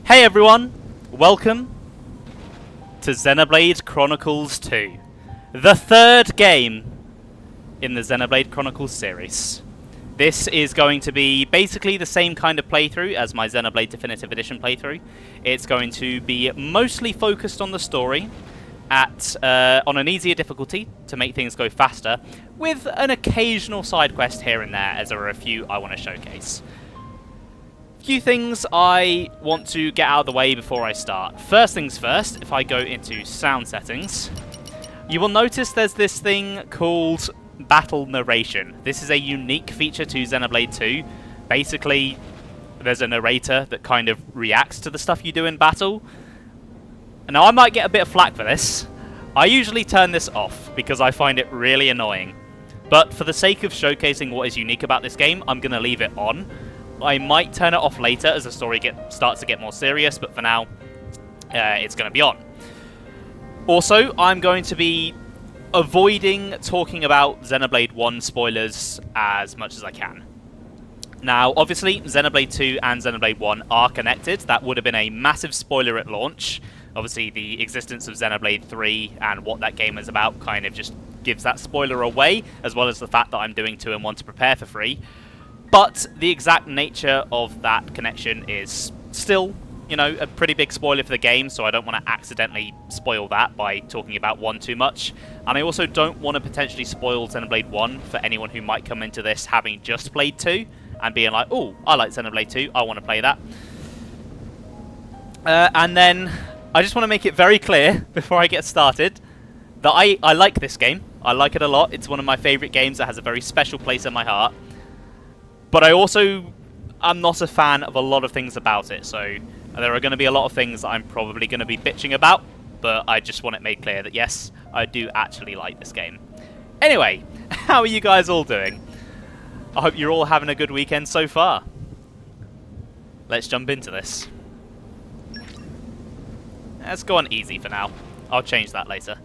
Hey everyone, welcome to Xenoblade Chronicles 2, the third game in the Xenoblade Chronicles series. This is going to be basically the same kind of playthrough as my Xenoblade Definitive Edition playthrough. It's going to be mostly focused on the story, on an easier difficulty to make things go faster, with an occasional side quest here and there, as there are a few I want to showcase. Few things I want to get out of the way before I start. First things first, if I go into sound settings, you will notice there's this thing called battle narration. This is a unique feature to Xenoblade 2. Basically, there's a narrator that kind of reacts to the stuff you do in battle. Now, I might get a bit of flack for this. I usually turn this off because I find it really annoying. But for the sake of showcasing what is unique about this game, I'm going to leave it on. I might turn it off later as the story starts to get more serious, but for now, it's going to be on. Also, I'm going to be avoiding talking about Xenoblade 1 spoilers as much as I can. Now, obviously, Xenoblade 2 and Xenoblade 1 are connected. That would have been a massive spoiler at launch. Obviously, the existence of Xenoblade 3 and what that game is about kind of just gives that spoiler away, as well as the fact that I'm doing 2 and 1 to prepare for 3. But the exact nature of that connection is still, you know, a pretty big spoiler for the game, so I don't want to accidentally spoil that by talking about 1 too much. And I also don't want to potentially spoil Xenoblade 1 for anyone who might come into this having just played 2 and being like, oh, I like Xenoblade 2, I want to play that. And then I just want to make it very clear before I get started that I like this game. I like it a lot. It's one of my favourite games that has a very special place in my heart. But I also am not a fan of a lot of things about it, so there are going to be a lot of things that I'm probably going to be bitching about, but I just want it made clear that yes, I do actually like this game. Anyway, how are you guys all doing? I hope you're all having a good weekend so far. Let's jump into this. Let's go on easy for now. I'll change that later.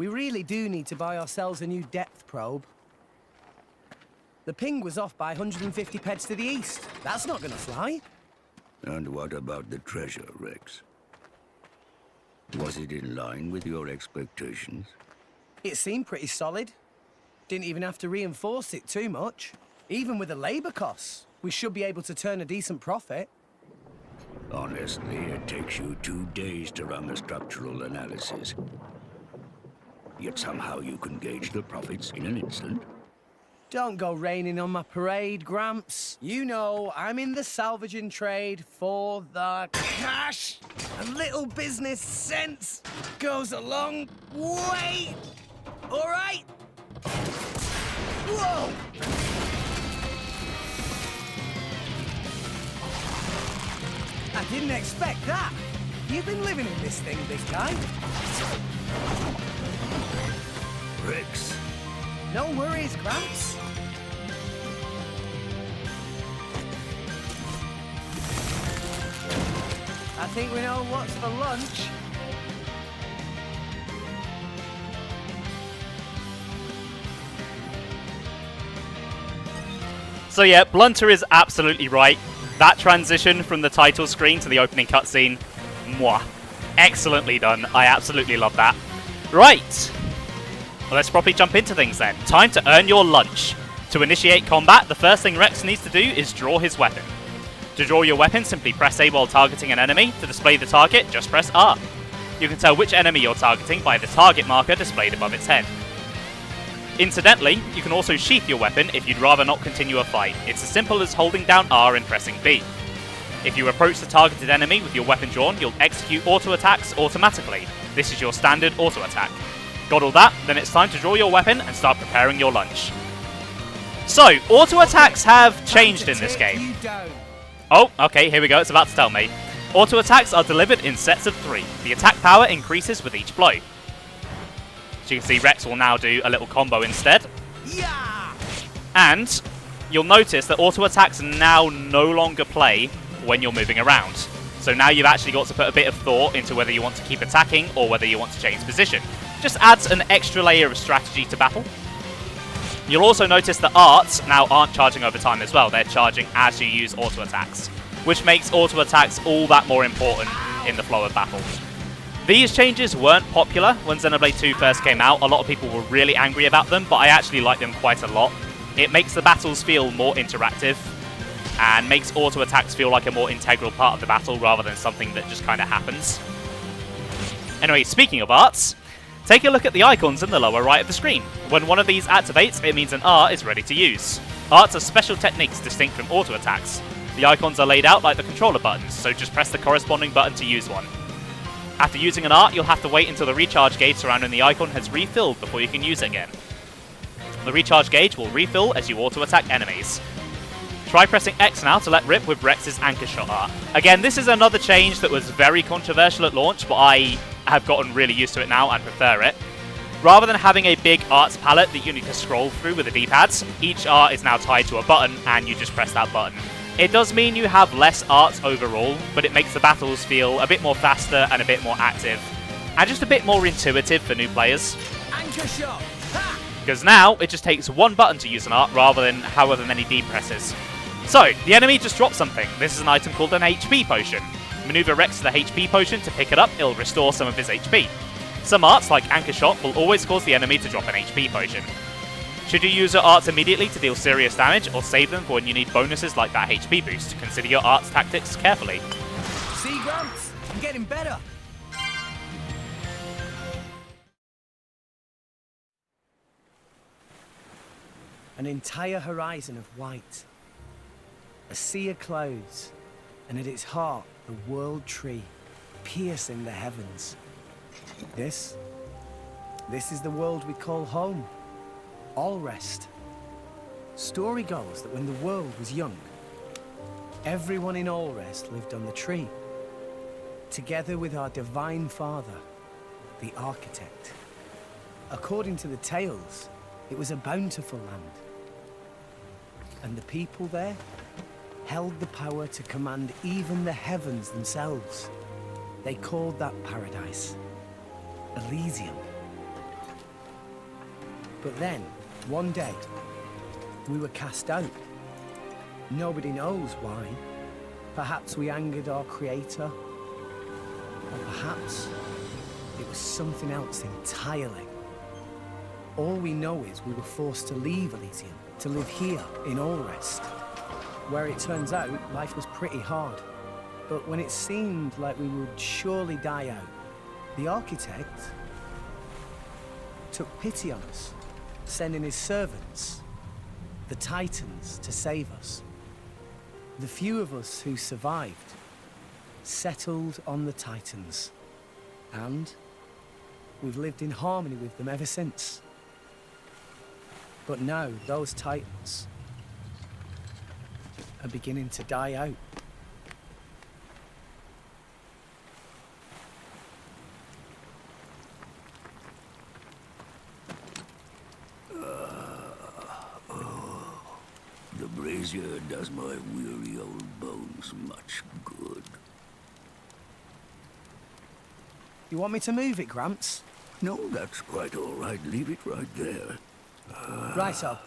We really do need to buy ourselves a new depth probe. The ping was off by 150 peds to the east. That's not gonna fly. And what about the treasure, Rex? Was it in line with your expectations? It seemed pretty solid. Didn't even have to reinforce it too much. Even with the labor costs, we should be able to turn a decent profit. Honestly, it takes you 2 days to run a structural analysis. Yet somehow you can gauge the profits in an instant. Don't go raining on my parade, Gramps. You know, I'm in the salvaging trade for the cash. A little business sense goes a long way. All right? Whoa! I didn't expect that. You've been living in this thing, big guy. Rex. No worries, Gramps. I think we know what's for lunch. So yeah, Blunter is absolutely right. That transition from the title screen to the opening cutscene, mwah. Excellently done. I absolutely love that. Right. Well, let's properly jump into things then. Time to earn your lunch. To initiate combat, the first thing Rex needs to do is draw his weapon. To draw your weapon, simply press A while targeting an enemy. To display the target, just press R. You can tell which enemy you're targeting by the target marker displayed above its head. Incidentally, you can also sheath your weapon if you'd rather not continue a fight. It's as simple as holding down R and pressing B. If you approach the targeted enemy with your weapon drawn, you'll execute auto attacks automatically. This is your standard auto attack. Got all that? Then it's time to draw your weapon and start preparing your lunch. So, auto attacks have changed in this game. Oh, okay, here we go, it's about to tell me. Auto attacks are delivered in sets of 3. The attack power increases with each blow. So you can see Rex will now do a little combo instead. Yeah! And you'll notice that auto attacks now no longer play when you're moving around. So now you've actually got to put a bit of thought into whether you want to keep attacking or whether you want to change position. Just adds an extra layer of strategy to battle. You'll also notice that arts now aren't charging over time as well. They're charging as you use auto attacks, which makes auto attacks all that more important in the flow of battle. These changes weren't popular when Xenoblade 2 first came out. A lot of people were really angry about them, but I actually like them quite a lot. It makes the battles feel more interactive and makes auto attacks feel like a more integral part of the battle rather than something that just kind of happens. Anyway, speaking of arts, take a look at the icons in the lower right of the screen. When one of these activates, it means an art is ready to use. Arts are special techniques distinct from auto attacks. The icons are laid out like the controller buttons, so just press the corresponding button to use one. After using an art, you'll have to wait until the recharge gauge surrounding the icon has refilled before you can use it again. The recharge gauge will refill as you auto-attack enemies. Try pressing X now to let rip with Rex's anchor shot art. Again, this is another change that was very controversial at launch, but I have gotten really used to it now and prefer it. Rather than having a big arts palette that you need to scroll through with the D-pads, each art is now tied to a button and you just press that button. It does mean you have less arts overall, but it makes the battles feel a bit more faster and a bit more active, and just a bit more intuitive for new players. Anchor shot! Ha! Because now it just takes one button to use an art rather than however many D presses. So, the enemy just dropped something. This is an item called an HP potion. Maneuver Rex to the HP potion to pick it up, it'll restore some of his HP. Some arts, like Anchor Shot, will always cause the enemy to drop an HP potion. Should you use your arts immediately to deal serious damage, or save them for when you need bonuses like that HP boost? Consider your arts tactics carefully. See, Gramps? I'm getting better. An entire horizon of white. A sea of clouds. And at its heart, the world tree, piercing the heavens. This is the world we call home. Allrest. Story goes that when the world was young, everyone in Allrest lived on the tree, together with our divine father, the architect. According to the tales, it was a bountiful land. And the people there held the power to command even the heavens themselves. They called that paradise Elysium. But then, one day, we were cast out. Nobody knows why. Perhaps we angered our creator. Or perhaps it was something else entirely. All we know is we were forced to leave Elysium, to live here in Allrest, where it turns out life was pretty hard. But when it seemed like we would surely die out, the architect took pity on us, sending his servants, the Titans, to save us. The few of us who survived settled on the Titans, and we've lived in harmony with them ever since. But now, those Titans are beginning to die out. The brazier does my weary old bones much good. You want me to move it, Gramps? No, that's quite all right. Leave it right there. Righto.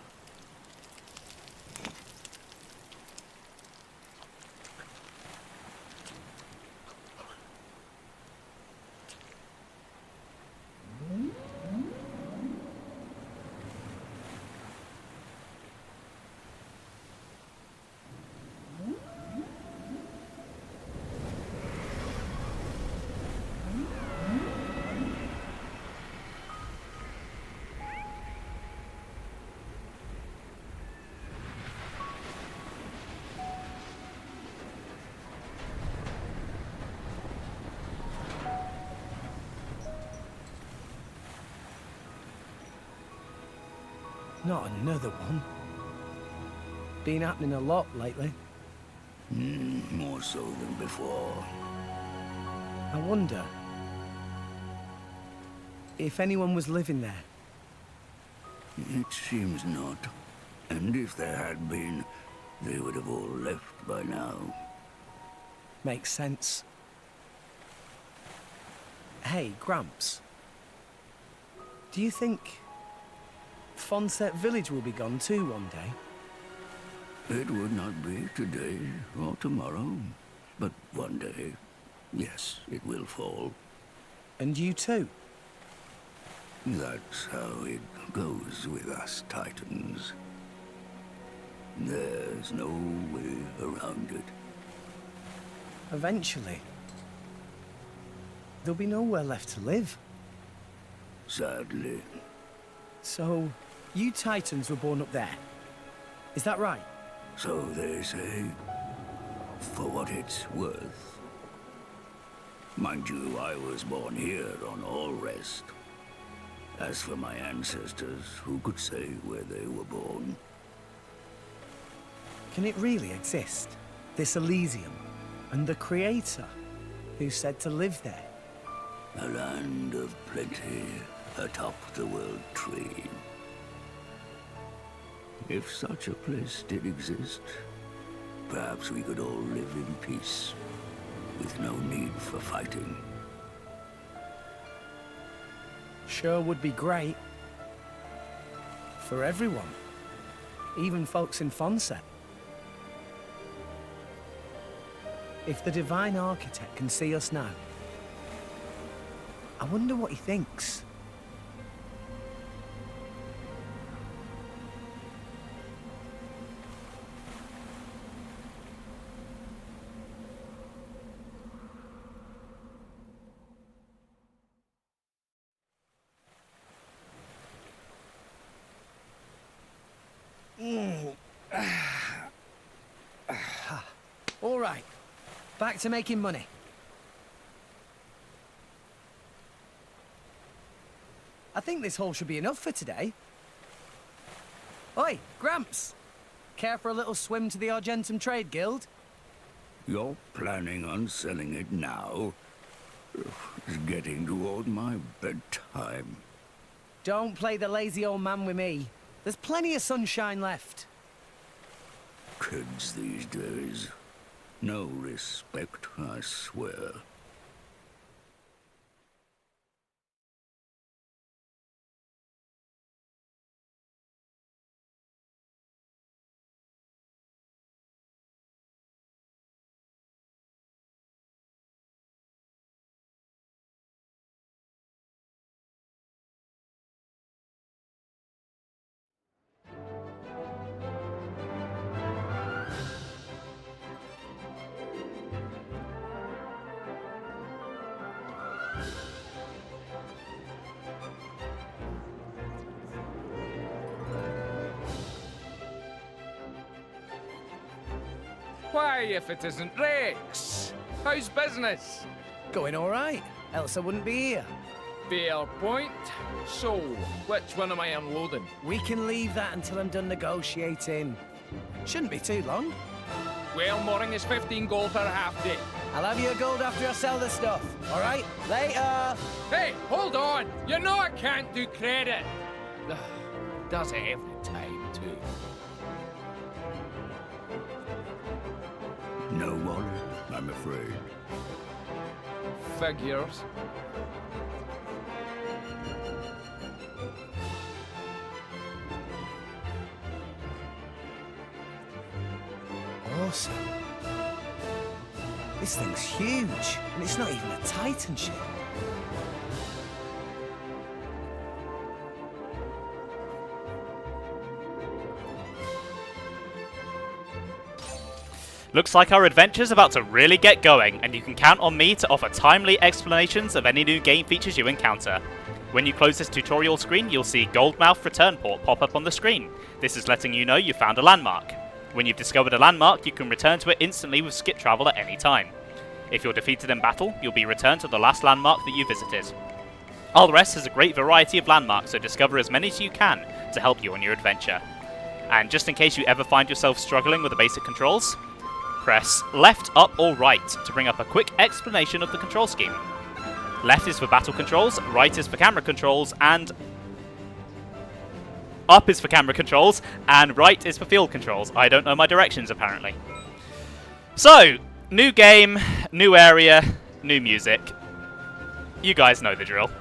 Not another one. Been happening a lot lately. More so than before. I wonder if anyone was living there. It seems not. And if there had been, they would have all left by now. Makes sense. Hey, Gramps. Do you think Fonset Village will be gone too one day? It would not be today or tomorrow, but one day, yes, it will fall. And you too? That's how it goes with us Titans. There's no way around it. Eventually, there'll be nowhere left to live. Sadly. So, you Titans were born up there. Is that right? So they say. For what it's worth. Mind you, I was born here on Allrest. As for my ancestors, who could say where they were born? Can it really exist? This Elysium, and the Creator, who said to live there? A land of plenty atop the world tree. If such a place did exist, perhaps we could all live in peace, with no need for fighting. Sure would be great. For everyone. Even folks in Fonset. If the Divine Architect can see us now, I wonder what he thinks. All right, back to making money. I think this haul should be enough for today. Oi, Gramps! Care for a little swim to the Argentum Trade Guild? You're planning on selling it now? It's getting toward my bedtime. Don't play the lazy old man with me. There's plenty of sunshine left. Kids these days. No respect, I swear. Why, if it isn't Rex? How's business? Going all right, else I wouldn't be here. Fair point. So, which one am I unloading? We can leave that until I'm done negotiating. Shouldn't be too long. Well, mooring is 15 gold per half day. I'll have your gold after I sell the stuff. All right? Later. Hey, hold on! You know I can't do credit! Does it every time, too. No wallet, I'm afraid. Figures. Awesome. This thing's huge, and it's not even a Titan ship. Looks like our adventure's about to really get going, and you can count on me to offer timely explanations of any new game features you encounter. When you close this tutorial screen, you'll see Goldmouth Return Port pop up on the screen. This is letting you know you found a landmark. When you've discovered a landmark, you can return to it instantly with skip travel at any time. If you're defeated in battle, you'll be returned to the last landmark that you visited. Alrest has a great variety of landmarks, so discover as many as you can to help you on your adventure. And just in case you ever find yourself struggling with the basic controls, press left, up or right to bring up a quick explanation of the control scheme. Left is for battle controls, right is for camera controls, and up is for camera controls, and right is for field controls. I don't know my directions, apparently. So, new game, new area, new music. You guys know the drill.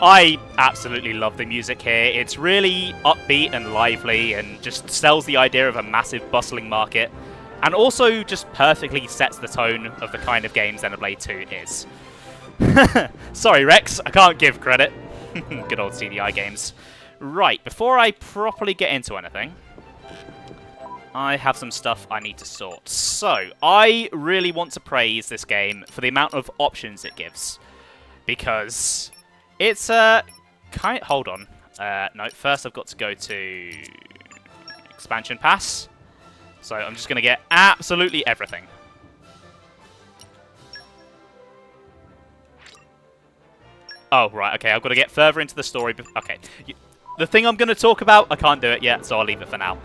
I absolutely love the music here. It's really upbeat and lively and just sells the idea of a massive bustling market, and also just perfectly sets the tone of the kind of game Xenoblade 2 is. Sorry Rex, I can't give credit. Good old CDI games. Right, before I properly get into anything, I have some stuff I need to sort. So, I really want to praise this game for the amount of options it gives, because it's hold on. No, first I've got to go to expansion pass. So I'm just going to get absolutely everything. Oh, right, okay, I've got to get further into the story. Okay, the thing I'm going to talk about, I can't do it yet, so I'll leave it for now.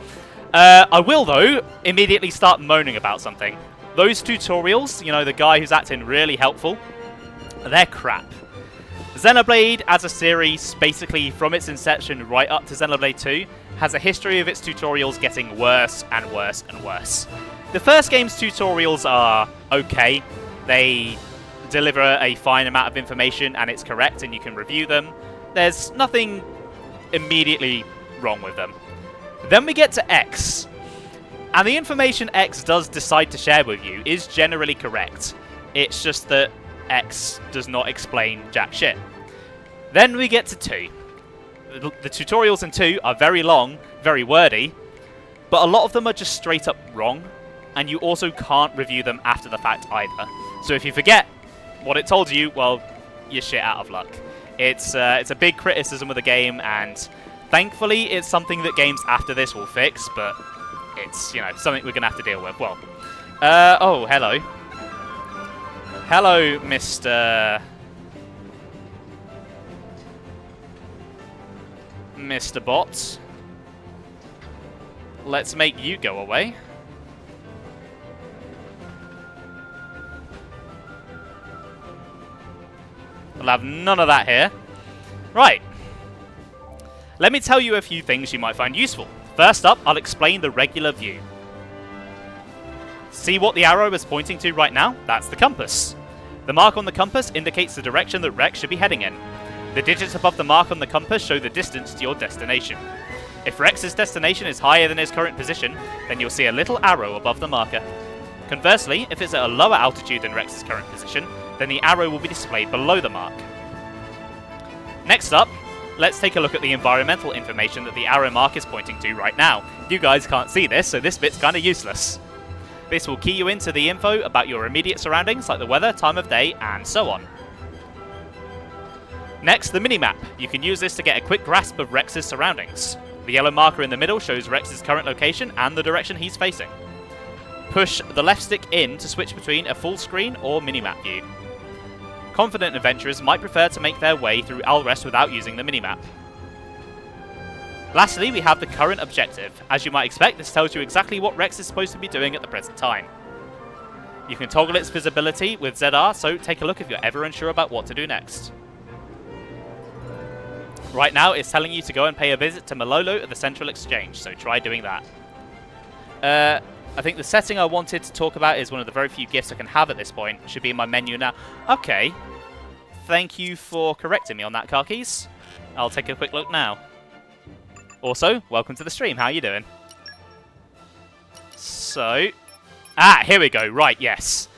I will, though, immediately start moaning about something. Those tutorials, you know, the guy who's acting really helpful, they're crap. Xenoblade, as a series, basically from its inception right up to Xenoblade 2, has a history of its tutorials getting worse and worse and worse. The first game's tutorials are okay. They deliver a fine amount of information and it's correct and you can review them. There's nothing immediately wrong with them. Then we get to X, and the information X does decide to share with you is generally correct. It's just that X does not explain jack shit. Then we get to 2. The tutorials in 2 are very long, very wordy, but a lot of them are just straight up wrong, and you also can't review them after the fact either. So if you forget what it told you, well, you're shit out of luck. It's a big criticism of the game, and thankfully it's something that games after this will fix, but it's, you know, something we're going to have to deal with. Well, oh, hello. Hello, Mr. Bot. let's make you go away. We'll have none of that here. Right. Let me tell you a few things you might find useful. First up, I'll explain the regular view. See what the arrow is pointing to right now? That's the compass. The mark on the compass indicates the direction that Rex should be heading in. The digits above the mark on the compass show the distance to your destination. If Rex's destination is higher than his current position, then you'll see a little arrow above the marker. Conversely, if it's at a lower altitude than Rex's current position, then the arrow will be displayed below the mark. Next up, let's take a look at the environmental information that the arrow mark is pointing to right now. You guys can't see this, so this bit's kinda useless. This will key you into the info about your immediate surroundings, like the weather, time of day, and so on. Next, the minimap. You can use this to get a quick grasp of Rex's surroundings. The yellow marker in the middle shows Rex's current location and the direction he's facing. Push the left stick in to switch between a full screen or minimap view. Confident adventurers might prefer to make their way through Alrest without using the minimap. Lastly, we have the current objective. As you might expect, this tells you exactly what Rex is supposed to be doing at the present time. You can toggle its visibility with ZR, so take a look if you're ever unsure about what to do next. Right now, it's telling you to go and pay a visit to Malolo at the Central Exchange, so try doing that. I think the setting I wanted to talk about is one of the very few gifts I can have at this point. It should be in my menu now. Okay. Thank you for correcting me on that, car keys. I'll take a quick look now. Also, welcome to the stream. How are you doing? So... here we go. Right, yes.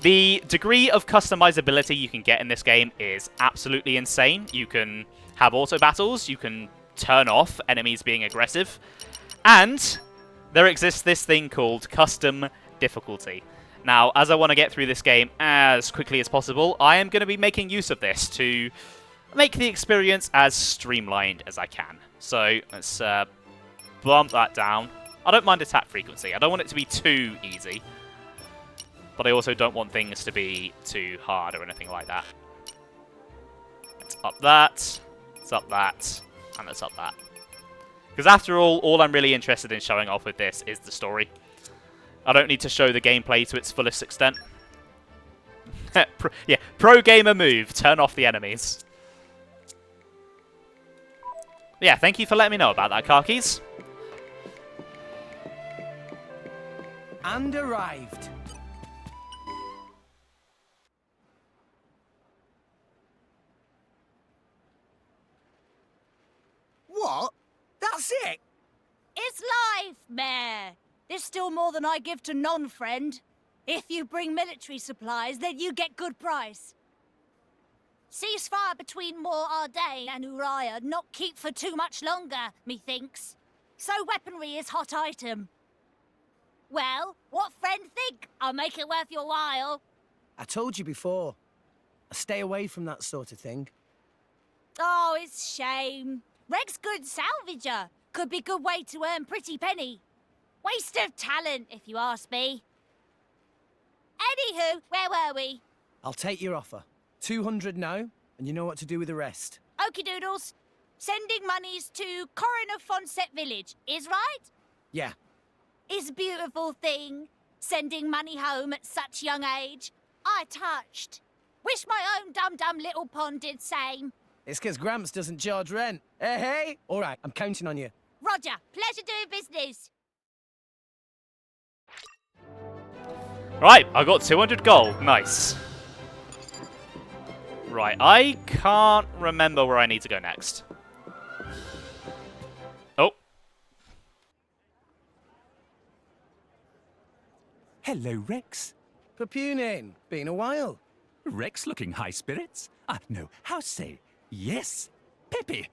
The degree of customizability you can get in this game is absolutely insane. You can have auto battles. You can turn off enemies being aggressive. And there exists this thing called custom difficulty. Now, as I want to get through this game as quickly as possible, I am going to be making use of this to make the experience as streamlined as I can. So, let's bump that down. I don't mind attack frequency. I don't want it to be too easy. But I also don't want things to be too hard or anything like that. Let's up that. Let's up that. And let's up that. Because after all I'm really interested in showing off with this is the story. I don't need to show the gameplay to its fullest extent. Pro gamer move. Turn off the enemies. Yeah, thank you for letting me know about that, car keys. And arrived. What? That's it? It's life, Mayor. There's still more than I give to non-friend. If you bring military supplies, then you get good price. Ceasefire between Mor Ardain and Uriah not keep for too much longer, methinks. So weaponry is hot item. Well, what friend think? I'll make it worth your while. I told you before. I stay away from that sort of thing. Oh, it's shame. Reg's good salvager. Could be good way to earn pretty penny. Waste of talent, if you ask me. Anywho, where were we? I'll take your offer. 200 now, and you know what to do with the rest. Okie doodles. Sending monies to Coroner Fonset Village, is right? Yeah. Is a beautiful thing. Sending money home at such young age. I touched. Wish my own dum-dum little pond did same. It's 'cause Gramps doesn't charge rent. Hey! All right, I'm counting on you. Roger. Pleasure doing business. Right, I got 200 gold. Nice. Right, I can't remember where I need to go next. Oh. Hello, Rex. Papunin, been a while. Rex looking high spirits? No, how say? Yes, Peppy.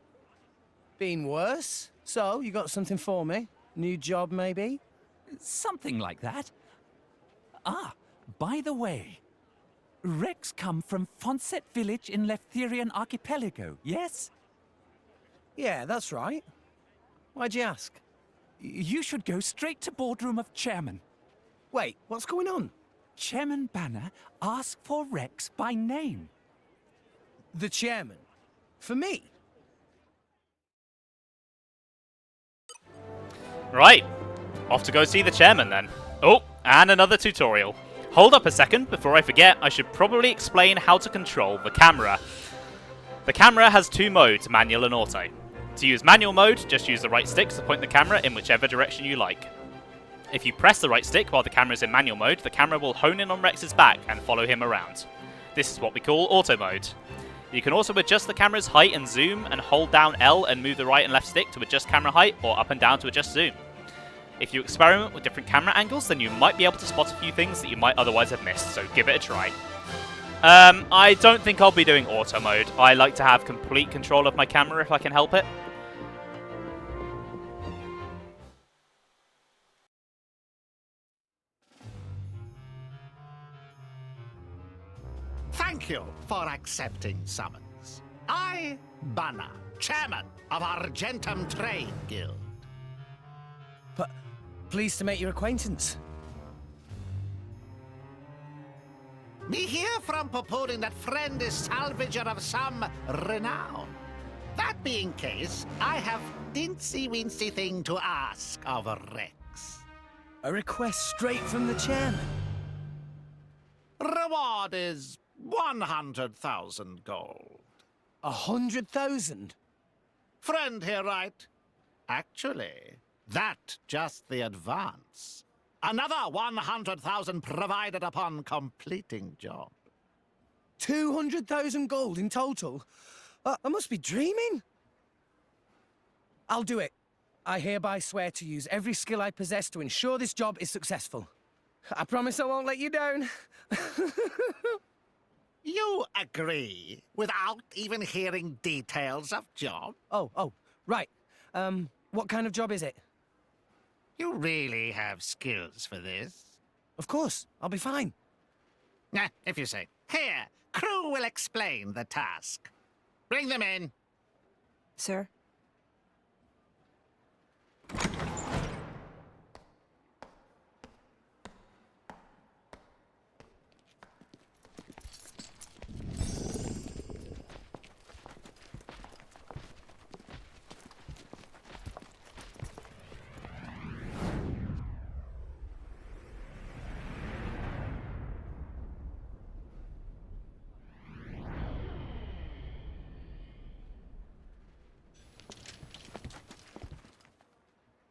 Been worse? So, you got something for me? New job, maybe? Something like that. By the way, Rex come from Fonset Village in Leftherian Archipelago, yes? Yeah, that's right. Why'd you ask? You should go straight to boardroom of chairman. Wait, what's going on? Chairman Bana asked for Rex by name. The chairman? For me? Right, Off to go see the chairman then. Oh, and another tutorial. Hold up a second, before I forget, I should probably explain how to control the camera. The camera has two modes, manual and auto. To use manual mode, just use the right stick to point the camera in whichever direction you like. If you press the right stick while the camera is in manual mode, the camera will hone in on Rex's back and follow him around. This is what we call auto mode. You can also adjust the camera's height and zoom, and hold down L and move the right and left stick to adjust camera height, or up and down to adjust zoom. If you experiment with different camera angles, then you might be able to spot a few things that you might otherwise have missed, so give it a try. I don't think I'll be doing auto mode. I like to have complete control of my camera if I can help it. Thank you for accepting summons. I, Bana, chairman of Argentum Trade Guild. Pleased to make your acquaintance. Me hear from purporting that friend is salvager of some renown. That being case, I have dincy-wincy thing to ask of Rex. A request straight from the chairman. Reward is 100,000 gold. 100,000? Friend here, right? Actually, that just the advance. Another 100,000 provided upon completing job. 200,000 gold in total? I must be dreaming. I'll do it. I hereby swear to use every skill I possess to ensure this job is successful. I promise I won't let you down. You agree without even hearing details of job? Oh, right. What kind of job is it? You really have skills for this? Of course, I'll be fine. Nah, if you say. Here, crew will explain the task. Bring them in. Sir?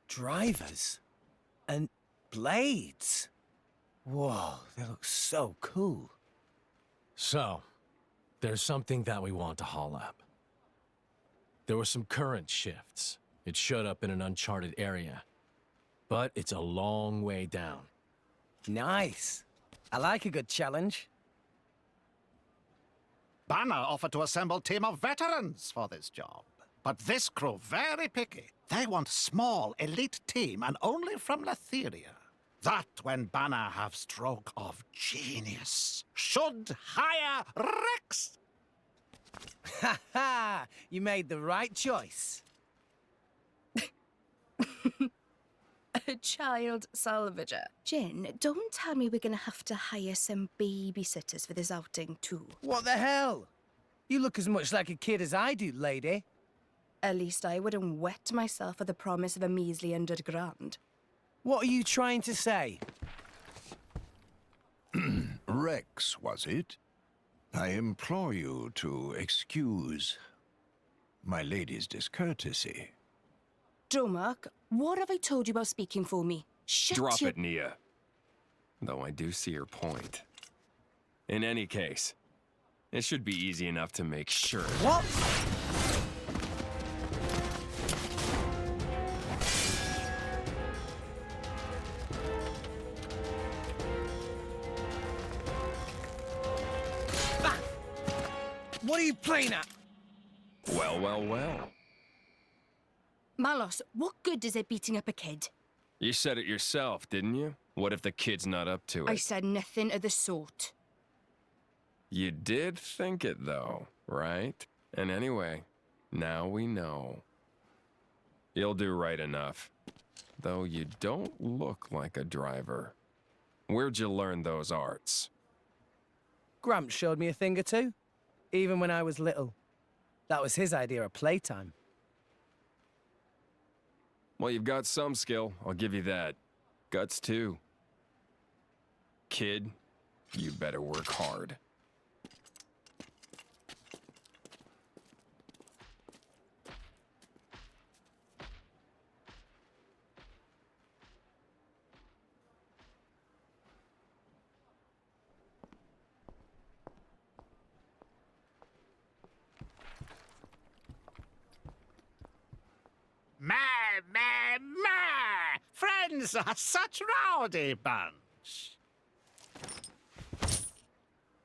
Drivers and blades. Whoa, they look so cool. So, there's something that we want to haul up. There were some current shifts. It showed up in an uncharted area. But it's a long way down. Nice. I like a good challenge. Bana offered to assemble a team of veterans for this job. But this crew very picky. They want small, elite team and only from Letheria. That when Bana have stroke of genius. Should hire Rex. Ha ha! You made the right choice. A child salvager. Jin, don't tell me we're gonna have to hire some babysitters for this outing too. What the hell? You look as much like a kid as I do, lady. At least I wouldn't wet myself for the promise of a measly £100,000. What are you trying to say? Rex, was it? I implore you to excuse my lady's discourtesy. Dromark, what have I told you about speaking for me? Shut Drop your... it, Nia. Though I do see your point. In any case, it should be easy enough to make sure. What? What are you playing at? Well, well, well. Malos, what good is it beating up a kid? You said it yourself, didn't you? What if the kid's not up to it? I said nothing of the sort. You did think it, though, right? And anyway, now we know. You'll do right enough. Though you don't look like a driver. Where'd you learn those arts? Gramps showed me a thing or two. Even when I was little. That was his idea of playtime. Well, you've got some skill, I'll give you that. Guts too. Kid, you better work hard. Friends are such rowdy bunch.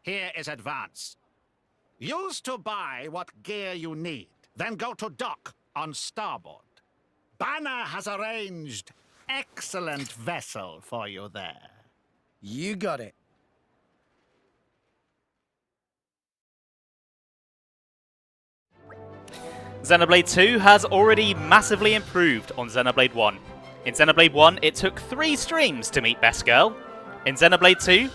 Here is advance. Use to buy what gear you need, then go to dock on starboard. Bana has arranged excellent vessel for you there. You got it. Xenoblade 2 has already massively improved on Xenoblade 1. In Xenoblade 1, it took 3 streams to meet Best Girl. In Xenoblade 2,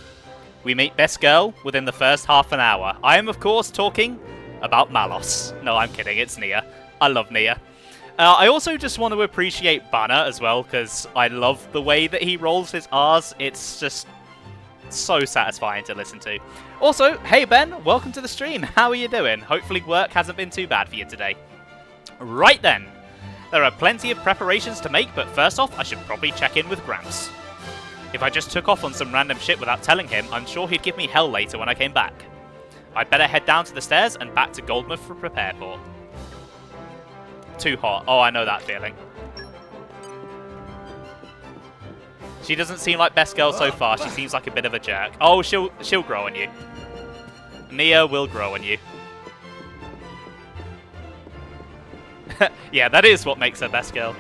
we meet Best Girl within the first half an hour. I am, of course, talking about Malos. No, I'm kidding, it's Nia. I love Nia. I also just want to appreciate Bana as well, because I love the way that he rolls his R's. It's just so satisfying to listen to. Also, hey Ben, welcome to the stream. How are you doing? Hopefully work hasn't been too bad for you today. Right then. There are plenty of preparations to make, but first off, I should probably check in with Gramps. If I just took off on some random shit without telling him, I'm sure he'd give me hell later when I came back. I'd better head down to the stairs and back to Gormott for prepare port. Too hot. Oh, I know that feeling. She doesn't seem like Best Girl so far. She seems like a bit of a jerk. Oh, she'll grow on you. Nia will grow on you. Yeah, that is what makes her Best Girl.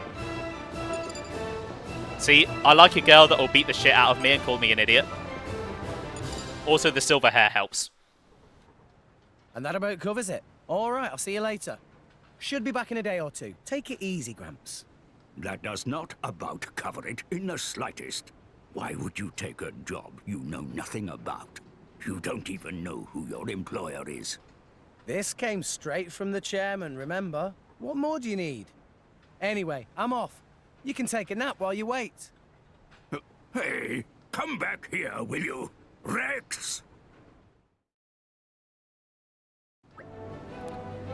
See, I like a girl that will beat the shit out of me and call me an idiot. Also, the silver hair helps. And that about covers it. All right, I'll see you later. Should be back in a day or two. Take it easy, Gramps. That does not about cover it in the slightest. Why would you take a job you know nothing about? You don't even know who your employer is. This came straight from the chairman, remember? What more do you need? Anyway, I'm off. You can take a nap while you wait. Hey, come back here, will you? Rex!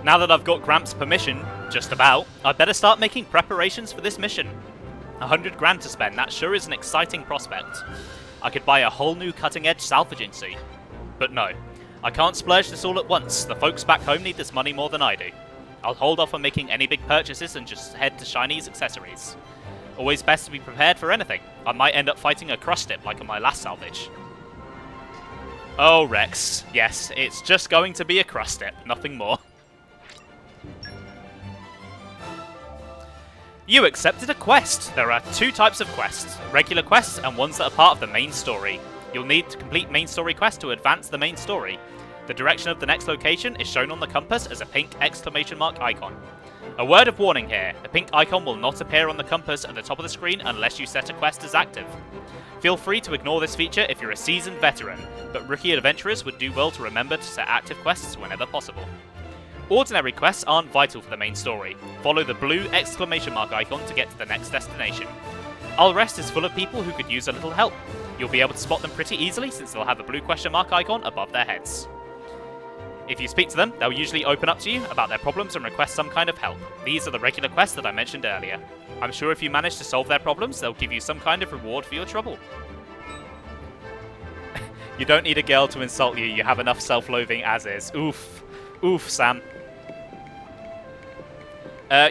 Now that I've got Gramps' permission, just about, I'd better start making preparations for this mission. 100 grand to spend, that sure is an exciting prospect. I could buy a whole new cutting-edge salvaging suit. But no, I can't splurge this all at once. The folks back home need this money more than I do. I'll hold off on making any big purchases and just head to Shiny's accessories. Always best to be prepared for anything. I might end up fighting a crush dip like on my last salvage. Oh, Rex. Yes, it's just going to be a crush dip, nothing more. You accepted a quest. There are 2 types of quests, regular quests and ones that are part of the main story. You'll need to complete main story quests to advance the main story. The direction of the next location is shown on the compass as a pink exclamation mark icon. A word of warning here, the pink icon will not appear on the compass at the top of the screen unless you set a quest as active. Feel free to ignore this feature if you're a seasoned veteran, but rookie adventurers would do well to remember to set active quests whenever possible. Ordinary quests aren't vital for the main story. Follow the blue exclamation mark icon to get to the next destination. All Rest is full of people who could use a little help. You'll be able to spot them pretty easily since they'll have a blue question mark icon above their heads. If you speak to them, they'll usually open up to you about their problems and request some kind of help. These are the regular quests that I mentioned earlier. I'm sure if you manage to solve their problems, they'll give you some kind of reward for your trouble. You don't need a girl to insult you, you have enough self-loathing as is. Oof. Oof, Sam.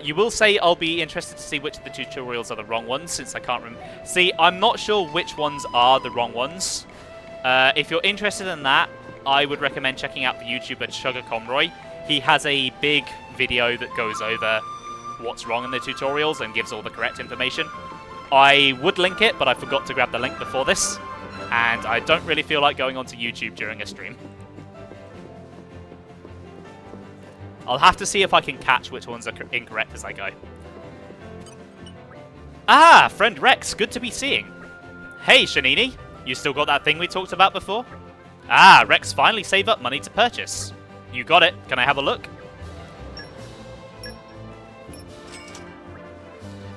You will say I'll be interested to see which of the tutorials are the wrong ones, since I can't remember. See, I'm not sure which ones are the wrong ones. If you're interested in that, I would recommend checking out the YouTuber Sugar Conroy. He has a big video that goes over what's wrong in the tutorials and gives all the correct information. I would link it, but I forgot to grab the link before this, and I don't really feel like going onto YouTube during a stream. I'll have to see if I can catch which ones are incorrect as I go. Ah, friend Rex, good to be seeing. Hey, Shanini, you still got that thing we talked about before? Ah, Rex finally saved up money to purchase. You got it. Can I have a look?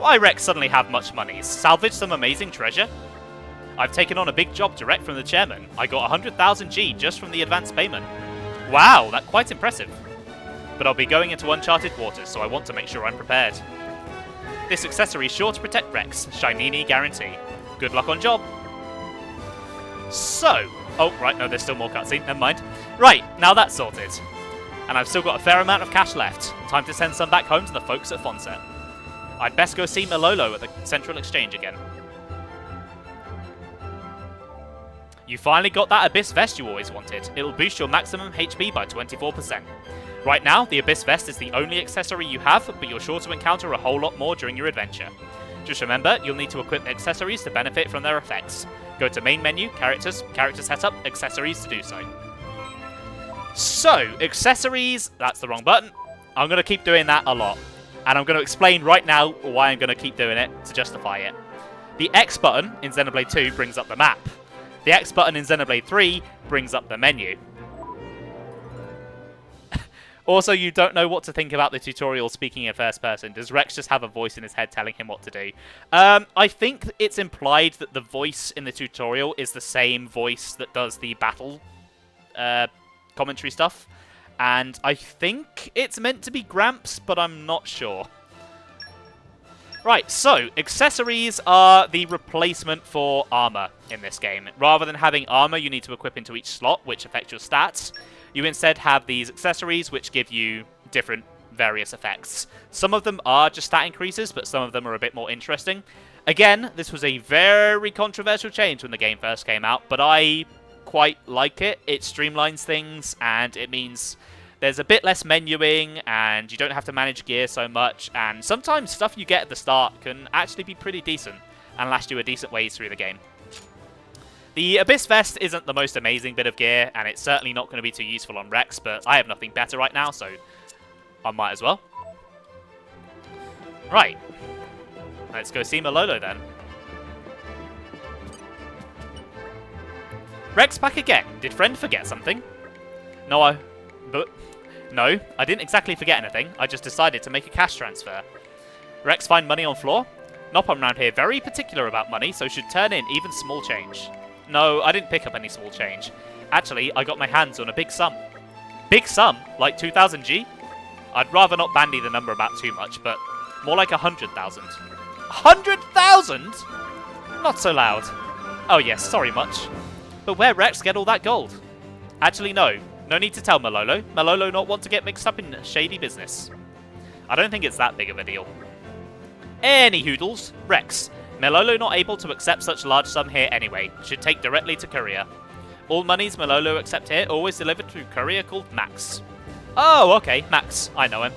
Why Rex suddenly have much money? Salvage some amazing treasure? I've taken on a big job direct from the chairman. I got 100,000 G just from the advance payment. Wow, that's quite impressive. But I'll be going into uncharted waters, so I want to make sure I'm prepared. This accessory is sure to protect Rex. Shinini guarantee. Good luck on job. So... Oh, right, no, there's still more cutscene. Never mind. Right, now that's sorted. And I've still got a fair amount of cash left. Time to send some back home to the folks at Fonset. I'd best go see Malolo at the Central Exchange again. You finally got that Abyss Vest you always wanted. It'll boost your maximum HP by 24%. Right now, the Abyss Vest is the only accessory you have, but you're sure to encounter a whole lot more during your adventure. Just remember, you'll need to equip accessories to benefit from their effects. Go to main menu, characters, character setup, accessories to do so. So, accessories, that's the wrong button. I'm going to keep doing that a lot. And I'm going to explain right now why I'm going to keep doing it to justify it. The X button in Xenoblade 2 brings up the map. The X button in Xenoblade 3 brings up the menu. Also, you don't know what to think about the tutorial speaking in first person. Does Rex just have a voice in his head telling him what to do? I think it's implied that the voice in the tutorial is the same voice that does the battle commentary stuff. And I think it's meant to be Gramps, but I'm not sure. Right, so, accessories are the replacement for armor in this game. Rather than having armor you need to equip into each slot, which affects your stats, you instead have these accessories which give you different various effects. Some of them are just stat increases, but some of them are a bit more interesting. Again, this was a very controversial change when the game first came out, but I quite like it. It streamlines things, and it means there's a bit less menuing, and you don't have to manage gear so much, and sometimes stuff you get at the start can actually be pretty decent, and last you a decent ways through the game. The Abyss Vest isn't the most amazing bit of gear, and it's certainly not going to be too useful on Rex, but I have nothing better right now, so I might as well. Right. Let's go see Malolo then. Rex back again. Did friend forget something? No, I didn't exactly forget anything. I just decided to make a cash transfer. Rex find money on floor? Noppon around here very particular about money, so should turn in even small change. No, I didn't pick up any small change. Actually, I got my hands on a big sum. Big sum? Like 2,000 G? I'd rather not bandy the number about too much, but more like 100,000. 100,000? Not so loud. Oh yes, sorry much. But where'd Rex get all that gold? Actually no. No need to tell Malolo. Malolo not want to get mixed up in shady business. I don't think it's that big of a deal. Any hoodles. Rex. Malolo not able to accept such large sum here anyway. Should take directly to courier. All monies Malolo accept here always delivered through courier called Max. Oh, okay, Max. I know him.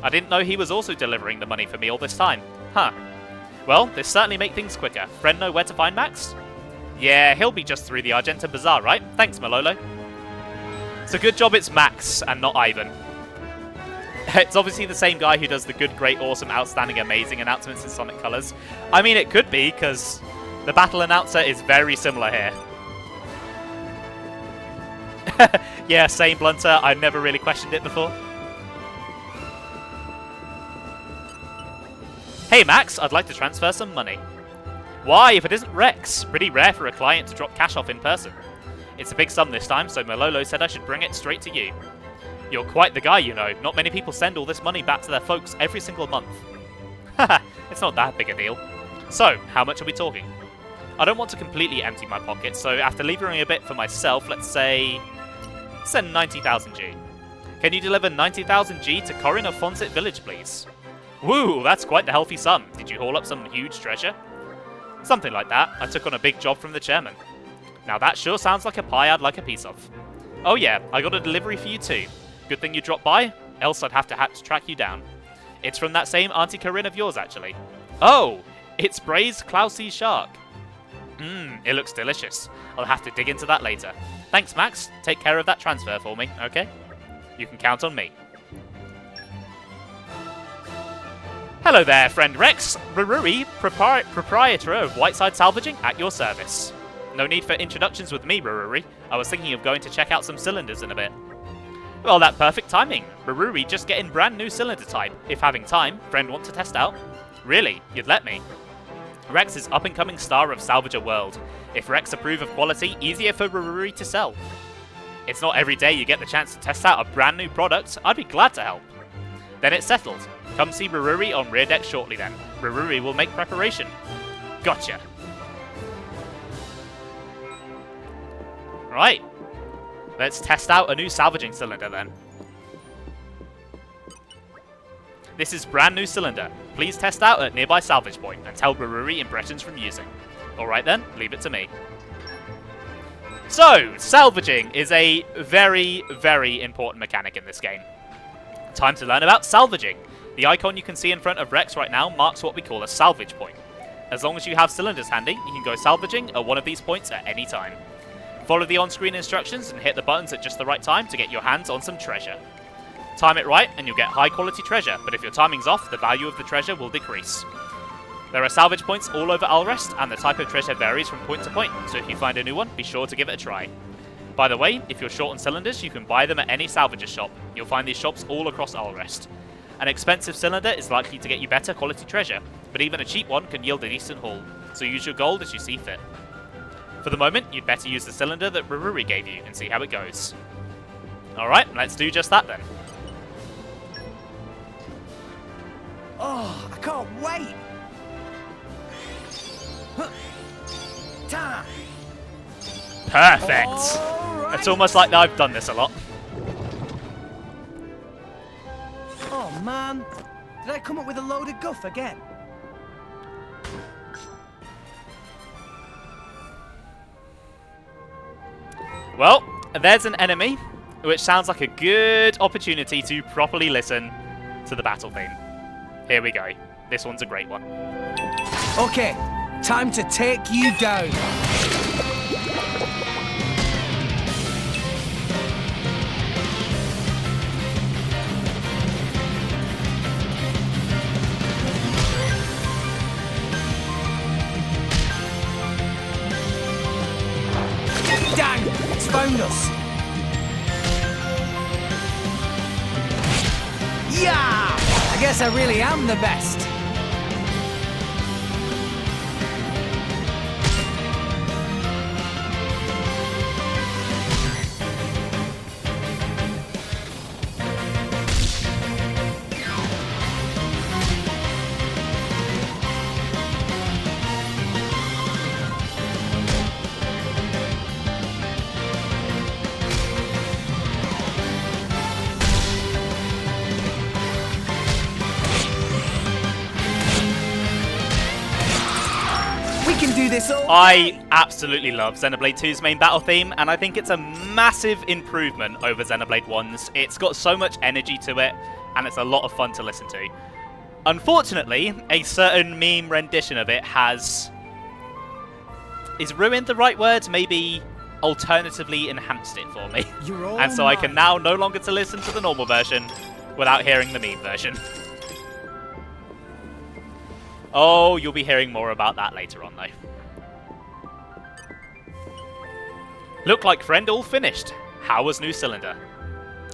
I didn't know he was also delivering the money for me all this time. Huh. Well, this certainly make things quicker. Friend know where to find Max? Yeah, he'll be just through the Argenta Bazaar, right? Thanks, Malolo. It's a good job it's Max and not Ivan. It's obviously the same guy who does the good, great, awesome, outstanding, amazing announcements in Sonic Colors. I mean, it could be, because the battle announcer is very similar here. Yeah, same, Blunter. I've never really questioned it before. Hey, Max, I'd like to transfer some money. Why, if it isn't Rex? Pretty rare for a client to drop cash off in person. It's a big sum this time, so Malolo said I should bring it straight to you. You're quite the guy, you know. Not many people send all this money back to their folks every single month. Haha, it's not that big a deal. So, how much are we talking? I don't want to completely empty my pockets, so after leaving a bit for myself, let's say... send 90,000 G. Can you deliver 90,000 G to Corin of Fonset Village, please? Woo, that's quite the healthy sum. Did you haul up some huge treasure? Something like that. I took on a big job from the chairman. Now that sure sounds like a pie I'd like a piece of. Oh yeah, I got a delivery for you too. Good thing you dropped by, else I'd have to track you down. It's from that same Auntie Corinne of yours, actually. Oh, it's braised Klausy shark. It looks delicious. I'll have to dig into that later. Thanks, Max. Take care of that transfer for me, okay? You can count on me. Hello there, friend Rex. Rururi, proprietor of Whiteside Salvaging, at your service. No need for introductions with me, Rururi. I was thinking of going to check out some cylinders in a bit. Well, that perfect timing. Rururi just getting brand new cylinder type. If having time, friend want to test out. Really? You'd let me? Rex is up-and-coming star of Salvager World. If Rex approve of quality, easier for Rururi to sell. It's not every day you get the chance to test out a brand new product. I'd be glad to help. Then it's settled. Come see Rururi on rear deck shortly then. Rururi will make preparation. Gotcha. Right. Let's test out a new salvaging cylinder then. This is brand new cylinder. Please test out at nearby salvage point and tell Rururi impressions from using. Alright then, leave it to me. So, salvaging is a very, very important mechanic in this game. Time to learn about salvaging. The icon you can see in front of Rex right now marks what we call a salvage point. As long as you have cylinders handy, you can go salvaging at one of these points at any time. Follow the on-screen instructions and hit the buttons at just the right time to get your hands on some treasure. Time it right and you'll get high-quality treasure, but if your timing's off, the value of the treasure will decrease. There are salvage points all over Alrest, and the type of treasure varies from point to point, so if you find a new one, be sure to give it a try. By the way, if you're short on cylinders, you can buy them at any salvager shop. You'll find these shops all across Alrest. An expensive cylinder is likely to get you better quality treasure, but even a cheap one can yield a decent haul, so use your gold as you see fit. For the moment, you'd better use the cylinder that Rururi gave you and see how it goes. Alright, let's do just that then. Oh, I can't wait! Ta! Perfect! All right. It's almost like I've done this a lot. Oh man, did I come up with a load of guff again? Well, there's an enemy, which sounds like a good opportunity to properly listen to the battle theme. Here we go. This one's a great one. Okay, time to take you down. Dang, it's found us. Yeah! I guess I really am the best. I absolutely love Xenoblade 2's main battle theme, and I think it's a massive improvement over Xenoblade 1's. It's got so much energy to it, and it's a lot of fun to listen to. Unfortunately, a certain meme rendition of it is ruined the right word? Maybe alternatively enhanced it for me. And so I can now no longer to listen to the normal version without hearing the meme version. Oh, you'll be hearing more about that later on, though. Look like friend all finished. How was new cylinder?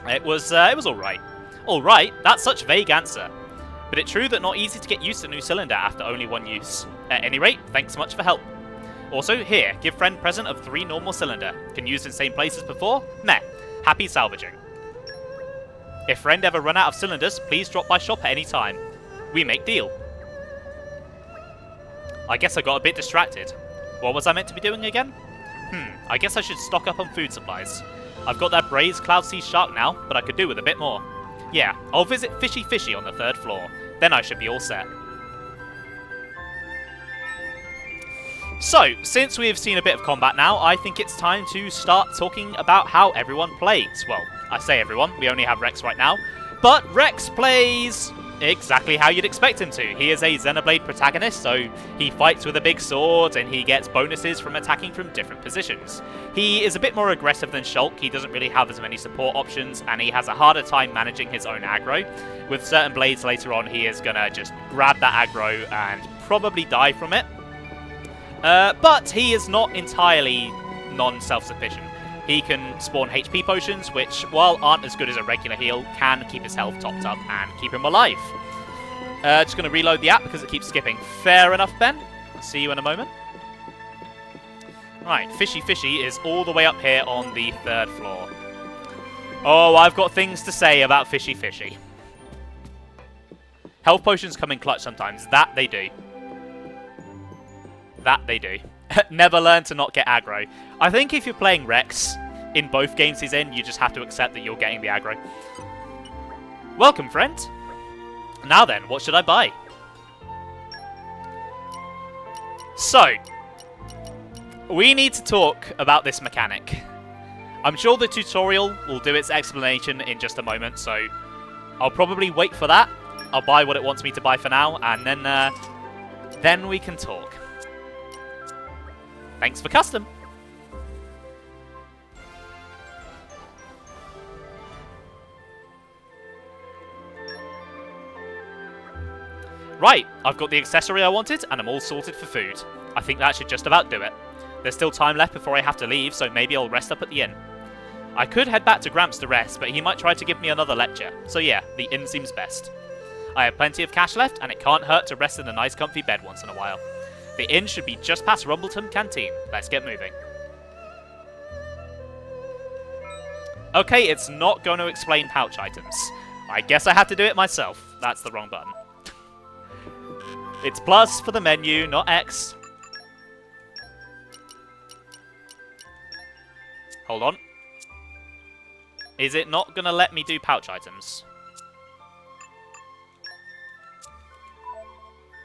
It was alright. Alright? That's such a vague answer. But it's true that not easy to get used to new cylinder after only one use. At any rate, thanks much for help. Also, here, give friend present of 3 normal cylinder. Can use in same place as before? Meh. Happy salvaging. If friend ever run out of cylinders, please drop by shop at any time. We make deal. I guess I got a bit distracted. What was I meant to be doing again? I guess I should stock up on food supplies. I've got that braised cloud sea shark now, but I could do with a bit more. Yeah, I'll visit Fishy Fishy on the 3rd floor. Then I should be all set. So, since we've seen a bit of combat now, I think it's time to start talking about how everyone plays. Well, I say everyone, we only have Rex right now. But Rex plays exactly how you'd expect him to. He is a Xenoblade protagonist, so he fights with a big sword and he gets bonuses from attacking from different positions. He is a bit more aggressive than Shulk, he doesn't really have as many support options, and he has a harder time managing his own aggro. With certain blades later on, he is gonna just grab that aggro and probably die from it. But he is not entirely non-self-sufficient. He can spawn HP potions, which, while aren't as good as a regular heal, can keep his health topped up and keep him alive. Just going to reload the app because it keeps skipping. Fair enough, Ben. I'll see you in a moment. Right, Fishy Fishy is all the way up here on the 3rd floor. Oh, I've got things to say about Fishy Fishy. Health potions come in clutch sometimes. That they do. That they do. Never learn to not get aggro. I think if you're playing Rex in both games he's in, you just have to accept that you're getting the aggro. Welcome, friend. Now then, what should I buy? So, we need to talk about this mechanic. I'm sure the tutorial will do its explanation in just a moment, so I'll probably wait for that. I'll buy what it wants me to buy for now, and then we can talk. Thanks for custom. Right, I've got the accessory I wanted, and I'm all sorted for food. I think that should just about do it. There's still time left before I have to leave, so maybe I'll rest up at the inn. I could head back to Gramps to rest, but he might try to give me another lecture. So yeah, the inn seems best. I have plenty of cash left, and it can't hurt to rest in a nice comfy bed once in a while. The inn should be just past Rumbleton Canteen. Let's get moving. Okay, it's not going to explain pouch items. I guess I have to do it myself. That's the wrong button. It's plus for the menu, not X. Hold on. Is it not going to let me do pouch items?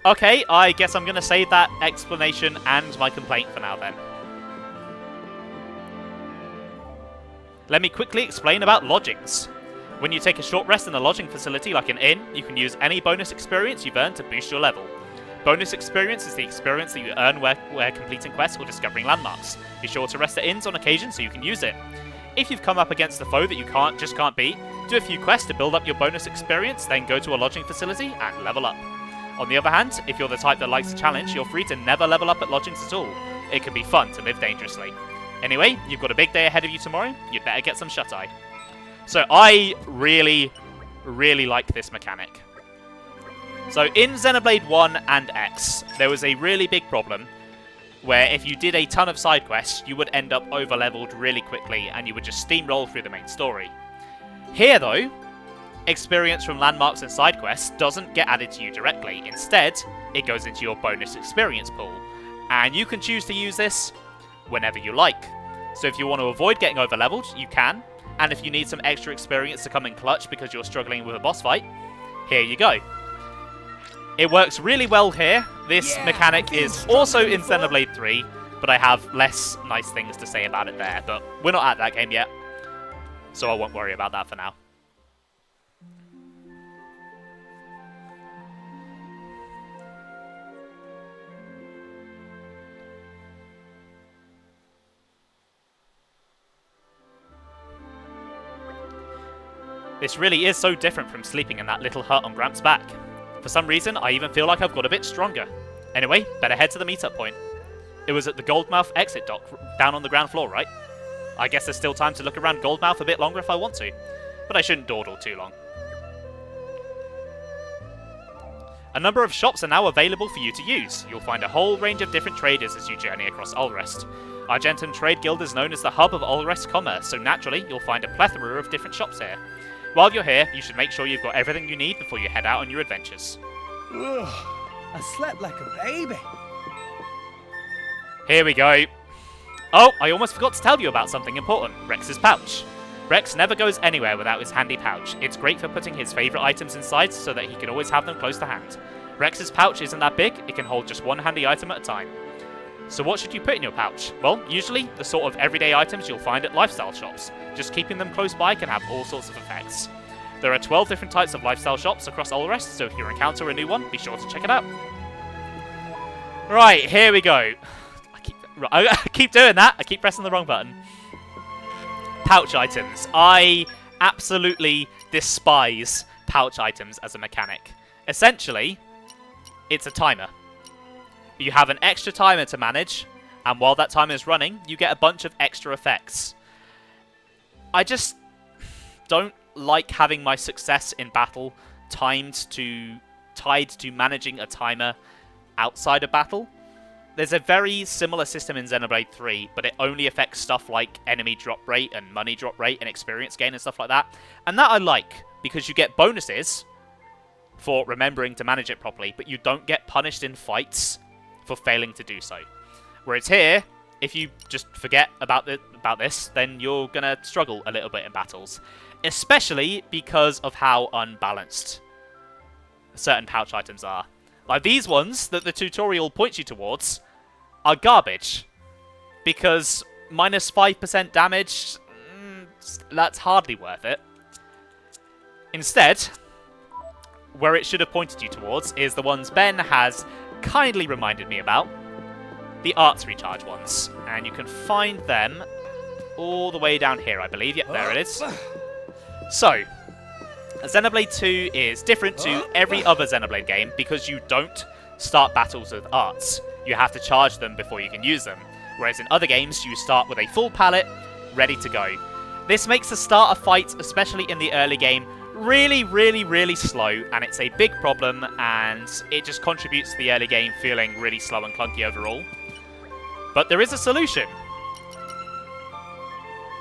Okay, I guess I'm going to save that explanation and my complaint for now then. Let me quickly explain about lodgings. When you take a short rest in a lodging facility like an inn, you can use any bonus experience you've earned to boost your level. Bonus experience is the experience that you earn where completing quests or discovering landmarks. Be sure to rest at inns on occasion so you can use it. If you've come up against a foe that you just can't beat, do a few quests to build up your bonus experience, then go to a lodging facility and level up. On the other hand, if you're the type that likes a challenge, you're free to never level up at lodgings at all. It can be fun to live dangerously. Anyway, you've got a big day ahead of you tomorrow, you'd better get some shut-eye. So I really, really like this mechanic. So in Xenoblade 1 and X, there was a really big problem where if you did a ton of side quests, you would end up over-leveled really quickly and you would just steamroll through the main story. Here though, experience from landmarks and side quests doesn't get added to you directly. Instead, it goes into your bonus experience pool. And you can choose to use this whenever you like. So if you want to avoid getting over-leveled, you can. And if you need some extra experience to come in clutch because you're struggling with a boss fight, here you go. It works really well here. This mechanic is also in Xenoblade 3, but I have less nice things to say about it there. But we're not at that game yet, so I won't worry about that for now. This really is so different from sleeping in that little hut on Gramps' back. For some reason, I even feel like I've got a bit stronger. Anyway, better head to the meetup point. It was at the Goldmouth exit dock, down on the ground floor, right? I guess there's still time to look around Goldmouth a bit longer if I want to, but I shouldn't dawdle too long. A number of shops are now available for you to use. You'll find a whole range of different traders as you journey across Ulrest. Argentum Trade Guild is known as the hub of Ulrest commerce, so naturally you'll find a plethora of different shops here. While you're here, you should make sure you've got everything you need before you head out on your adventures. Ugh, I slept like a baby. Here we go. Oh, I almost forgot to tell you about something important, Rex's pouch. Rex never goes anywhere without his handy pouch. It's great for putting his favourite items inside so that he can always have them close to hand. Rex's pouch isn't that big, it can hold just one handy item at a time. So what should you put in your pouch? Well, usually the sort of everyday items you'll find at lifestyle shops. Just keeping them close by can have all sorts of effects. There are 12 different types of lifestyle shops across Ulrest, so if you encounter a new one, be sure to check it out. Right, here we go. I keep doing that. I keep pressing the wrong button. Pouch items. I absolutely despise pouch items as a mechanic. Essentially, it's a timer. You have an extra timer to manage, and while that timer is running, you get a bunch of extra effects. I just don't like having my success in battle timed to tied to managing a timer outside of battle. There's a very similar system in Xenoblade 3, but it only affects stuff like enemy drop rate and money drop rate and experience gain and stuff like that. And that I like, because you get bonuses for remembering to manage it properly, but you don't get punished in fights for failing to do so. Whereas here, if you just forget about this, then you're going to struggle a little bit in battles. Especially because of how unbalanced certain pouch items are. Like these ones that the tutorial points you towards are garbage. Because minus 5% damage, that's hardly worth it. Instead, where it should have pointed you towards is the ones Ben has kindly reminded me about. The arts recharge ones. And you can find them all the way down here, I believe. Yep, there it is. So, Xenoblade 2 is different to every other Xenoblade game because you don't start battles with arts. You have to charge them before you can use them. Whereas in other games, you start with a full palette, ready to go. This makes the start of fights, especially in the early game, really, really, really slow, and it's a big problem, and it just contributes to the early game feeling really slow and clunky overall. But there is a solution.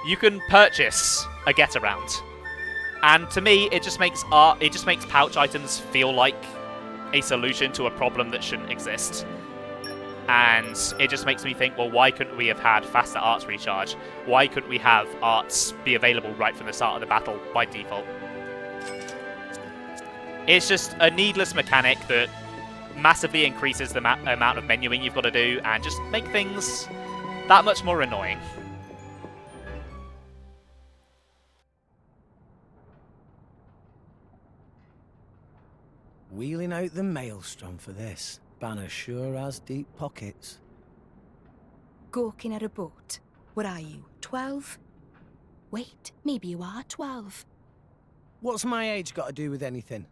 You can purchase a get-around. And to me, it just makes pouch items feel like a solution to a problem that shouldn't exist. And it just makes me think, well, why couldn't we have had faster arts recharge? Why couldn't we have arts be available right from the start of the battle by default? It's just a needless mechanic that massively increases the amount of menuing you've got to do and just make things that much more annoying. Wheeling out the maelstrom for this. Bana sure has deep pockets. Gawking at a boat. What are you, 12? Wait, maybe you are 12. What's my age got to do with anything?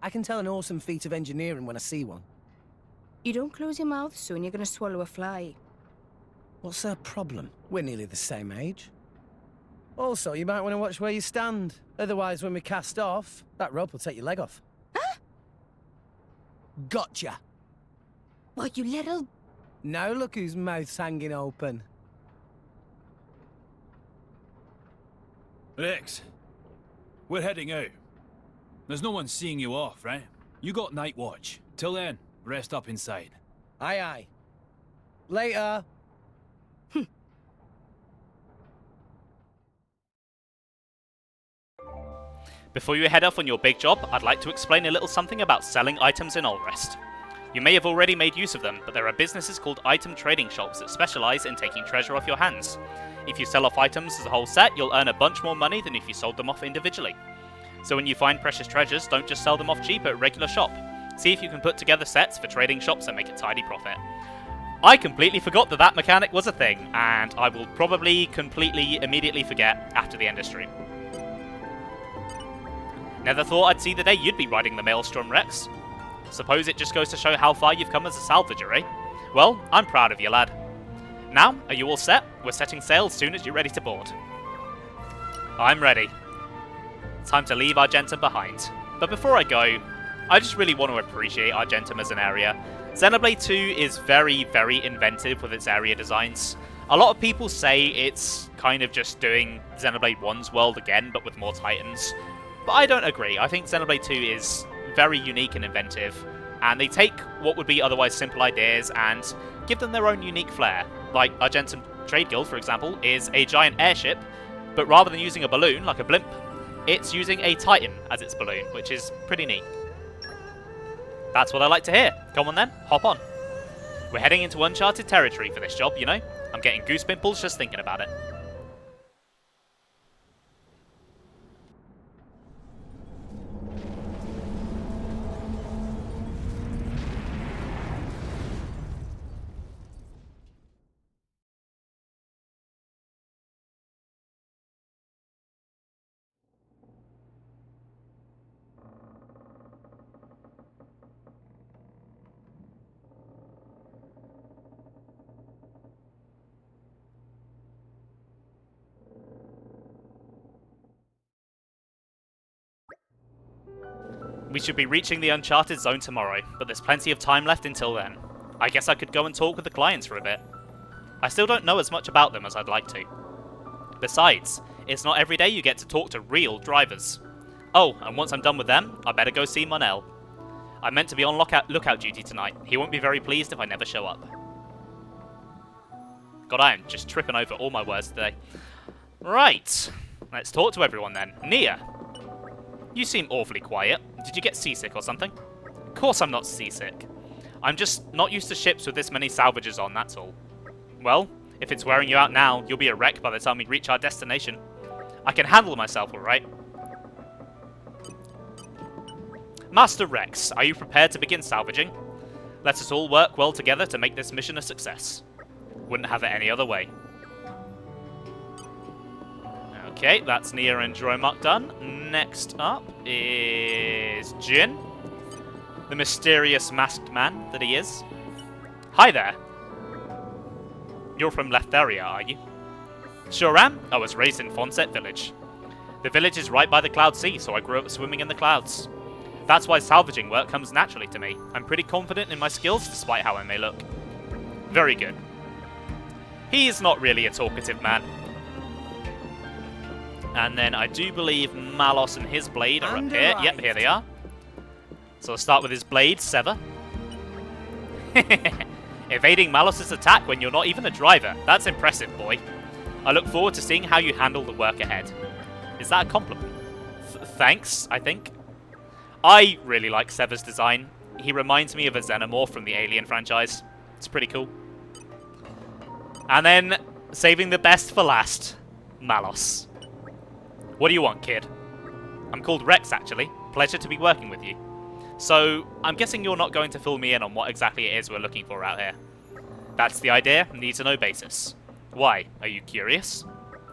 I can tell an awesome feat of engineering when I see one. You don't close your mouth, soon you're gonna swallow a fly. What's her problem? We're nearly the same age. Also, you might want to watch where you stand. Otherwise, when we cast off, that rope will take your leg off. Huh? Gotcha! What, you little... Now look whose mouth's hanging open. Rex, we're heading out. There's no one seeing you off, right? You got night watch. Till then, rest up inside. Aye, aye. Later. Before you head off on your big job, I'd like to explain a little something about selling items in Ulrest. You may have already made use of them, but there are businesses called item trading shops that specialise in taking treasure off your hands. If you sell off items as a whole set, you'll earn a bunch more money than if you sold them off individually. So when you find precious treasures, don't just sell them off cheap at a regular shop. See if you can put together sets for trading shops and make a tidy profit. I completely forgot that mechanic was a thing, and I will probably immediately forget after the end of stream. Never thought I'd see the day you'd be riding the Maelstrom, Rex. Suppose it just goes to show how far you've come as a salvager, eh? Well, I'm proud of you, lad. Now, are you all set? We're setting sail as soon as you're ready to board. I'm ready. Time to leave Argentum behind. But before I go, I just really want to appreciate Argentum as an area. Xenoblade 2 is very, very inventive with its area designs. A lot of people say it's kind of just doing Xenoblade 1's world again, but with more titans. But I don't agree. I think Xenoblade 2 is very unique and inventive, and they take what would be otherwise simple ideas and give them their own unique flair. Like Argentum Trade Guild, for example, is a giant airship, but rather than using a balloon like a blimp, it's using a titan as its balloon, which is pretty neat. That's what I like to hear. Come on then, hop on. We're heading into uncharted territory for this job, you know? I'm getting goose pimples just thinking about it. We should be reaching the Uncharted Zone tomorrow, but there's plenty of time left until then. I guess I could go and talk with the clients for a bit. I still don't know as much about them as I'd like to. Besides, it's not every day you get to talk to real drivers. Oh, and once I'm done with them, I better go see Monel. I'm meant to be on lookout duty tonight. He won't be very pleased if I never show up. God, I am just tripping over all my words today. Right, let's talk to everyone then. Nia, you seem awfully quiet. Did you get seasick or something? Of course I'm not seasick. I'm just not used to ships with this many salvages on, that's all. Well, if it's wearing you out now, you'll be a wreck by the time we reach our destination. I can handle myself, alright? Master Rex, are you prepared to begin salvaging? Let us all work well together to make this mission a success. Wouldn't have it any other way. Okay, that's Nia and Gormott done. Next up is Jin, the mysterious masked man that he is. Hi there. You're from Letheria, are you? Sure am. I was raised in Fonset Village. The village is right by the Cloud Sea, so I grew up swimming in the clouds. That's why salvaging work comes naturally to me. I'm pretty confident in my skills, despite how I may look. Very good. He's not really a talkative man. And then I do believe Malos and his blade are up here. Yep, here they are. So I'll start with his blade, Sever. Evading Malos' attack when you're not even a driver. That's impressive, boy. I look forward to seeing how you handle the work ahead. Is that a compliment? Thanks, I think. I really like Sever's design. He reminds me of a Xenomorph from the Alien franchise. It's pretty cool. And then, saving the best for last, Malos. What do you want, kid? I'm called Rex, actually. Pleasure to be working with you. So, I'm guessing you're not going to fill me in on what exactly it is we're looking for out here. That's the idea, need-to-know basis. Why? Are you curious?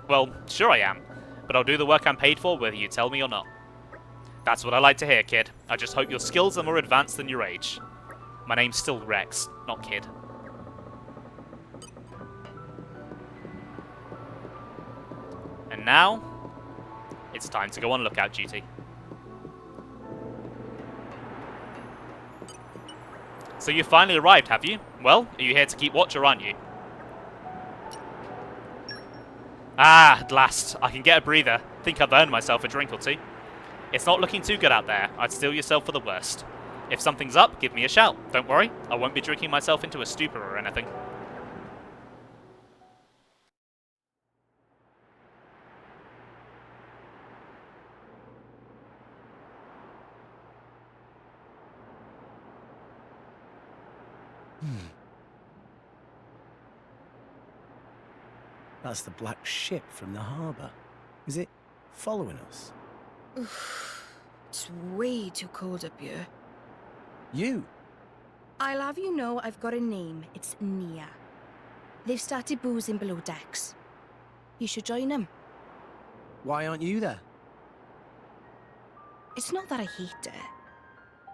Well, sure I am. But I'll do the work I'm paid for whether you tell me or not. That's what I like to hear, kid. I just hope your skills are more advanced than your age. My name's still Rex, not kid. And now, it's time to go on lookout duty. So you finally arrived, have you? Well, are you here to keep watch or aren't you? Ah, at last. I can get a breather. Think I've earned myself a drink or two. It's not looking too good out there. I'd steel yourself for the worst. If something's up, give me a shout. Don't worry, I won't be drinking myself into a stupor or anything. That's the black ship from the harbour. Is it following us? It's way too cold up here. You? I'll have you know I've got a name. It's Nia. They've started boozing below decks. You should join them. Why aren't you there? It's not that I hate it.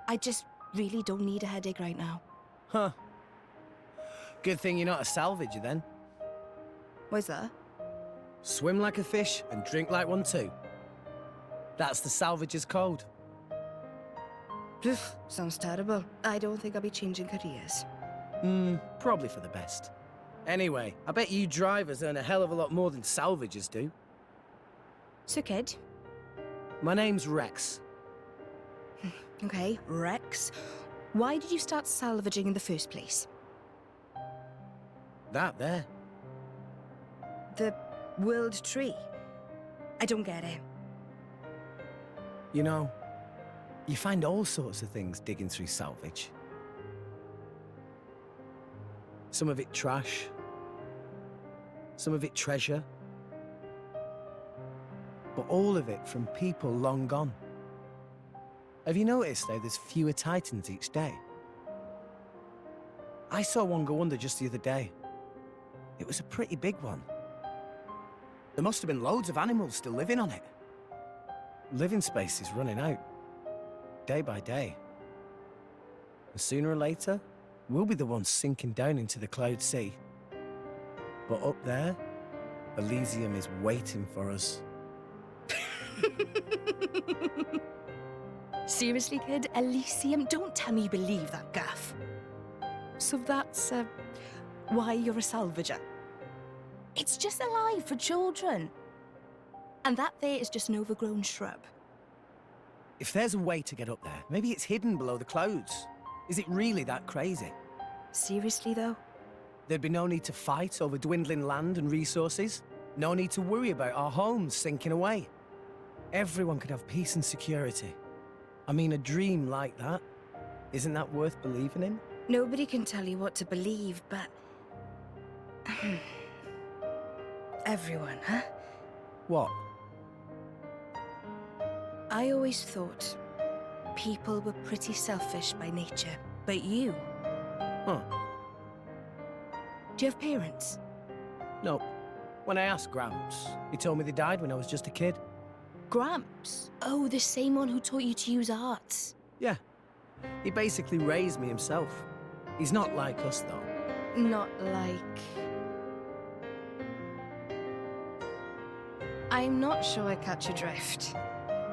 I just really don't need a headache right now. Huh. Good thing you're not a salvager then. What's that? Swim like a fish and drink like one too. That's the salvager's code. Sounds terrible. I don't think I'll be changing careers. Probably for the best. Anyway, I bet you drivers earn a hell of a lot more than salvagers do. So, kid? My name's Rex. Okay, Rex. Why did you start salvaging in the first place? That there. The world tree. I don't get it. You know, you find all sorts of things digging through salvage. Some of it trash. Some of it treasure. But all of it from people long gone. Have you noticed, though, there's fewer titans each day? I saw one go under just the other day. It was a pretty big one. There must have been loads of animals still living on it. Living space is running out, day by day. And sooner or later, we'll be the ones sinking down into the Cloud Sea. But up there, Elysium is waiting for us. Seriously, kid? Elysium? Don't tell me you believe that guff. So that's, why you're a salvager. It's just a lie for children. And that there is just an overgrown shrub. If there's a way to get up there, maybe it's hidden below the clouds. Is it really that crazy? Seriously, though? There'd be no need to fight over dwindling land and resources. No need to worry about our homes sinking away. Everyone could have peace and security. I mean, a dream like that, isn't that worth believing in? Nobody can tell you what to believe, but... everyone, huh? What? I always thought people were pretty selfish by nature, but you... Huh. Do you have parents? No. When I asked Gramps, he told me they died when I was just a kid. Gramps? Oh, the same one who taught you to use arts. Yeah. He basically raised me himself. He's not like us, though. Not like... I'm not sure I catch your drift.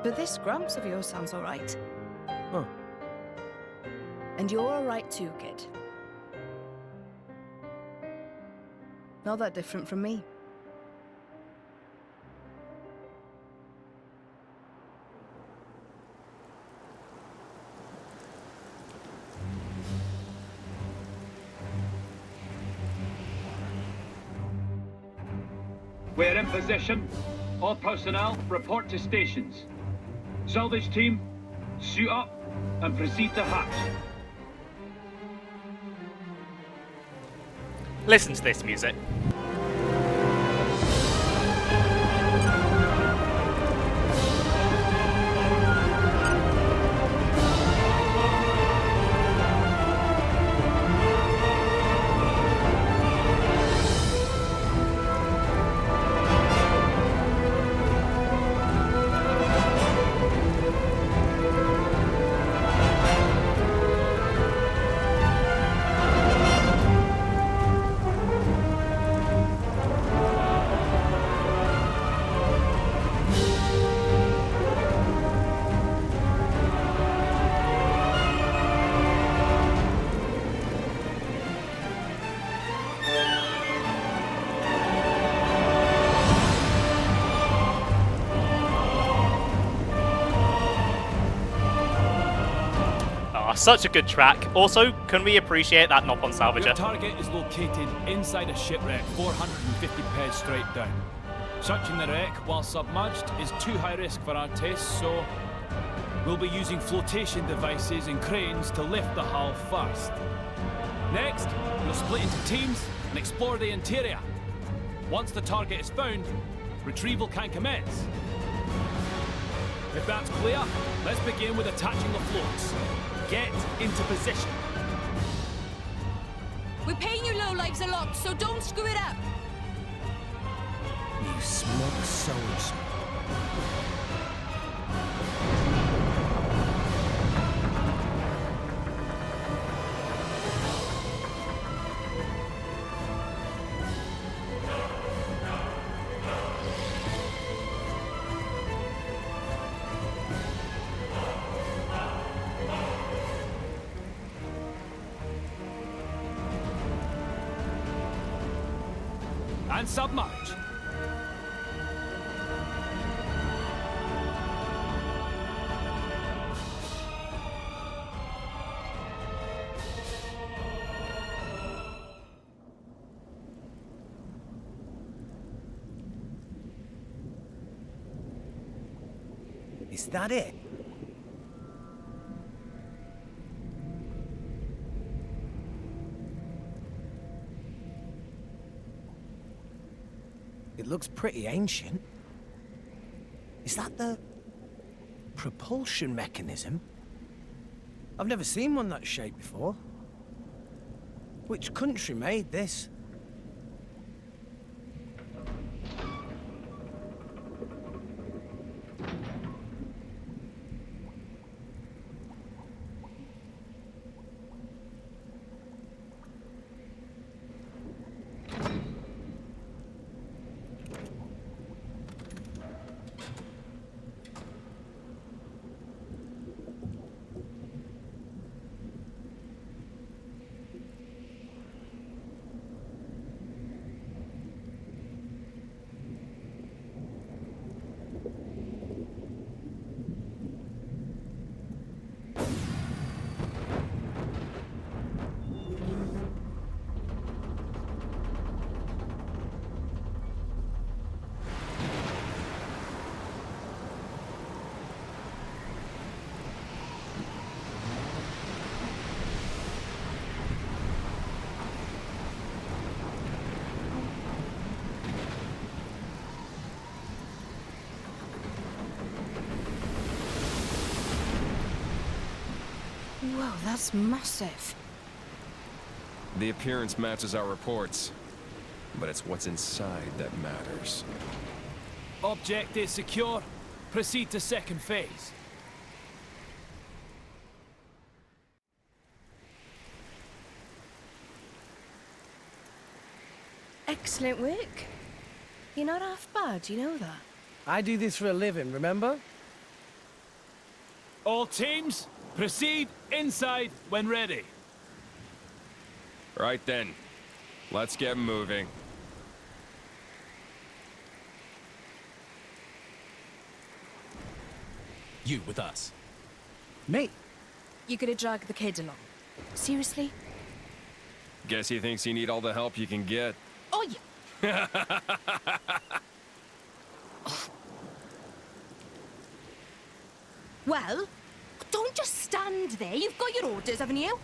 But this Gramps of yours sounds alright. Huh. And you're alright too, kid. Not that different from me. We're in position. All personnel, report to stations. Salvage team, suit up and proceed to hatch. Listen to this music. Such a good track. Also, can we appreciate that knob on Your Salvager? target is located inside a shipwreck 450 peds straight down. Searching the wreck while submerged is too high risk for our tastes, so we'll be using flotation devices and cranes to lift the hull first. Next, we'll split into teams and explore the interior. Once the target is found, retrieval can commence. If that's clear, let's begin with attaching the floats. Get into position. We're paying you lowlifes a lot, so don't screw it up. You smug so-and-so. And submerge. Is that it? It looks pretty ancient. Is that the propulsion mechanism? I've never seen one that shape before. Which country made this? that's massive. The appearance matches our reports, but it's what's inside that matters. Object is secure. Proceed to second phase. Excellent work. You're not half bad, you know that. I do this for a living, remember? All teams, proceed inside when ready. Right then, let's get moving. You with us. Me? You're gonna drag the kid along. Seriously? Guess he thinks you need all the help you can get. Oh, yeah. Well, don't just stand there. You've got your orders, haven't you?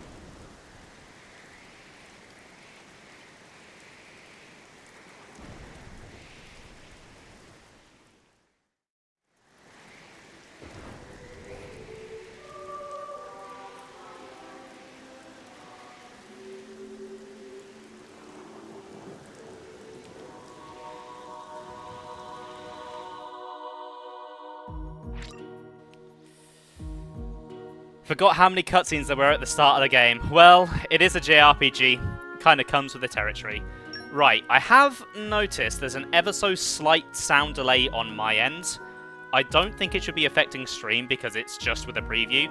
Forgot how many cutscenes there were at the start of the game. Well, it is a JRPG. Kind of comes with the territory. Right, I have noticed there's an ever so slight sound delay on my end. I don't think it should be affecting stream because it's just with a preview.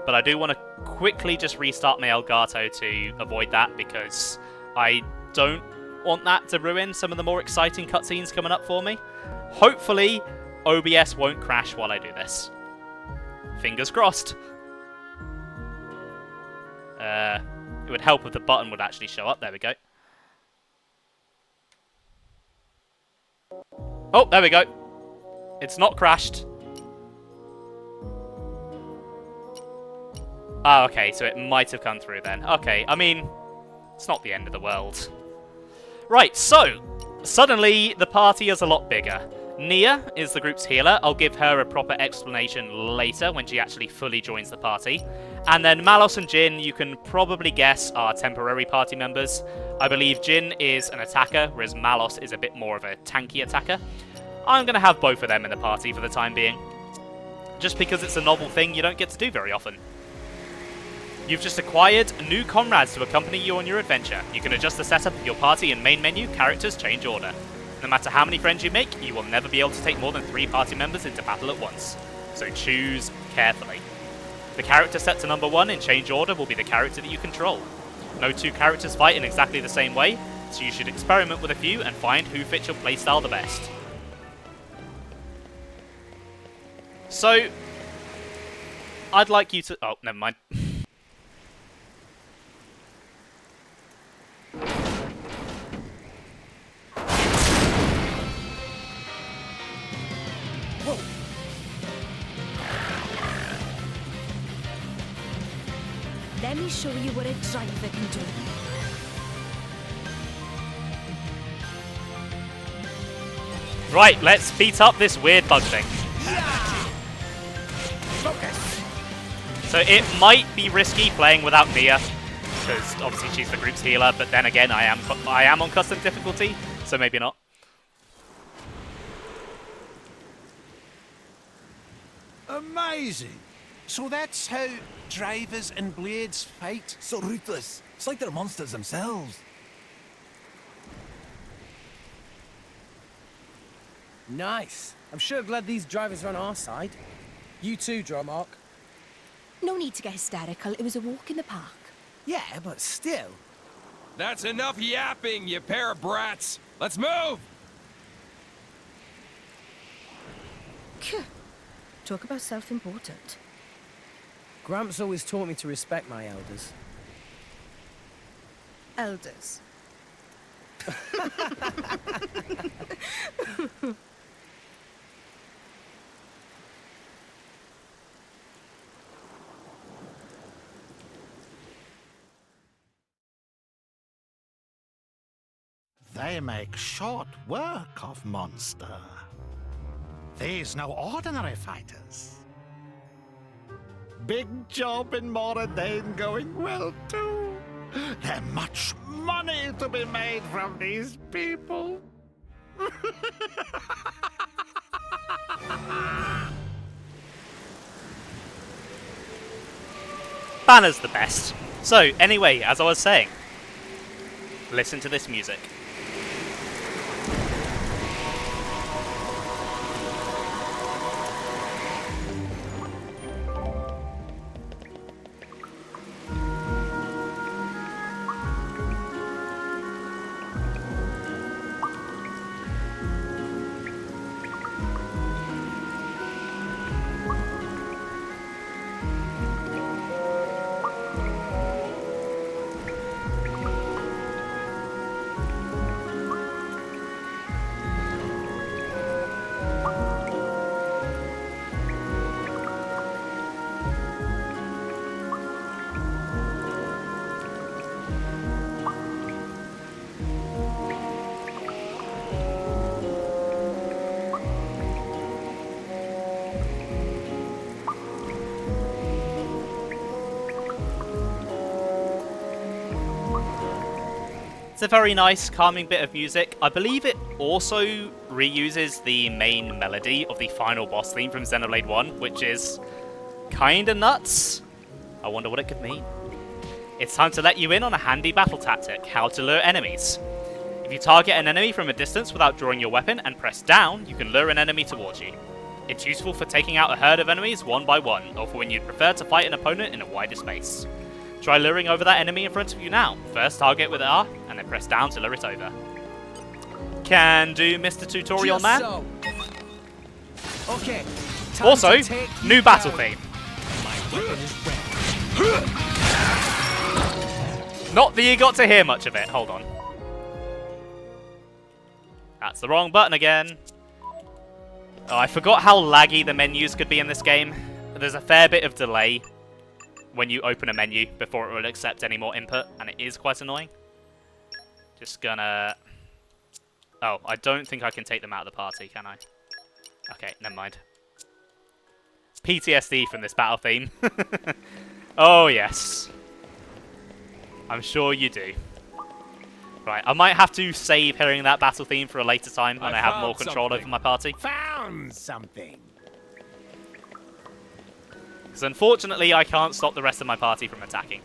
But I do want to quickly just restart my Elgato to avoid that because I don't want that to ruin some of the more exciting cutscenes coming up for me. Hopefully, OBS won't crash while I do this. Fingers crossed. It would help if the button would actually show up. There we go. Oh, there we go. It's not crashed. Ah, okay, so it might have come through then. Okay, I mean, it's not the end of the world. Right, so, suddenly the party is a lot bigger. Nia is the group's healer. I'll give her a proper explanation later when she actually fully joins the party. And then Malos and Jin, you can probably guess, are temporary party members. I believe Jin is an attacker, whereas Malos is a bit more of a tanky attacker. I'm going to have both of them in the party for the time being. Just because it's a novel thing you don't get to do very often. You've just acquired new comrades to accompany you on your adventure. You can adjust the setup of your party in main menu, characters, change order. No matter how many friends you make, you will never be able to take more than 3 party members into battle at once. So choose carefully. The character set to number 1 in change order will be the character that you control. No 2 characters fight in exactly the same way, so you should experiment with a few and find who fits your playstyle the best. So, I'd like you to... Oh, never mind. Let me show you what a driver can do. Right, let's beat up this weird bug thing. Focus. So it might be risky playing without Nia, because obviously she's the group's healer, but then again, I am on custom difficulty, so maybe not. Amazing. So that's how drivers and blades fight? So ruthless. It's like they're monsters themselves. Nice. I'm sure glad these drivers are on our side. You too, Gormott. No need to get hysterical. It was a walk in the park. Yeah, but still. That's enough yapping, you pair of brats. Let's move! Talk about self-important. Gramps always taught me to respect my elders. Elders. They make short work of monster. These no ordinary fighters. big job in Moradane going well too. There's much money to be made from these people. Bana's the best. So, anyway, as I was saying, listen to this music. It's a very nice, calming bit of music. I believe it also reuses the main melody of the final boss theme from Xenoblade 1, which is kinda nuts. I wonder what it could mean. It's time to let you in on a handy battle tactic, how to lure enemies. If you target an enemy from a distance without drawing your weapon and press down, you can lure an enemy towards you. It's useful for taking out a herd of enemies one by one, or for when you'd prefer to fight an opponent in a wider space. Try luring over that enemy in front of you now. First target with R, and then press down to lure it over. Can do, Mr. Tutorial Man. So. Okay. Also, new battle theme. Not that you got to hear much of it. Hold on. That's the wrong button again. Oh, I forgot how laggy the menus could be in this game. There's a fair bit of delay when you open a menu before it will accept any more input, and it is quite annoying. Just gonna... Oh, I don't think I can take them out of the party, can I? Okay, never mind. PTSD from this battle theme. Oh, yes. I'm sure you do. Right, I might have to save hearing that battle theme for a later time when I have more control over my party. Found something. Because unfortunately, I can't stop the rest of my party from attacking.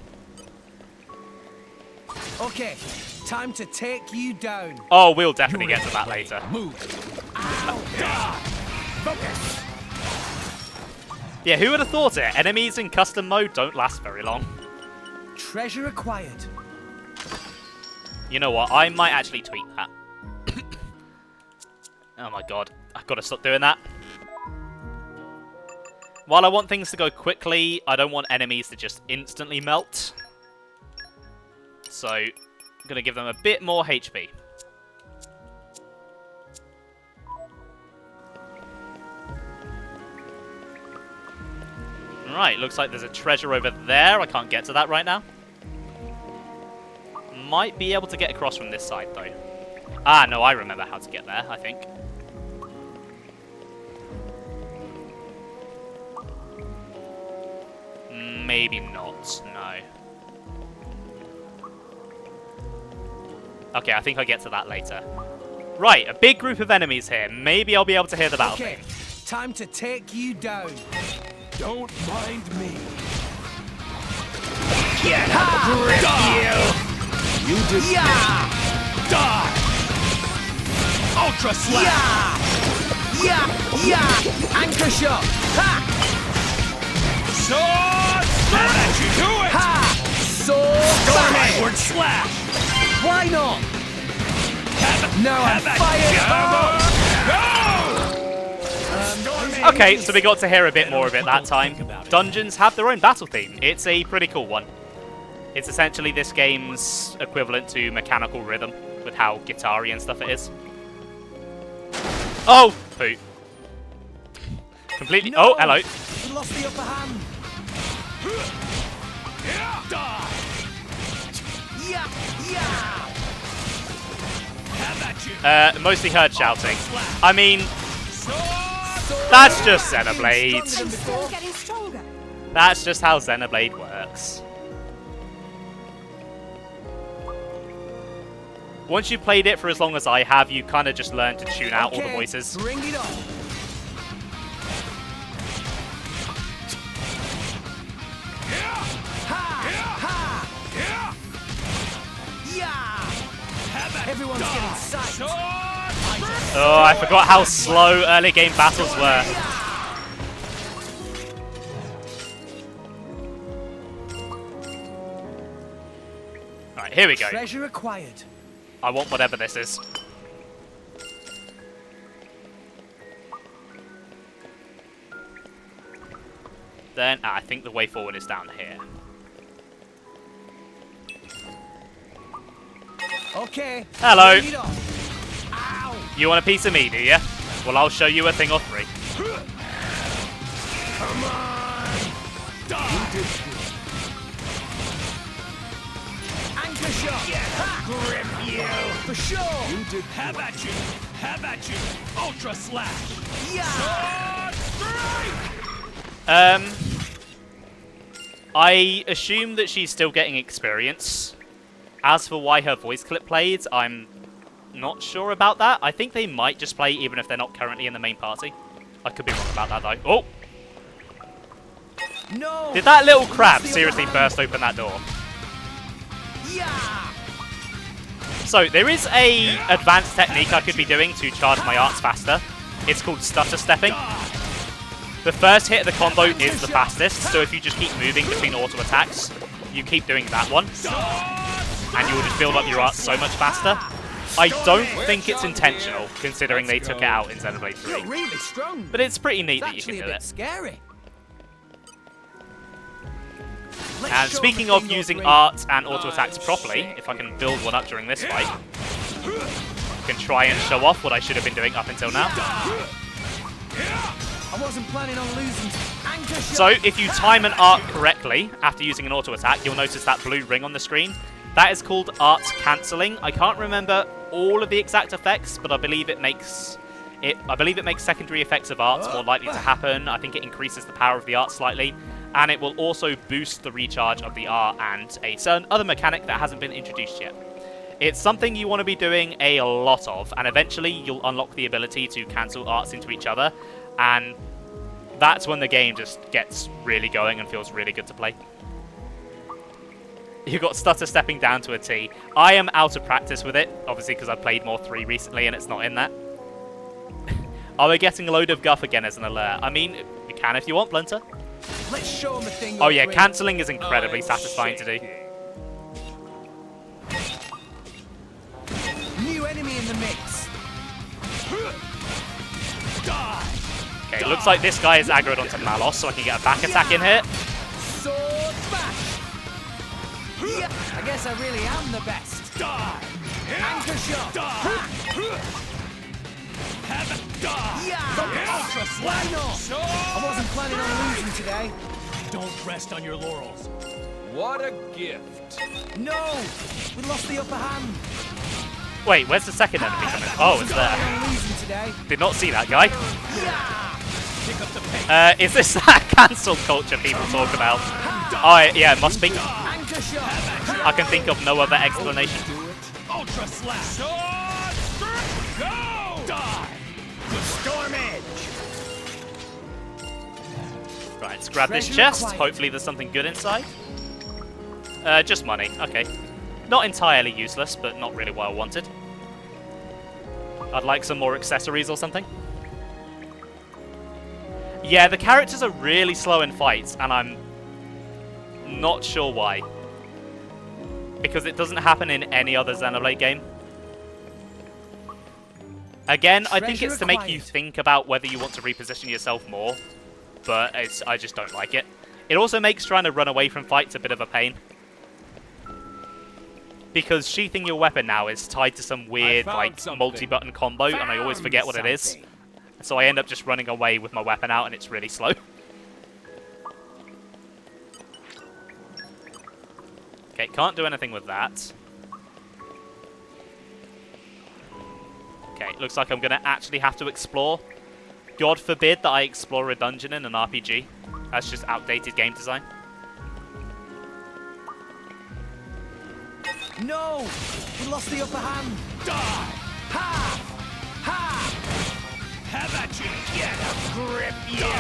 Okay, time to take you down. Oh, we'll definitely get to that later. Move. Focus. Yeah, who would have thought it? Enemies in custom mode don't last very long. Treasure acquired. You know what? I might actually tweet that. Oh my god. I've got to stop doing that. While I want things to go quickly, I don't want enemies to just instantly melt. So, I'm going to give them a bit more HP. Right, looks like there's a treasure over there. I can't get to that right now. Might be able to get across from this side, though. Ah, no, I remember how to get there, I think. Maybe not, no. Okay, I think I'll get to that later. Right, a big group of enemies here. Maybe I'll be able to hear the battle theme. Time to take you down. Don't mind me. Get grip You just die. Ultra slap. Yeah. Anchor shot. Ha. Sword slash. You do it. Ha. Sword slash. Backward slash. Why not? No, I'm fired. Okay, so we got to hear a bit more of it that time. Dungeons have their own battle theme. It's a pretty cool one. It's essentially this game's equivalent to Mechanical Rhythm, with how guitar-y and stuff it is. Oh! Poo. Completely... No, oh, hello. We lost the upper hand. Mostly heard shouting. I mean... That's just Xenoblade. I'm still getting stronger. That's just how Xenoblade works. Once you've played it for as long as I have, you kind of just learn to tune out all the voices. Bring it on. Everyone's getting psyched. Oh, I forgot how slow early game battles were. Alright, here we go. Treasure acquired. I want whatever this is. Then, I think the way forward is down here. Okay. Hello. Bring it on. Ow. You want a piece of me, do you? Well, I'll show you a thing or three. Come on! Anchor shot. Grip you! For sure. You did. Have at you! Have at you! Ultra slash! Yeah. Sword strike! I assume that she's still getting experience. As for why her voice clip played, I'm not sure about that. I think they might just play even if they're not currently in the main party. I could be wrong about that though. Oh! No. Did that little crab seriously burst open that door? Yeah. So, there is a advanced technique I could be doing to charge my arts faster. It's called stutter stepping. The first hit of the combo is the fastest, so if you just keep moving between auto attacks, you keep doing that one, and you will just build up your arts so much faster. I don't think it's intentional, considering they took it out in Xenoblade 3. You're really strong. But it's pretty neat It's that you can actually do a bit it. scary. And speaking of using arts and auto attacks properly, if I can build one up during this fight, I can try and show off what I should have been doing up until now. I wasn't planning on losing. Anchor shot. So, if you time an art correctly after using an auto attack, you'll notice that blue ring on the screen. That is called arts cancelling. I can't remember all of the exact effects, but I believe it makes secondary effects of arts more likely to happen. I think it increases the power of the art slightly, and it will also boost the recharge of the art and a certain other mechanic that hasn't been introduced yet. It's something you want to be doing a lot of, and eventually you'll unlock the ability to cancel arts into each other, and that's when the game just gets really going and feels really good to play. You've got stutter stepping down to a T. I am out of practice with it, obviously because I've played more 3 recently and it's not in that. Are we getting a load of guff again as an alert? I mean, you can if you want, Blunter. Let's show him a thing. Oh yeah, cancelling is incredibly satisfying to do. New enemy in the mix. Okay, it looks like this guy is aggroed onto Malos, so I can get a back attack in here. Sword smash. Yeah. I guess I really am the best. Anchor shot. Yeah. Ultra Why slash! not? I wasn't planning on losing today. Don't rest on your laurels. What a gift. No, we lost the upper hand. Wait, where's the second enemy coming? Oh, it's there. Losing today. Did not see that guy. Pick up the pace. Is this that cancel culture people talk about? Oh, yeah, it must be. Anchor shot. I can think of no other explanation. Ultra slash! Sword strike! Go! Die! Storm edge! Right, let's grab this Treasure chest. acquired. Hopefully there's something good inside. Just money. Okay. Not entirely useless, but not really what I wanted. I'd like some more accessories or something. Yeah, the characters are really slow in fights, and I'm not sure why. Because it doesn't happen in any other Xenoblade game. Again, I think it's to make you think about whether you want to reposition yourself more, but I just don't like it. It also makes trying to run away from fights a bit of a pain. Because sheathing your weapon now is tied to some weird, like, multi-button combo, and I always forget what it is. So I end up just running away with my weapon out, and it's really slow. Okay, can't do anything with that. Okay, looks like I'm going to actually have to explore. God forbid that I explore a dungeon in an RPG. That's just outdated game design. No! We lost the upper hand! Die! Ha! Ha! Have at you! Get a grip, you!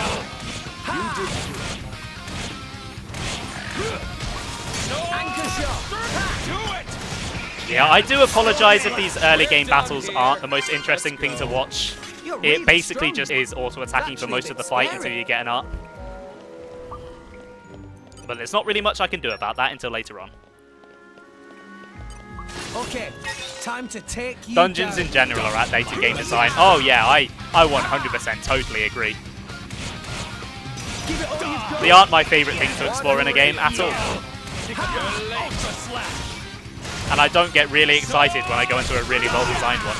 Anchor shot! Do it! Yeah, I do apologize if these early game battles aren't the most interesting thing to watch. It basically just is auto-attacking for most of the fight until you get an art. But there's not really much I can do about that until later on. Okay, time to take you Dungeons down. in general are outdated game design. Oh yeah, I 100% totally agree. Give it all you've got. They aren't my favourite thing to explore in a game at all. And I don't get really excited when I go into a really well-designed one.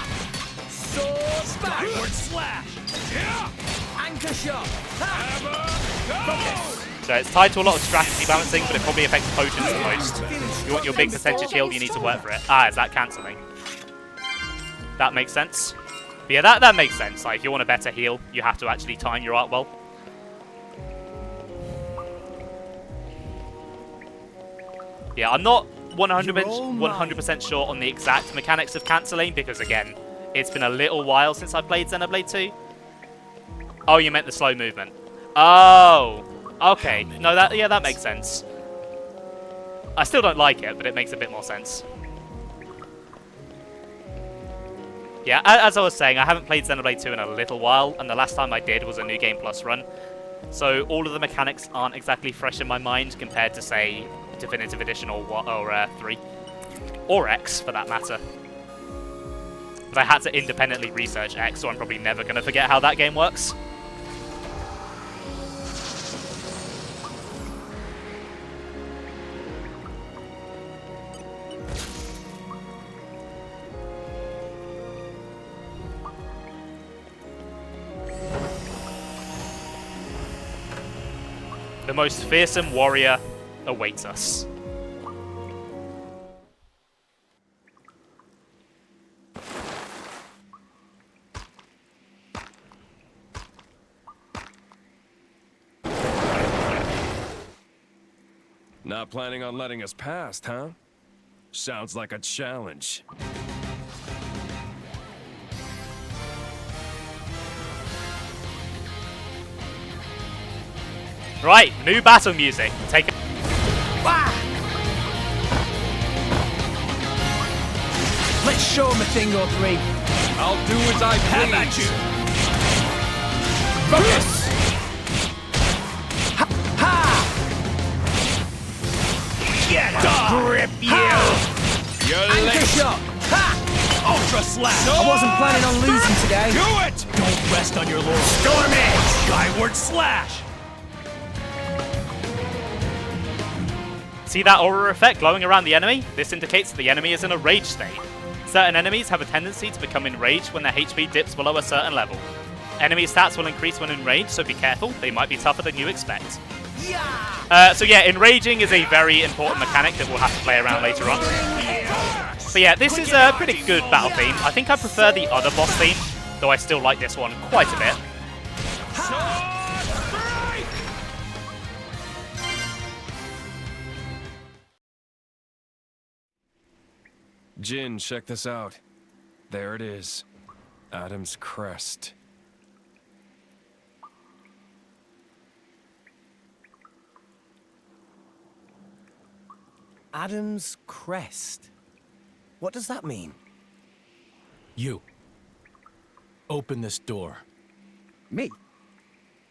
Sword smash! Backward slash! Yeah! Anchor shot! So it's tied to a lot of strategy balancing, but it probably affects potions the most. You want your big percentage heal, you need to work for it. Ah, is that cancelling? That makes sense. But yeah, that makes sense. Like, if you want a better heal, you have to actually time your art well. Yeah, I'm not 100% sure on the exact mechanics of cancelling, because again, it's been a little while since I played Xenoblade 2. Oh, you meant the slow movement. Oh, okay. No, that makes sense. I still don't like it, but it makes a bit more sense. Yeah, as I was saying, I haven't played Xenoblade 2 in a little while, and the last time I did was a New Game Plus run. So all of the mechanics aren't exactly fresh in my mind compared to, say, Definitive Edition or 3. Or X, for that matter. But I had to independently research X, so I'm probably never going to forget how that game works. The most fearsome warrior awaits us. Not planning on letting us past, huh? Sounds like a challenge. Right, new battle music. Take it. Let's show him a thing or three. I'll do as I please. Have at you! Focus! Get a grip, you! You're Anchor late. shot! Ha! Ultra slash! I wasn't planning on losing today. Do it! Don't rest on your laurels. Storm edge! Skyward slash! See that aura effect glowing around the enemy? This indicates that the enemy is in a rage state. Certain enemies have a tendency to become enraged when their HP dips below a certain level. Enemy stats will increase when enraged, so be careful, they might be tougher than you expect. So yeah, enraging is a very important mechanic that we'll have to play around later on. But yeah, this is a pretty good battle theme. I think I prefer the other boss theme, though I still like this one quite a bit. Jin, check this out. There it is. Adam's crest. Adam's crest. What does that mean? You. Open this door. Me?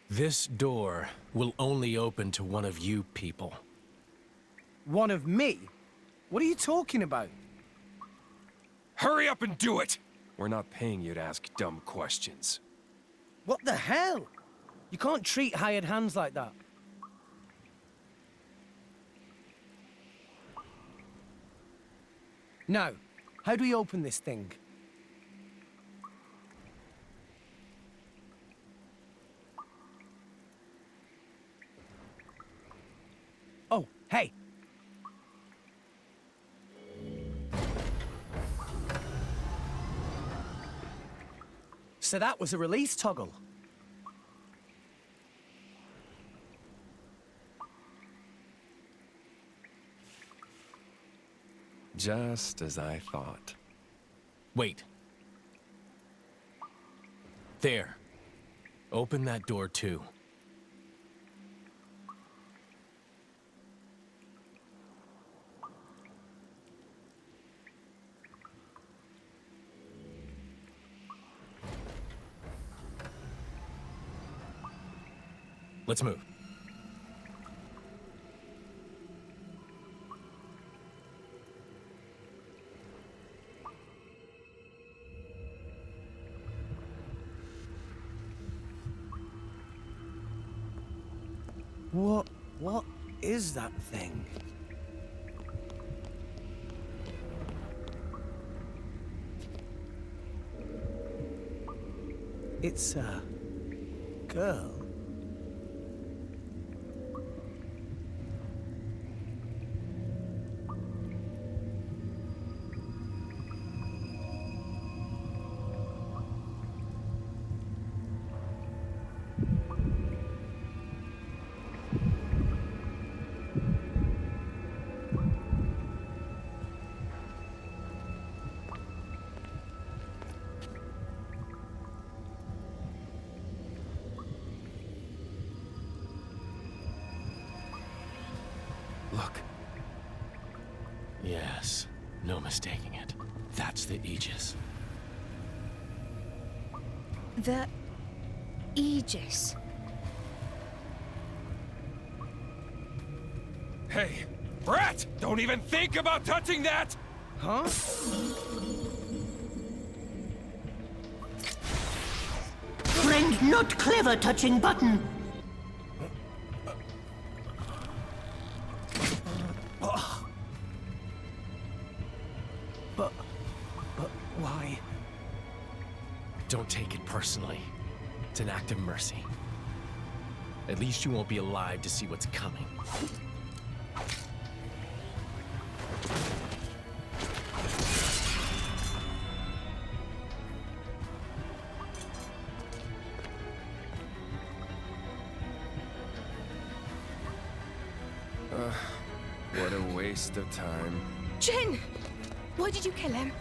This door will only open to one of you people. One of me? What are you talking about? Hurry up and do it! We're not paying you to ask dumb questions. What the hell? You can't treat hired hands like that. Now, how do we open this thing? Oh, hey! So that was a release toggle. Just as I thought. Wait. There. Open that door too. Let's move. What is that thing? It's a girl. Look. Yes, no mistaking it. That's the Aegis. The Aegis. Hey, brat! Don't even think about touching that! Huh? Friend not clever touching button. But why? Don't take it personally. It's an act of mercy. At least you won't be alive to see what's coming. What a waste of time. Jin! Why did you kill him?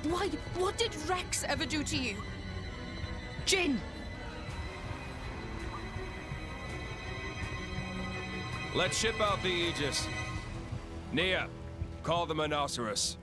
Why? What did Rex ever do to you? Jin! Let's ship out the Aegis. Nia, call the Monoceros.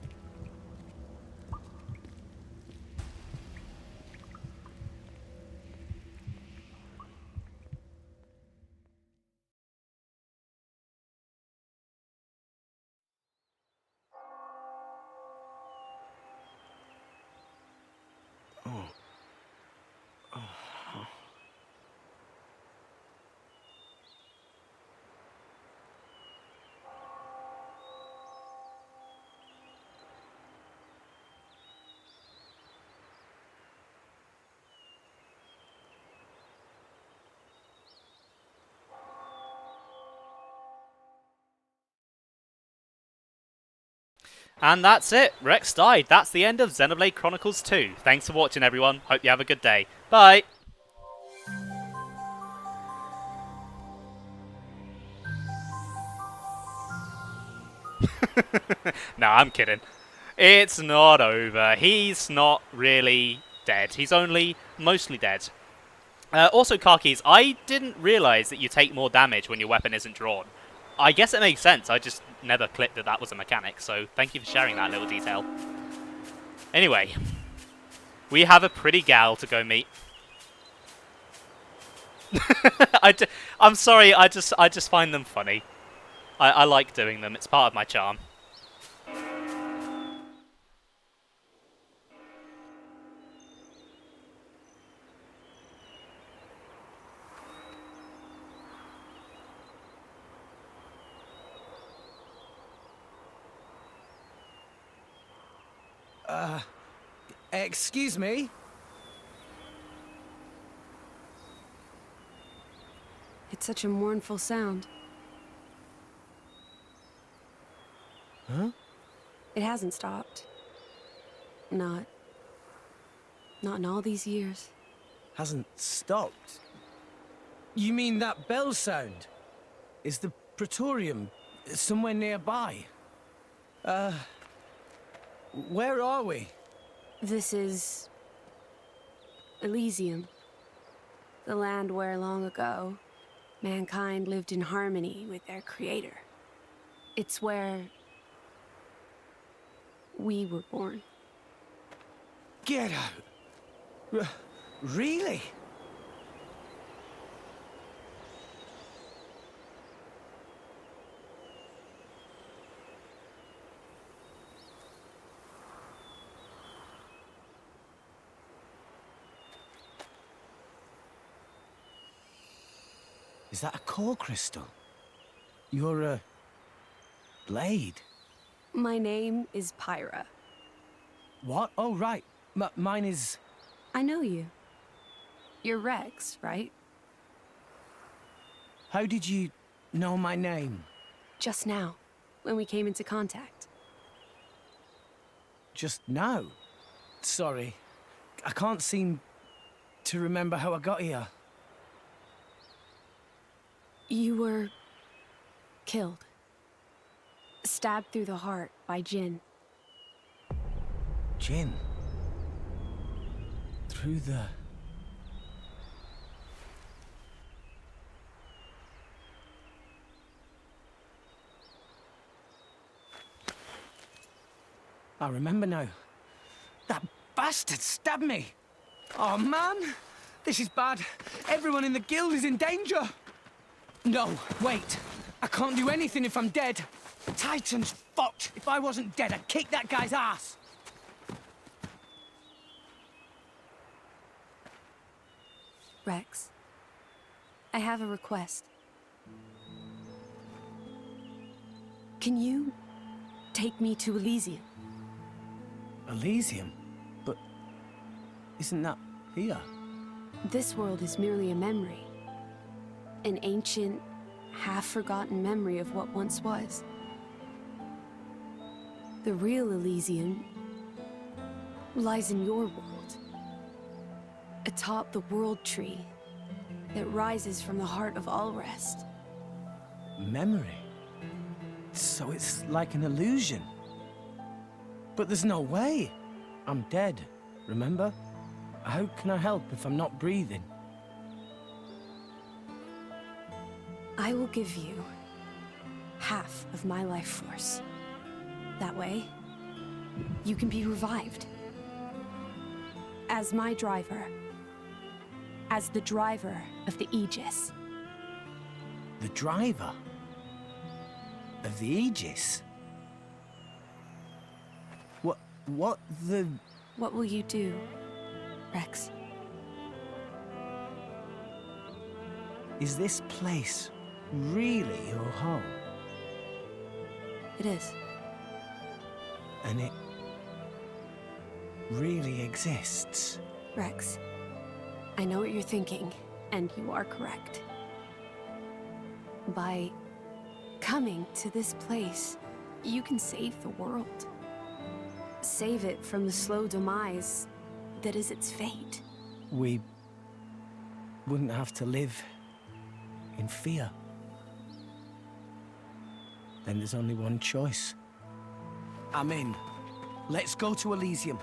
And that's it. Rex died. That's the end of Xenoblade Chronicles 2. Thanks for watching, everyone. Hope you have a good day. Bye! No, I'm kidding. It's not over. He's not really dead. He's only mostly dead. Also, Karkis, I didn't realise that you take more damage when your weapon isn't drawn. I guess it makes sense. I just never clicked that that was a mechanic, so thank you for sharing that little detail. Anyway, we have a pretty gal to go meet. I'm sorry, I just find them funny. I like doing them. It's part of my charm. Excuse me? It's such a mournful sound. Huh? It hasn't stopped. Not in all these years. Hasn't stopped? You mean that bell sound? Is the Praetorium somewhere nearby? Where are we? This is Elysium, the land where long ago mankind lived in harmony with their creator. It's where we were born. Get out! Really? Is that a core crystal? You're a blade. My name is Pyra. What? Oh, right. Mine is... I know you. You're Rex, right? How did you know my name? Just now, when we came into contact. Just now? Sorry. I can't seem to remember how I got here. You were killed. Stabbed through the heart by Jinn. Jinn? Through the... I remember now. That bastard stabbed me! Oh, man! This is bad. Everyone in the guild is in danger! No, wait. I can't do anything if I'm dead. Titan's fucked. If I wasn't dead, I'd kick that guy's ass. Rex, I have a request. Can you take me to Elysium? Elysium? But isn't that here? This world is merely a memory. An ancient, half-forgotten memory of what once was. The real Elysium lies in your world. Atop the world tree that rises from the heart of all rest. Memory? So it's like an illusion. But there's no way. I'm dead, remember? How can I help if I'm not breathing? I will give you half of my life force. That way, you can be revived. As my driver. As the driver of the Aegis. The driver? Of the Aegis? What the... What will you do, Rex? Is this place really your home? It is. And it really exists? Rex, I know what you're thinking, and you are correct. By coming to this place, you can save the world. Save it from the slow demise that is its fate. We wouldn't have to live in fear. Then there's only one choice. I'm in. Let's go to Elysium.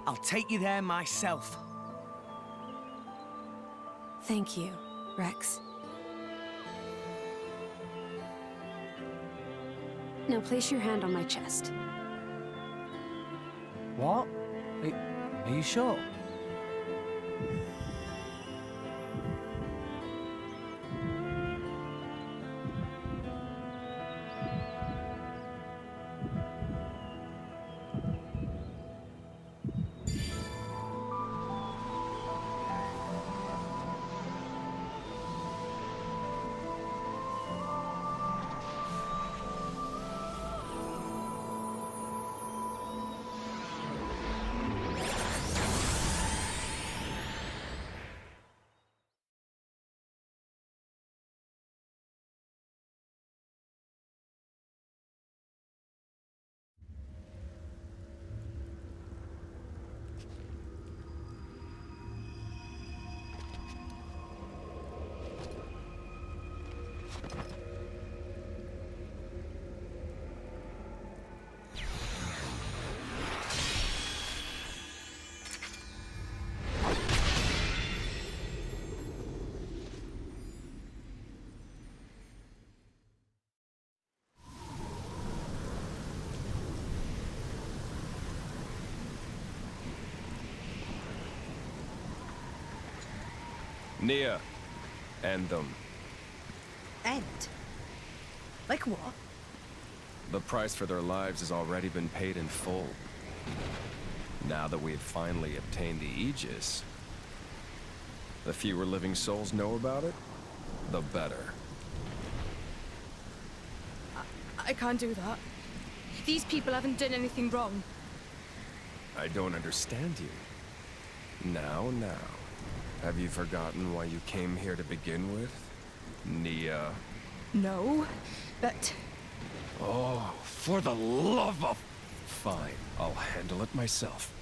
I'll take you there myself. Thank you, Rex. Now place your hand on my chest. What? Are you sure? Nia, end them. End? Like what? The price for their lives has already been paid in full. Now that we've finally obtained the Aegis, the fewer living souls know about it, the better. I can't do that. These people haven't done anything wrong. I don't understand you. Now. Have you forgotten why you came here to begin with? Nia? No, but... Oh, for the love of... Fine, I'll handle it myself.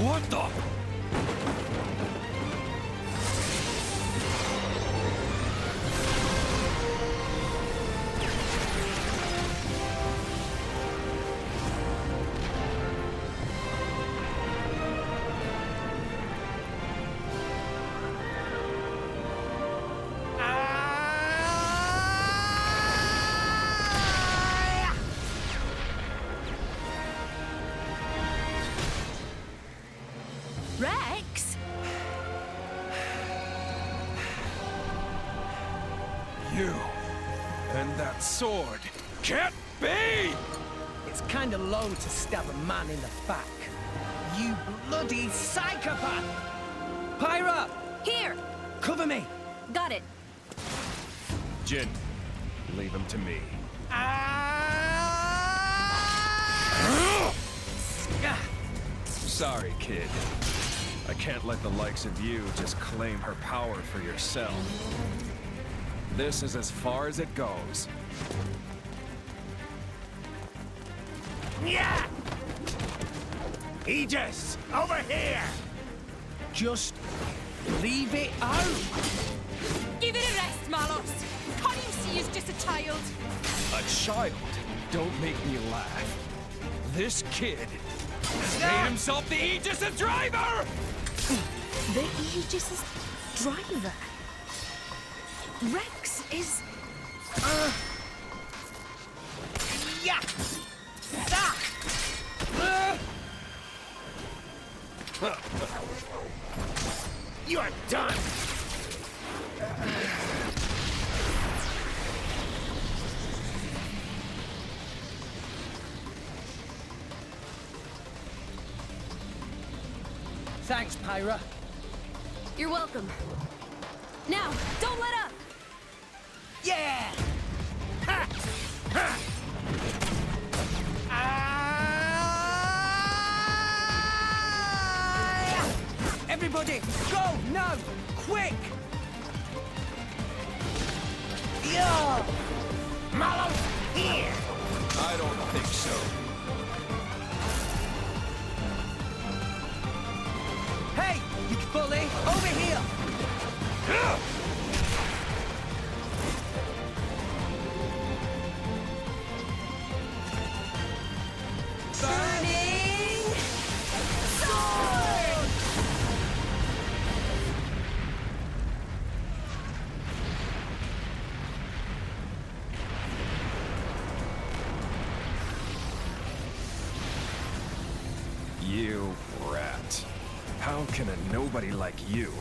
What the... Rex? You and that sword can't be! It's kinda low to stab a man in the back. You bloody psychopath! Pyra! Here! Cover me! Got it. Jin, leave him to me. Sorry, kid. I can't let the likes of you just claim her power for yourself. This is as far as it goes. Yeah! Aegis! Over here! Just leave it out! Give it a rest, Malos. Can't you see he's just a child? A child? Don't make me laugh. This kid has made himself the Aegis' driver! The Aegis' driver? Rex is... Yeah! You're done! Thanks, Pyra. You're welcome. Now, don't let up! Yeah! Ha! Ha! Everybody, go now! Quick! Yeah! Malos, here! I don't think so. Hey, you bully! Over here! Burning sword! You rat. How can a nobody like you?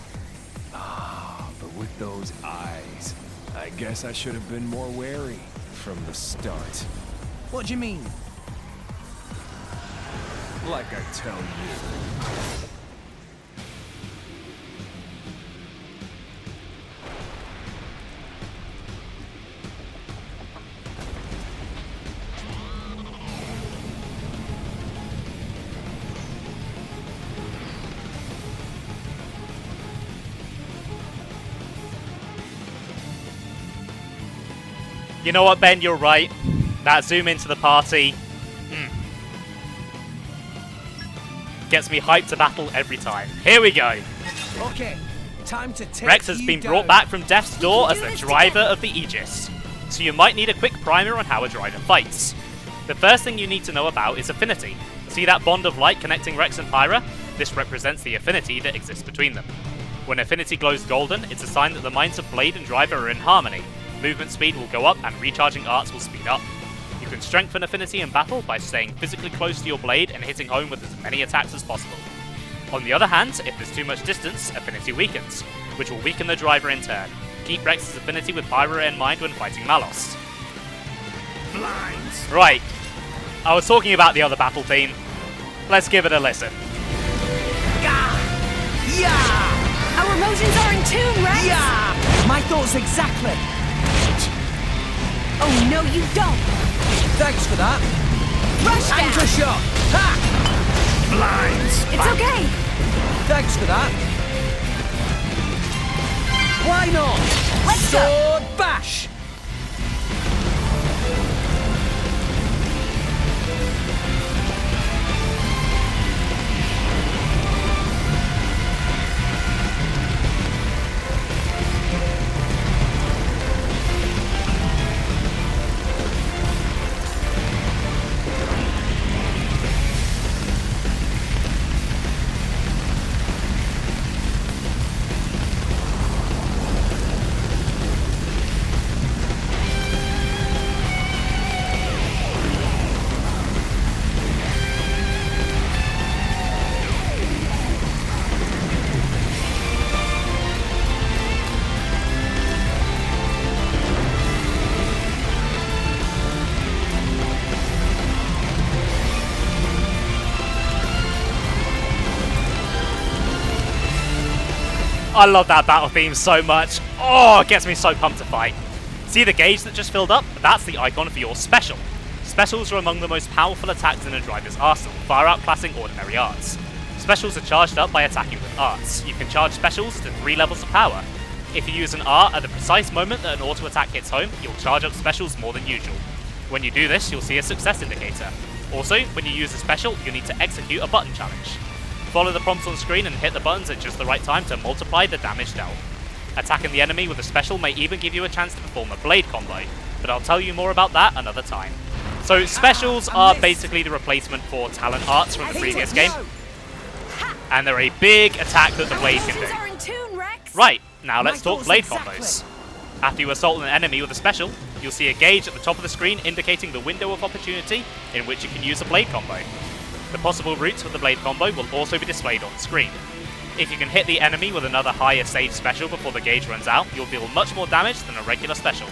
Ah, but with those eyes, I guess I should have been more wary from the start. What do you mean? Like I tell you. You know what, Ben? You're right. That zoom into the party gets me hyped to battle every time. Here we go. Okay, time to take Rex has been brought back from death's door as the driver of the Aegis, so you might need a quick primer on how a driver fights. The first thing you need to know about is affinity. See that bond of light connecting Rex and Pyra? This represents the affinity that exists between them. When affinity glows golden, it's a sign that the minds of Blade and Driver are in harmony. Movement speed will go up and recharging arts will speed up. You can strengthen affinity in battle by staying physically close to your blade and hitting home with as many attacks as possible. On the other hand, if there's too much distance, affinity weakens, which will weaken the driver in turn. Keep Rex's affinity with Pyra in mind when fighting Malos. Blinds. Right, I was talking about the other battle theme. Let's give it a listen. Yeah! Our emotions are in tune, Rex! Yeah! My thoughts exactly! Oh, no, you don't! Thanks for that! Rush down! Anchor shot! Ha! Blinds. It's okay! Thanks for that! Why not? Let's go! Sword bash! I love that battle theme so much. Oh, it gets me so pumped to fight. See the gauge that just filled up? That's the icon for your special. Specials are among the most powerful attacks in a driver's arsenal, far outclassing ordinary arts. Specials are charged up by attacking with arts. You can charge specials to 3 levels of power. If you use an art at the precise moment that an auto attack hits home, you'll charge up specials more than usual. When you do this, you'll see a success indicator. Also, when you use a special, you need to execute a button challenge. Follow the prompts on screen and hit the buttons at just the right time to multiply the damage dealt. Attacking the enemy with a special may even give you a chance to perform a blade combo, but I'll tell you more about that another time. So specials are basically the replacement for talent arts from the previous game, and they're a big attack that the blade can do. Right, now let's talk blade combos. After you assault an enemy with a special, you'll see a gauge at the top of the screen indicating the window of opportunity in which you can use a blade combo. The possible routes for the blade combo will also be displayed on screen. If you can hit the enemy with another higher stage special before the gauge runs out, you'll deal much more damage than a regular special.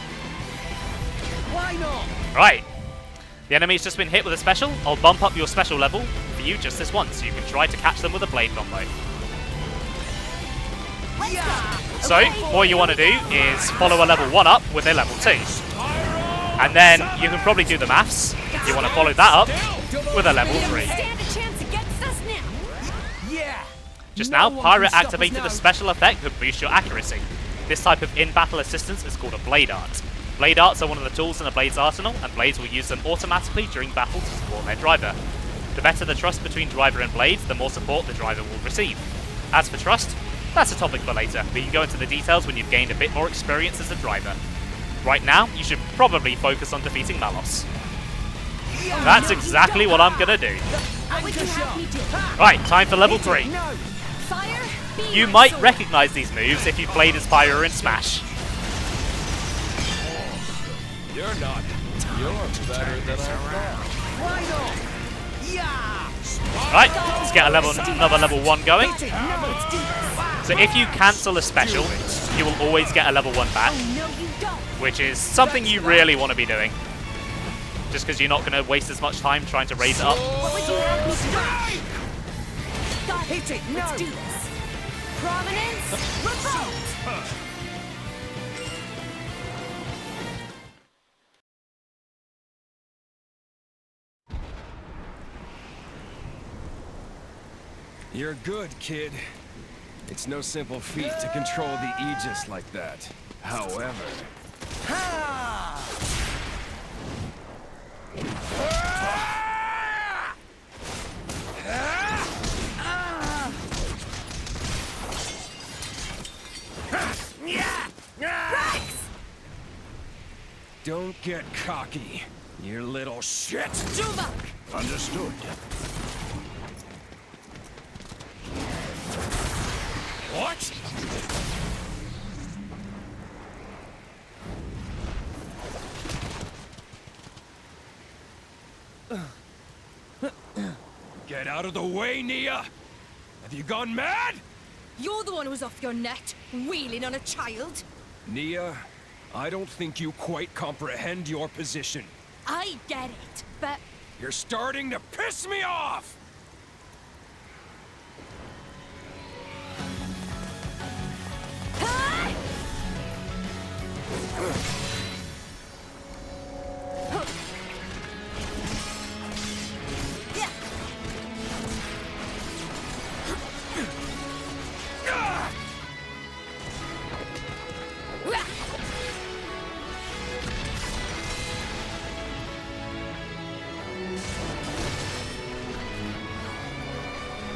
Why not? Right. The enemy's just been hit with a special. I'll bump up your special level for you just this once, so you can try to catch them with a blade combo. So, what you want to do is follow a level 1 up with a level 2. And then you can probably do the maths. You want to follow that up with a level 3. Just now, Pyra activated a special effect that boosts your accuracy. This type of in-battle assistance is called a blade art. Blade arts are one of the tools in a blade's arsenal, and blades will use them automatically during battle to support their driver. The better the trust between driver and blades, the more support the driver will receive. As for trust, that's a topic for later. We can go into the details when you've gained a bit more experience as a driver. Right now, you should probably focus on defeating Malos. That's exactly what I'm gonna do. Right, time for level 3. You might recognize these moves if you played as Pyra in Smash. You're not. You're better than I thought. Why not? Yeah! Right, let's get another level 1 going. So if you cancel a special, you will always get a level 1 back, which is something you really want to be doing. Just because you're not going to waste as much time trying to raise it up. What would you have me to do? Hit it, no. Let's do this. Prominence, revolt! You're good, kid. It's no simple feat to control the Aegis like that. However... Rex! Don't get cocky, you little shit. Understood. What? Get out of the way, Nia! Have you gone mad? You're the one who's off your nut, wheeling on a child. Nia, I don't think you quite comprehend your position. I get it, but... You're starting to piss me off! Ah!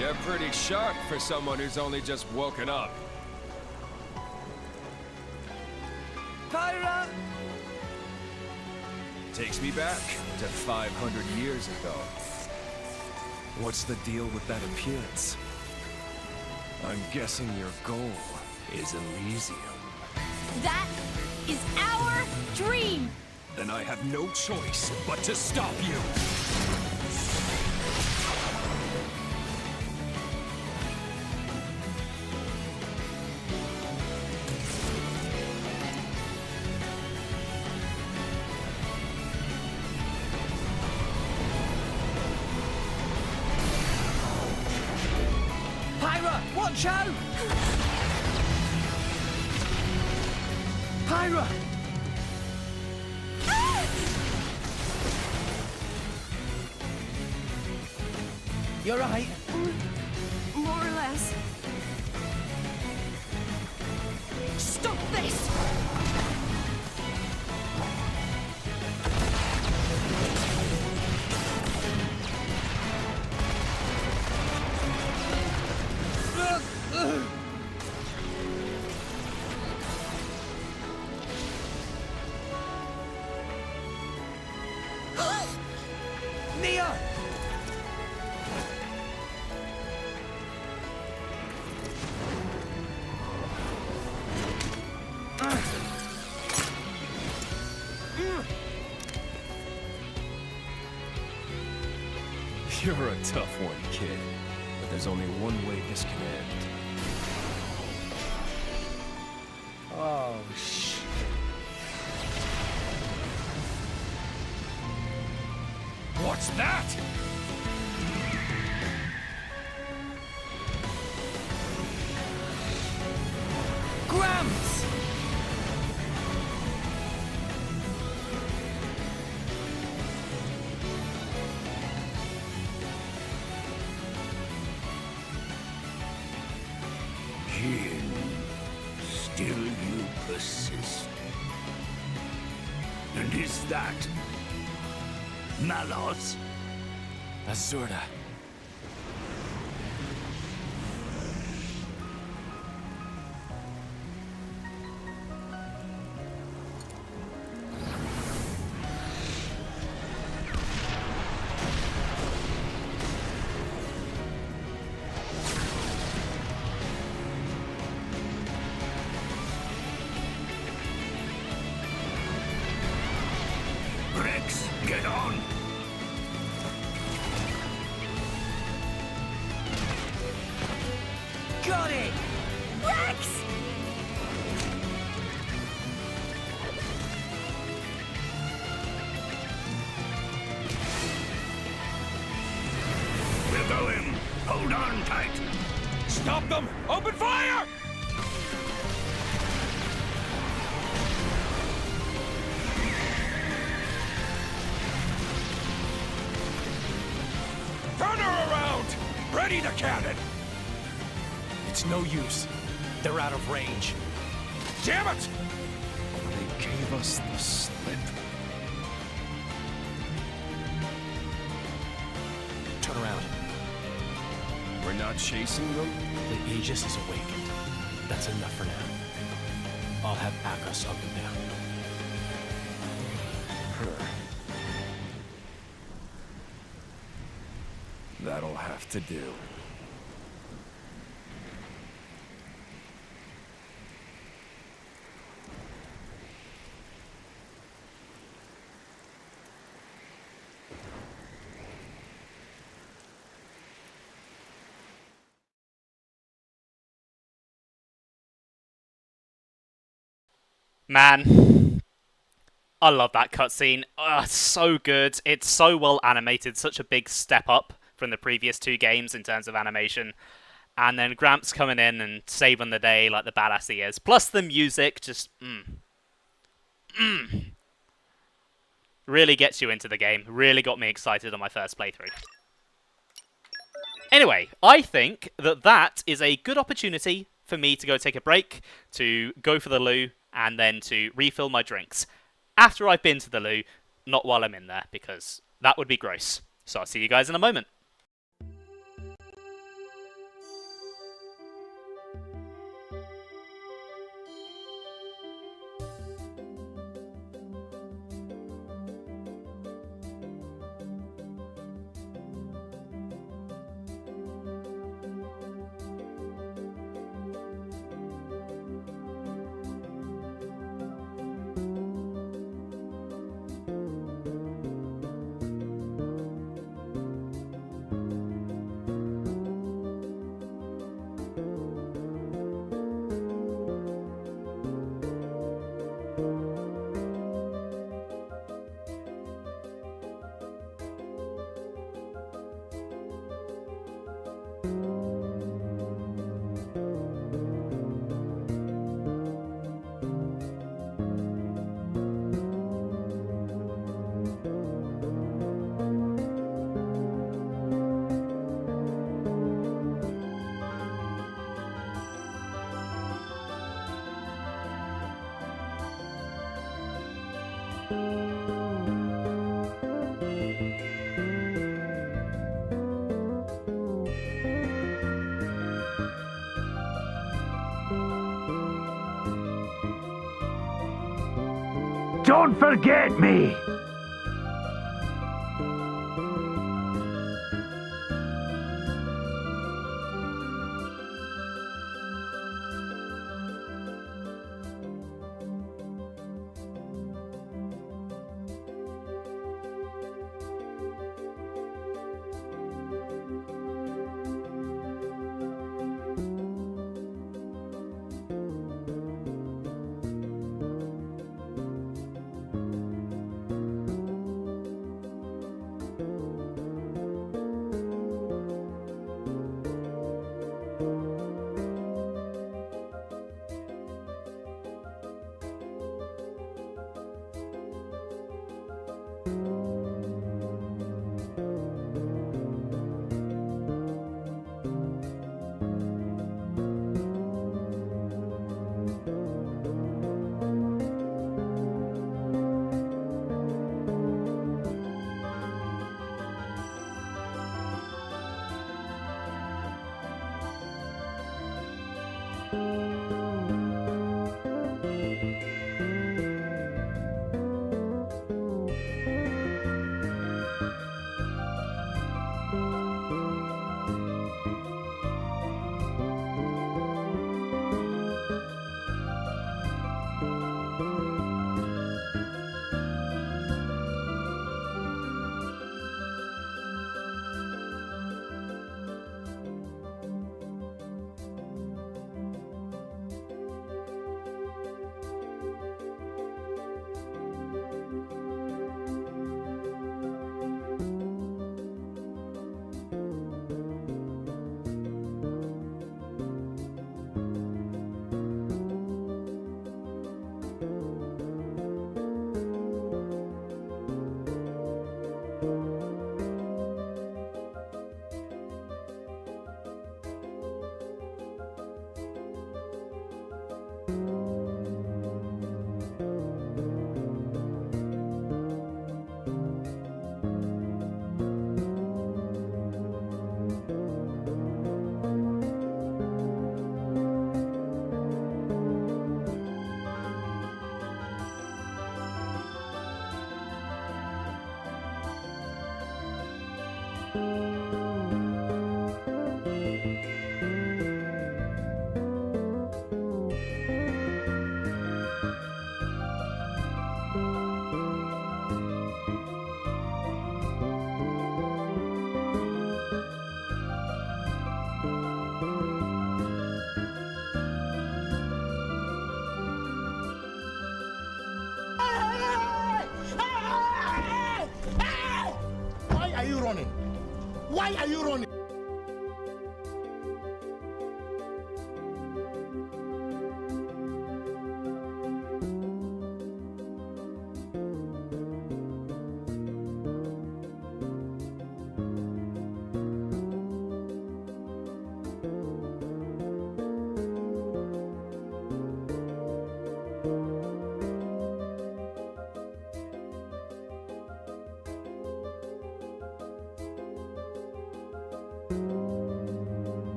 You're pretty sharp for someone who's only just woken up. Pyra! Takes me back to 500 years ago. What's the deal with that appearance? I'm guessing your goal is Elysium. That is our dream! Then I have no choice but to stop you! Pyra, watch out! Pyra! You're right. More or less. Stop this! Nia! You're a tough one, kid. But there's only one way this can end. Oh, shit. What's that? Gramps! Jin, still you persist. And is that Malos? Azurda. Rex, get on! Got it! Rex! We'll go in. Hold on tight. Stop them! Open fire! Turn her around! Ready the cannon! It's no use. They're out of range. Damn it! They gave us the slip. Turn around. We're not chasing them? The Aegis is awakened. That's enough for now. I'll have Akros hunt them down. That'll have to do. Man, I love that cutscene. It's so good. It's so well animated. Such a big step up from the previous 2 games in terms of animation. And then Gramps coming in and saving the day like the badass he is. Plus the music just... really gets you into the game. Really got me excited on my first playthrough. Anyway, I think that that is a good opportunity for me to go take a break, to go for the loo, and then to refill my drinks. After I've been to the loo, not while I'm in there, because that would be gross. So I'll see you guys in a moment. Don't forget me! you running? Why are you running?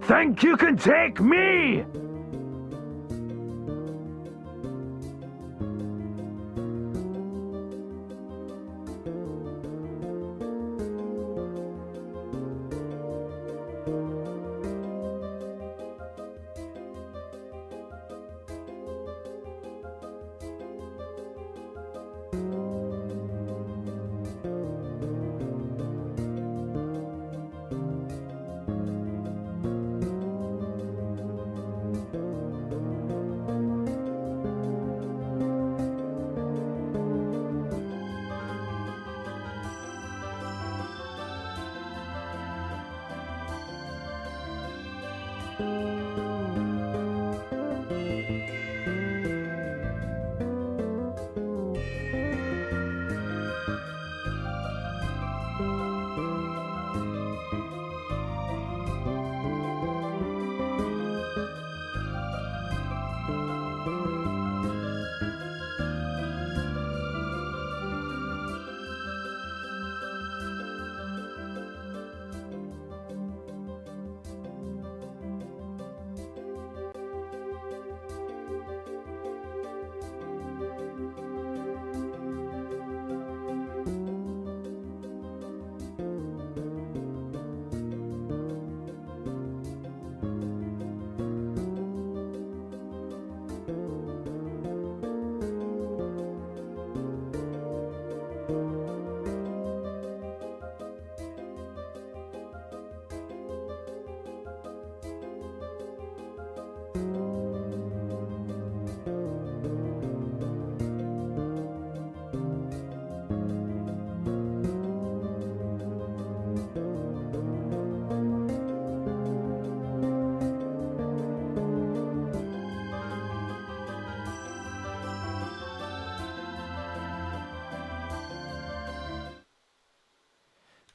Think you can take me?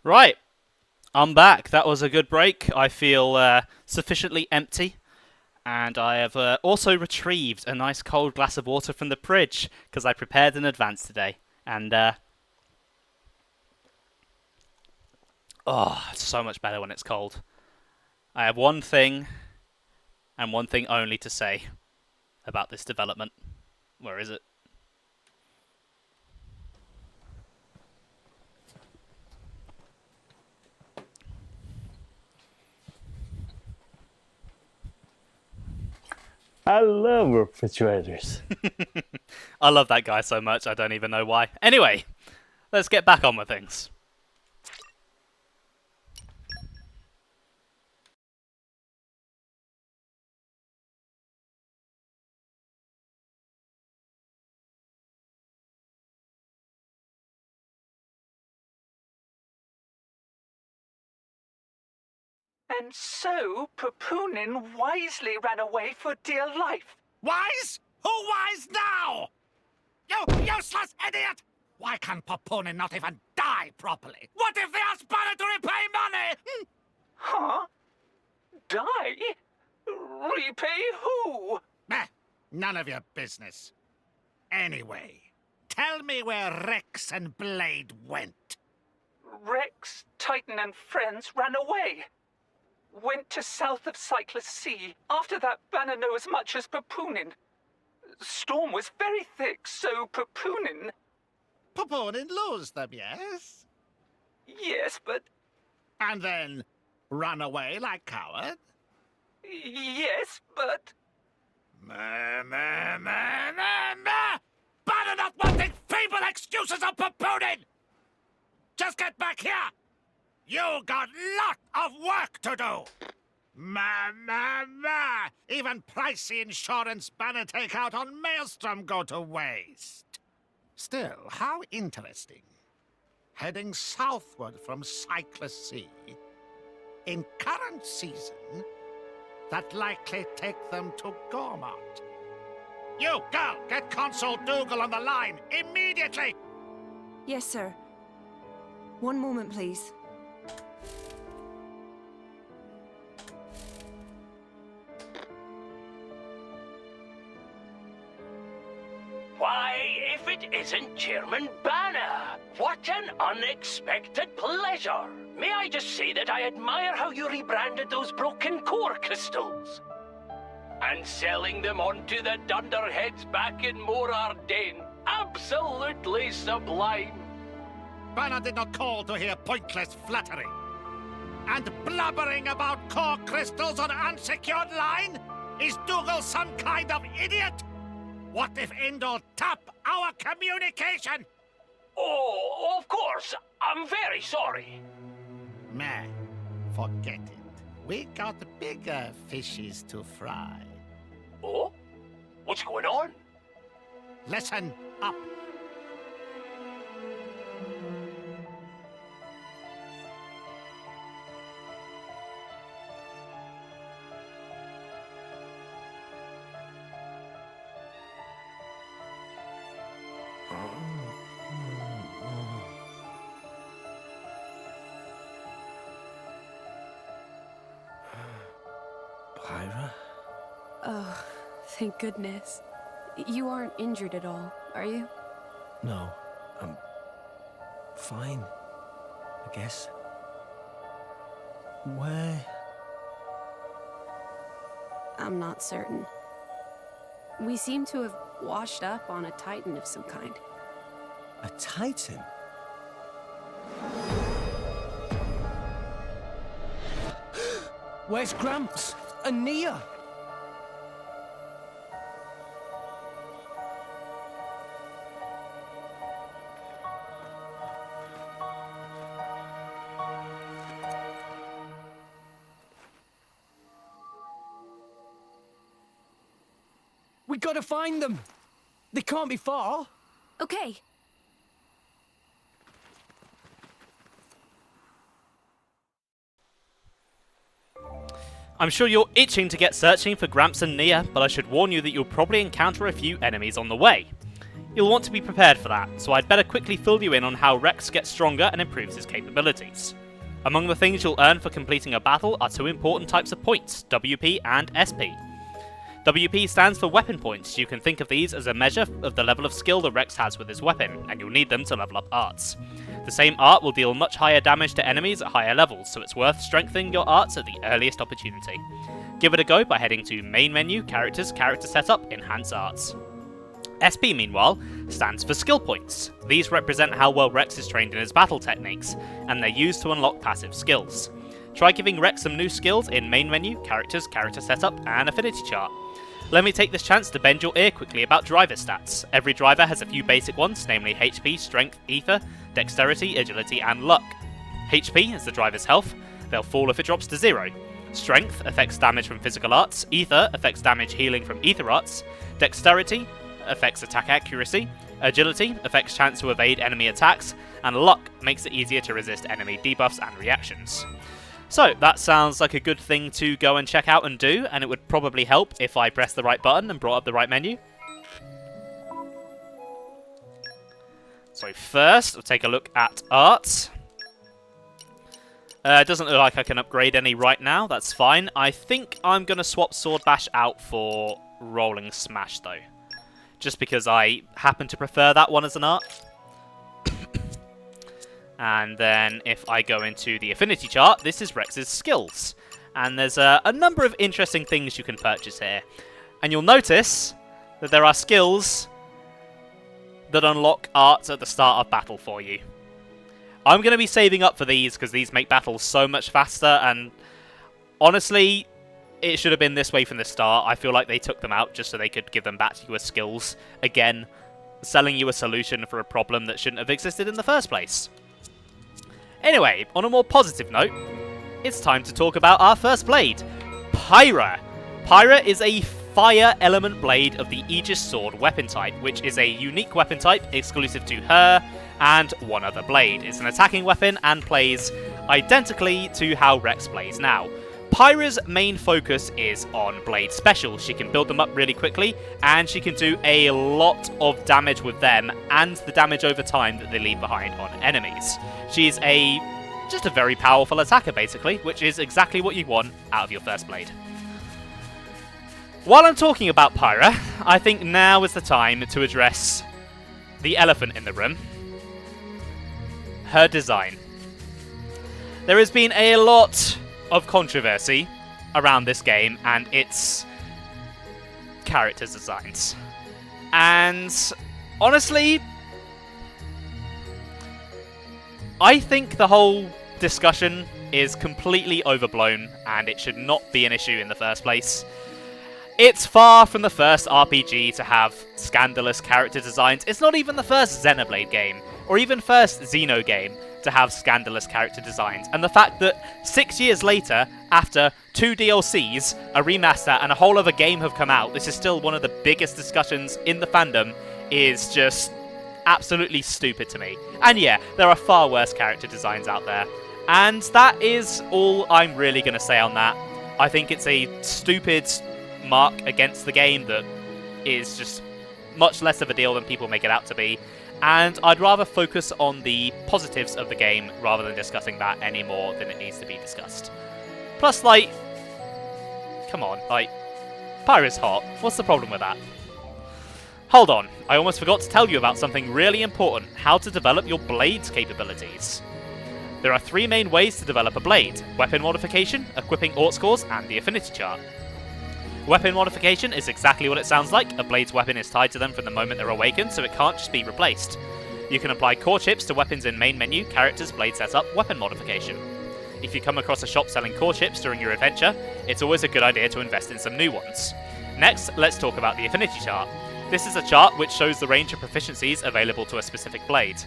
Right, I'm back. That was a good break. I feel sufficiently empty. And I have also retrieved a nice cold glass of water from the fridge, because I prepared in advance today. And, oh, it's so much better when it's cold. I have one thing, and one thing only to say about this development. Where is it? I love refrigerators. I love that guy so much, I don't even know why. Anyway, let's get back on with things. And so, Popoonin wisely ran away for dear life. Wise? Who wise now? You useless idiot! Why can Popoonin not even die properly? What if they ask Bana to repay money? Huh? Die? Repay who? None of your business. Anyway, tell me where Rex and Blade went. Rex, Titan, and friends ran away. Went to south of Cyclus Sea. After that, Bana knew as much as Popoonin. Storm was very thick, so Popoonin... Popoonin lose them, yes? Yes, but... And then run away like coward? Yes, but... Bana not wanting feeble excuses of Popoonin! Just get back here! You got lot of work to do! Even pricey insurance Bana take out on Maelstrom go to waste. Still, how interesting. Heading southward from Cyclus Sea, in current season, that likely take them to Gormott. You, girl, get Consul Dougal on the line, immediately! Yes, sir. One moment, please. Why, if it isn't Chairman Bana! What an unexpected pleasure! May I just say that I admire how you rebranded those broken core crystals? And selling them onto the dunderheads back in Morardain. Absolutely sublime! Bana did not call to hear pointless flattery. And blubbering about core crystals on unsecured line? Is Dougal some kind of idiot? What if Indol tap our communication? Oh, of course. I'm very sorry. Meh, forget it. We got bigger fishes to fry. Oh? What's going on? Listen up. Pyra? Oh, thank goodness. You aren't injured at all, are you? No, I'm fine, I guess. Where? I'm not certain. We seem to have washed up on a Titan of some kind. A Titan? Where's Gramps and Nia? We gotta find them. They can't be far. Okay. I'm sure you're itching to get searching for Gramps and Nia, but I should warn you that you'll probably encounter a few enemies on the way. You'll want to be prepared for that, so I'd better quickly fill you in on how Rex gets stronger and improves his capabilities. Among the things you'll earn for completing a battle are two important types of points, WP and SP. WP stands for weapon points. You can think of these as a measure of the level of skill that Rex has with his weapon, and you'll need them to level up arts. The same art will deal much higher damage to enemies at higher levels, so it's worth strengthening your arts at the earliest opportunity. Give it a go by heading to Main Menu, Characters, Character Setup, Enhance Arts. SP, meanwhile, stands for skill points. These represent how well Rex is trained in his battle techniques, and they're used to unlock passive skills. Try giving Rex some new skills in Main Menu, Characters, Character Setup, and Affinity Chart. Let me take this chance to bend your ear quickly about driver stats. Every driver has a few basic ones, namely HP, Strength, Ether, Dexterity, Agility, and Luck. HP is the driver's health. They'll fall if it drops to 0. Strength affects damage from physical arts. Ether affects damage healing from ether arts. Dexterity affects attack accuracy. Agility affects chance to evade enemy attacks. And Luck makes it easier to resist enemy debuffs and reactions. So, that sounds like a good thing to go and check out and do, and it would probably help if I pressed the right button and brought up the right menu. So first, we'll take a look at arts. It doesn't look like I can upgrade any right now, that's fine. I think I'm going to swap Sword Bash out for Rolling Smash though. Just because I happen to prefer that one as an art. And then if I go into the affinity chart, this is Rex's skills. And there's a number of interesting things you can purchase here. And you'll notice that there are skills that unlock arts at the start of battle for you. I'm going to be saving up for these because these make battles so much faster, and honestly, it should have been this way from the start. I feel like they took them out just so they could give them back to you as skills. Again, selling you a solution for a problem that shouldn't have existed in the first place. Anyway, on a more positive note, it's time to talk about our first blade, Pyra. Pyra is a fire element blade of the Aegis Sword weapon type, which is a unique weapon type exclusive to her and one other blade. It's an attacking weapon and plays identically to how Rex plays now. Pyra's main focus is on blade specials. She can build them up really quickly, and she can do a lot of damage with them and the damage over time that they leave behind on enemies. She's just a very powerful attacker, basically, which is exactly what you want out of your first blade. While I'm talking about Pyra, I think now is the time to address the elephant in the room. Her design. There has been a lot of controversy around this game and its character designs. And honestly, I think the whole discussion is completely overblown and it should not be an issue in the first place. It's far from the first RPG to have scandalous character designs. It's not even the first Xenoblade game, or even first Xeno game, to have scandalous character designs. And the fact that 6 years later, after 2 DLCs, a remaster, and a whole other game have come out, this is still one of the biggest discussions in the fandom, is just absolutely stupid to me. And yeah, there are far worse character designs out there. And that is all I'm really going to say on that. I think it's a stupid mark against the game that is just much less of a deal than people make it out to be, and I'd rather focus on the positives of the game rather than discussing that any more than it needs to be discussed. Plus, like, come on, like, Pyra's hot. What's the problem with that? Hold on, I almost forgot to tell you about something really important: how to develop your blade's capabilities. There are 3 main ways to develop a blade: weapon modification, equipping ort scores, and the affinity chart. Weapon modification is exactly what it sounds like. A blade's weapon is tied to them from the moment they're awakened, so it can't just be replaced. You can apply core chips to weapons in main menu, characters, blade setup, weapon modification. If you come across a shop selling core chips during your adventure, it's always a good idea to invest in some new ones. Next, let's talk about the affinity chart. This is a chart which shows the range of proficiencies available to a specific blade.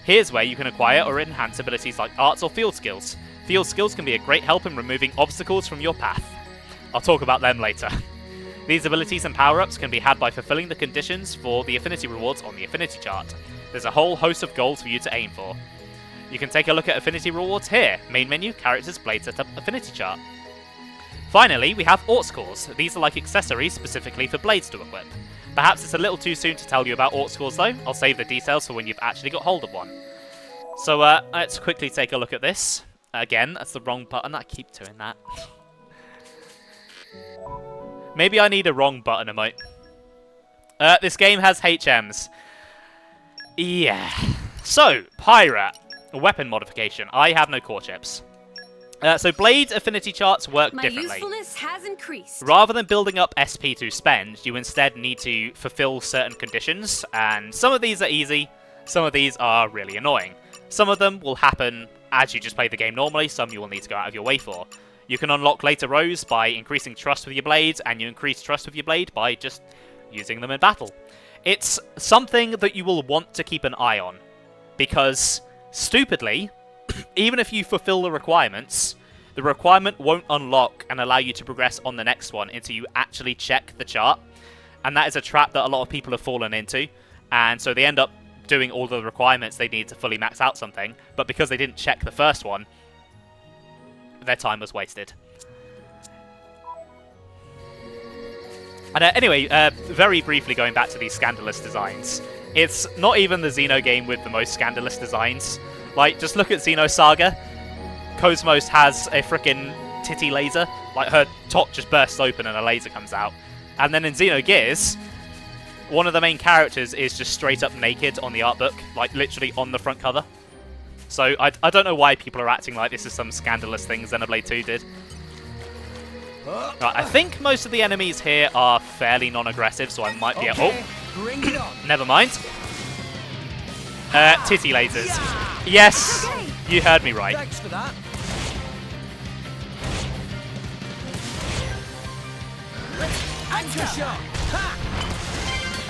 Here's where you can acquire or enhance abilities like arts or field skills. Field skills can be a great help in removing obstacles from your path. I'll talk about them later. These abilities and power-ups can be had by fulfilling the conditions for the affinity rewards on the affinity chart. There's a whole host of goals for you to aim for. You can take a look at affinity rewards here: main menu, characters, blade setup, affinity chart. Finally, we have ort scores. These are like accessories specifically for blades to equip. Perhaps it's a little too soon to tell you about orc scores though. I'll save the details for when you've actually got hold of one. So let's quickly take a look at this. Again, that's the wrong button. I keep doing that. Maybe I need a wrong button emote. This game has HMs. Yeah. So, Pyra. Weapon modification. I have no core chips. So blade affinity charts work differently. My usefulness has increased. Rather than building up SP to spend, you instead need to fulfill certain conditions, and some of these are easy, some of these are really annoying. Some of them will happen as you just play the game normally, some you will need to go out of your way for. You can unlock later rows by increasing trust with your blades, and you increase trust with your blade by just using them in battle. It's something that you will want to keep an eye on, because, stupidly, even if you fulfill the requirements, the requirement won't unlock and allow you to progress on the next one until you actually check the chart. And that is a trap that a lot of people have fallen into, and so they end up doing all the requirements they need to fully max out something, but because they didn't check the first one, their time was wasted. And anyway, very briefly going back to these scandalous designs, it's not even the Xeno game with the most scandalous designs. Like, just look at Xenosaga. Cosmos has a frickin' titty laser. Like, her top just bursts open and a laser comes out. And then in Xenogears, one of the main characters is just straight up naked on the art book, like literally on the front cover. So I don't know why people are acting like this is some scandalous thing Xenoblade 2 did. Right, I think most of the enemies here are fairly non-aggressive, so I might be... Okay, bring it on. Never mind. Titty lasers. Yes, you heard me right. Thanks for that. Anchor shot. Ha!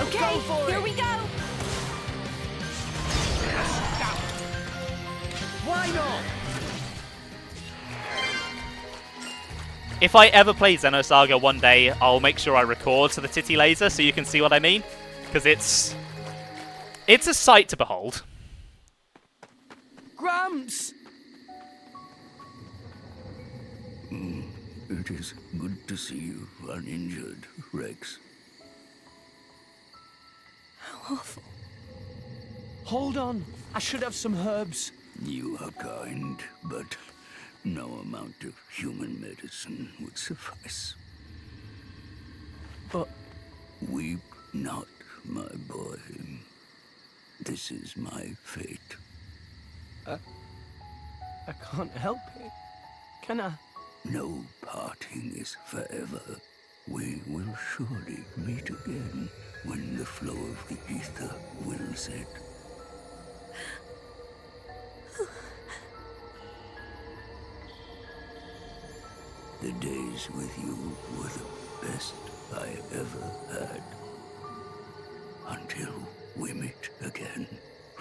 Okay, here we go. Why not? If I ever play Xenosaga one day, I'll make sure I record to the titty laser so you can see what I mean. Because it's a sight to behold. Gramps! It is good to see you uninjured, Rex. How awful. Hold on. I should have some herbs. You are kind, but no amount of human medicine would suffice. But... Weep not, my boy. This is my fate. I can't help it. Can I? No parting is forever. We will surely meet again when the flow of the ether wills it. The days with you were the best I ever had. Until we meet again,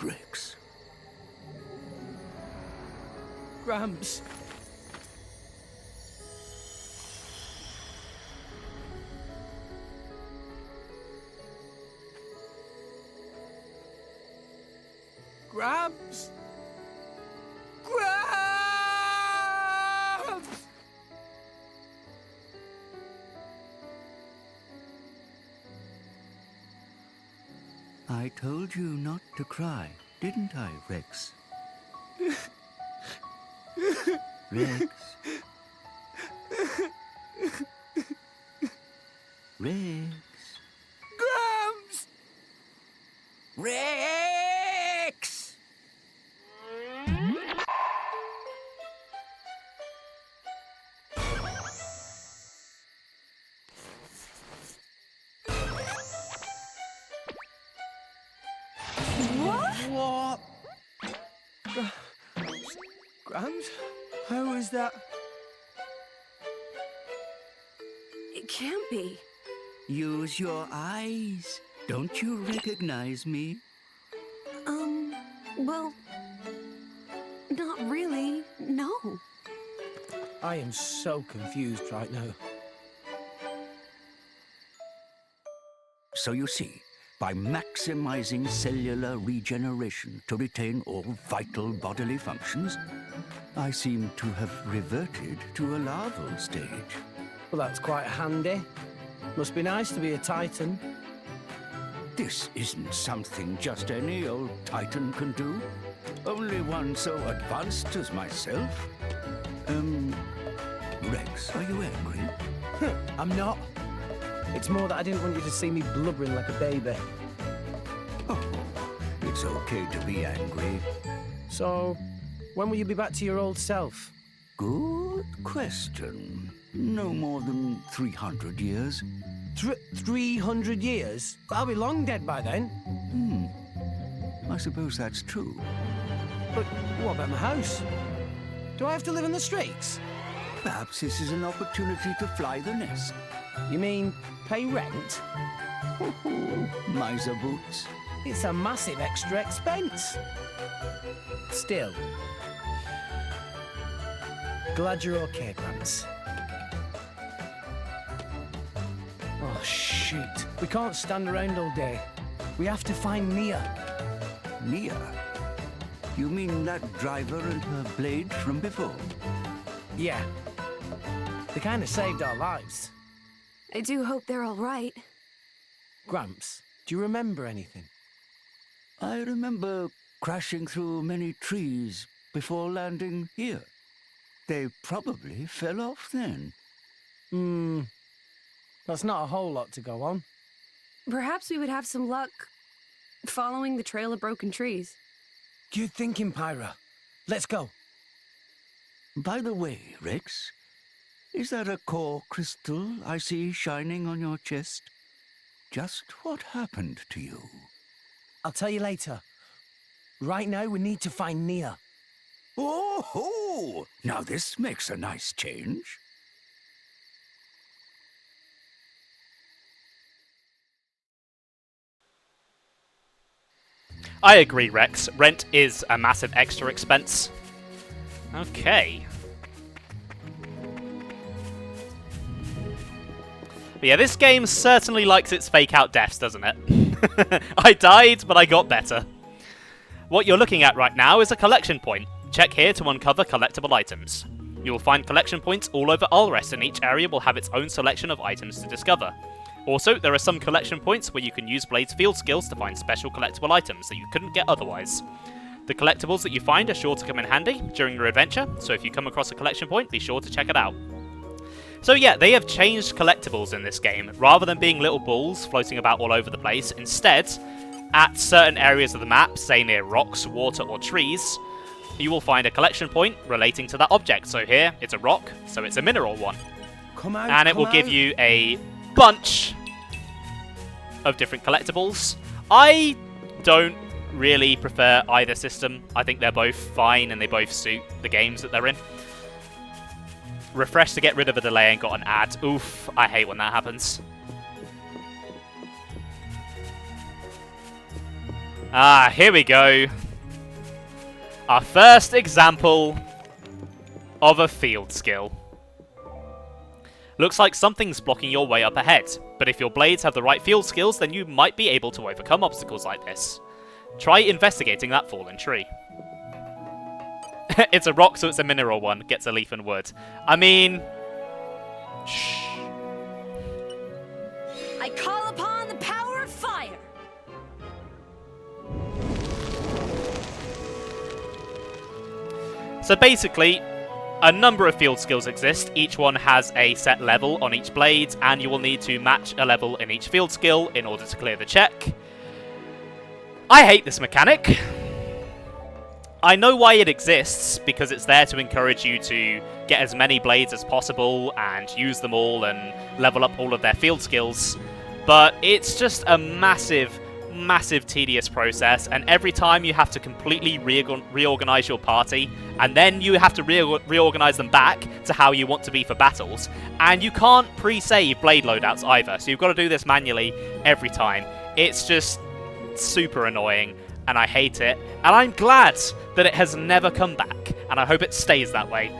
Rex. Gramps. Gramps. Gramps. I told you not to cry, didn't I, Rex? Rex. Rex. Gramps. Rex! What? Gramps? How is that? It can't be. Use your eyes. Don't you recognize me? Well, not really, no. I am so confused right now. So you see, by maximizing cellular regeneration to retain all vital bodily functions, I seem to have reverted to a larval stage. Well, that's quite handy. Must be nice to be a Titan. This isn't something just any old Titan can do. Only one so advanced as myself. Rex, are you angry? I'm not. It's more that I didn't want you to see me blubbering like a baby. Oh, it's okay to be angry. So, when will you be back to your old self? Good question. No more than 300 years. 300 years? I'll be long dead by then. I suppose that's true. But what about my house? Do I have to live in the streets? Perhaps this is an opportunity to fly the nest. You mean pay rent? Miser boots. It's a massive extra expense. Still. Glad you're okay, Gramps. Oh, shoot. We can't stand around all day. We have to find Nia. Nia? You mean that driver and her blade from before? Yeah. They kind of saved our lives. I do hope they're all right. Gramps, do you remember anything? I remember crashing through many trees before landing here. They probably fell off then. That's not a whole lot to go on. Perhaps we would have some luck following the trail of broken trees. Good thinking, Pyra. Let's go. By the way, Rex, is that a core crystal I see shining on your chest? Just what happened to you? I'll tell you later. Right now, we need to find Nia. Oh, now this makes a nice change. I agree, Rex. Rent is a massive extra expense. Okay. But yeah, this game certainly likes its fake-out deaths, doesn't it? I died, but I got better. What you're looking at right now is a collection point. Check here to uncover collectible items. You will find collection points all over Alrest, and each area will have its own selection of items to discover. Also, there are some collection points where you can use Blade's field skills to find special collectible items that you couldn't get otherwise. The collectibles that you find are sure to come in handy during your adventure, so if you come across a collection point, be sure to check it out. So yeah, they have changed collectibles in this game. Rather than being little balls floating about all over the place, instead, at certain areas of the map, say near rocks, water, or trees, you will find a collection point relating to that object. So here, it's a rock, so it's a mineral one. Come out, and it will give you a bunch of different collectibles. I don't really prefer either system. I think they're both fine and they both suit the games that they're in. Refresh to get rid of a delay and got an ad. Oof, I hate when that happens. Ah, here we go. Our first example of a field skill. Looks like something's blocking your way up ahead, but if your blades have the right field skills, then you might be able to overcome obstacles like this. Try investigating that fallen tree. It's a rock, so it's a mineral one. Gets a leaf and wood. I mean... Shh. I call upon the power of fire! So basically, a number of field skills exist. Each one has a set level on each blade, and you will need to match a level in each field skill in order to clear the check. I hate this mechanic. I know why it exists, because it's there to encourage you to get as many blades as possible and use them all and level up all of their field skills, but it's just a massive, massive tedious process, and every time you have to completely reorganize your party, and then you have to reorganize them back to how you want to be for battles, and you can't pre-save blade loadouts either, so you've got to do this manually every time. It's just super annoying, and I hate it, and I'm glad that it has never come back, and I hope it stays that way,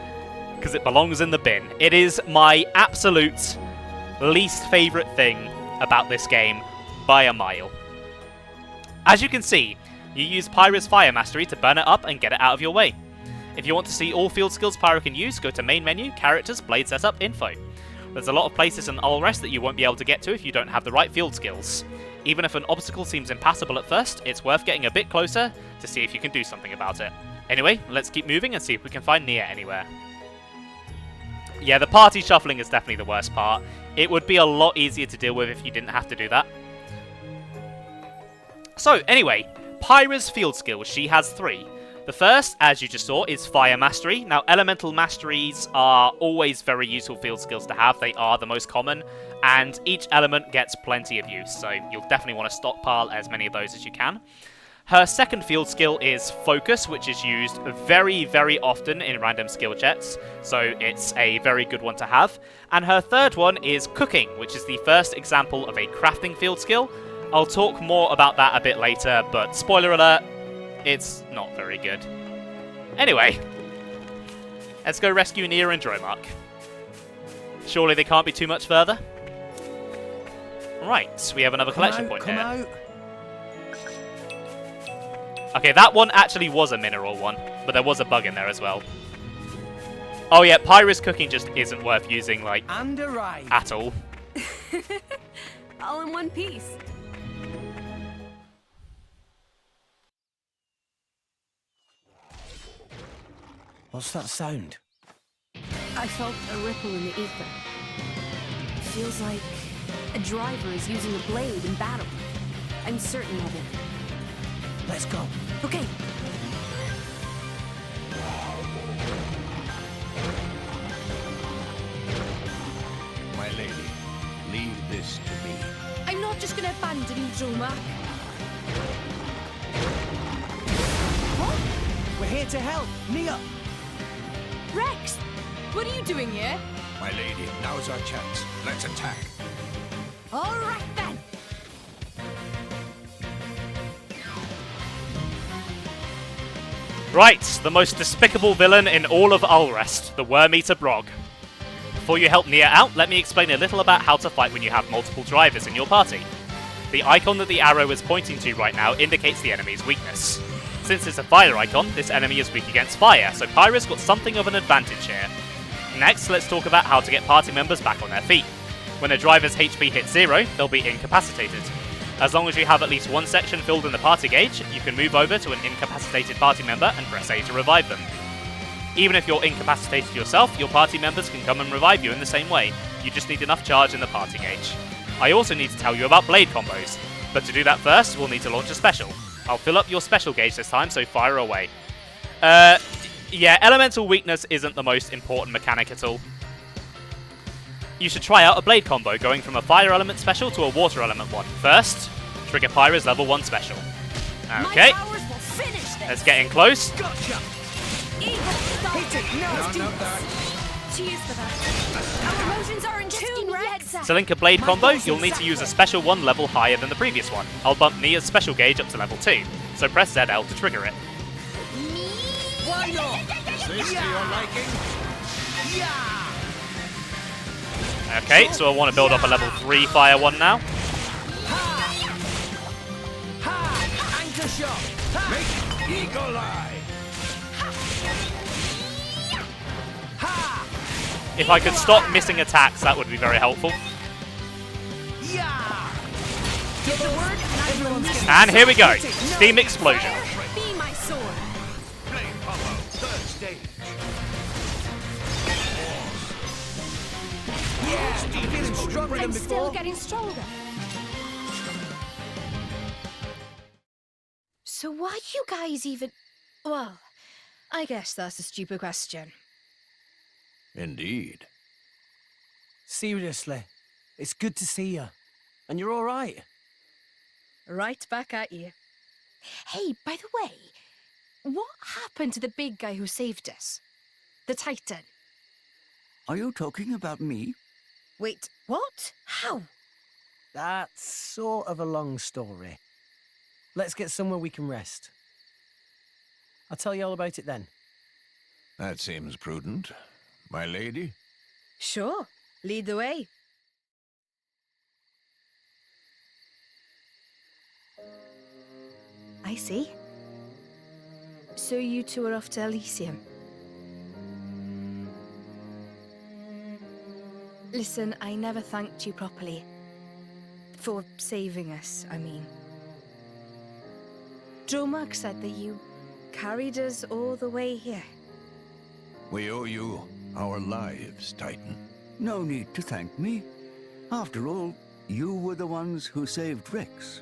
because it belongs in the bin. It is my absolute least favourite thing about this game by a mile. As you can see, you use Pyra's Fire Mastery to burn it up and get it out of your way. If you want to see all field skills Pyra can use, go to Main Menu, Characters, Blade Setup, Info. There's a lot of places in Ulrest that you won't be able to get to if you don't have the right field skills. Even if an obstacle seems impassable at first, it's worth getting a bit closer to see if you can do something about it. Anyway, let's keep moving and see if we can find Nia anywhere. Yeah, the party shuffling is definitely the worst part. It would be a lot easier to deal with if you didn't have to do that. So, anyway, Pyra's field skills, she has 3. The first, as you just saw, is Fire Mastery. Now, Elemental Masteries are always very useful field skills to have. They are the most common, and each element gets plenty of use, so you'll definitely want to stockpile as many of those as you can. Her second field skill is Focus, which is used very, very often in random skill checks, so it's a very good one to have. And her third one is Cooking, which is the first example of a crafting field skill. I'll talk more about that a bit later, but spoiler alert, it's not very good. Anyway, let's go rescue Nia and Dromark. Surely they can't be too much further? Right, we have another collection point here. Okay, that one actually was a mineral one, but there was a bug in there as well. Oh yeah, Pyra's Cooking just isn't worth using, like, at all. All in one piece. What's that sound? I felt a ripple in the ether. Feels like a driver is using a blade in battle. I'm certain of it. Let's go. Okay. My lady, leave this to me. I'm not just gonna abandon you, Dromark. What? We're here to help. Nia! Rex! What are you doing here? My lady, now's our chance. Let's attack. All right, then. Right, the most despicable villain in all of Ulrest, the Worm-Eater Brog. Before you help Nia out, let me explain a little about how to fight when you have multiple drivers in your party. The icon that the arrow is pointing to right now indicates the enemy's weakness. Since it's a fire icon, this enemy is weak against fire, so Pyra's got something of an advantage here. Next, let's talk about how to get party members back on their feet. When a driver's HP hits 0, they'll be incapacitated. As long as you have at least one section filled in the party gauge, you can move over to an incapacitated party member and press A to revive them. Even if you're incapacitated yourself, your party members can come and revive you in the same way. You just need enough charge in the party gauge. I also need to tell you about blade combos, but to do that first, we'll need to launch a special. I'll fill up your special gauge this time, so fire away. Yeah, elemental weakness isn't the most important mechanic at all. You should try out a blade combo, going from a fire element special to a water element one. First, trigger Pyra's level 1 special. Okay, let's get in close. Gotcha. Cheers for that. Our emotions are in tune, Rex. To link a blade combo, you'll need to use a special one level higher than the previous one. I'll bump Nia's special gauge up to level 2, so press ZL to trigger it. Why not? Is this to your liking? Yeah. Okay, so I want to build up a level 3 fire one now. Anchor shot. Make eagle eye. If I could stop missing attacks, that would be very helpful. And here we go. Steam Explosion. Be my sword. Blade combo, third stage. Yeah, I'm feeling stronger than I'm before. still getting stronger. So why do you guys even... Well, I guess that's a stupid question. Indeed. Seriously, it's good to see you. And you're all right. Right back at you. Hey, by the way, what happened to the big guy who saved us? The Titan. Are you talking about me? Wait, what? How? That's sort of a long story. Let's get somewhere we can rest. I'll tell you all about it then. That seems prudent. My lady? Sure. Lead the way. I see. So you two are off to Elysium. Listen, I never thanked you properly. For saving us, I mean. Dromark said that you carried us all the way here. We owe you our lives, Titan. No need to thank me. After all, you were the ones who saved Rex.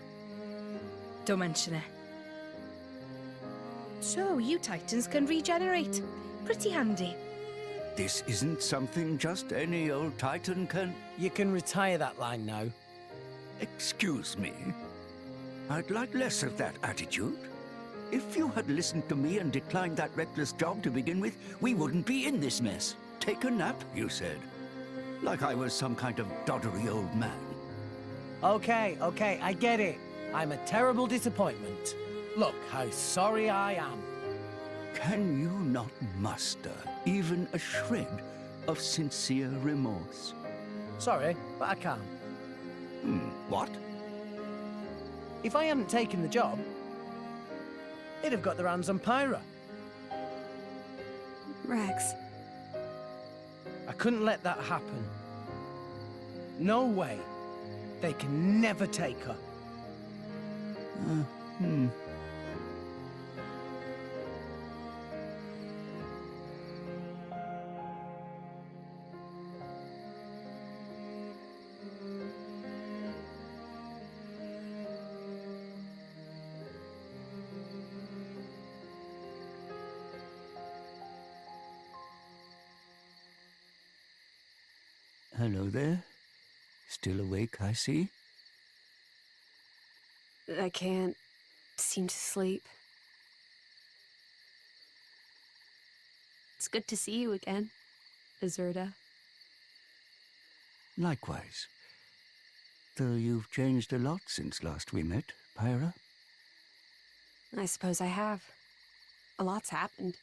Don't mention it. So, you Titans can regenerate. Pretty handy. This isn't something just any old Titan can... You can retire that line now. Excuse me. I'd like less of that attitude. If you had listened to me and declined that reckless job to begin with, we wouldn't be in this mess. Take a nap, you said. Like I was some kind of doddery old man. Okay, I get it. I'm a terrible disappointment. Look how sorry I am. Can you not muster even a shred of sincere remorse? Sorry, but I can't. What? If I hadn't taken the job, they'd have got their hands on Pyra. Rex. I couldn't let that happen. No way. They can never take her. Hello there. Still awake, I see. I can't seem to sleep. It's good to see you again, Azurda. Likewise. Though you've changed a lot since last we met, Pyra. I suppose I have. A lot's happened.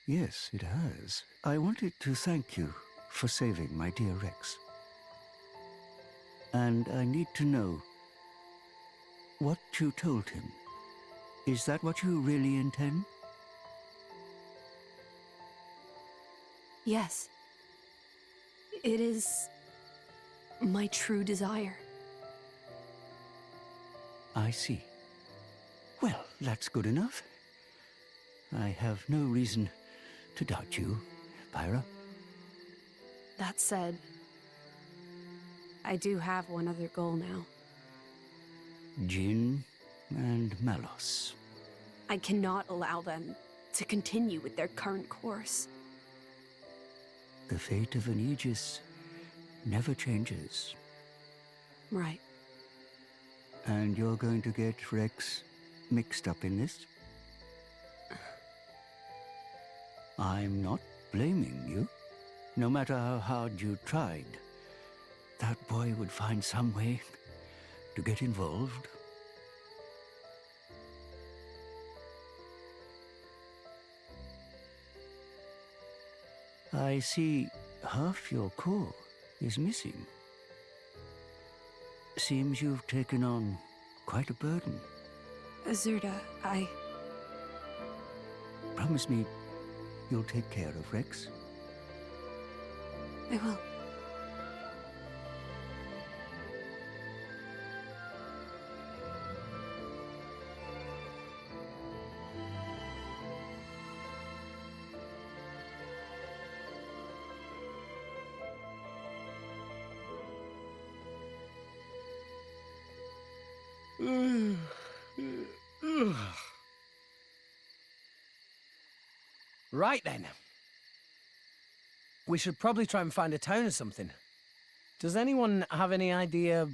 Yes, it has. I wanted to thank you for saving my dear Rex. And I need to know what you told him. Is that what you really intend? Yes. It is my true desire. I see. Well, that's good enough. I have no reason to doubt you, Pyra. That said, I do have one other goal now. Jin and Malos. I cannot allow them to continue with their current course. The fate of an Aegis never changes. Right. And you're going to get Rex mixed up in this? I'm not blaming you. No matter how hard you tried, that boy would find some way to get involved. I see half your core is missing. Seems you've taken on quite a burden. Azurda, Promise me you'll take care of Rex. I will. Right then. We should probably try and find a town or something. Does anyone have any idea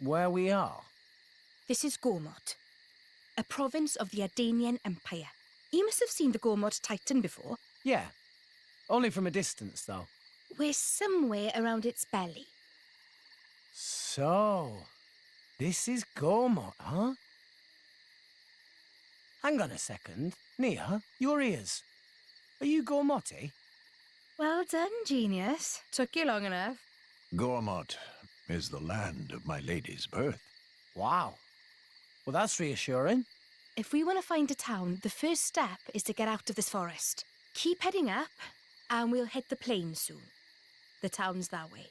where we are? This is Gormott, a province of the Adanian Empire. You must have seen the Gormott Titan before. Yeah. Only from a distance, though. We're somewhere around its belly. So, this is Gormott, huh? Hang on a second. Nia, your ears. Are you Gormotti? Well done, genius. Took you long enough. Gormott is the land of my lady's birth. Wow. Well, that's reassuring. If we want to find a town, the first step is to get out of this forest. Keep heading up, and we'll hit the plain soon. The town's that way.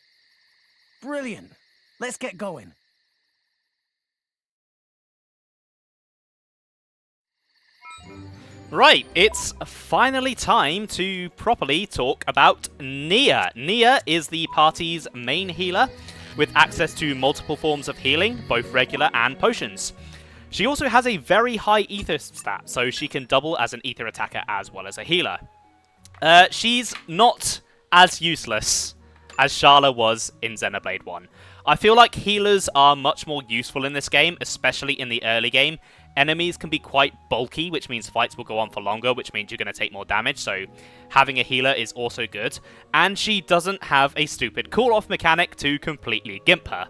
Brilliant. Let's get going. Right, it's finally time to properly talk about Nia. Nia is the party's main healer, with access to multiple forms of healing, both regular and potions. She also has a very high ether stat, so she can double as an ether attacker as well as a healer. She's not as useless as Sharla was in Xenoblade 1. I feel like healers are much more useful in this game, especially in the early game. Enemies can be quite bulky, which means fights will go on for longer, which means you're going to take more damage, so having a healer is also good. And she doesn't have a stupid cool-off mechanic to completely gimp her.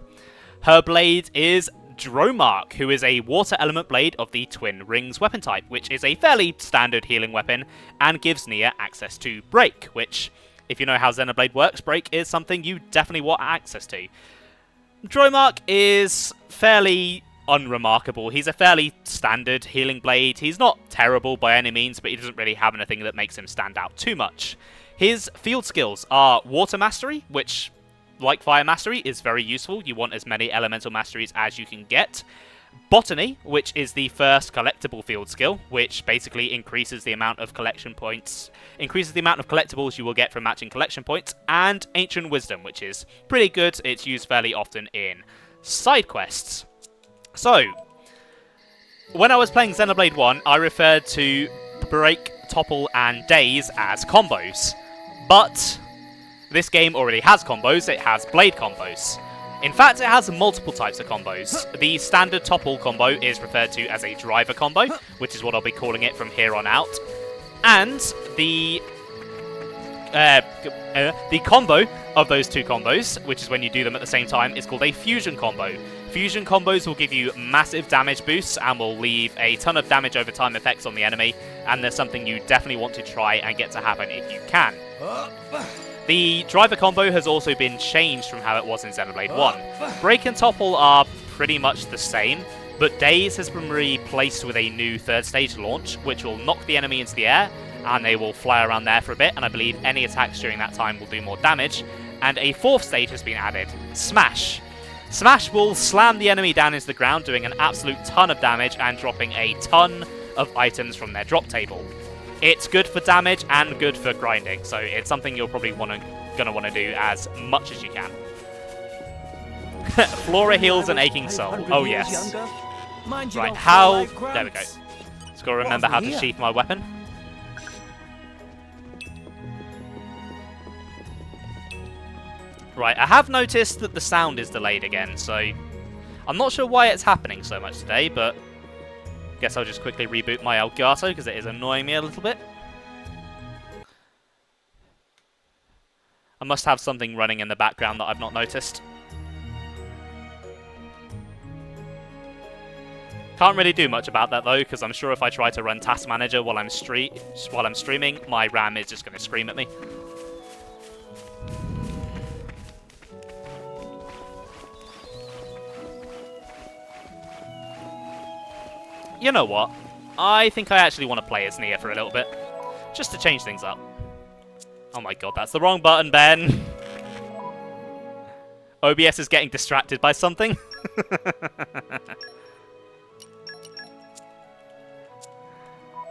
Her blade is Gormott, who is a water element blade of the Twin Rings weapon type, which is a fairly standard healing weapon, and gives Nia access to Break, which, if you know how Xenoblade works, Break is something you definitely want access to. Gormott is fairly unremarkable. He's a fairly standard healing blade. He's not terrible by any means, but he doesn't really have anything that makes him stand out too much. His field skills are Water Mastery, which, like Fire Mastery, is very useful. You want as many Elemental Masteries as you can get. Botany, which is the first collectible field skill, which basically increases the amount of collection points, increases the amount of collectibles you will get from matching collection points, and Ancient Wisdom, which is pretty good. It's used fairly often in side quests. So, when I was playing Xenoblade 1, I referred to Break, Topple, and Daze as combos. But this game already has combos. It has blade combos. In fact, it has multiple types of combos. The standard Topple combo is referred to as a driver combo, which is what I'll be calling it from here on out. And the combo of those two combos, which is when you do them at the same time, is called a fusion combo. Fusion combos will give you massive damage boosts and will leave a ton of damage over time effects on the enemy, and there's something you definitely want to try and get to happen if you can. The driver combo has also been changed from how it was in Xenoblade 1. Break and Topple are pretty much the same, but Daze has been replaced with a new third stage launch, which will knock the enemy into the air, and they will fly around there for a bit, and I believe any attacks during that time will do more damage. And a fourth stage has been added, Smash. Smash will slam the enemy down into the ground, doing an absolute ton of damage and dropping a ton of items from their drop table. It's good for damage and good for grinding, so it's something you're probably gonna want to do as much as you can. Flora heals an aching soul. Oh yes. Right, how... There we go. Just gotta remember how to sheath my weapon. Right, I have noticed that the sound is delayed again, so I'm not sure why it's happening so much today, but guess I'll just quickly reboot my Elgato because it is annoying me a little bit. I must have something running in the background that I've not noticed. Can't really do much about that though, because I'm sure if I try to run Task Manager while I'm streaming, my RAM is just going to scream at me. You know what? I think I actually want to play as Nia for a little bit. Just to change things up. Oh my god, that's the wrong button, Ben! OBS is getting distracted by something.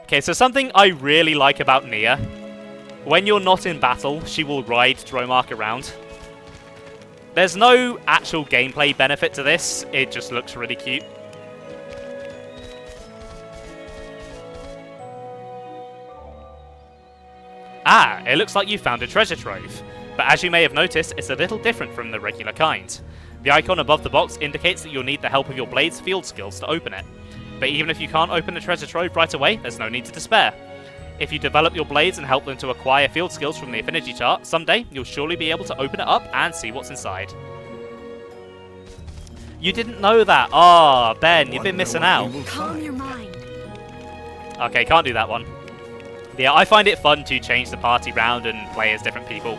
Okay, so something I really like about Nia. When you're not in battle, she will ride Gormott around. There's no actual gameplay benefit to this, it just looks really cute. Ah, it looks like you found a treasure trove. But as you may have noticed, it's a little different from the regular kind. The icon above the box indicates that you'll need the help of your blade's field skills to open it. But even if you can't open the treasure trove right away, there's no need to despair. If you develop your blades and help them to acquire field skills from the affinity chart, someday you'll surely be able to open it up and see what's inside. You didn't know that? Ah, oh, Ben, you've been missing out. Calm your mind. Okay, can't do that one. Yeah, I find it fun to change the party round and play as different people.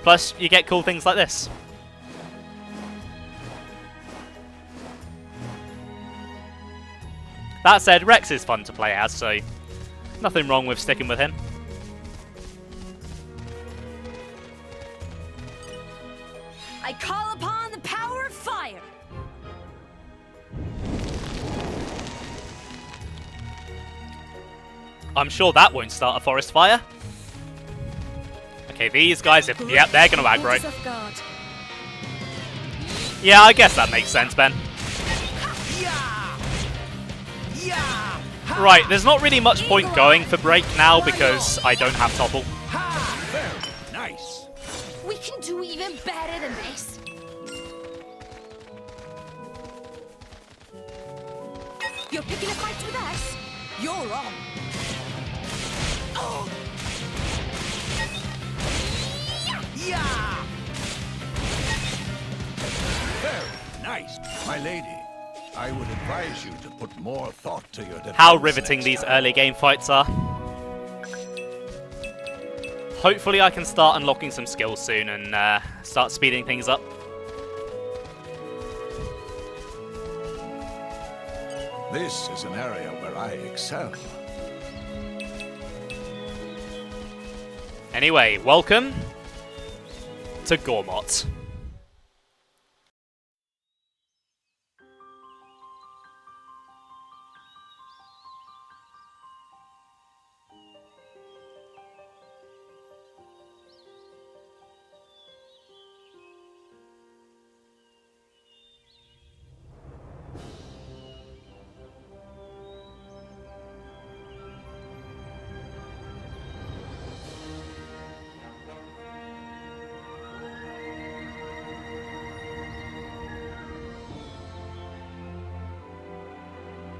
Plus, you get cool things like this. That said, Rex is fun to play as, so nothing wrong with sticking with him. I'm sure that won't start a forest fire. Okay, these guys, yep, they're gonna aggro. Yeah, I guess that makes sense, Ben. Right, there's not really much point going for break now because I don't have topple. Nice. We can do even better than this. You're picking a fight with us? You're on. Oh. Yeah. Very nice, my lady. I would advise you to put more thought to your defense. How riveting these early game fights are. Hopefully I can start unlocking some skills soon and start speeding things up. This is an area where I excel. Anyway, welcome to Gormott.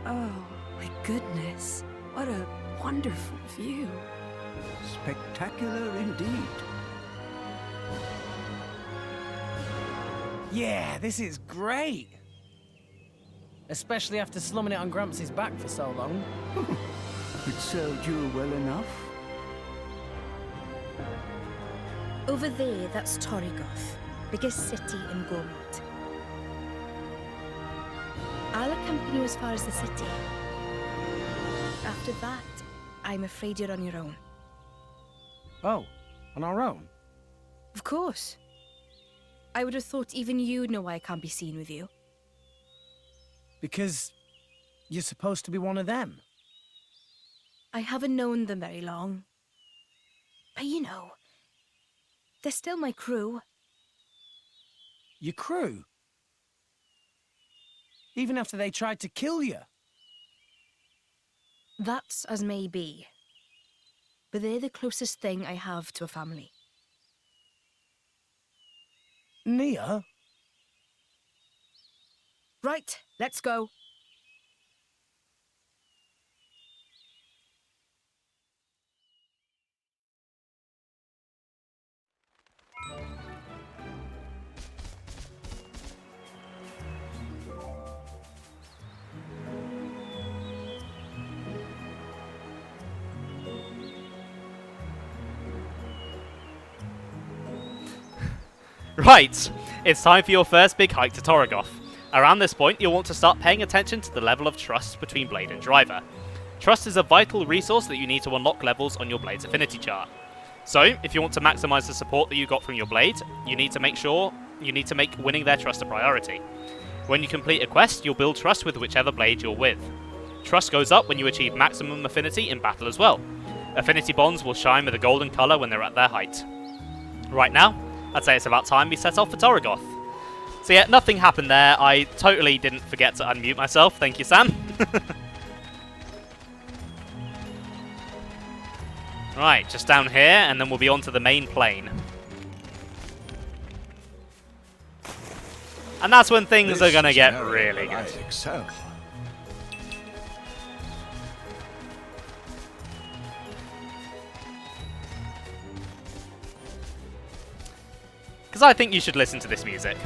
Oh, my goodness. What a wonderful view. Spectacular indeed. Yeah, this is great. Especially after slumming it on Gramps' back for so long. It served you well enough. Over there, that's Torrigoth, biggest city in Gormott. I'll accompany you as far as the city. After that, I'm afraid you're on your own. Oh, on our own? Of course. I would have thought even you'd know why I can't be seen with you. Because you're supposed to be one of them. I haven't known them very long. But you know, they're still my crew. Your crew? Even after they tried to kill you? That's as may be. But they're the closest thing I have to a family. Nia? Right, let's go. Right, it's time for your first big hike to Torrigoth. Around this point, you'll want to start paying attention to the level of trust between blade and driver. Trust is a vital resource that you need to unlock levels on your blade's affinity chart. So, if you want to maximize the support that you got from your blade, you need to make winning their trust a priority. When you complete a quest, you'll build trust with whichever blade you're with. Trust goes up when you achieve maximum affinity in battle as well. Affinity bonds will shine with a golden colour when they're at their height. Right now, I'd say it's about time we set off for Torrigoth. So yeah, nothing happened there. I totally didn't forget to unmute myself. Thank you, Sam. Right, just down here, and then we'll be on to the main plane. And that's when things are going to get really good. Because I think you should listen to this music.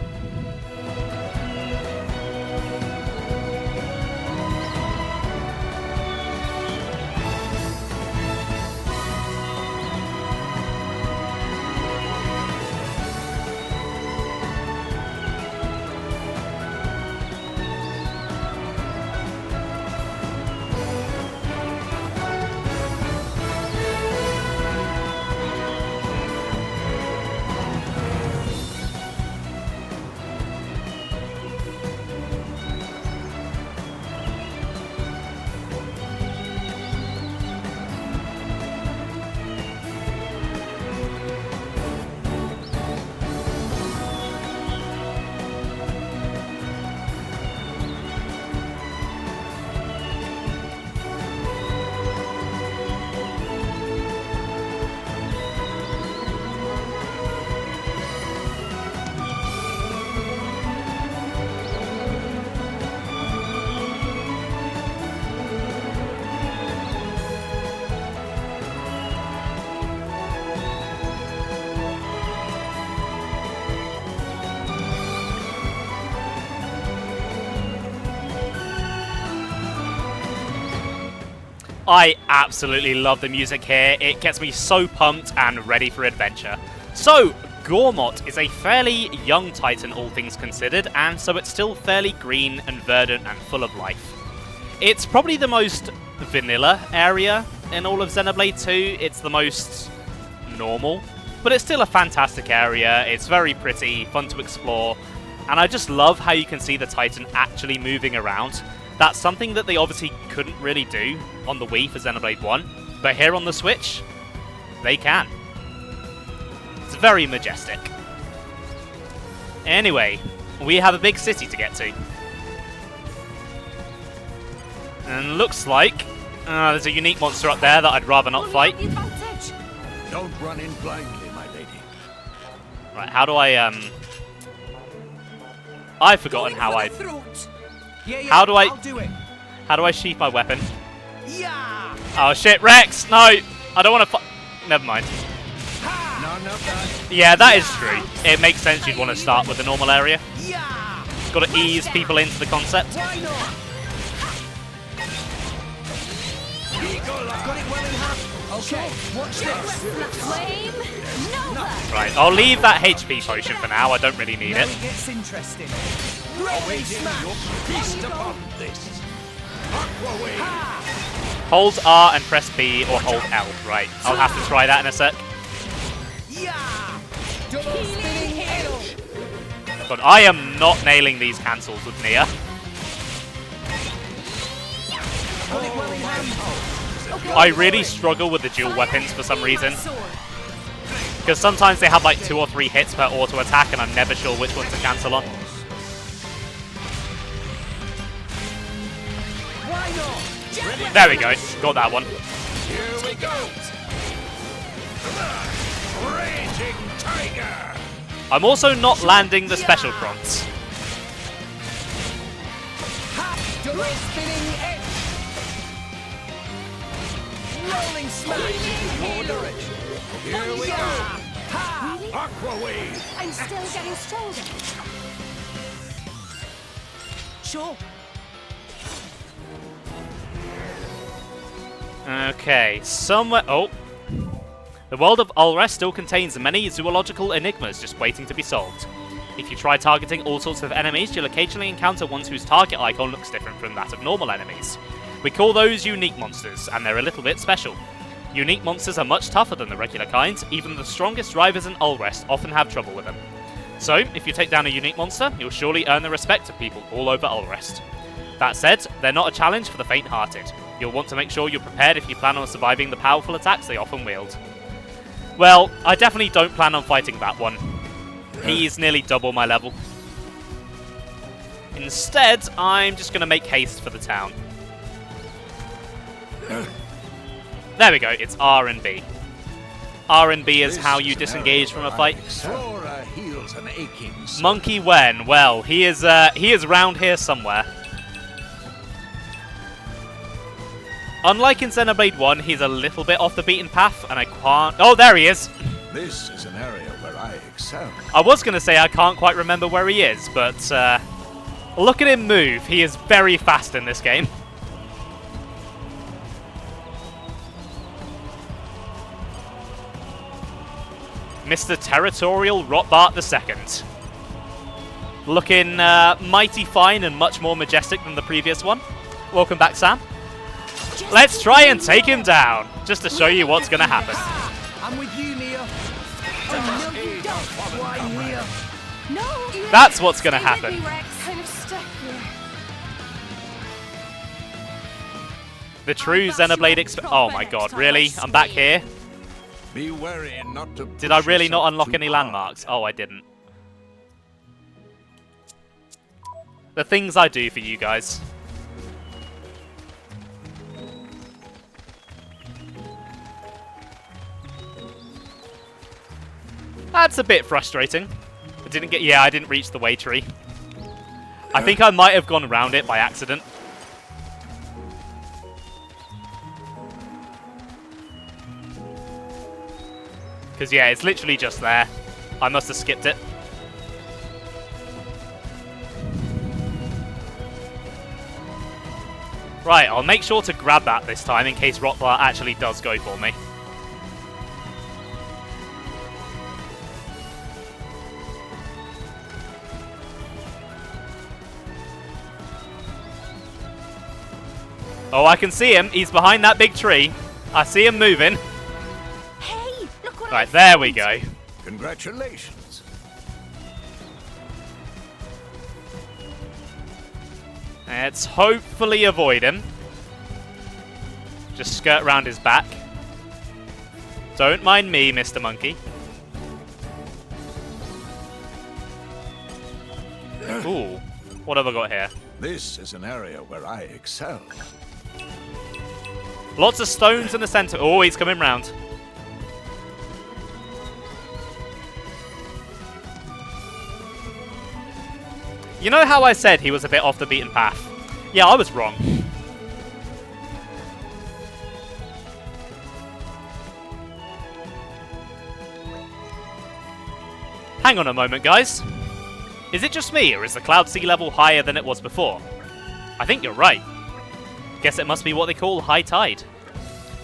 I absolutely love the music here. It gets me so pumped and ready for adventure. So, Gormott is a fairly young titan, all things considered, and so it's still fairly green and verdant and full of life. It's probably the most vanilla area in all of Xenoblade 2. It's the most normal, but it's still a fantastic area. It's very pretty, fun to explore, and I just love how you can see the titan actually moving around. That's something that they obviously couldn't really do on the Wii for Xenoblade 1, but here on the Switch, they can. It's very majestic. Anyway, we have a big city to get to. And looks like there's a unique monster up there that I'd rather not fight. Don't run in blindly, my lady. Right, how do I, I've forgotten how I... How do I... How do I sheath my weapon? Yeah. Oh shit, Rex! No! I don't want to never mind. Yeah, that is true. It makes sense you'd want to start with the normal area. Got to ease people into the concept. Why not? Got it well in hand. Okay, watch this. Flame Nova. Right, I'll leave that HP potion for now. I don't really need Now it. it gets interesting. Rolling smash. Feast upon this. Aqua wave. Hold R and press B or hold L. Right, I'll have to try that in a sec. Yeah. Double spinning edge. But I am not nailing these cancels with Nia. Got it well in hand. I really struggle with the dual weapons for some reason. Because sometimes they have like 2 or 3 hits per auto attack and I'm never sure which one to cancel on. There we go, got that one. Here we go. Raging tiger. I'm also not landing the special prompts. Double spinning edge. Rolling smash. More direction. Here we go. Aqua wave. I'm still getting stronger. Sure. Okay, somewhere... Oh. The world of Ulrest still contains many zoological enigmas just waiting to be solved. If you try targeting all sorts of enemies, you'll occasionally encounter ones whose target icon looks different from that of normal enemies. We call those unique monsters, and they're a little bit special. Unique monsters are much tougher than the regular kinds. Even the strongest drivers in Ulrest often have trouble with them. So, if you take down a unique monster, you'll surely earn the respect of people all over Ulrest. That said, they're not a challenge for the faint-hearted. You'll want to make sure you're prepared if you plan on surviving the powerful attacks they often wield. Well, I definitely don't plan on fighting that one. He's nearly double my level. Instead, I'm just going to make haste for the town. There we go, it's R and B. R and B is how you disengage from a fight. Flora heals an aching soul. Monkey Wen, well, he is round here somewhere. Unlike in Xenoblade 1, he's a little bit off the beaten path, and I can't... Oh, there he is! This is an area where I excel. I was going to say I can't quite remember where he is, but look at him move. He is very fast in this game. Mr. Territorial Rotbart II. Looking mighty fine and much more majestic than the previous one. Welcome back, Sam. Let's try and take him down, just to show you what's going to happen. I'm with you, Nia. Oh, no, you don't. Why here? No. That's what's going to happen. Kind of stuck here. The true Xenoblade Oh my god, really? I'm back here? Be wary not to Did I really not unlock any landmarks? Oh, I didn't. The things I do for you guys. That's a bit frustrating. I didn't reach the way tree. I think I might have gone around it by accident. Because, yeah, it's literally just there. I must have skipped it. Right, I'll make sure to grab that this time in case Rotblar actually does go for me. Oh, I can see him. He's behind that big tree. I see him moving. Hey, look what Right, there we go. Congratulations. Let's hopefully avoid him. Just skirt round his back. Don't mind me, Mr. Monkey. Ooh, what have I got here? This is an area where I excel. Lots of stones in the centre. Oh, he's coming round. You know how I said he was a bit off the beaten path? Yeah, I was wrong. Hang on a moment, guys. Is it just me, or is the cloud sea level higher than it was before? I think you're right. Guess it must be what they call high tide.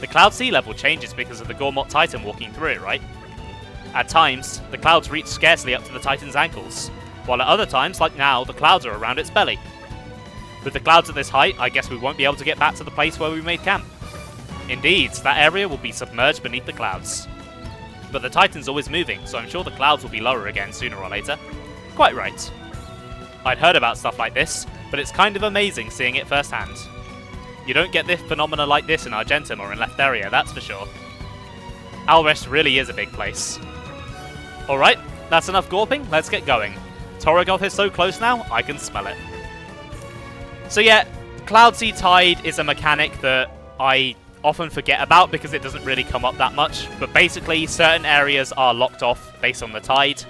The cloud sea level changes because of the Gormott Titan walking through it, right? At times, the clouds reach scarcely up to the Titan's ankles, while at other times, like now, the clouds are around its belly. With the clouds at this height, I guess we won't be able to get back to the place where we made camp. Indeed, that area will be submerged beneath the clouds. But the Titan's always moving, so I'm sure the clouds will be lower again sooner or later. Quite right. I'd heard about stuff like this, but it's kind of amazing seeing it firsthand. You don't get this phenomena like this in Argentum or in Letheria, that's for sure. Alrest really is a big place. Alright, that's enough gawping, let's get going. Torrigoth is so close now, I can smell it. So yeah, Cloud Sea Tide is a mechanic that I often forget about because it doesn't really come up that much, but basically certain areas are locked off based on the tide.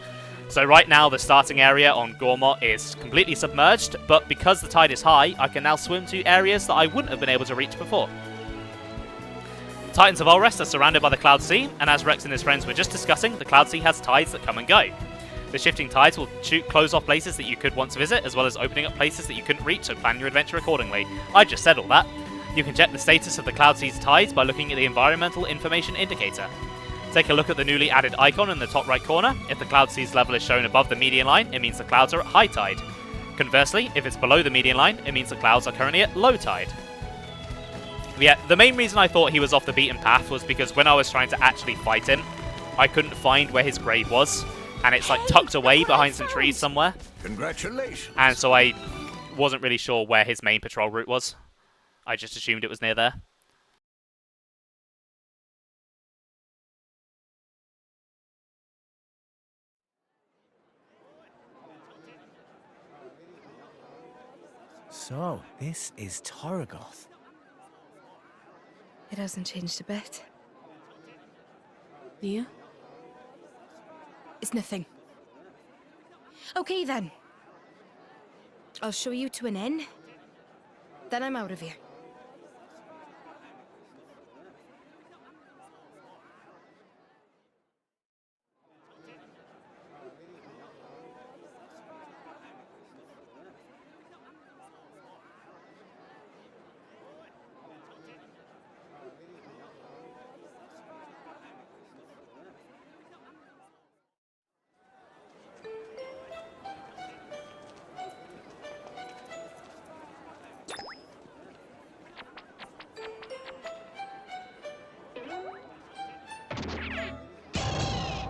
So right now the starting area on Gormott is completely submerged, but because the tide is high, I can now swim to areas that I wouldn't have been able to reach before. The Titans of Alrest are surrounded by the Cloud Sea, and as Rex and his friends were just discussing, the Cloud Sea has tides that come and go. The shifting tides will close off places that you could once visit, as well as opening up places that you couldn't reach, so plan your adventure accordingly. I just said all that. You can check the status of the Cloud Sea's tides by looking at the Environmental Information Indicator. Take a look at the newly added icon in the top right corner. If the Cloud Sea's level is shown above the median line, it means the clouds are at high tide. Conversely, if it's below the median line, it means the clouds are currently at low tide. Yeah, the main reason I thought he was off the beaten path was because when I was trying to actually fight him, I couldn't find where his grave was, and it's like tucked away behind some trees somewhere. Congratulations. And so I wasn't really sure where his main patrol route was. I just assumed it was near there. So, this is Torrigoth. It hasn't changed a bit. Yeah? It's nothing. Okay then. I'll show you to an inn. Then I'm out of here.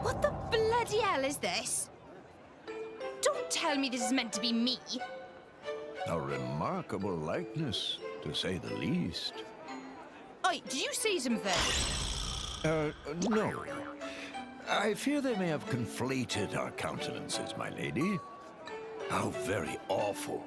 What the bloody hell is this? Don't tell me this is meant to be me. A remarkable likeness, to say the least. Oi, did you see something? No. I fear they may have conflated our countenances, my lady. How very awful.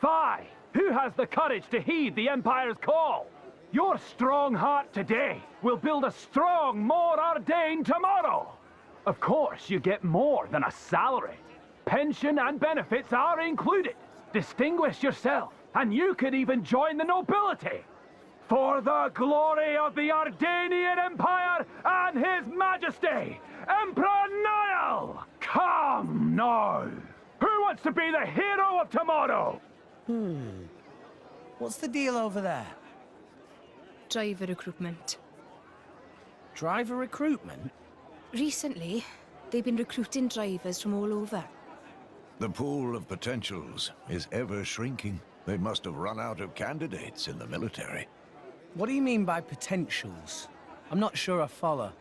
Phi, who has the courage to heed the Empire's call? Your strong heart today will build a strong, more ordained tomorrow. Of course, you get more than a salary. Pension and benefits are included. Distinguish yourself, and you could even join the nobility. For the glory of the Ardanian Empire and his wants to be the hero of tomorrow? What's the deal over there? Driver recruitment. Driver recruitment? Recently, they've been recruiting drivers from all over. The pool of potentials is ever shrinking. They must have run out of candidates in the military. What do you mean by potentials? I'm not sure I follow.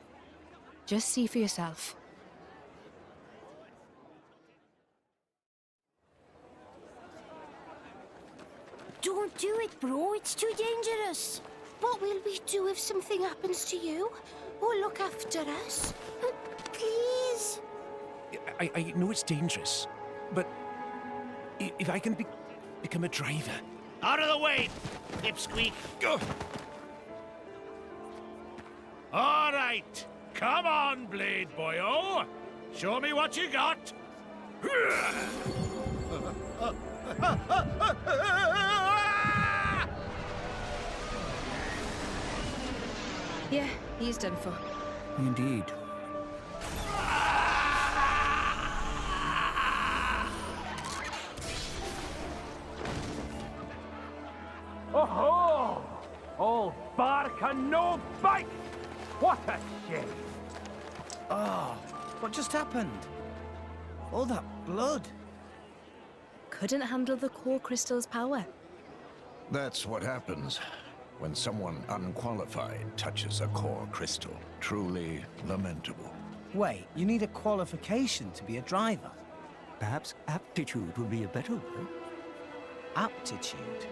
Just see for yourself. Don't do it, bro. It's too dangerous. What will we do if something happens to you? Or look after us? Please? I know it's dangerous, but if I can become a driver... Out of the way, Pipsqueak. All right. Come on, Blade Boyo. Show me what you got. Yeah, he's done for. Indeed. Oh-ho! All bark and no bite! What a shame! Oh, what just happened? All that blood. Couldn't handle the core crystal's power. That's what happens when someone unqualified touches a core crystal. Truly lamentable. Wait, you need a qualification to be a driver? Perhaps aptitude would be a better word. Aptitude?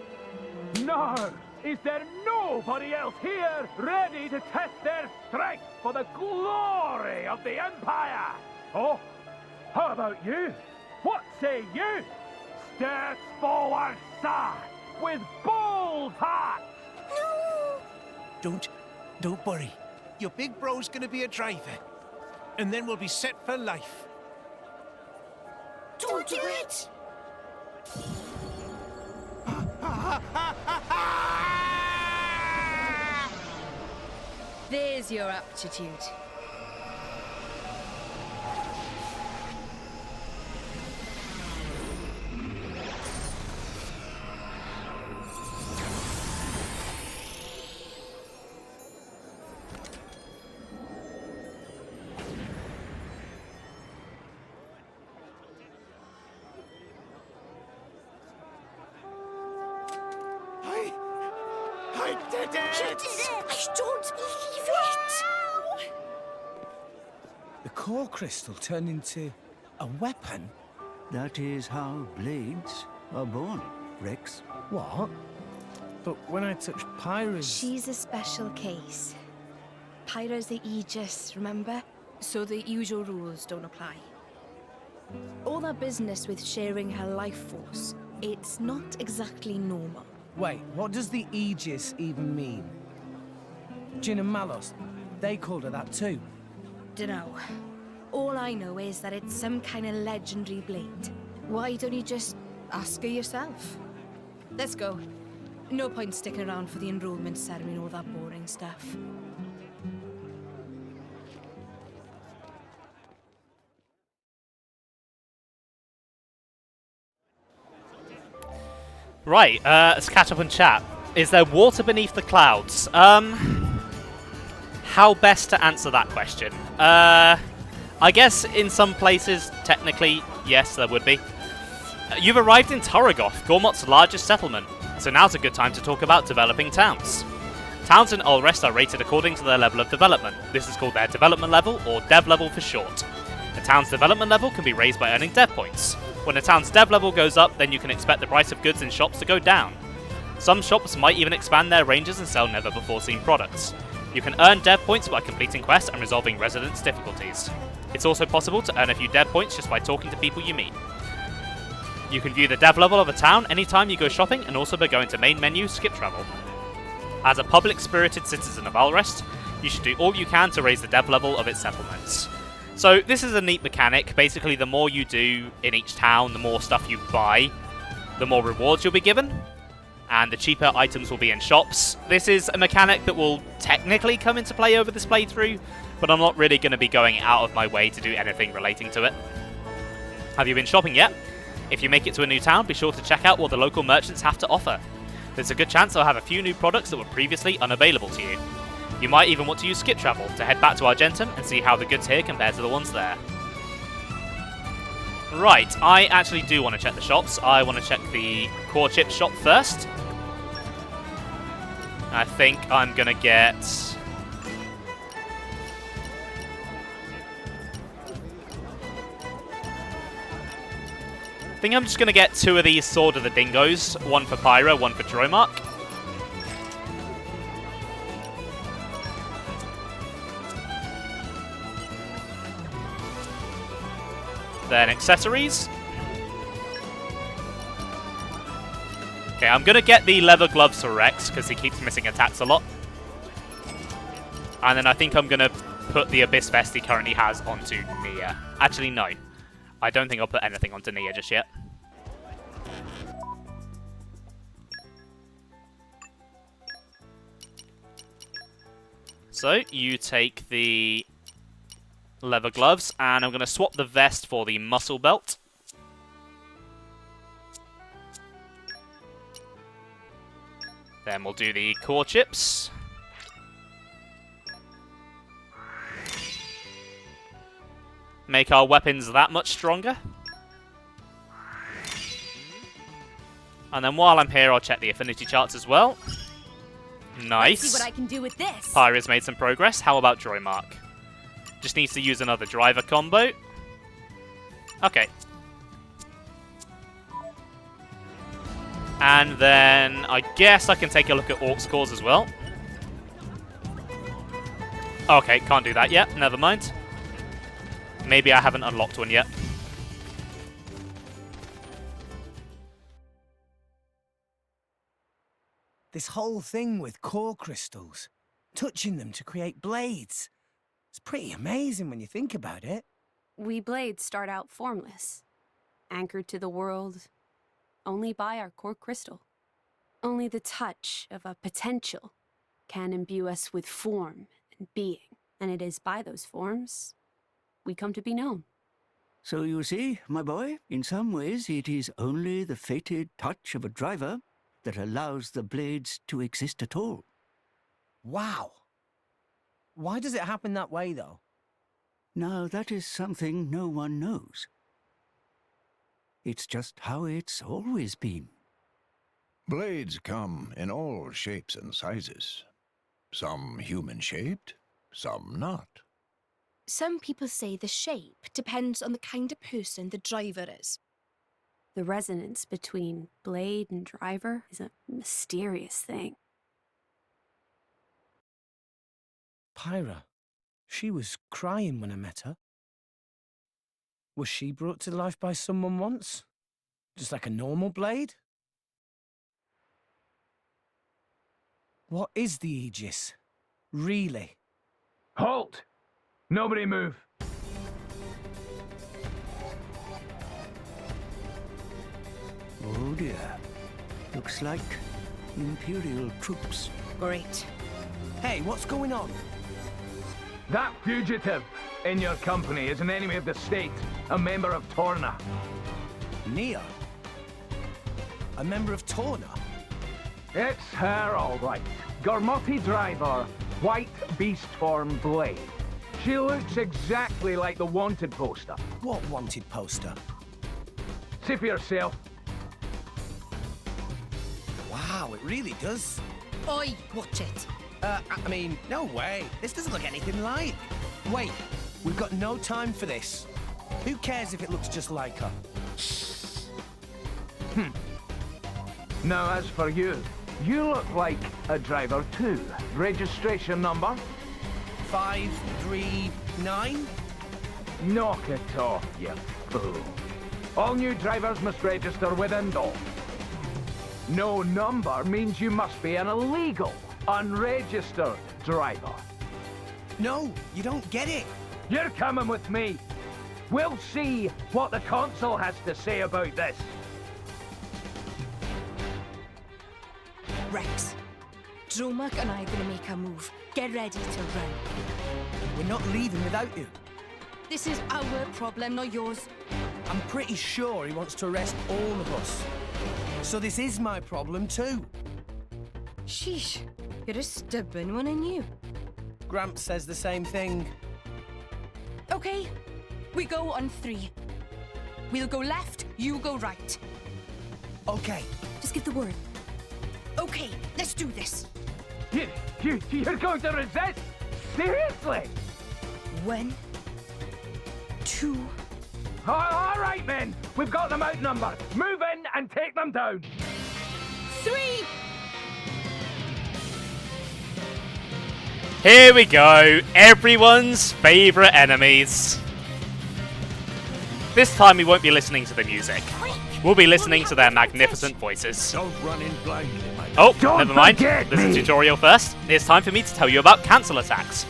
No! Is there nobody else here ready to test their strength for the glory of the Empire? Oh, how about you? What say you? Step forward, sir, with bold heart! Don't worry. Your big bro's gonna be a driver. And then we'll be set for life. Don't do it! There's your aptitude. I did it! You did it! I don't believe it! The core crystal turned into a weapon? That is how blades are born, Rex. What? But when I touched Pyra's... She's a special case. Pyra's the Aegis, remember? So the usual rules don't apply. All that business with sharing her life force, it's not exactly normal. Wait, what does the Aegis even mean? Jin and Malos, they called her that too. Dunno. All I know is that it's some kind of legendary blade. Why don't you just ask her yourself? Let's go. No point sticking around for the enrollment ceremony and all that boring stuff. Right, let's catch up and chat. Is there water beneath the clouds? How best to answer that question? I guess in some places, technically, yes, there would be. You've arrived in Turagoth, Gormott's largest settlement, so now's a good time to talk about developing towns. Towns in Ulrest are rated according to their level of development. This is called their development level, or dev level for short. A town's development level can be raised by earning dev points. When a town's dev level goes up, then you can expect the price of goods in shops to go down. Some shops might even expand their ranges and sell never-before-seen products. You can earn dev points by completing quests and resolving residents' difficulties. It's also possible to earn a few dev points just by talking to people you meet. You can view the dev level of a town anytime you go shopping and also by going to main menu, skip travel. As a public-spirited citizen of Ulrest, you should do all you can to raise the dev level of its settlements. So this is a neat mechanic. Basically, the more you do in each town, the more stuff you buy, the more rewards you'll be given, and the cheaper items will be in shops. This is a mechanic that will technically come into play over this playthrough, but I'm not really going to be going out of my way to do anything relating to it. Have you been shopping yet? If you make it to a new town, be sure to check out what the local merchants have to offer. There's a good chance they'll have a few new products that were previously unavailable to you. You might even want to use skip travel to head back to Argentum and see how the goods here compare to the ones there. Right, I actually do want to check the shops. I want to check the core chip shop first. I think I'm going to get... I think I'm just going to get 2 of these Sword of the Dingoes. One for Pyra, one for Gormott. Then accessories. Okay, I'm going to get the leather gloves for Rex, because he keeps missing attacks a lot. And then I think I'm going to put the Abyss Vest he currently has onto Nia. Actually, no. I don't think I'll put anything onto Nia just yet. So, you take the leather gloves, and I'm going to swap the vest for the muscle belt. Then we'll do the core chips. Make our weapons that much stronger. And then while I'm here, I'll check the affinity charts as well. Nice. Let's see what I can do with this. Pyra's made some progress. How about Gormott? Just needs to use another driver combo. Okay. And then I guess I can take a look at Orc's cores as well. Okay, can't do that yet. Never mind. Maybe I haven't unlocked one yet. This whole thing with core crystals, touching them to create blades. It's pretty amazing when you think about it. We blades start out formless, anchored to the world only by our core crystal. Only the touch of a potential can imbue us with form and being, and it is by those forms we come to be known. So you see, my boy, in some ways it is only the fated touch of a driver that allows the blades to exist at all. Wow. Why does it happen that way, though? Now, that is something no one knows. It's just how it's always been. Blades come in all shapes and sizes. Some human-shaped, some not. Some people say the shape depends on the kind of person the driver is. The resonance between blade and driver is a mysterious thing. Pyra, she was crying when I met her. Was she brought to life by someone once? Just like a normal blade? What is the Aegis? Really? Halt! Nobody move. Oh dear. Looks like Imperial troops. Great. Hey, what's going on? That fugitive in your company is an enemy of the state, a member of Torna. Nia? A member of Torna? It's her, all right. Gormotti driver, white beast form blade. She looks exactly like the wanted poster. What wanted poster? See for yourself. Wow, it really does. Oi, watch it. I mean, no way. This doesn't look anything like. Wait, we've got no time for this. Who cares if it looks just like her? Now, as for you, you look like a driver too. Registration number? 539? Knock it off, you fool. All new drivers must register with Indol. No number means you must be an illegal, unregistered driver. No, you don't get it. You're coming with me. We'll see what the Consul has to say about this. Rex, Dromark and I are gonna make a move. Get ready to run. We're not leaving without you. This is our problem, not yours. I'm pretty sure he wants to arrest all of us. So this is my problem too. Sheesh, you're a stubborn one, ain't you? Gramps says the same thing. Okay, we go on 3. We'll go left, you go right. Okay. Just give the word. Okay, let's do this. You're going to resist? Seriously? 1, 2. All right, men. We've got them outnumbered. Move in and take them down. 3. Here we go, everyone's favourite enemies. This time we won't be listening to the music. We'll be listening to their magnificent voices. Don't run in blindly, my Oh, Don't never mind. forget There's a me. tutorial first. It's time for me to tell you about cancel attacks.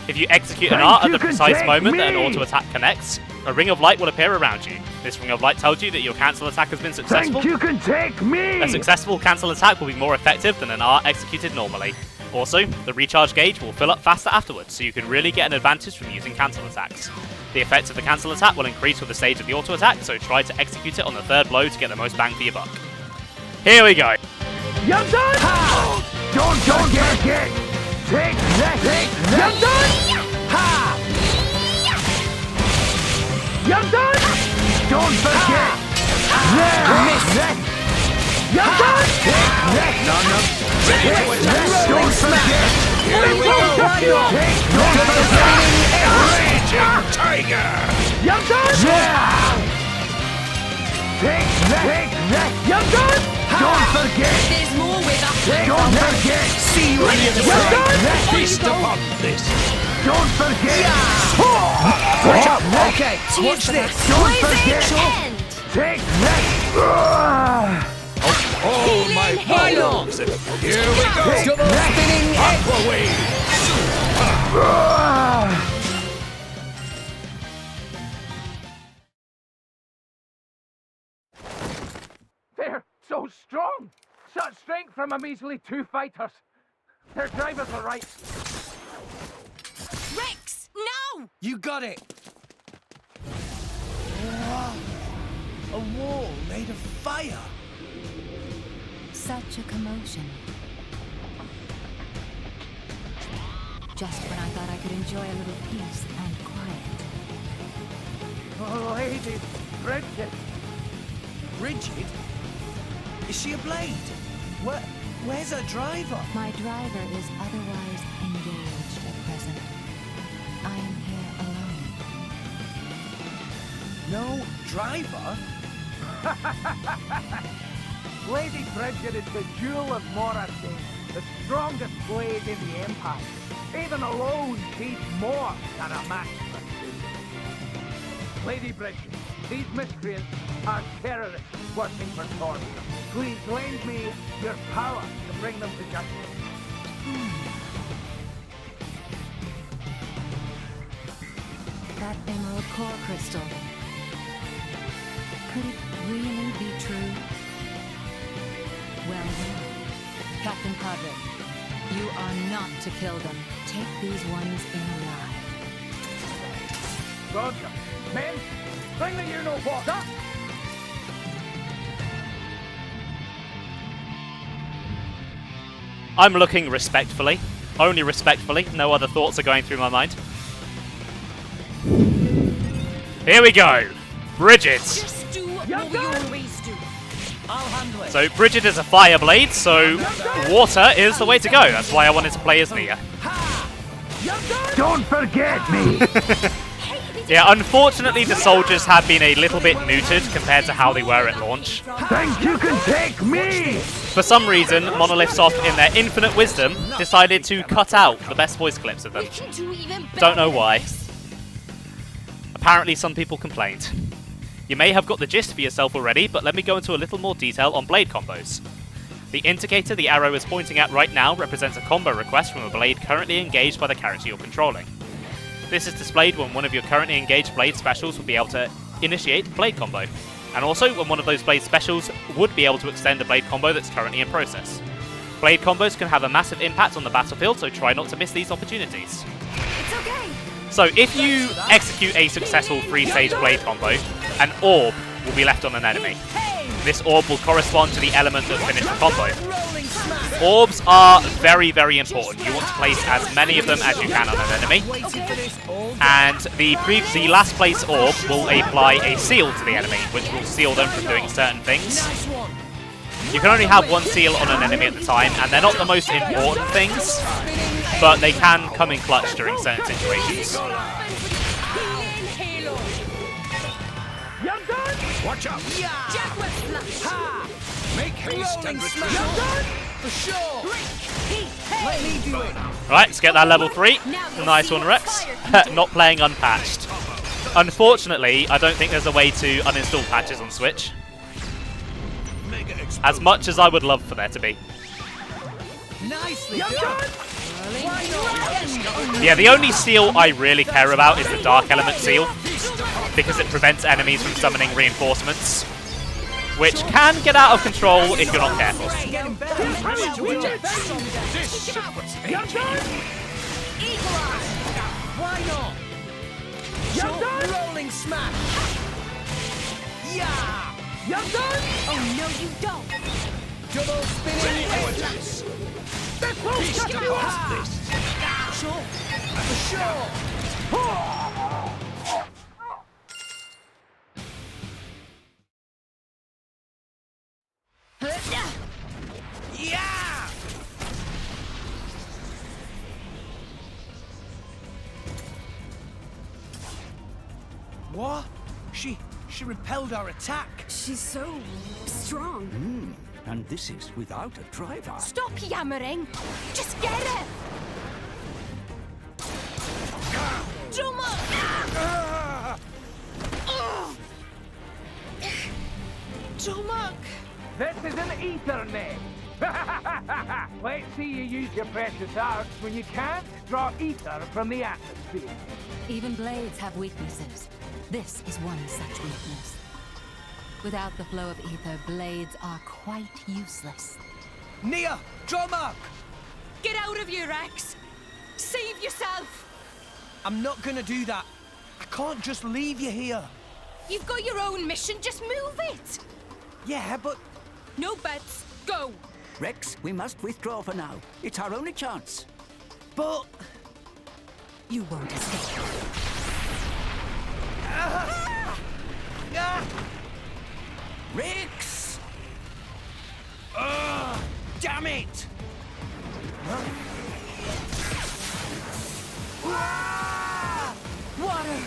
If you execute an art at the precise moment that an auto attack connects, a ring of light will appear around you. This ring of light tells you that your cancel attack has been successful. Think you can take me? A successful cancel attack will be more effective than an art executed normally. Also, the recharge gauge will fill up faster afterwards, so you can really get an advantage from using cancel attacks. The effect of the cancel attack will increase with the stage of the auto attack, so try to execute it on the 3rd blow to get the most bang for your buck. Here we go. You're done! Ha! Don't forget! Take that! You're done! Ha! You're done! Don't forget! There! You're done! Don't forget! Here we go! Raging Tiger! You're done! Take that! You're done! Don't forget! There's more with us. Don't forget! See you in the You're done! Feast upon this! Don't forget! Watch out! Okay, watch this. Don't forget! Take that! Oh, my bylaws! Here we go! Double spinning Aquawave! They're so strong! Such strength from a measly 2 fighters. Their drivers are right. Rex, no! You got it. Wow. A wall made of fire. Such a commotion. Just when I thought I could enjoy a little peace and quiet. Oh, Lady Bridget. Bridget? Is she a blade? Where's her driver? My driver is otherwise engaged at present. I am here alone. No driver? Lady Bridget is the jewel of Morrison, the strongest blade in the Empire. Even alone, she's more than a match for two. Lady Bridget, these miscreants are terrorists working for Thorn. Please lend me your power to bring them to justice. That emerald core crystal. Could it really be true? Well, Captain Padre, you are not to kill them. Take these ones in alive. Roger. Men, bring the you-know-what up! I'm looking respectfully. Only respectfully. No other thoughts are going through my mind. Here we go. Bridget. Just do what we always do. I'll handle it. So Bridget is a fire blade, so water is the way to go. That's why I wanted to play as Nia. Don't forget me! Yeah, unfortunately the soldiers have been a little bit neutered compared to how they were at launch. Think you can take me! For some reason, Monolith Soft, in their infinite wisdom, decided to cut out the best voice clips of them. Don't know why. Apparently some people complained. You may have got the gist for yourself already, but let me go into a little more detail on blade combos. The indicator the arrow is pointing at right now represents a combo request from a blade currently engaged by the character you're controlling. This is displayed when one of your currently engaged blade specials will be able to initiate a blade combo, and also when one of those blade specials would be able to extend a blade combo that's currently in process. Blade combos can have a massive impact on the battlefield, so try not to miss these opportunities. It's okay. So if you execute a successful 3-stage blade combo, an orb will be left on an enemy. This orb will correspond to the element that finished the combo. Orbs are very, very important. You want to place as many of them as you can on an enemy. And the last place orb will apply a seal to the enemy, which will seal them from doing certain things. You can only have one seal on an enemy at the time, and they're not the most important things, but they can come in clutch during certain situations. Watch out! Ha! Make haste and retreat. For sure! Let me do it! Right, let's get that level 3. Nice one, Rex. Not playing unpatched. Unfortunately, I don't think there's a way to uninstall patches on Switch. As much as I would love for there to be. Nicely done! Yeah, the only seal I really care about is the Dark Element seal, because it prevents enemies from summoning reinforcements, which can get out of control if you're not careful. Why not? Rolling smash! Yeah! Oh no, you don't! Double spinning headlocks! Sure! For sure! Yeah! What? She repelled our attack. She's so strong. And this is without a driver. Stop yammering! Just get it! Drummer! Jomak! This is an Ethernet. Let's see you use your precious arts when you can't draw ether from the atmosphere. Even blades have weaknesses. This is one such weakness. Without the flow of ether, blades are quite useless. Nia! Drummer! Get out of here, Rex! Save yourself! I'm not gonna do that. I can't just leave you here. You've got your own mission, just move it! Yeah, but... No bets, go! Rex, we must withdraw for now. It's our only chance. But... You won't escape. Rex! Damn it! Water!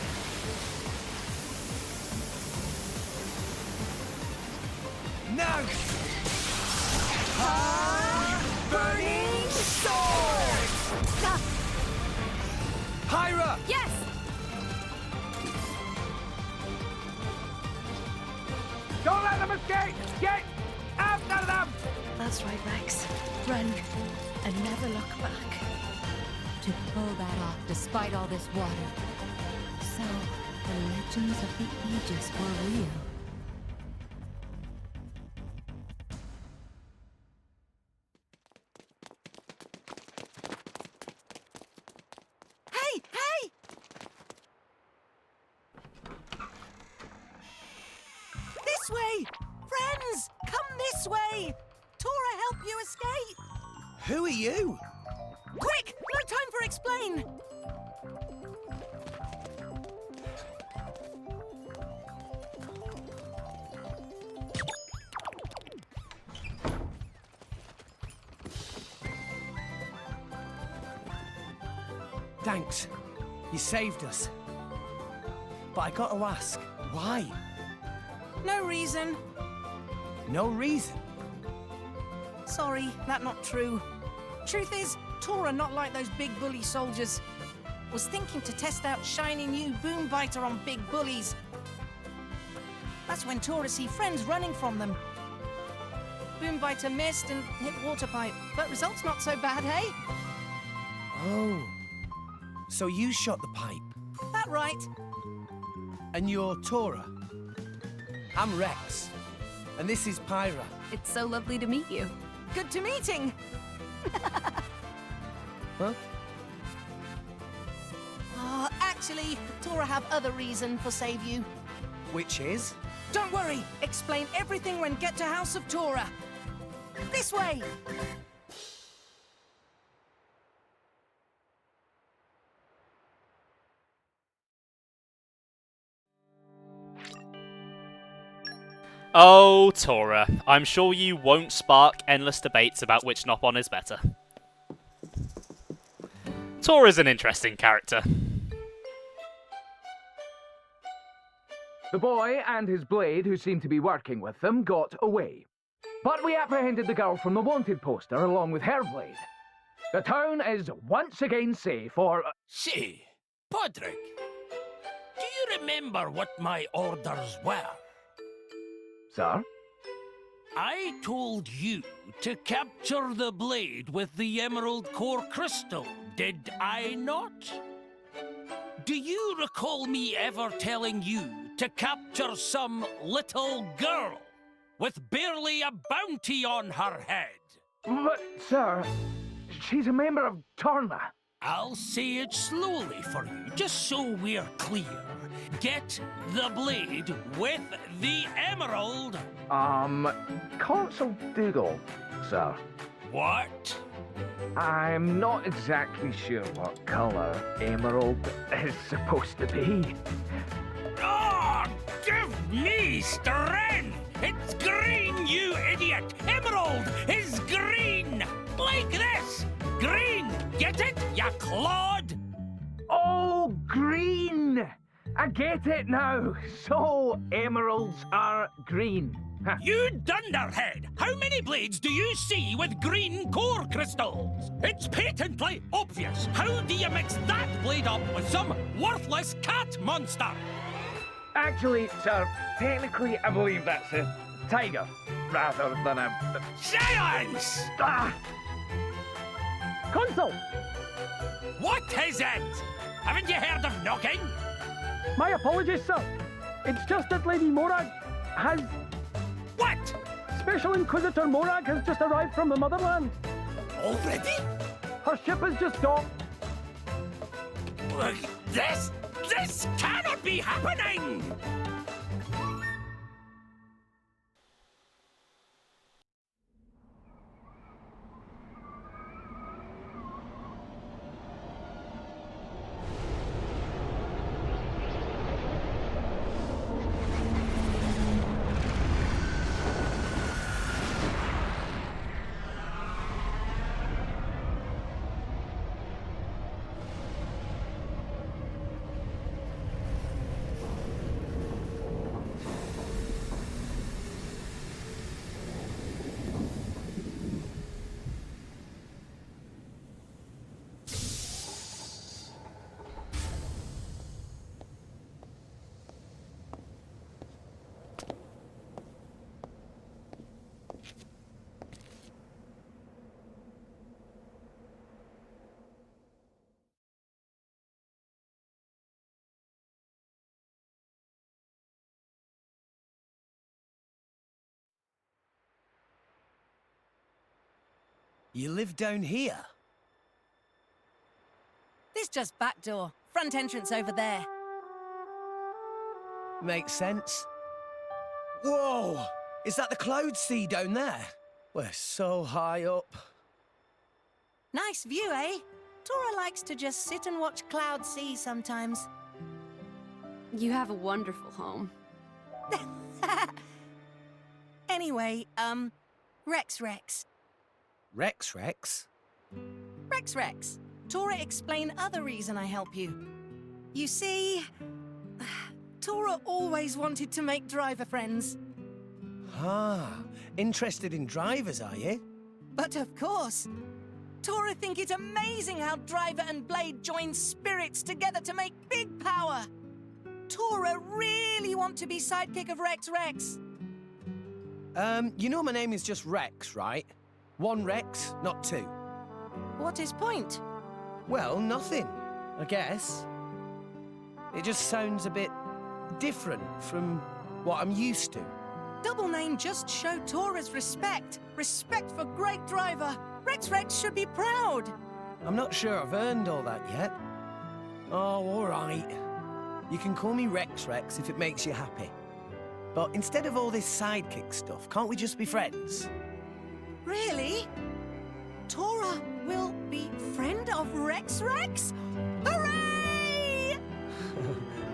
No! Burning sword! Pyra! Yes! Don't let them escape! Get after them! That's right, Rex. Run and never look back. To pull that off despite all this water. So, the legends of the Aegis were real. Hey! Hey! This way! Friends! Come this way! Tora help you escape! Who are you? Quick! No time for explain! Thanks. You saved us. But I gotta ask, why? No reason. No reason. Sorry, that not true. Truth is, Tora not like those big bully soldiers. Was thinking to test out shiny new boom biter on big bullies. That's when Tora see friends running from them. Boom biter missed and hit water pipe, but results not so bad, hey? Oh. So you shot the pipe. That right. And you're Tora. I'm Rex. And this is Pyra. It's so lovely to meet you. Good to meeting. Huh? Actually, Tora have other reason for save you. Which is? Don't worry. Explain everything when get to House of Tora. This way! Oh, Tora. I'm sure you won't spark endless debates about which Nopon is better. Tora's an interesting character. The boy and his blade, who seemed to be working with them, got away. But we apprehended the girl from the wanted poster along with her blade. The town is once again safe for... Say, Podrick, do you remember what my orders were? Sir? I told you to capture the blade with the Emerald Core Crystal, did I not? Do you recall me ever telling you to capture some little girl with barely a bounty on her head? But, sir, she's a member of Torna. I'll say it slowly for you, just so we're clear. Get the blade with the emerald. Consul Dougal, sir. What? I'm not exactly sure what colour emerald is supposed to be. Oh, give me strength! It's green, you idiot! Emerald is green! Like this! Green! Get it, ya clod? Oh, green! I get it now. So, emeralds are green. You dunderhead! How many blades do you see with green core crystals? It's patently obvious. How do you mix that blade up with some worthless cat monster? Actually, sir, technically I believe that's a tiger, rather than a... Silence! Consul! What is it? Haven't you heard of knocking? My apologies, sir. It's just that Lady Morag has... What? Special Inquisitor Morag has just arrived from the Motherland. Already? Her ship has just docked. This cannot be happening! You live down here? This just back door. Front entrance over there. Makes sense. Whoa! Is that the cloud sea down there? We're so high up. Nice view, eh? Tora likes to just sit and watch cloud sea sometimes. You have a wonderful home. Anyway, Rex. Rex? Rex. Tora, explain other reason I help you. You see, Tora always wanted to make driver friends. Ah, interested in drivers, are you? But of course. Tora think it's amazing how Driver and Blade join spirits together to make big power. Tora really want to be sidekick of Rex. You know my name is just Rex, right? One Rex, not two. What is point? Well, nothing, I guess. It just sounds a bit different from what I'm used to. Double name just show Tora's respect. Respect for great driver. Rex should be proud. I'm not sure I've earned all that yet. Oh, all right. You can call me Rex if it makes you happy. But instead of all this sidekick stuff, can't we just be friends? Really? Tora will be friend of Rex Rex? Hooray!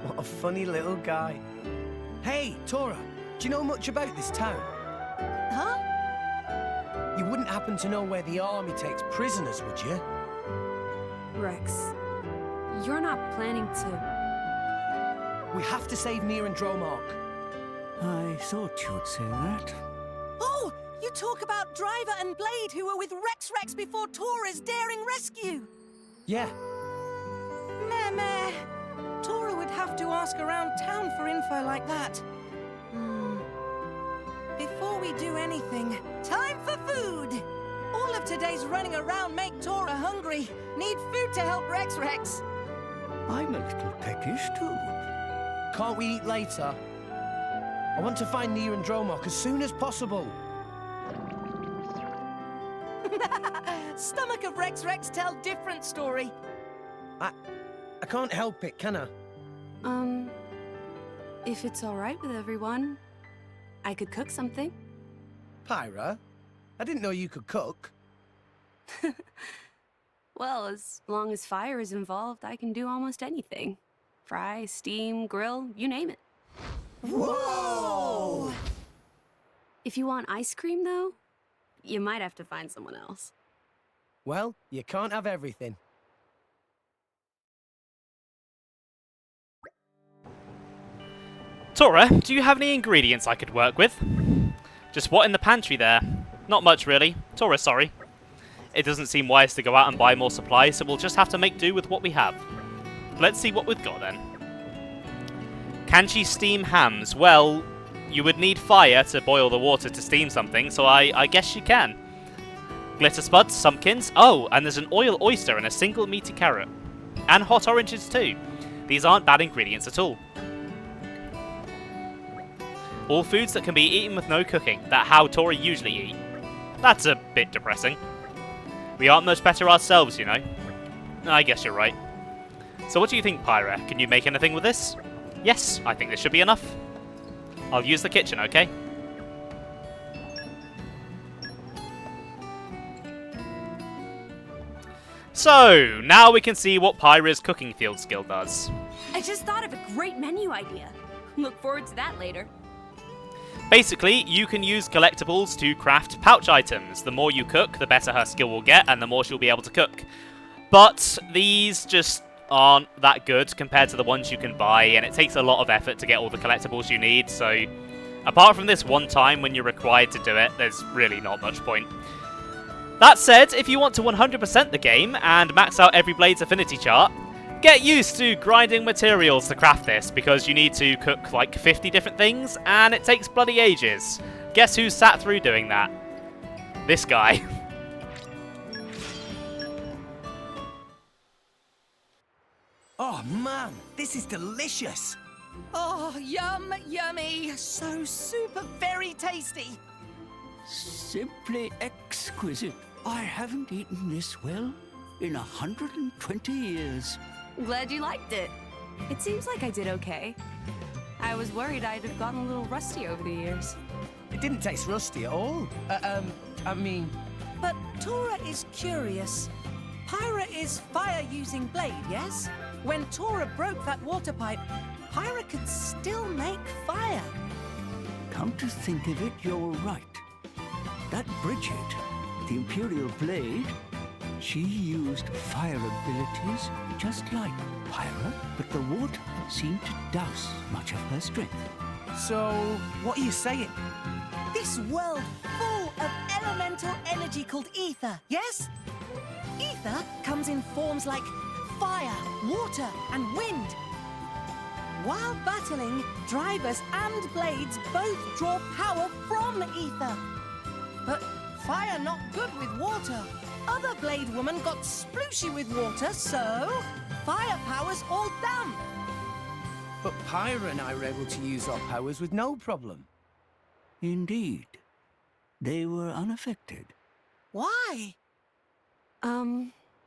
What a funny little guy. Hey, Tora, do you know much about this town? Huh? You wouldn't happen to know where the army takes prisoners, would you? Rex, you're not planning to... We have to save Nier and Dromark. I thought you'd say that. Oh, you talk about Driver and Blade who were with Rex Rex before Tora's daring rescue. Yeah. Meh. Tora would have to ask around town for info like that. Before we do anything, time for food! All of today's running around make Tora hungry. Need food to help Rex Rex. I'm a little peckish too. Can't we eat later? I want to find Nier and Dromark as soon as possible. Stomach of Rex Rex tell different story. I can't help it, can I? If it's all right with everyone, I could cook something. Pyra? I didn't know you could cook. Well, as long as fire is involved, I can do almost anything. Fry, steam, grill, you name it. Whoa! If you want ice cream, though, you might have to find someone else. Well, you can't have everything. Tora, do you have any ingredients I could work with? Just what in the pantry there? Not much, really. Tora, sorry. It doesn't seem wise to go out and buy more supplies, so we'll just have to make do with what we have. Let's see what we've got, then. Can she steam hams? Well, you would need fire to boil the water to steam something, so I guess she can. Glitter spuds, sumpkins. Oh, and there's an oil oyster and a single meaty carrot. And hot oranges, too. These aren't bad ingredients at all. All foods that can be eaten with no cooking. That's how Tora usually eat. That's a bit depressing. We aren't much better ourselves, you know. I guess you're right. So what do you think, Pyra? Can you make anything with this? Yes, I think this should be enough. I'll use the kitchen, okay? So, now we can see what Pyra's cooking field skill does. I just thought of a great menu idea. Look forward to that later. Basically, you can use collectibles to craft pouch items. The more you cook, the better her skill will get, and the more she'll be able to cook. But these just aren't that good compared to the ones you can buy, and it takes a lot of effort to get all the collectibles you need, so apart from this one time when you're required to do it, there's really not much point. That said, if you want to 100% the game and max out every blade's affinity chart, get used to grinding materials to craft this, because you need to cook like 50 different things, and it takes bloody ages. Guess who sat through doing that? This guy. Oh man, this is delicious. Oh, yummy. So super very tasty. Simply exquisite. I haven't eaten this well in 120 years. Glad you liked it. It seems like I did okay. I was worried I'd have gotten a little rusty over the years. It didn't taste rusty at all. I mean... But Tora is curious. Pyra is fire-using blade, yes? When Tora broke that water pipe, Pyra could still make fire. Come to think of it, you're right. That Bridget, the Imperial Blade, she used fire abilities just like Pyra, but the water seemed to douse much of her strength. So, what are you saying? This world full of elemental energy called ether, yes? Ether comes in forms like fire, water, and wind. While battling, drivers and blades both draw power from ether. But fire not good with water. Other blade woman got splooshy with water, so fire power's all damp. But Pyra and I were able to use our powers with no problem. Indeed. They were unaffected. Why?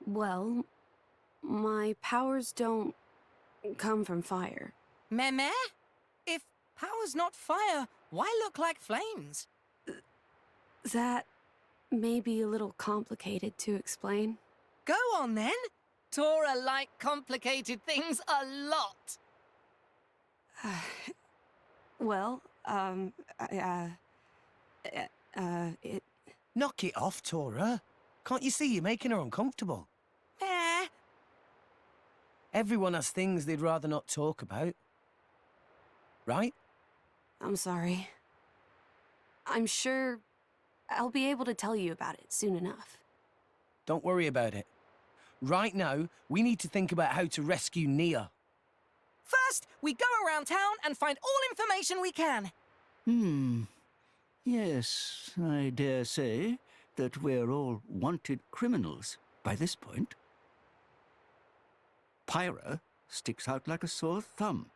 Well, my powers don't come from fire. Meh? If Power's not fire. Why look like flames? That may be a little complicated to explain. Go on then. Tora like complicated things a lot. Well, it... Knock it off, Tora. Can't you see you're making her uncomfortable? Eh. Everyone has things they'd rather not talk about. Right? I'm sorry. I'm sure I'll be able to tell you about it soon enough. Don't worry about it. Right now, we need to think about how to rescue Nia. First, we go around town and find all information we can. Yes, I dare say that we're all wanted criminals by this point. Pyra sticks out like a sore thumb.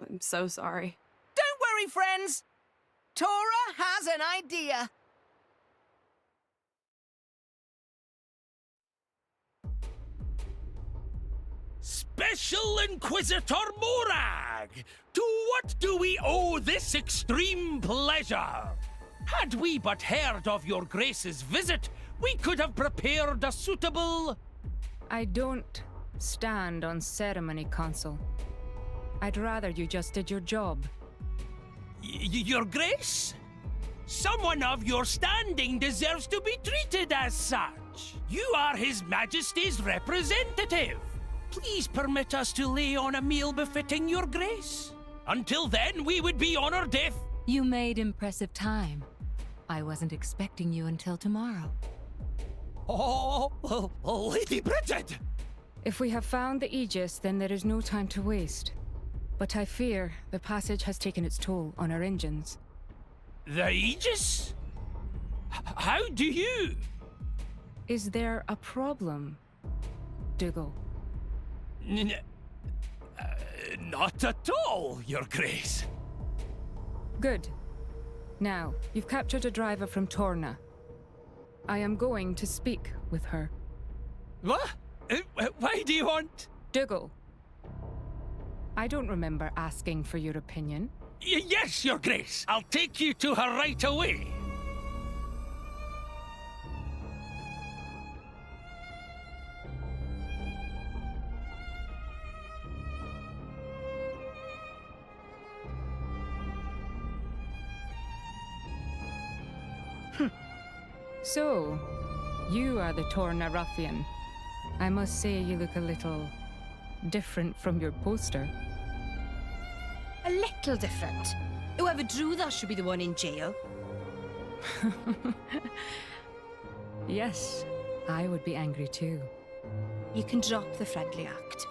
I'm so sorry. Don't worry, friends. Tora has an idea. Special Inquisitor Morag! To what do we owe this extreme pleasure? Had we but heard of your grace's visit, we could have prepared a suitable... I don't stand on ceremony, Consul. I'd rather you just did your job. Your grace? Someone of your standing deserves to be treated as such. You are His Majesty's representative. Please permit us to lay on a meal befitting your grace. Until then, we would be honored if... You made impressive time. I wasn't expecting you until tomorrow. Oh, Lady Bridget! If we have found the Aegis, then there is no time to waste. But I fear the passage has taken its toll on our engines. The Aegis? How do you... Is there a problem, Dougal? Not at all, Your Grace. Good. Now, you've captured a driver from Torna. I am going to speak with her. What? Why do you want... Dougal. I don't remember asking for your opinion. Yes, Your Grace. I'll take you to her right away. So, you are the Torna ruffian. I must say you look a little different from your poster. A little different. Whoever drew that should be the one in jail. Yes, I would be angry too. You can drop the friendly act.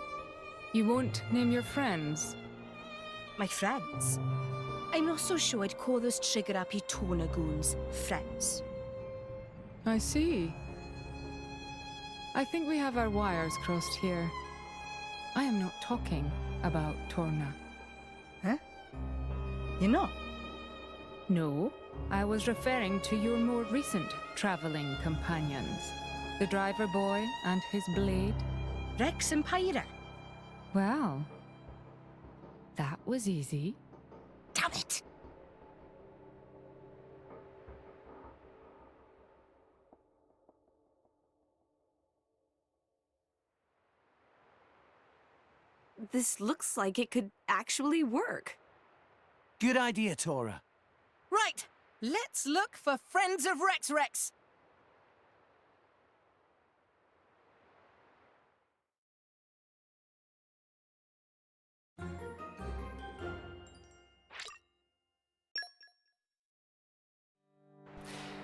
You won't name your friends? My friends? I'm not so sure I'd call those trigger-happy Torna goons friends. I see. I think we have our wires crossed here. I am not talking about Torna. Huh? You're not? No, I was referring to your more recent traveling companions. The driver boy and his blade. Rex and Pyra. Well, that was easy. Damn it! This looks like it could actually work. Good idea, Tora. Right, let's look for friends of Rex.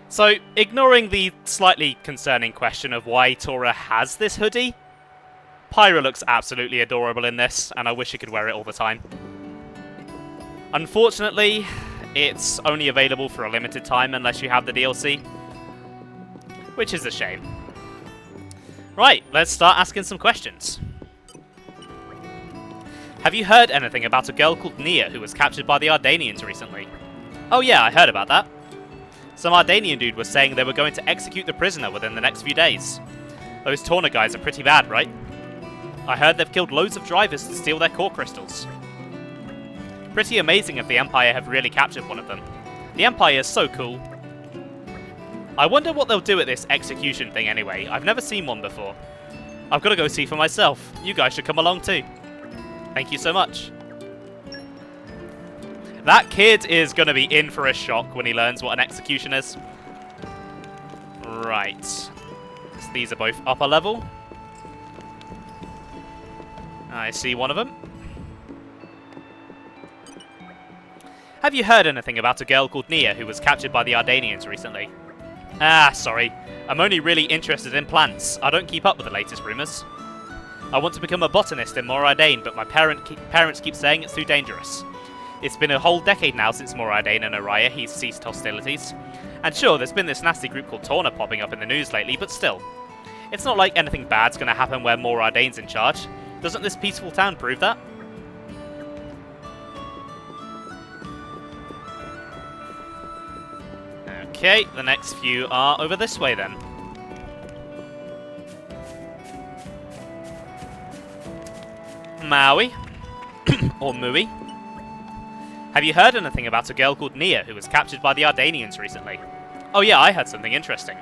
So, ignoring the slightly concerning question of why Tora has this hoodie, Pyra looks absolutely adorable in this, and I wish she could wear it all the time. Unfortunately, it's only available for a limited time unless you have the DLC, which is a shame. Right, let's start asking some questions. Have you heard anything about a girl called Nia who was captured by the Ardanians recently? Oh yeah, I heard about that. Some Ardanian dude was saying they were going to execute the prisoner within the next few days. Those Torna guys are pretty bad, right? I heard they've killed loads of drivers to steal their core crystals. Pretty amazing if the Empire have really captured one of them. The Empire is so cool. I wonder what they'll do at this execution thing anyway. I've never seen one before. I've got to go see for myself. You guys should come along too. Thank you so much. That kid is going to be in for a shock when he learns what an execution is. Right. So these are both upper level. I see one of them. Have you heard anything about a girl called Nia who was captured by the Ardanians recently? Ah, sorry. I'm only really interested in plants. I don't keep up with the latest rumours. I want to become a botanist in Moradane, but my parents keep saying it's too dangerous. It's been a whole decade now since Moradane and Araya ceased hostilities. And sure, there's been this nasty group called Torna popping up in the news lately, but still. It's not like anything bad's going to happen where Moradane's in charge. Doesn't this peaceful town prove that? Okay, the next few are over this way then. Maui. Or Mui. Have you heard anything about a girl called Nia who was captured by the Ardanians recently? Oh yeah, I heard something interesting.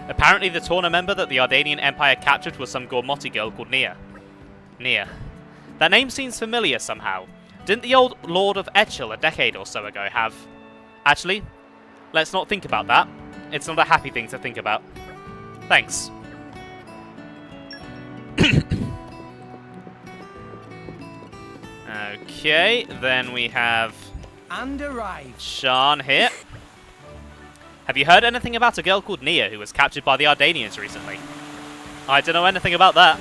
Apparently the Torna member that the Ardanian Empire captured was some Gormotti girl called Nia. Nia. That name seems familiar somehow. Didn't the old Lord of Etchel a decade or so ago have... Actually, let's not think about that. It's not a happy thing to think about. Thanks. Okay, then we have... And arrived. Sean here. Have you heard anything about a girl called Nia who was captured by the Ardanians recently? I don't know anything about that.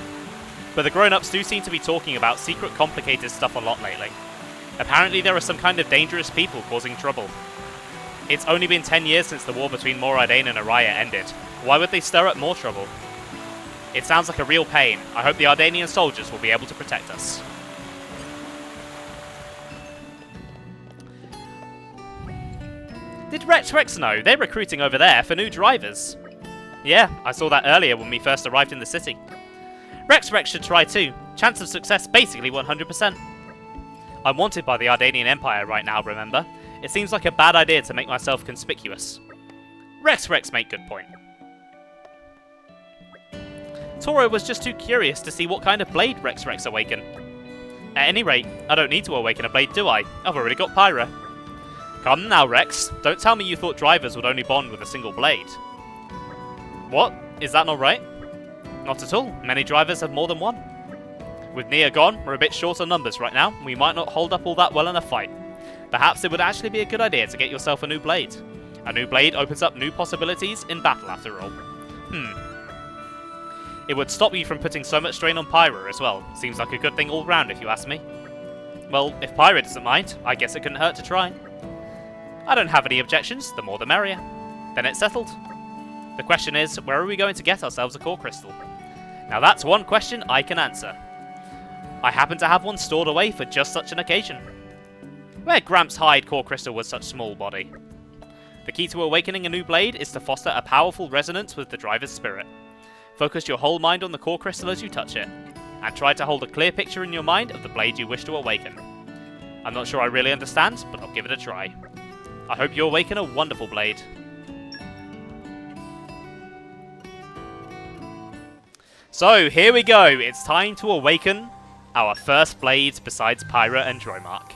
But the grown-ups do seem to be talking about secret complicated stuff a lot lately. Apparently there are some kind of dangerous people causing trouble. It's only been 10 years since the war between Moradane and Araya ended. Why would they stir up more trouble? It sounds like a real pain. I hope the Ardanian soldiers will be able to protect us. Did Rex know? They're recruiting over there for new drivers. Yeah, I saw that earlier when we first arrived in the city. Rex should try too. Chance of success basically 100%. I'm wanted by the Ardanian Empire right now, remember? It seems like a bad idea to make myself conspicuous. Rex make good point. Toro was just too curious to see what kind of blade Rex awaken. At any rate, I don't need to awaken a blade, do I? I've already got Pyra. Come now, Rex. Don't tell me you thought drivers would only bond with a single blade. What? Is that not right? Not at all. Many drivers have more than one. With Nia gone, we're a bit short on numbers right now. We might not hold up all that well in a fight. Perhaps it would actually be a good idea to get yourself a new blade. A new blade opens up new possibilities in battle, after all. It would stop you from putting so much strain on Pyra as well. Seems like a good thing all round, if you ask me. Well, if Pyra doesn't mind, I guess it couldn't hurt to try. I don't have any objections, the more the merrier. Then it's settled. The question is, where are we going to get ourselves a core crystal? Now that's one question I can answer. I happen to have one stored away for just such an occasion. Where Gramps hide core crystal with such small body? The key to awakening a new blade is to foster a powerful resonance with the driver's spirit. Focus your whole mind on the core crystal as you touch it, and try to hold a clear picture in your mind of the blade you wish to awaken. I'm not sure I really understand, but I'll give it a try. I hope you awaken a wonderful blade. So, here we go. It's time to awaken our first blades besides Pyra and Dromark.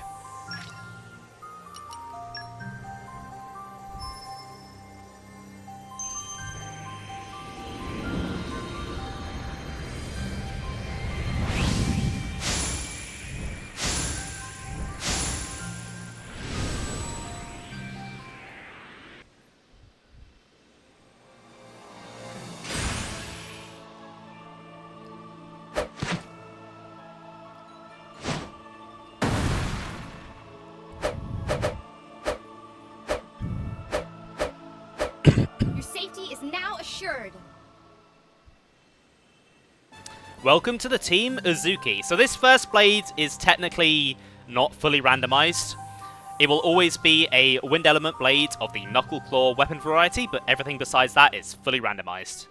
Welcome to the Team Uzuki. So this first blade is technically not fully randomized. It will always be a wind element blade of the knuckle claw weapon variety, but everything besides that is fully randomized.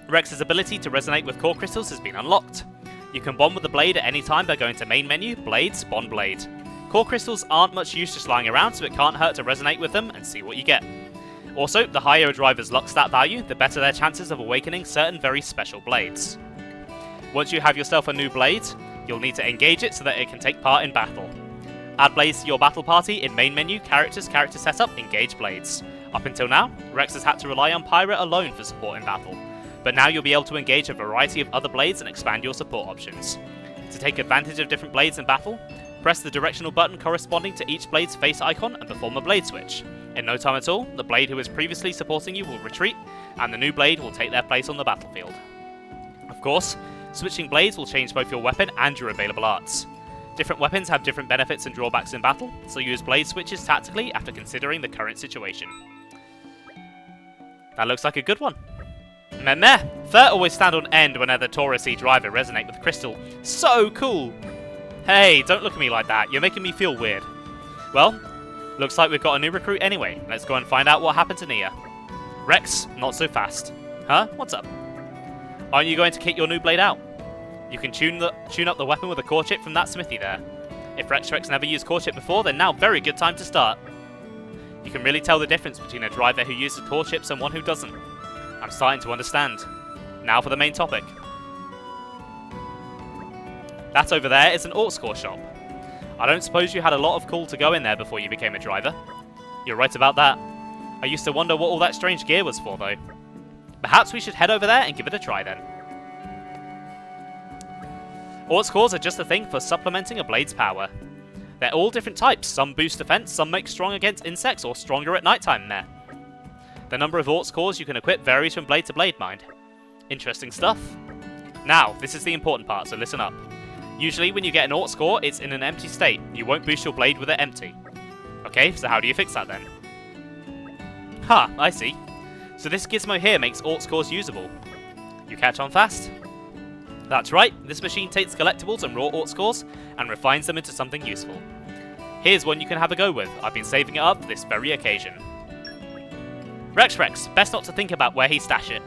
Rex's ability to resonate with core crystals has been unlocked. You can bond with the blade at any time by going to main menu, blades, bond blade. Core crystals aren't much use just lying around, so it can't hurt to resonate with them and see what you get. Also, the higher a driver's luck stat value, the better their chances of awakening certain very special blades. Once you have yourself a new blade, you'll need to engage it so that it can take part in battle. Add blades to your battle party in main menu, characters, character setup, engage blades. Up until now, Rex has had to rely on Pyra alone for support in battle, but now you'll be able to engage a variety of other blades and expand your support options. To take advantage of different blades in battle, press the directional button corresponding to each blade's face icon and perform a blade switch. In no time at all, the blade who was previously supporting you will retreat, and the new blade will take their place on the battlefield. Of course, switching blades will change both your weapon and your available arts. Different weapons have different benefits and drawbacks in battle, so use blade switches tactically after considering the current situation. That looks like a good one. Meh. Fur always stand on end whenever the Taurus-y driver resonate with Crystal. So cool! Hey, don't look at me like that, you're making me feel weird. Well, looks like we've got a new recruit anyway. Let's go and find out what happened to Nia. Rex, not so fast. Huh? What's up? Aren't you going to kick your new blade out? You can tune up the weapon with a core chip from that smithy there. If Rex never used core chip before, then now very good time to start. You can really tell the difference between a driver who uses core chips and one who doesn't. I'm starting to understand. Now for the main topic. That over there is an Orcs core shop. I don't suppose you had a lot of call to go in there before you became a driver. You're right about that. I used to wonder what all that strange gear was for though. Perhaps we should head over there and give it a try then. Orcs cores are just a thing for supplementing a blade's power. They're all different types, some boost defense, some make strong against insects or stronger at nighttime there. The number of Orcs cores you can equip varies from blade to blade, mind. Interesting stuff. Now, this is the important part, so listen up. Usually when you get an Orcs core, it's in an empty state. You won't boost your blade with it empty. Okay, so how do you fix that then? I see. So this gizmo here makes Orcs cores usable. You catch on fast? That's right, this machine takes collectibles and raw Orcs cores and refines them into something useful. Here's one you can have a go with. I've been saving it up for this very occasion. Rex, best not to think about where he stashed it.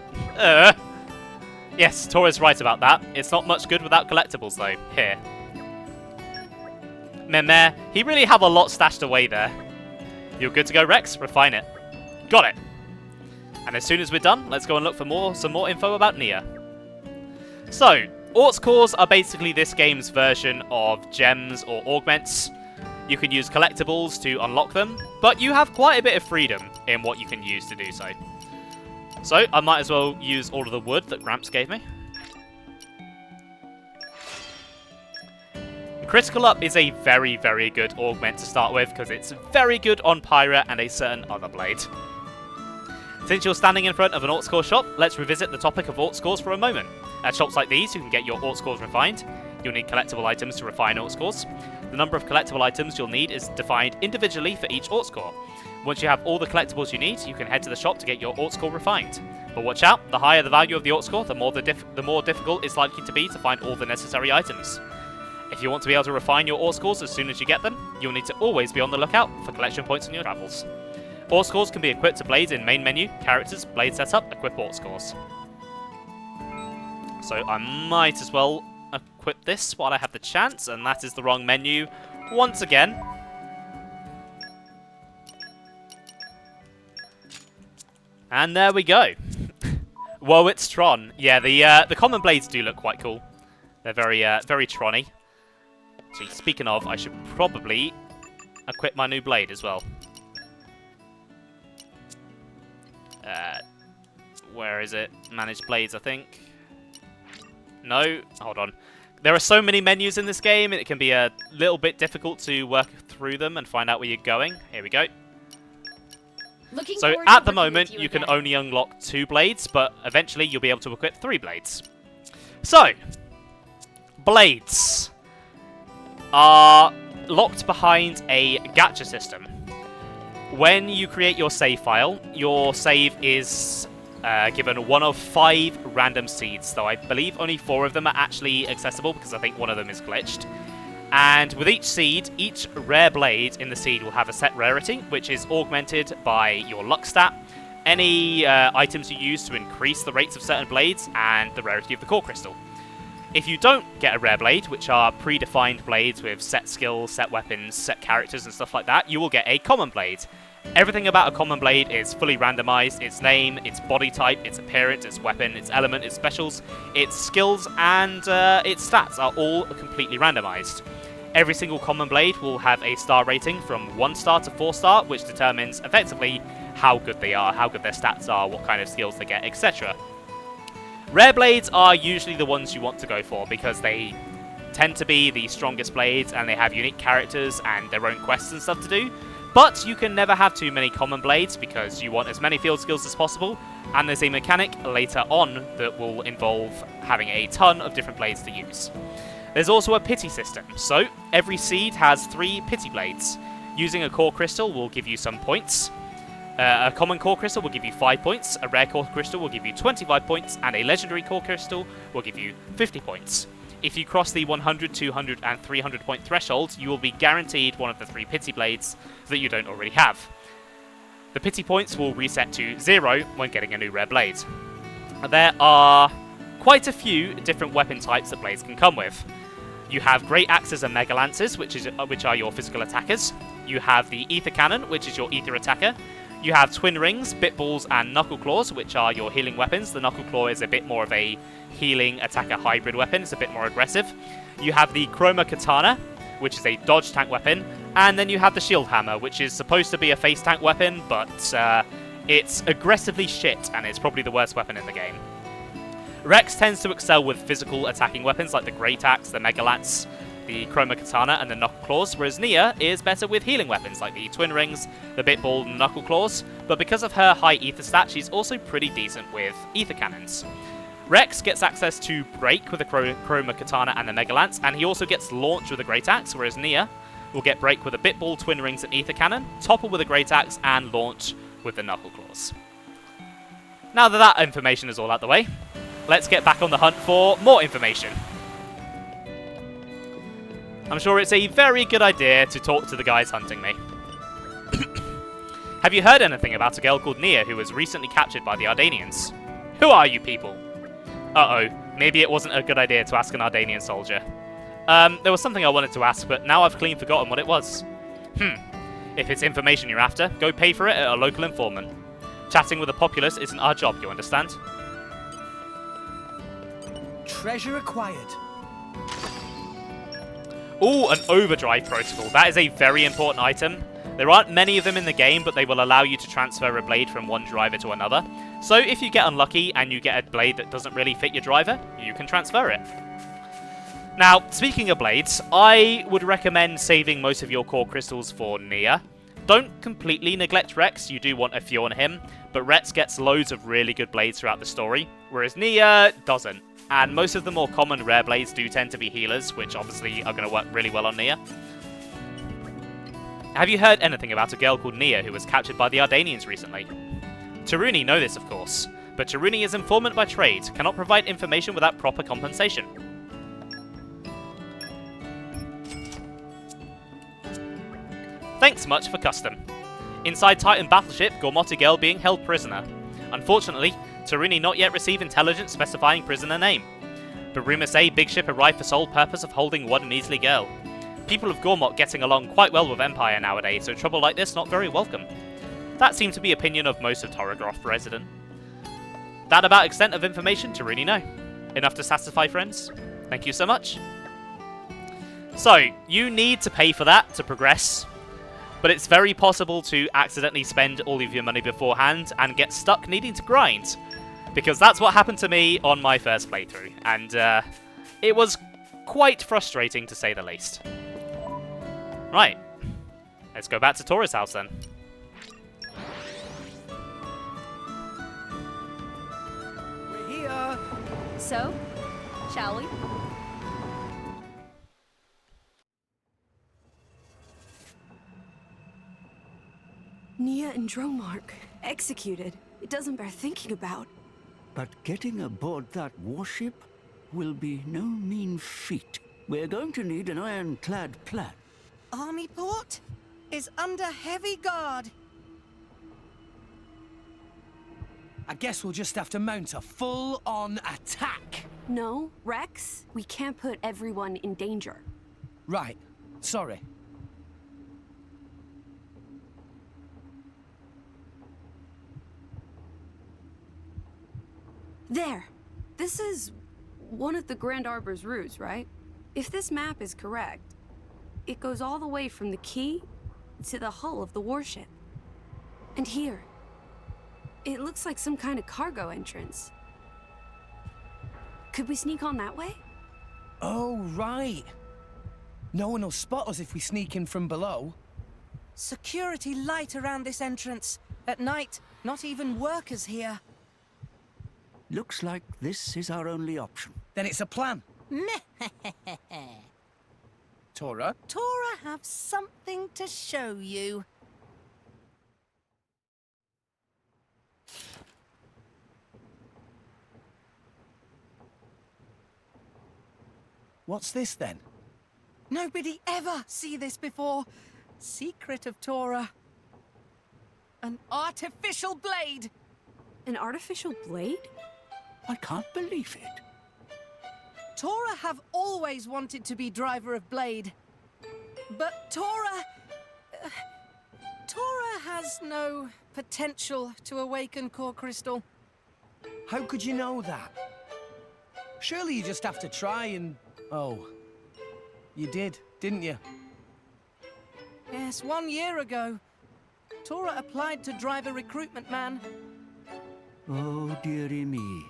Yes, Tora's right about that. It's not much good without collectibles though. Here. Meh, he really have a lot stashed away there. You're good to go, Rex? Refine it. Got it. And as soon as we're done, let's go and look for some more info about Nia. So, Orcs cores are basically this game's version of gems or augments. You can use collectibles to unlock them, but you have quite a bit of freedom in what you can use to do so. So, I might as well use all of the wood that Gramps gave me. Critical Up is a very, very good augment to start with, because it's very good on Pyra and a certain other blade. Since you're standing in front of an Orcs core shop, let's revisit the topic of Orcs cores for a moment. At shops like these, you can get your Orcs cores refined. You'll need collectible items to refine Orcs cores. The number of collectible items you'll need is defined individually for each Orcs core. Once you have all the collectibles you need, you can head to the shop to get your Orcs core refined. But watch out, the higher the value of the Orcs core, the more difficult it's likely to be to find all the necessary items. If you want to be able to refine your Orcs cores as soon as you get them, you'll need to always be on the lookout for collection points on your travels. Orcs cores can be equipped to blades in main menu, characters, blade setup, equip Orcs cores. So I might as well equip this while I have the chance, and that is the wrong menu once again. And there we go. Whoa, it's Tron. Yeah, the common blades do look quite cool. They're very Tron-y. Actually, speaking of, I should probably equip my new blade as well. Where is it? Manage blades, I think. No, hold on. There are so many menus in this game, it can be a little bit difficult to work through them and find out where you're going. Here we go. So at the moment, you can only unlock 2 blades, but eventually you'll be able to equip 3 blades. So, blades are locked behind a gacha system. When you create your save file, your save is given 1 of 5 random seeds, though I believe only 4 of them are actually accessible because I think 1 of them is glitched. And with each seed, each rare blade in the seed will have a set rarity, which is augmented by your luck stat, any items you use to increase the rates of certain blades, and the rarity of the core crystal. If you don't get a rare blade, which are predefined blades with set skills, set weapons, set characters and stuff like that, you will get a common blade. Everything about a common blade is fully randomized. Its name, its body type, its appearance, its weapon, its element, its specials, its skills, and its stats are all completely randomized. Every single common blade will have a star rating from 1 star to 4 star, which determines effectively how good they are, how good their stats are, what kind of skills they get, etc. Rare blades are usually the ones you want to go for because they tend to be the strongest blades and they have unique characters and their own quests and stuff to do. But you can never have too many common blades because you want as many field skills as possible, and there's a mechanic later on that will involve having a ton of different blades to use. There's also a pity system, so every seed has 3 pity blades. Using a core crystal will give you some points. A common core crystal will give you 5 points, a rare core crystal will give you 25 points, and a legendary core crystal will give you 50 points. If you cross the 100, 200, and 300 point threshold, you will be guaranteed one of the 3 pity blades that you don't already have. The pity points will reset to 0 when getting a new rare blade. There are quite a few different weapon types that blades can come with. You have great axes and mega lances, which are your physical attackers. You have the ether cannon, which is your ether attacker. You have twin rings, bit balls, and knuckle claws, which are your healing weapons. The knuckle claw is a bit more of a healing attacker hybrid weapon. It's a bit more aggressive. You have the chroma katana, which is a dodge tank weapon. And then you have the shield hammer, which is supposed to be a face tank weapon, but it's aggressively shit, and it's probably the worst weapon in the game. Rex tends to excel with physical attacking weapons like the great axe, the mega lance, the chroma katana, and the knuckle claws, whereas Nia is better with healing weapons like the twin rings, the bit ball, and knuckle claws, but because of her high ether stat, she's also pretty decent with ether cannons. Rex gets access to break with the chroma katana and the mega lance, and he also gets launch with the great axe, whereas Nia will get break with a bit ball, twin rings, and ether cannon, topple with a great axe, and launch with the knuckle claws. Now that information is all out the way, let's get back on the hunt for more information. I'm sure it's a very good idea to talk to the guys hunting me. Have you heard anything about a girl called Nia who was recently captured by the Ardanians? Who are you people? Uh-oh, maybe it wasn't a good idea to ask an Ardanian soldier. There was something I wanted to ask, but now I've clean forgotten what it was. If it's information you're after, go pay for it at a local informant. Chatting with the populace isn't our job, you understand? Treasure acquired. Ooh, an overdrive protocol. That is a very important item. There aren't many of them in the game, but they will allow you to transfer a blade from one driver to another. So if you get unlucky and you get a blade that doesn't really fit your driver, you can transfer it. Now, speaking of blades, I would recommend saving most of your core crystals for Nia. Don't completely neglect Rex, you do want a few on him, but Rex gets loads of really good blades throughout the story, whereas Nia doesn't. And most of the more common rare blades do tend to be healers, which obviously are going to work really well on Nia. Have you heard anything about a girl called Nia who was captured by the Ardanians recently? Taruni know this, of course, but Taruni is informant by trade, cannot provide information without proper compensation. Thanks much for custom. Inside Titan battleship, Gormott girl being held prisoner. Unfortunately, Taruni not yet received intelligence specifying prisoner name. But rumors say big ship arrived for sole purpose of holding one measly girl. People of Gormott getting along quite well with Empire nowadays, so trouble like this not very welcome. That seemed to be opinion of most of Torograph resident. That about extent of information Taruni know. Enough to satisfy friends? Thank you so much. So, you need to pay for that to progress. But it's very possible to accidentally spend all of your money beforehand and get stuck needing to grind. Because that's what happened to me on my first playthrough, and it was quite frustrating to say the least. Right, let's go back to Tora's house then. We're here! So, shall we? Nia and Dromark, executed. It doesn't bear thinking about. But getting aboard that warship will be no mean feat. We're going to need an ironclad plan. Army port is under heavy guard. I guess we'll just have to mount a full-on attack. No, Rex, we can't put everyone in danger. Right. Sorry. There! This is one of the Grand Arbor's routes, right? If this map is correct, it goes all the way from the key to the hull of the warship. And here, it looks like some kind of cargo entrance. Could we sneak on that way? Oh, right. No one will spot us if we sneak in from below. Security light around this entrance. At night, not even workers here. Looks like this is our only option. Then it's a plan. Tora? Tora have something to show you. What's this then? Nobody ever see this before. Secret of Tora. An artificial blade. An artificial blade? I can't believe it. Tora have always wanted to be driver of Blade. But Tora has no potential to awaken Core Crystal. How could you know that? Surely you just have to try and... Oh. You did, didn't you? Yes, 1 year ago. Tora applied to drive a recruitment man. Oh, dearie me.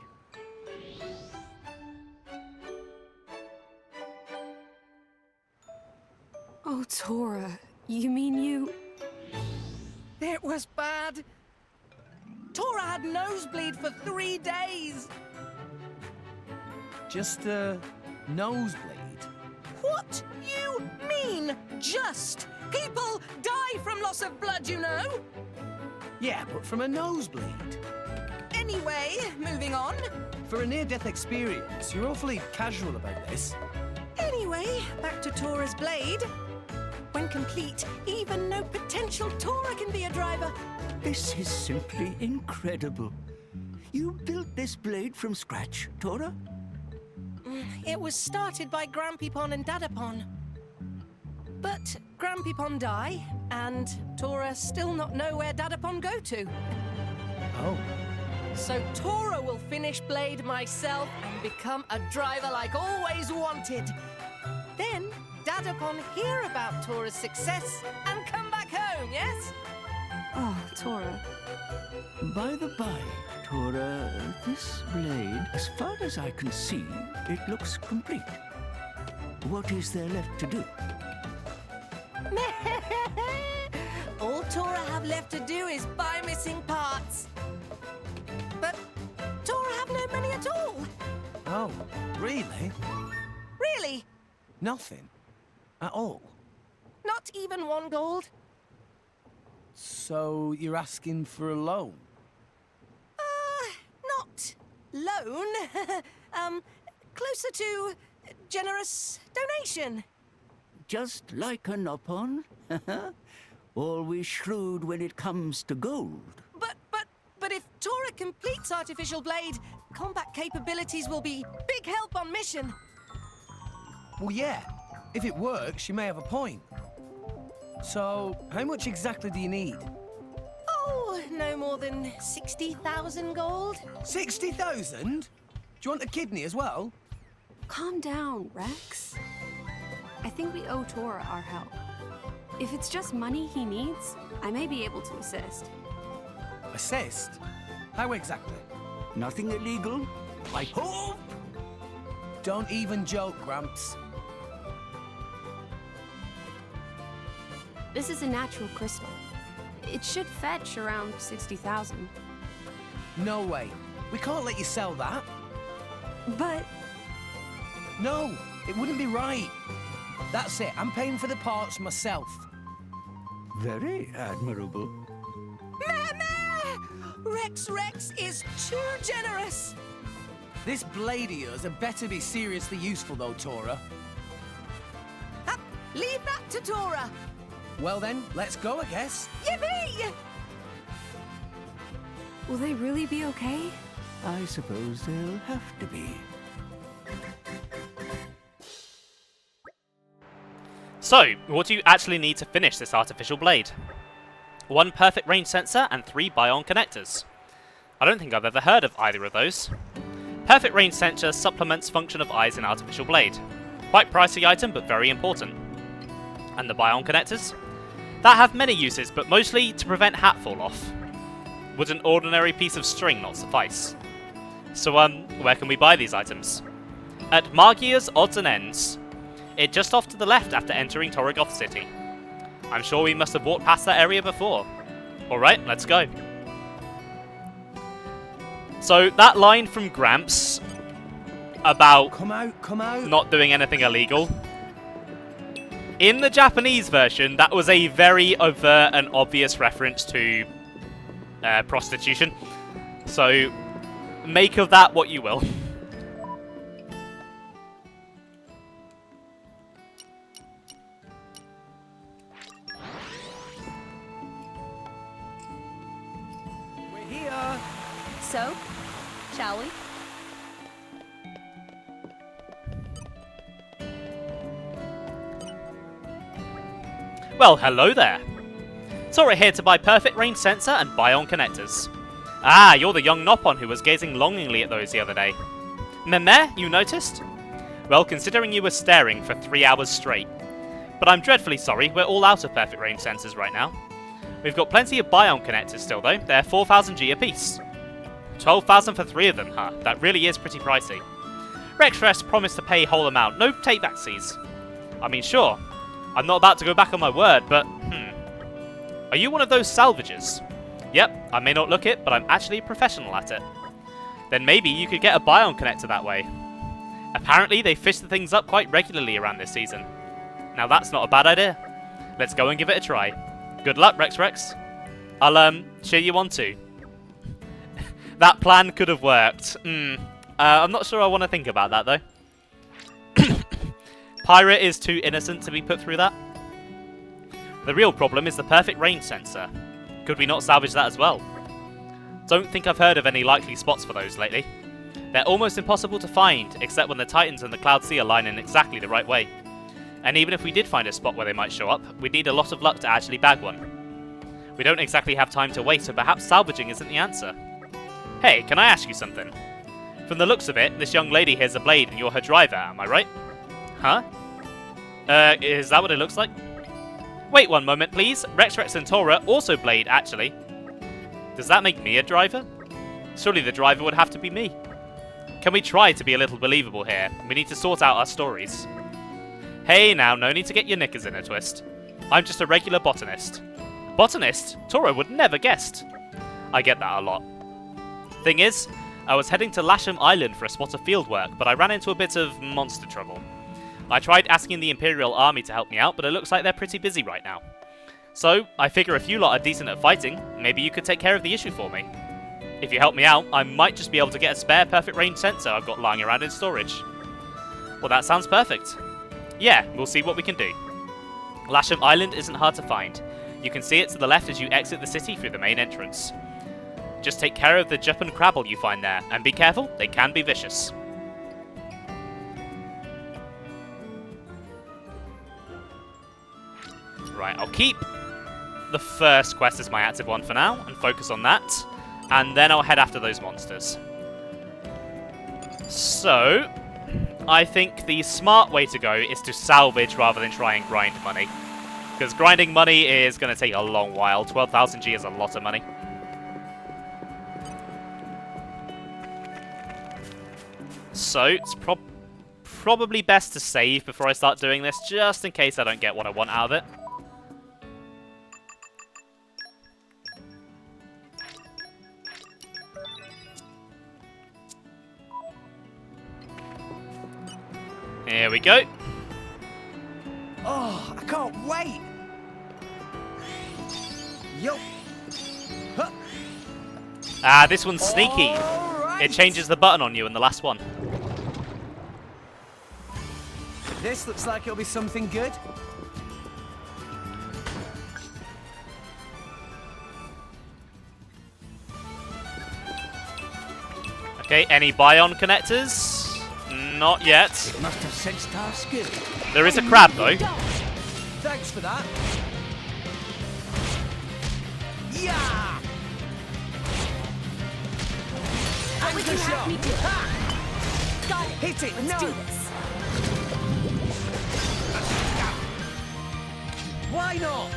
Oh, Tora, you mean you... It was bad. Tora had nosebleed for 3 days. Just a nosebleed? What you mean, just? People die from loss of blood, you know? Yeah, but from a nosebleed. Anyway, moving on. For a near-death experience, you're awfully casual about this. Anyway, back to Tora's blade. When complete, even no potential Tora can be a driver. This is simply incredible. You built this blade from scratch, Tora? It was started by Grampypon and Dadapon. But Grampypon die, and Tora still not know where Dadapon go to. Oh. So Tora will finish Blade myself and become a driver like always wanted. Then Dadapon hear about Tora's success and come back home, yes? Oh, Tora. By the by, Tora, this blade, as far as I can see, it looks complete. What is there left to do? All Tora have left to do is buy missing parts. But Tora have no money at all. Oh, really? Really? Nothing? At all? Not even 1 gold. So you're asking for a loan? Not loan. Closer to generous donation. Just like a Nopon. Always shrewd when it comes to gold. But if Tora completes Artificial Blade, combat capabilities will be big help on mission. Well, yeah. If it works, you may have a point. So, how much exactly do you need? Oh, no more than 60,000 gold. 60,000? Do you want a kidney as well? Calm down, Rex. I think we owe Tora our help. If it's just money he needs, I may be able to assist. Assist? How exactly? Nothing illegal, I hope. Don't even joke, Gramps. This is a natural crystal. It should fetch around 60,000. No way. We can't let you sell that. But... No, it wouldn't be right. That's it. I'm paying for the parts myself. Very admirable. Rex is too generous. This blade of yours had better be seriously useful, though, Tora. Leave that to Tora. Well then, let's go, I guess. Yippee! Will they really be okay? I suppose they'll have to be. So, what do you actually need to finish this artificial blade? 1 perfect range sensor and 3 bion connectors. I don't think I've ever heard of either of those. Perfect range sensor supplements function of eyes in artificial blade. Quite pricey item, but very important. And the bion connectors? That have many uses, but mostly to prevent hat fall off. Would an ordinary piece of string not suffice? So, where can we buy these items? At Margia's Odds and Ends. It's just off to the left after entering Torrigoth City. I'm sure we must have walked past that area before. Alright, let's go. So, that line from Gramps about come out. Not doing anything illegal. In the Japanese version, that was a very overt and obvious reference to prostitution. So, make of that what you will. We're here. So, shall we? Well, hello there. Tora here to buy perfect range sensor and bion connectors. Ah, you're the young Nopon who was gazing longingly at those the other day. Meme, you noticed? Well, considering you were staring for 3 hours straight. But I'm dreadfully sorry, we're all out of perfect range sensors right now. We've got plenty of bion connectors still though, they're 4,000 G apiece. 12,000 for 3 of them, huh? That really is pretty pricey. Rexrest promised to pay whole amount, no take-backsies. I mean, sure, I'm not about to go back on my word, but, Are you one of those salvagers? Yep, I may not look it, but I'm actually a professional at it. Then maybe you could get a bion connector that way. Apparently, they fish the things up quite regularly around this season. Now that's not a bad idea. Let's go and give it a try. Good luck, Rex. I'll, cheer you on too. That plan could have worked. I'm not sure I want to think about that, though. Pyra is too innocent to be put through that. The real problem is the perfect range sensor. Could we not salvage that as well? Don't think I've heard of any likely spots for those lately. They're almost impossible to find, except when the Titans and the Cloud Sea align in exactly the right way. And even if we did find a spot where they might show up, we'd need a lot of luck to actually bag one. We don't exactly have time to wait, so perhaps salvaging isn't the answer. Hey, can I ask you something? From the looks of it, this young lady here's a blade and you're her driver, am I right? Huh? Is that what it looks like? Wait one moment, please. Rex and Tora also blade, actually. Does that make me a driver? Surely the driver would have to be me. Can we try to be a little believable here? We need to sort out our stories. Hey now, no need to get your knickers in a twist. I'm just a regular botanist. Botanist? Tora would never guessed. I get that a lot. Thing is, I was heading to Lasham Island for a spot of fieldwork, but I ran into a bit of monster trouble. I tried asking the Imperial Army to help me out, but it looks like they're pretty busy right now. So, I figure if you lot are decent at fighting, maybe you could take care of the issue for me. If you help me out, I might just be able to get a spare perfect range sensor I've got lying around in storage. Well, that sounds perfect. Yeah, we'll see what we can do. Lasham Island isn't hard to find. You can see it to the left as you exit the city through the main entrance. Just take care of the Jupan Crabble you find there, and be careful, they can be vicious. Right, I'll keep the first quest as my active one for now, and focus on that, and then I'll head after those monsters. So, I think the smart way to go is to salvage rather than try and grind money. Because grinding money is going to take a long while. 12,000 G is a lot of money. So, it's probably best to save before I start doing this, just in case I don't get what I want out of it. Here we go. Oh, I can't wait. Yup. Huh. Ah, this one's sneaky. Right. It changes the button on you in the last one. This looks like it'll be something good. Okay, any bion connectors? Not yet. It must have sensed our skill. There is a crab though. Thanks for that. Yeah! What would you have me do? Got it. Hit it. Let's No. do this. Why not?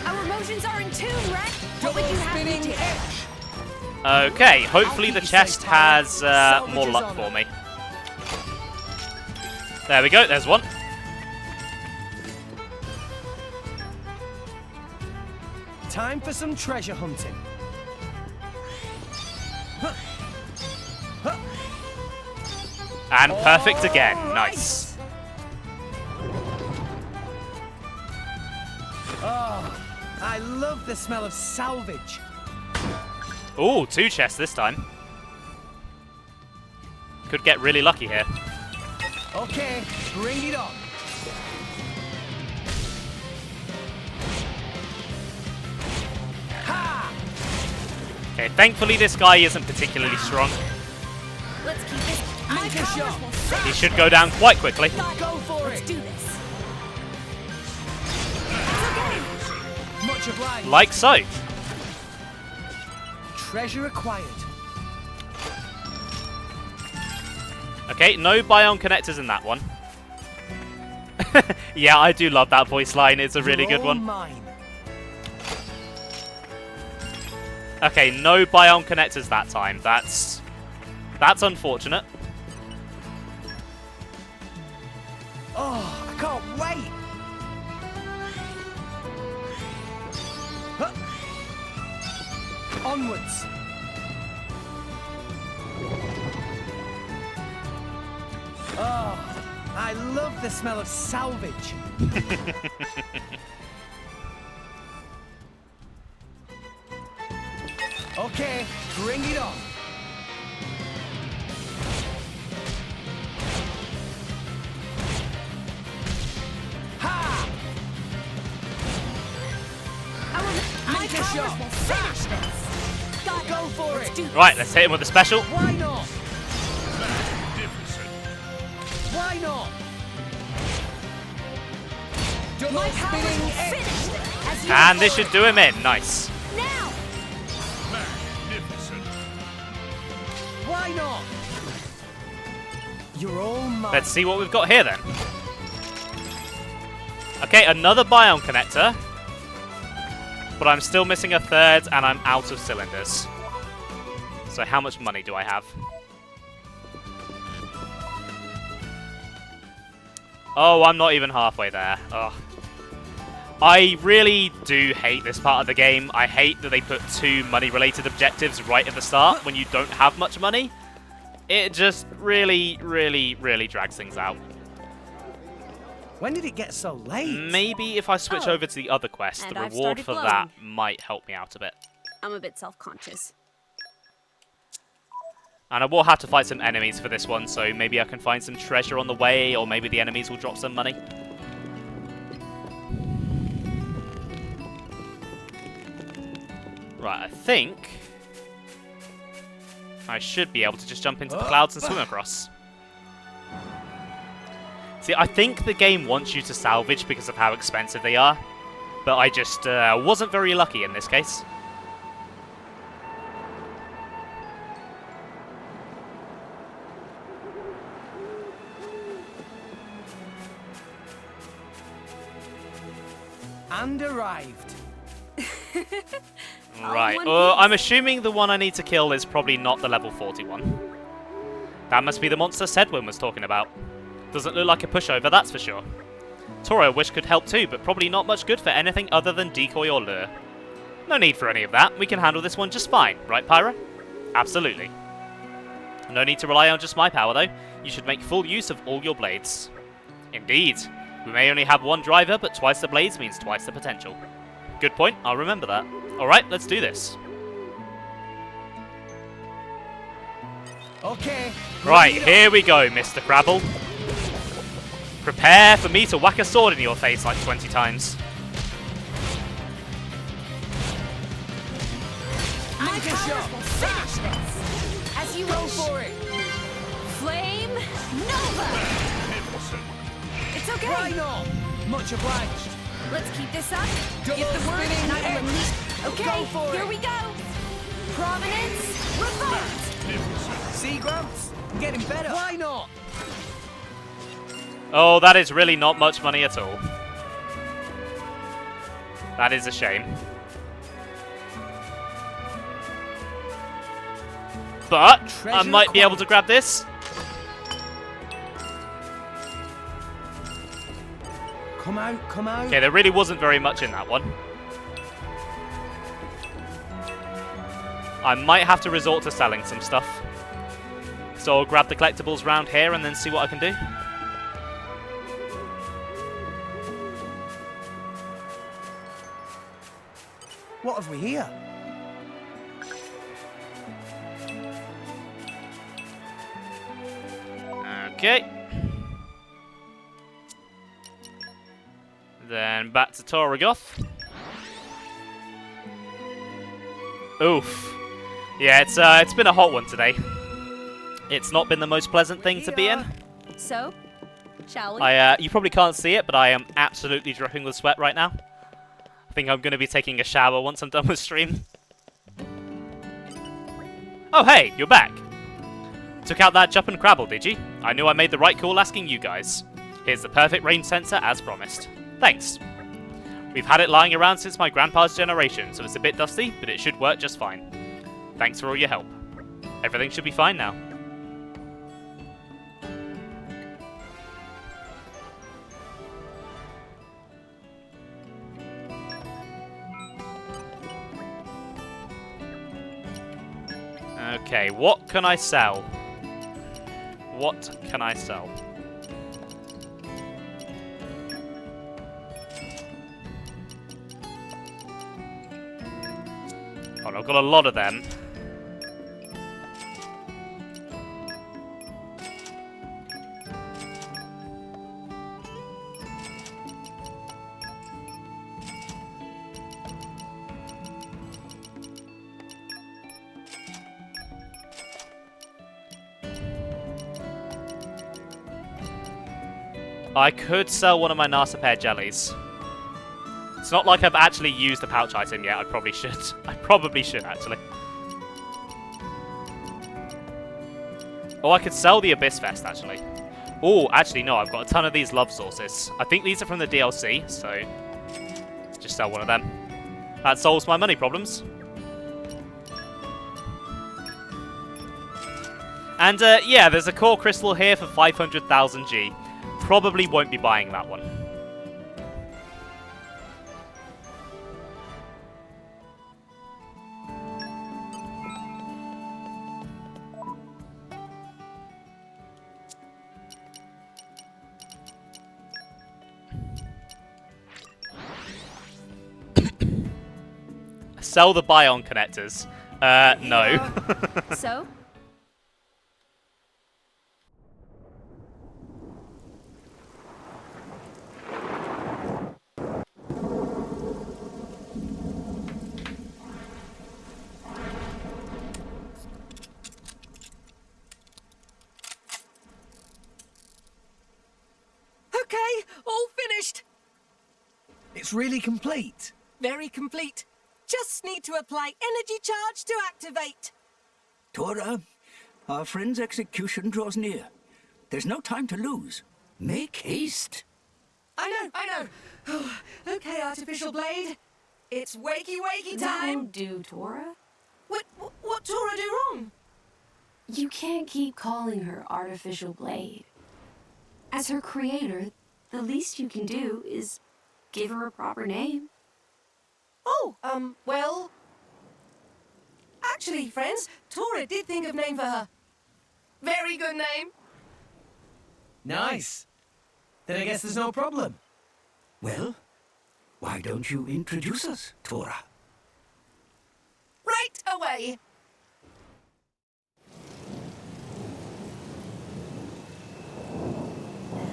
Our emotions are in tune, Red. What Double would you have me spinning do? edge. Okay, hopefully the chest has more luck for me. There we go, there's one. Time for some treasure hunting. And perfect again, nice. Oh, I love the smell of salvage. Ooh, 2 chests this time. Could get really lucky here. Okay, bring it on. Ha! Okay, thankfully this guy isn't particularly strong. Let's keep this. My Anchor powers shot. will fit. He should go down quite quickly. Go for Let's it. do this. Much obliged. Like so. Treasure acquired. Okay, no biome connectors in that one. Yeah, I do love that voice line. It's a really You're good all one. Mine. Okay, no biome connectors that time. That's unfortunate. Oh, I can't wait. Huh. Onwards. Oh, I love the smell of salvage. Okay, bring it on. Ha! My Anchor powers shot. will finish this. Got it. Go for Let's it. do this. Right, let's hit him with a special. Why not? Why not? Double My powers spinning will edge. finish this. As you And this should do him in. Nice. now. Why not? You're all mine. Let's see what we've got here then. Okay, another biome connector. But I'm still missing a third and I'm out of cylinders. So how much money do I have? Oh, I'm not even halfway there. Ugh. I really do hate this part of the game. I hate that they put 2 money-related objectives right at the start when you don't have much money. It just really, really, really drags things out. When did it get so late? Maybe if I switch Oh. over to the other quest, And the I've reward started for glowing. that might help me out a bit. I'm a bit self-conscious. And I will have to fight some enemies for this one, so maybe I can find some treasure on the way, or maybe the enemies will drop some money. Right, I think I should be able to just jump into the clouds and swim across. See, I think the game wants you to salvage because of how expensive they are, but I just wasn't very lucky in this case. And arrived. Right, I'm assuming the one I need to kill is probably not the level 41. That must be the monster Sedwin was talking about. Doesn't look like a pushover, that's for sure. Toro wish could help too, but probably not much good for anything other than decoy or lure. No need for any of that, we can handle this one just fine, right Pyra? Absolutely. No need to rely on just my power though, you should make full use of all your blades. Indeed, we may only have one driver, but twice the blades means twice the potential. Good point, I'll remember that. Alright, let's do this. Okay. Right, here we go, Mr. Crabble. Prepare for me to whack a sword in your face like 20 times. My powers will finish this. As you Go wish. for it. Flame Nova. It's okay. Why not? Much obliged. Let's keep this up. Double Give the word spinning and I will hit. unleash. Okay, Go for here it. we go. Providence, revolt. See, Grumps? Getting better. Why not? Oh, that is really not much money at all. That is a shame. But I might be able to grab this. Come out, come out. Okay, there really wasn't very much in that one. I might have to resort to selling some stuff. So I'll grab the collectibles round here and then see what I can do. What have we here? Okay. Then back to Torrigoth. Oof. Yeah, it's been a hot one today. It's not been the most pleasant thing to be in. So, shall we? You probably can't see it, but I am absolutely dripping with sweat right now. I think I'm going to be taking a shower once I'm done with stream. Oh hey, you're back. Took out that Jupp and Crabble, did you? I knew I made the right call asking you guys. Here's the perfect range sensor as promised. Thanks. We've had it lying around since my grandpa's generation, so it's a bit dusty, but it should work just fine. Thanks for all your help. Everything should be fine now. Okay, what can I sell? What can I sell? Oh, I've got a lot of them. I could sell one of my NASA pear jellies. It's not like I've actually used the pouch item yet. I probably should. I probably should, actually. Oh, I could sell the Abyss Vest, actually. Oh, actually, no. I've got a ton of these love sources. I think these are from the DLC, so let's just sell one of them. That solves my money problems. And, yeah, there's a core crystal here for 500,000 G. Probably won't be buying that one. Sell the Bion connectors. No. So? Okay, all finished. It's really complete. Very complete. Just need to apply energy charge to activate. Tora, our friend's execution draws near. There's no time to lose. Make haste. I know. Oh, okay, Artificial Blade. It's wakey time. Won't do, Tora. What Tora do wrong? You can't keep calling her Artificial Blade. As her creator, the least you can do is give her a proper name. Oh, well... Actually, friends, Tora did think of a name for her. Very good name. Nice. Then I guess there's no problem. Well, why don't you introduce us, Tora? Right away.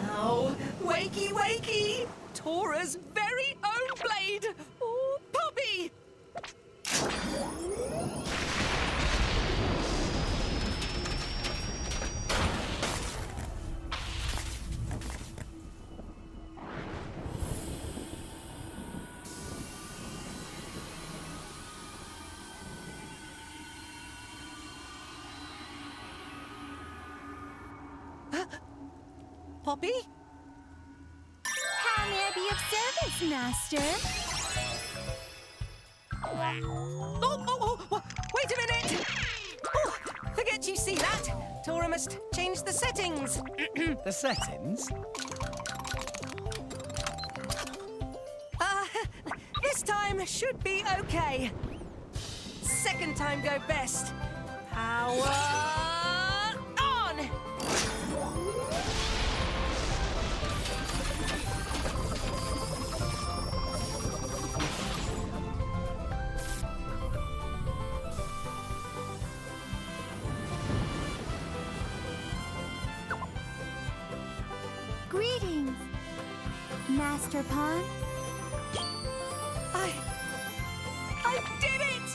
Now, wakey! Tora's very own blade! Oh, Poppi! Poppi? How may I be of service, Master? Wait a minute! Oh, forget you see that. Tora must change the settings. The settings? This time should be okay. Second time go best. Power on! Greetings, Master Pawn. I did it!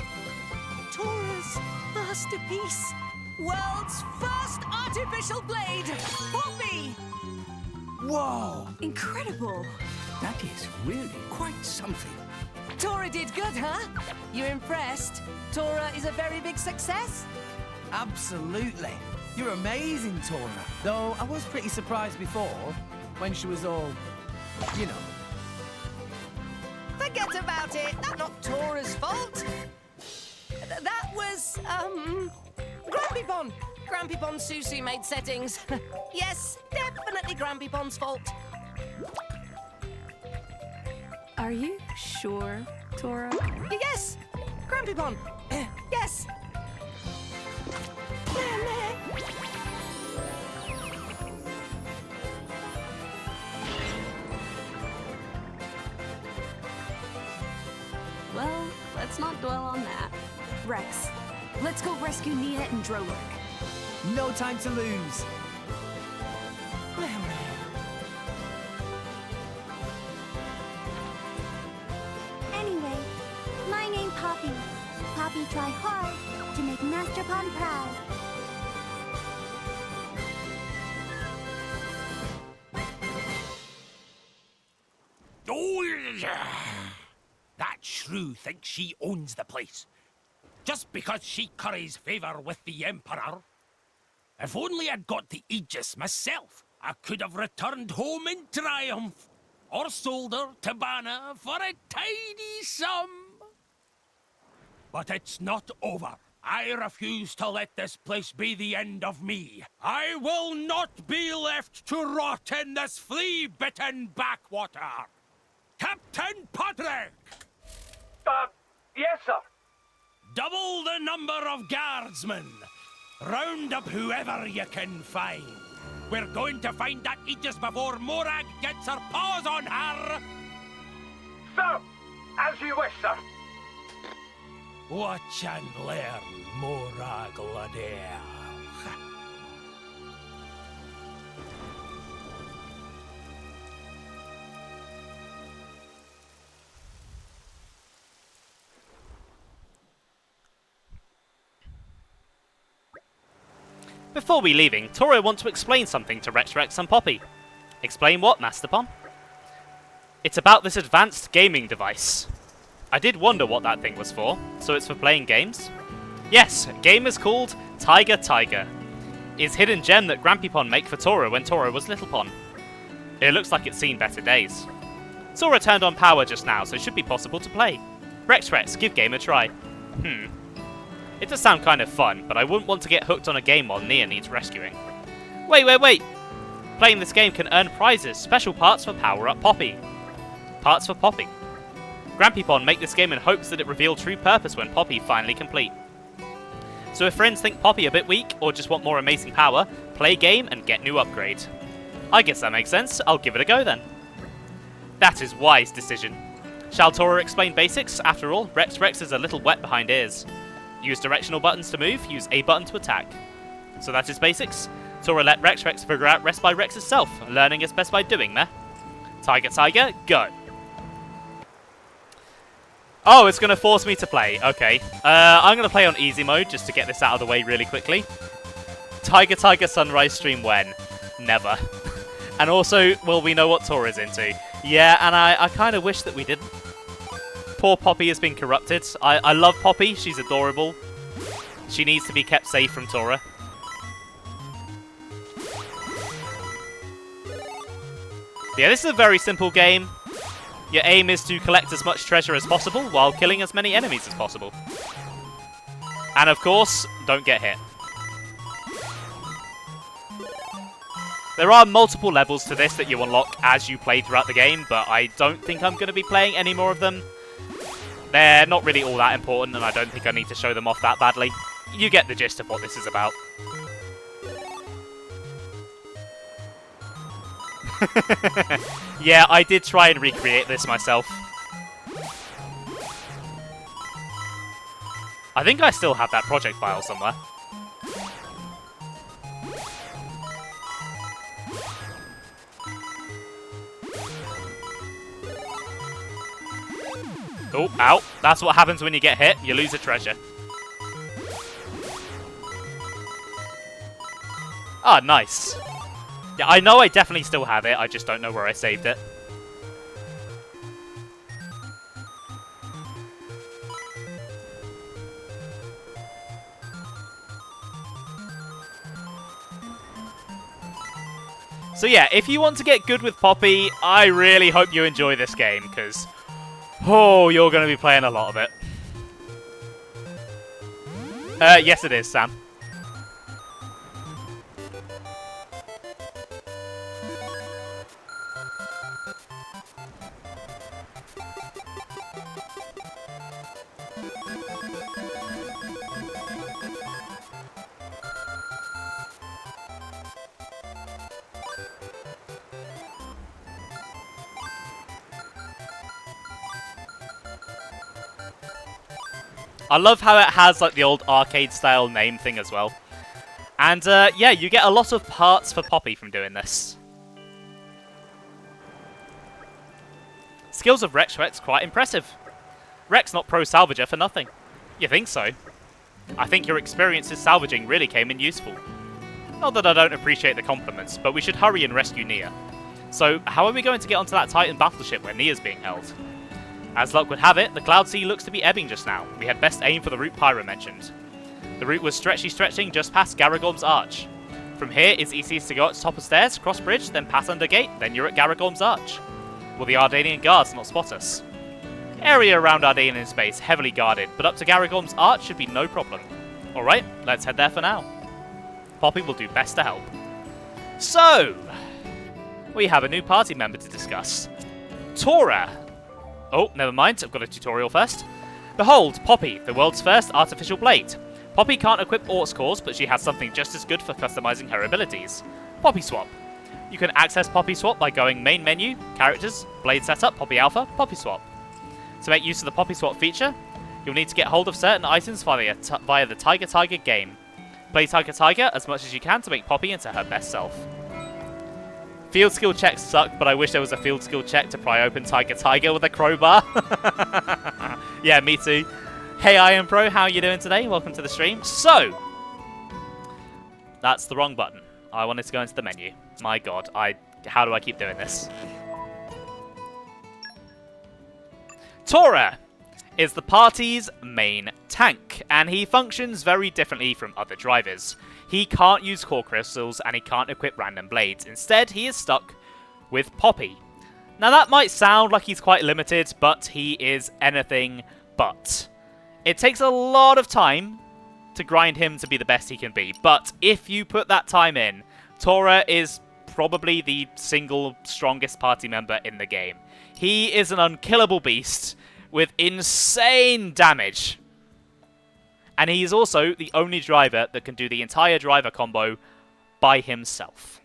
Tora's masterpiece. World's first artificial blade. Poppi! Whoa! Incredible. That is really quite something. Tora did good, huh? You impressed? Tora is a very big success? Absolutely. You're amazing, Tora. Though I was pretty surprised before, when she was all, you know. Forget about it. That's not Tora's fault. That was, Grampypon. Grampypon Susu made settings. Yes, definitely Grampypon's fault. Are you sure, Tora? Yes! Grampypon! Yes! Well, let's not dwell on that. Rex, let's go rescue Nia and Drolurk. No time to lose. Anyway, my name Poppi. Poppi try hard to make Master Pawn proud. Oh, yeah. That shrew thinks she owns the place. Just because she curries favor with the Emperor. If only I'd got the Aegis myself, I could have returned home in triumph. Or sold her to Bana for a tiny sum. But it's not over. I refuse to let this place be the end of me. I will not be left to rot in this flea-bitten backwater. Captain Patrick! Yes, sir. Double the number of guardsmen. Round up whoever you can find. We're going to find that Aegis before Morag gets her paws on her! Sir, as you wish, sir. Watch and learn, Morag Ladair. Before we leaving, Tora wants to explain something to Rex and Poppi. Explain what, Master Pon? It's about this advanced gaming device. I did wonder what that thing was for, so it's for playing games? Yes, game is called Tiger. It's hidden gem that Grampypon make for Tora when Tora was Little Pon. It looks like it's seen better days. Tora turned on power just now, so it should be possible to play. Rex, give game a try. It does sound kind of fun, but I wouldn't want to get hooked on a game while Nia needs rescuing. Wait! Playing this game can earn prizes, special parts for Power Up Poppi. Parts for Poppi. Grampypon make this game in hopes that it reveal true purpose when Poppi finally complete. So if friends think Poppi a bit weak, or just want more amazing power, play game and get new upgrade. I guess that makes sense, I'll give it a go then. That is wise decision. Shall Tora explain basics? After all, Rex is a little wet behind ears. Use directional buttons to move, use A button to attack. So that is basics. Tora let Rex figure out rest by Rex itself. Learning is best by doing, meh? Tiger, go. Oh, it's going to force me to play. Okay. I'm going to play on easy mode just to get this out of the way really quickly. Tiger Sunrise stream when? Never. And also, will we know what Tora's into? Yeah, and I kind of wish that we didn't. Poor Poppi has been corrupted. I love Poppi. She's adorable. She needs to be kept safe from Tora. Yeah, this is a very simple game. Your aim is to collect as much treasure as possible while killing as many enemies as possible. And of course, don't get hit. There are multiple levels to this that you unlock as you play throughout the game, but I don't think I'm going to be playing any more of them. They're not really all that important, and I don't think I need to show them off that badly. You get the gist of what this is about. Yeah, I did try and recreate this myself. I think I still have that project file somewhere. Oh, ow. That's what happens when you get hit. You lose a treasure. Ah, nice. Yeah, I know I definitely still have it. I just don't know where I saved it. So yeah, if you want to get good with Poppi, I really hope you enjoy this game, because oh, you're going to be playing a lot of it. Yes it is, Sam. I love how it has like the old arcade style name thing as well. And yeah, you get a lot of parts for Poppi from doing this. Skills of Rex's quite impressive. Rex not pro salvager for nothing. You think so? I think your experiences salvaging really came in useful. Not that I don't appreciate the compliments, but we should hurry and rescue Nia. So, how are we going to get onto that Titan battleship where Nia's being held? As luck would have it, the Cloud Sea looks to be ebbing just now. We had best aim for the route Pyra mentioned. The route was stretching just past Garagorm's Arch. From here, it's easiest to go up to top of stairs, cross bridge, then pass under gate, then you're at Garagorm's Arch. Will the Ardanian guards not spot us? Area around Ardanian space heavily guarded, but up to Garagorm's Arch should be no problem. Alright, let's head there for now. Poppi will do best to help. So, we have a new party member to discuss. Tora. Oh, never mind, I've got a tutorial first. Behold, Poppi, the world's first artificial blade. Poppi can't equip Orc's cores, but she has something just as good for customizing her abilities. Poppi Swap. You can access Poppi Swap by going Main Menu, Characters, Blade Setup, Poppi Alpha, Poppi Swap. To make use of the Poppi Swap feature, you'll need to get hold of certain items via the Tiger game. Play Tiger as much as you can to make Poppi into her best self. Field skill checks suck, but I wish there was a field skill check to pry open Tiger with a crowbar. Yeah, me too. Hey, Iron Pro, how are you doing today? Welcome to the stream. So, that's the wrong button. I wanted to go into the menu. My god, how do I keep doing this? Tora is the party's main tank, and he functions very differently from other drivers. He can't use core crystals, and he can't equip random blades. Instead, he is stuck with Poppi. Now that might sound like he's quite limited, but he is anything but. It takes a lot of time to grind him to be the best he can be, but if you put that time in, Tora is probably the single strongest party member in the game. He is an unkillable beast with insane damage. And he is also the only driver that can do the entire driver combo by himself.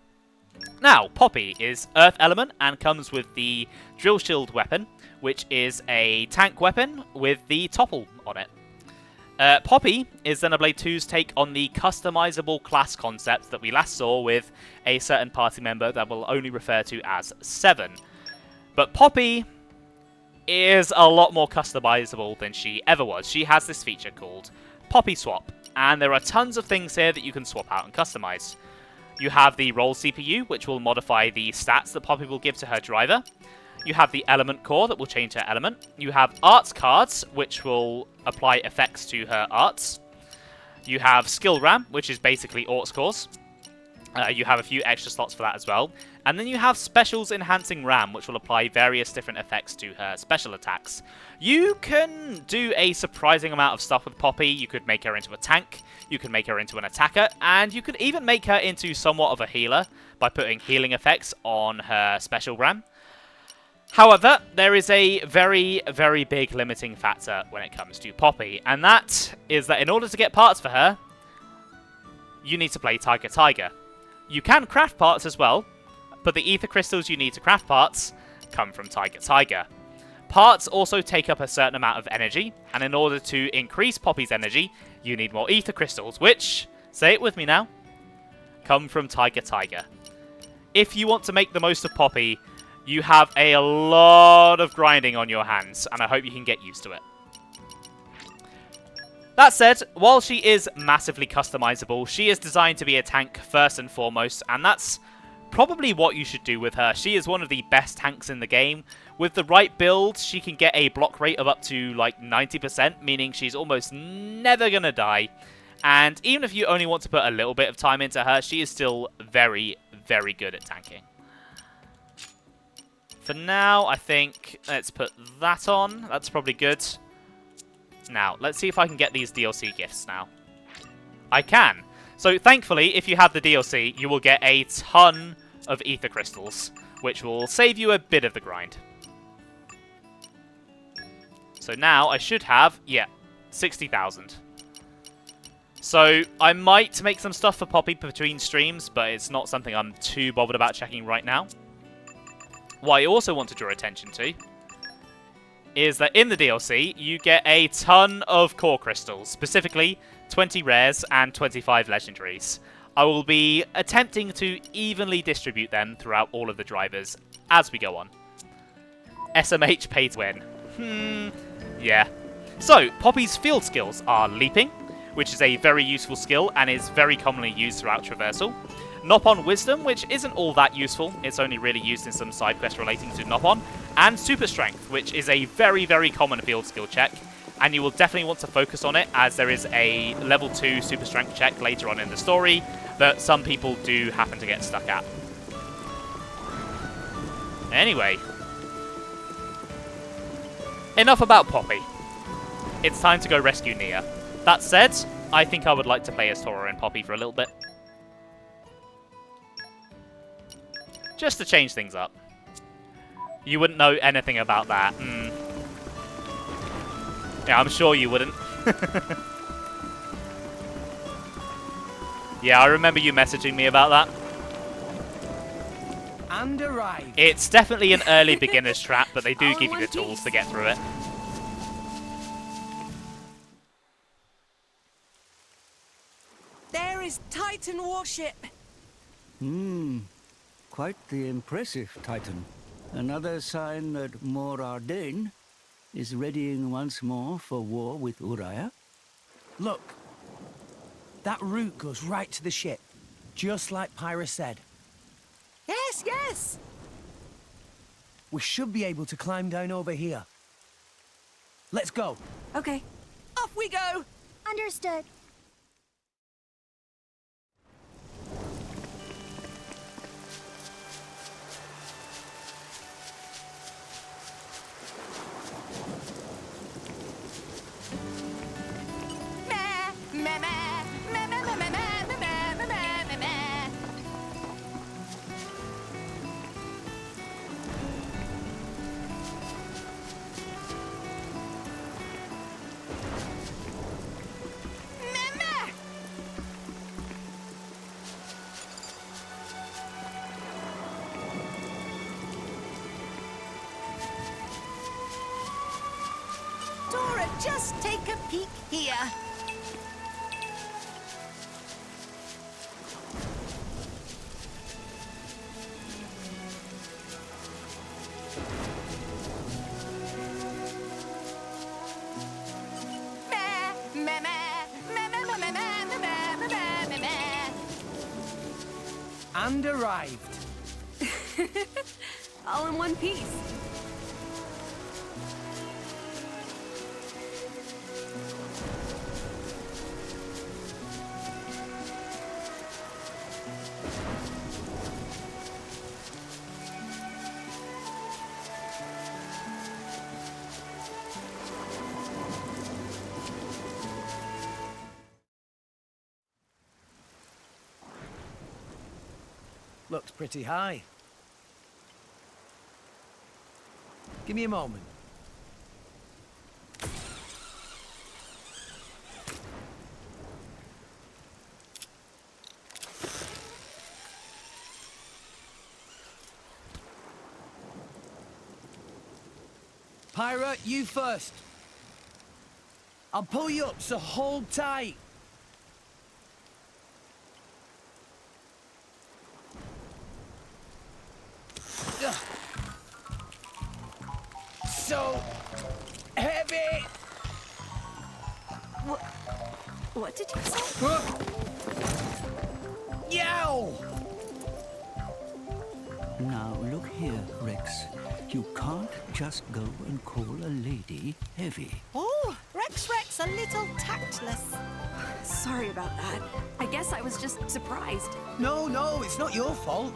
Now, Poppi is Earth Element and comes with the Drill Shield weapon, which is a tank weapon with the topple on it. Poppi is Xenoblade 2's take on the customizable class concept that we last saw with a certain party member that we'll only refer to as 7. But Poppi is a lot more customizable than she ever was. She has this feature called Poppi Swap, and there are tons of things here that you can swap out and customize. You have the Roll CPU, which will modify the stats that Poppi will give to her driver. You have the Element Core that will change her element. You have Arts Cards, which will apply effects to her arts. You have Skill RAM, which is basically Orcs cores. You have a few extra slots for that as well. And then you have Specials Enhancing Ram, which will apply various different effects to her special attacks. You can do a surprising amount of stuff with Poppi. You could make her into a tank, you could make her into an attacker, and you could even make her into somewhat of a healer by putting healing effects on her special Ram. However, there is a very, very big limiting factor when it comes to Poppi, and that is that in order to get parts for her, you need to play Tiger Tiger. You can craft parts as well, but the ether crystals you need to craft parts come from Tiger Tiger. Parts also take up a certain amount of energy, and in order to increase Poppi's energy, you need more ether crystals, which, say it with me now, come from Tiger Tiger. If you want to make the most of Poppi, you have a lot of grinding on your hands, and I hope you can get used to it. That said, while she is massively customizable, she is designed to be a tank first and foremost, and that's probably what you should do with her. She is one of the best tanks in the game. With the right build, she can get a block rate of up to like 90%, meaning she's almost never gonna die. And even if you only want to put a little bit of time into her, she is still very, very good at tanking. For now, I think let's put that on. That's probably good. Now, let's see if I can get these DLC gifts now. I can. So, thankfully, if you have the DLC, you will get a ton of ether crystals, which will save you a bit of the grind. So now, I should have, 60,000. So, I might make some stuff for Poppi between streams, but it's not something I'm too bothered about checking right now. What I also want to draw attention to is that in the DLC, you get a ton of core crystals, specifically 20 rares and 25 legendaries. I will be attempting to evenly distribute them throughout all of the drivers as we go on. SMH pay to win. Yeah. So, Poppi's field skills are Leaping, which is a very useful skill and is very commonly used throughout Traversal. Nop-on Wisdom, which isn't all that useful. It's only really used in some side quests relating to Nop-on. And Super Strength, which is a very, very common field skill check. And you will definitely want to focus on it, as there is a level 2 Super Strength check later on in the story that some people do happen to get stuck at. Anyway. Enough about Poppi. It's time to go rescue Nia. That said, I think I would like to play as Tora and Poppi for a little bit. Just to change things up. You wouldn't know anything about that. Yeah, I'm sure you wouldn't. Yeah, I remember you messaging me about that. And arrived. It's definitely an early beginner's trap, but they do give you the tools to get through it. There is Titan warship. Quite the impressive Titan. Another sign that Mor Ardain is readying once more for war with Uriah. Look. That route goes right to the ship, just like Pyra said. Yes, yes! We should be able to climb down over here. Let's go. Okay. Off we go! Understood. Dora, just take a peek here. And arrived. All in one piece. looks pretty high. Give me a moment. Pyra, you first. I'll pull you up, so hold tight. Ugh. So heavy. What did you say? Yow! Now, look here, Rex. You can't just go and call a lady heavy. Oh, Rex a little tactless. Sorry about that. I guess I was just surprised. No, it's not your fault.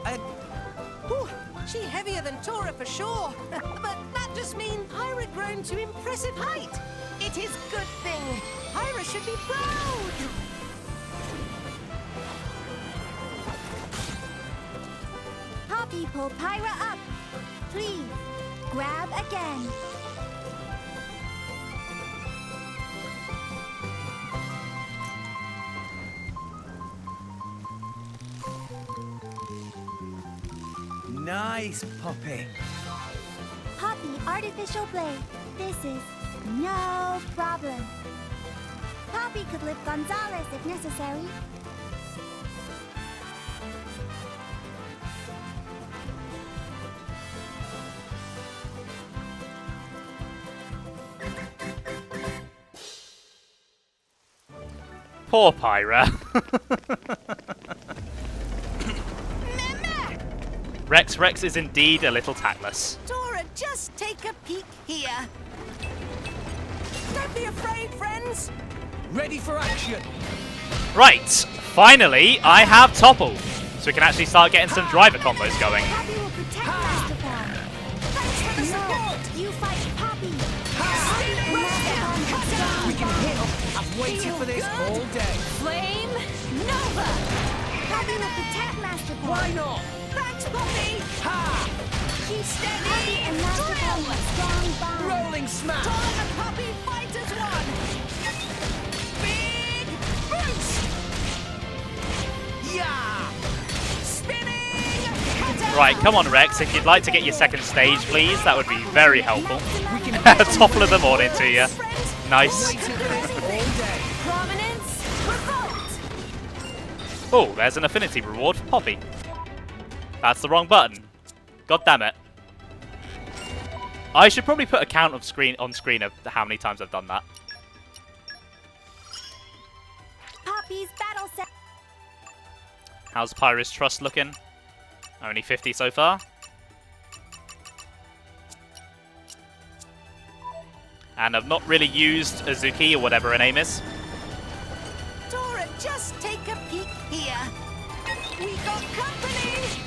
Whew, she heavier than Tora for sure. But that just means Pyra grown to impressive height. It is good thing. Pyra should be proud. Poppi, pull Pyra up. Please, grab again. Nice, Poppi. Poppi, artificial blade. This is no problem. Poppi could lift Gonzalez if necessary. Poor Pyra. Rex is indeed a little tactless. Tora, just take a peek here. Don't be afraid, friends. Ready for action. Right, finally I have Topple, so we can actually start getting some driver combos going. Poppi will protect Mastafon. Thanks for the support. You fight Poppi. We can hit up. I've waited for this all day. Flame Nova. Poppi will protect Mastafon. Why not? Thanks, Poppi. Ha! Keep steady. Poppi and Mastafon have strong bond. Rolling smash. Tora and Poppi fight as one. Big boost. Yeah! Spinning cutter. Right, come on Rex, if you'd like to get your second stage please, that would be very helpful. Topple of the morning to you. Nice. Prominence revolt. Oh, there's an affinity reward for Poppi. That's the wrong button. God damn it. I should probably put a count on screen of how many times I've done that. Poppi's battle set. How's Pyra's trust looking? Only 50 so far. And I've not really used Azuki or whatever her name is. Tora, just take a peek here. We got company.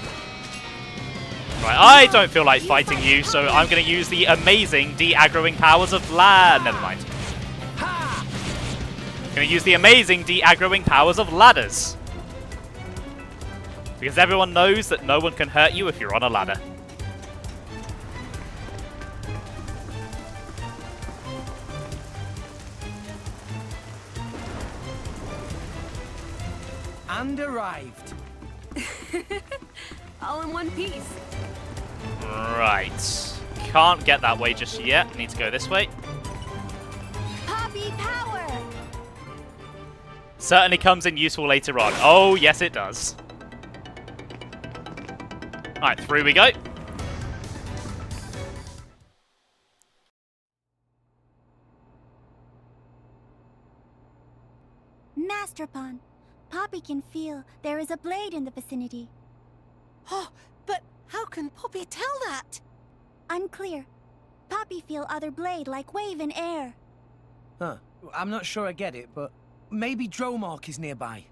Right, I don't feel like fighting you, so I'm going to use the amazing de-aggroing powers of Never mind. I'm going to use the amazing de-aggroing powers of ladders. Because everyone knows that no one can hurt you if you're on a ladder. And arrived. All in one piece. Right. Can't get that way just yet. Need to go this way. Poppi power. Certainly comes in useful later on. Oh, yes it does. Alright, through we go. Masterpon. Poppi can feel there is a blade in the vicinity. Oh, but how can Poppi tell that? Unclear. Poppi feel other blade like wave in air. Huh. I'm not sure I get it, but maybe Dromark is nearby.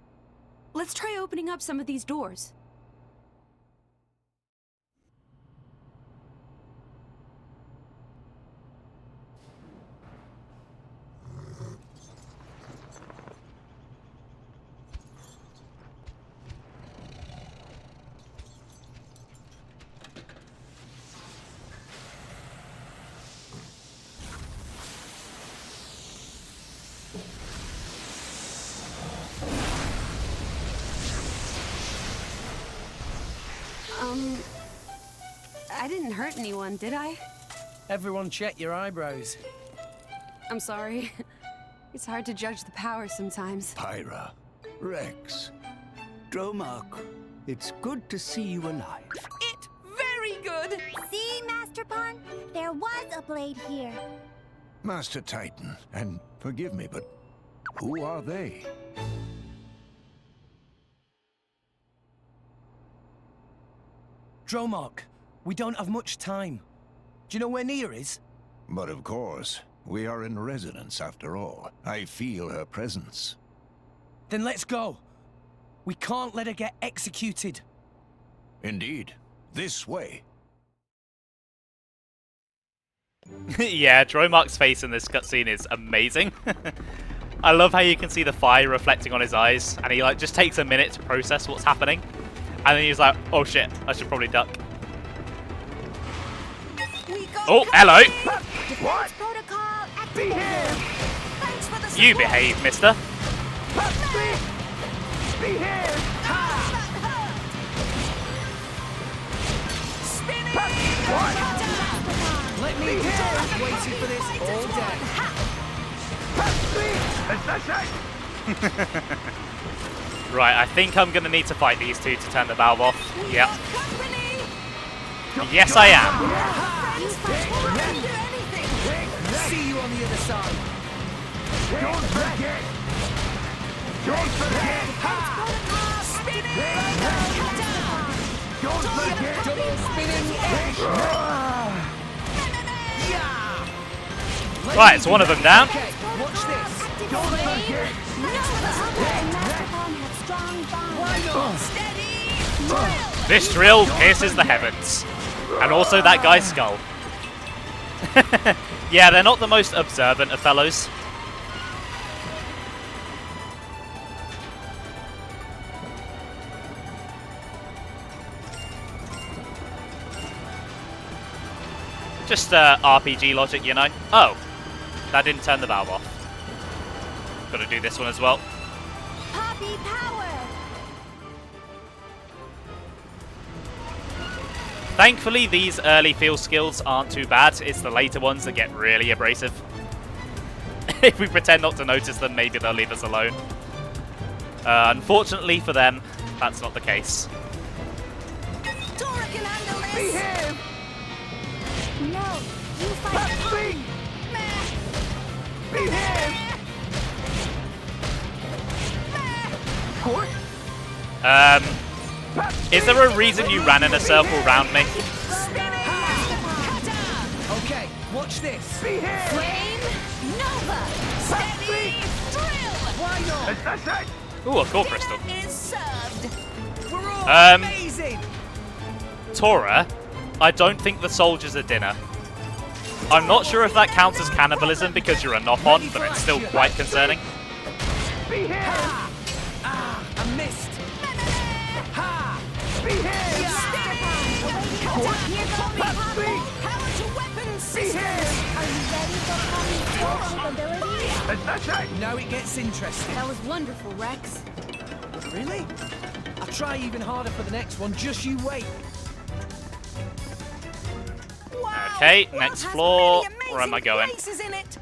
Let's try opening up some of these doors. I didn't hurt anyone, did I? Everyone check your eyebrows. I'm sorry. It's hard to judge the power sometimes. Pyra, Rex, Dromark, it's good to see you alive. Very good! See, Master Pawn? There was a blade here. Master Titan, and forgive me, but who are they? Dromark, we don't have much time. Do you know where Nia is? But of course, we are in residence after all. I feel her presence. Then let's go. We can't let her get executed. Indeed. This way. Yeah, Dromark's face in this cutscene is amazing. I love how you can see the fire reflecting on his eyes, and he like just takes a minute to process what's happening. And then he's like, oh shit, I should probably duck. Oh, hello! Defense protocol activated. Thanks for the You support. behave, mister. Behave! Let me be waiting for this all day. Right, I think I'm gonna need to fight these two to turn the valve off. Yep. Yes, I am. See you on the other side. Don't forget! Don't forget! Don't forget! Double spinning edge. Right, so one of them down. Okay, watch this. Don't forget! This drill pierces the heavens. And also that guy's skull. Yeah, they're not the most observant of fellows. Just RPG logic, you know. Oh, that didn't turn the valve off. Gotta do this one as well. Poppi power. Thankfully, these early field skills aren't too bad. It's the later ones that get really abrasive. If we pretend not to notice them, maybe they'll leave us alone. Unfortunately for them, that's not the case. Tora can handle this! Behave! No, you fight Poppi. Behave! Is there a reason you ran in a circle round me? Okay, watch this. Flame Nova. Steady drill. Why not? That's it! Ooh, a core crystal. Is served. We're all Um, amazing. Tora, I don't think the soldiers are dinner. I'm not sure if that counts as cannibalism because you're a knock-on, but it's still quite concerning. Ha! Ah, I missed. Ha! Behave! Here comes Poppi. Power to weapons system! Are you ready for Poppi's capabilities? That's it! Now it gets interesting. That was wonderful, Rex. Really? I'll try even harder for the next one. Just you wait. Wow! Okay, World next has floor. many Where am I amazing going? places in it.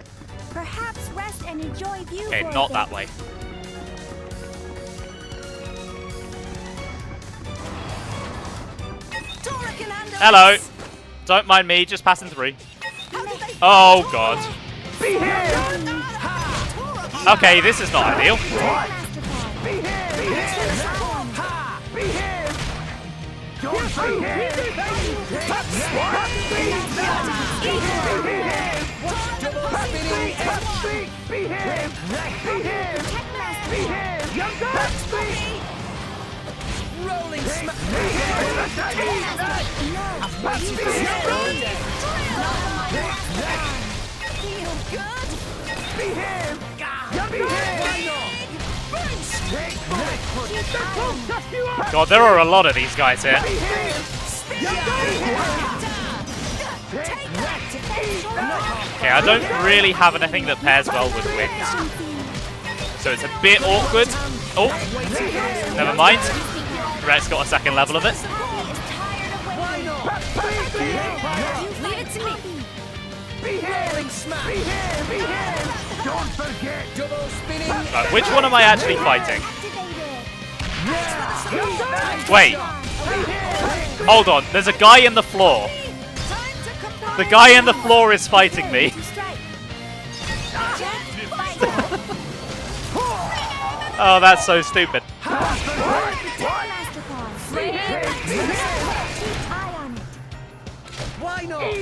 Perhaps rest and enjoy view Okay, for a not bit. that way. Tora can handle Hello. this. Don't mind me, just passing through. How did they Oh, God. Behave! Okay, this is not ideal. Behave! Behave! Don't behave! Behave! Behave! Behave! Rolling smack. I've waited for this all day. feel good? Behave! Why not? God, there are a lot of these guys here. Okay, I don't really have anything that pairs well with wind. so it's a bit awkward. Oh, never mind. Rex got a second level of it. Leave it to me. Rolling smash. Don't forget. Double spinning. Right, which one am I actually fighting? Wait. Hold on. There's a guy in the floor. The guy in the floor is fighting me. Oh, that's so stupid. Why not?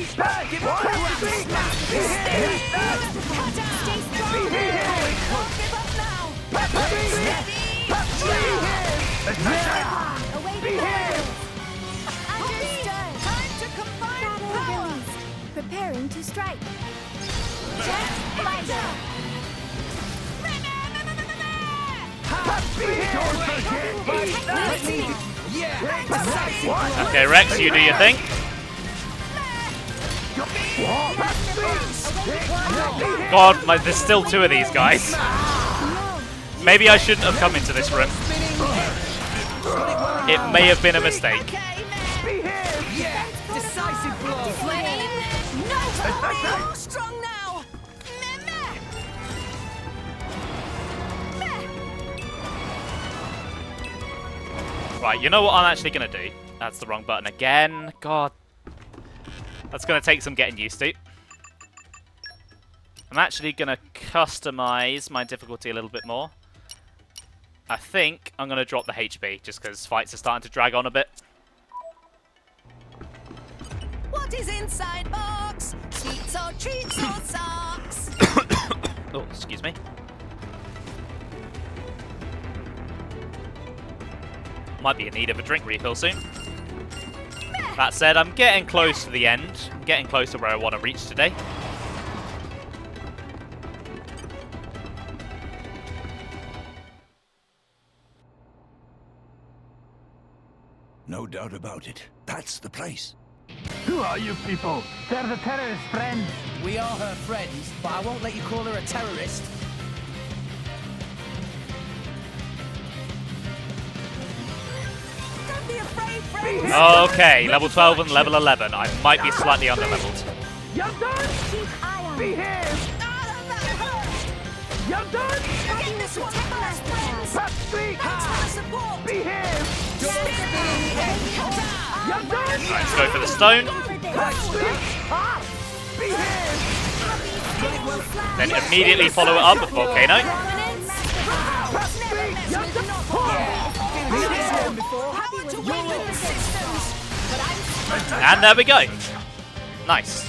Preparing to strike. Okay, Rex, you do your thing. God, there's still two of these guys. Maybe I shouldn't have come into this room. It may have been a mistake. Decisive blow. You're strong now. Right, you know what I'm actually going to do? That's the wrong button again. God. That's going to take some getting used to. I'm actually going to customize my difficulty a little bit more. I think I'm going to drop the HP, just because fights are starting to drag on a bit. What is inside box? Sweets or treats or socks? Oh, excuse me. Might be in need of a drink refill soon. That said, I'm getting close to the end. I'm getting close to where I want to reach today. No doubt about it. That's the place. Who are you people? They're the terrorist friends. We are her friends, but I won't let you call her a terrorist. Don't be afraid, friends. Okay, level 12 and level 11. I might be slightly under-leveled. You're done! Behave! You're done! Get this one first, friends. Thanks for the support. Behave! You're done! Right, let's go for the stone. Then immediately follow it up with Volcano. And there we go. Nice.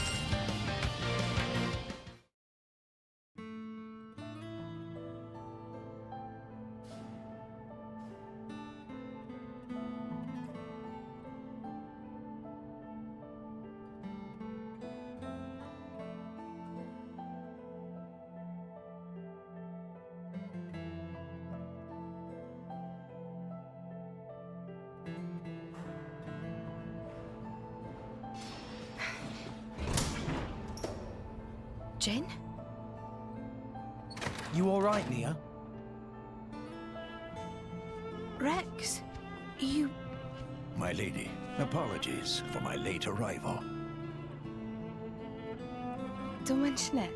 Jin? You alright, Nia? Rex, you... My lady, apologies for my late arrival. Don't mention it.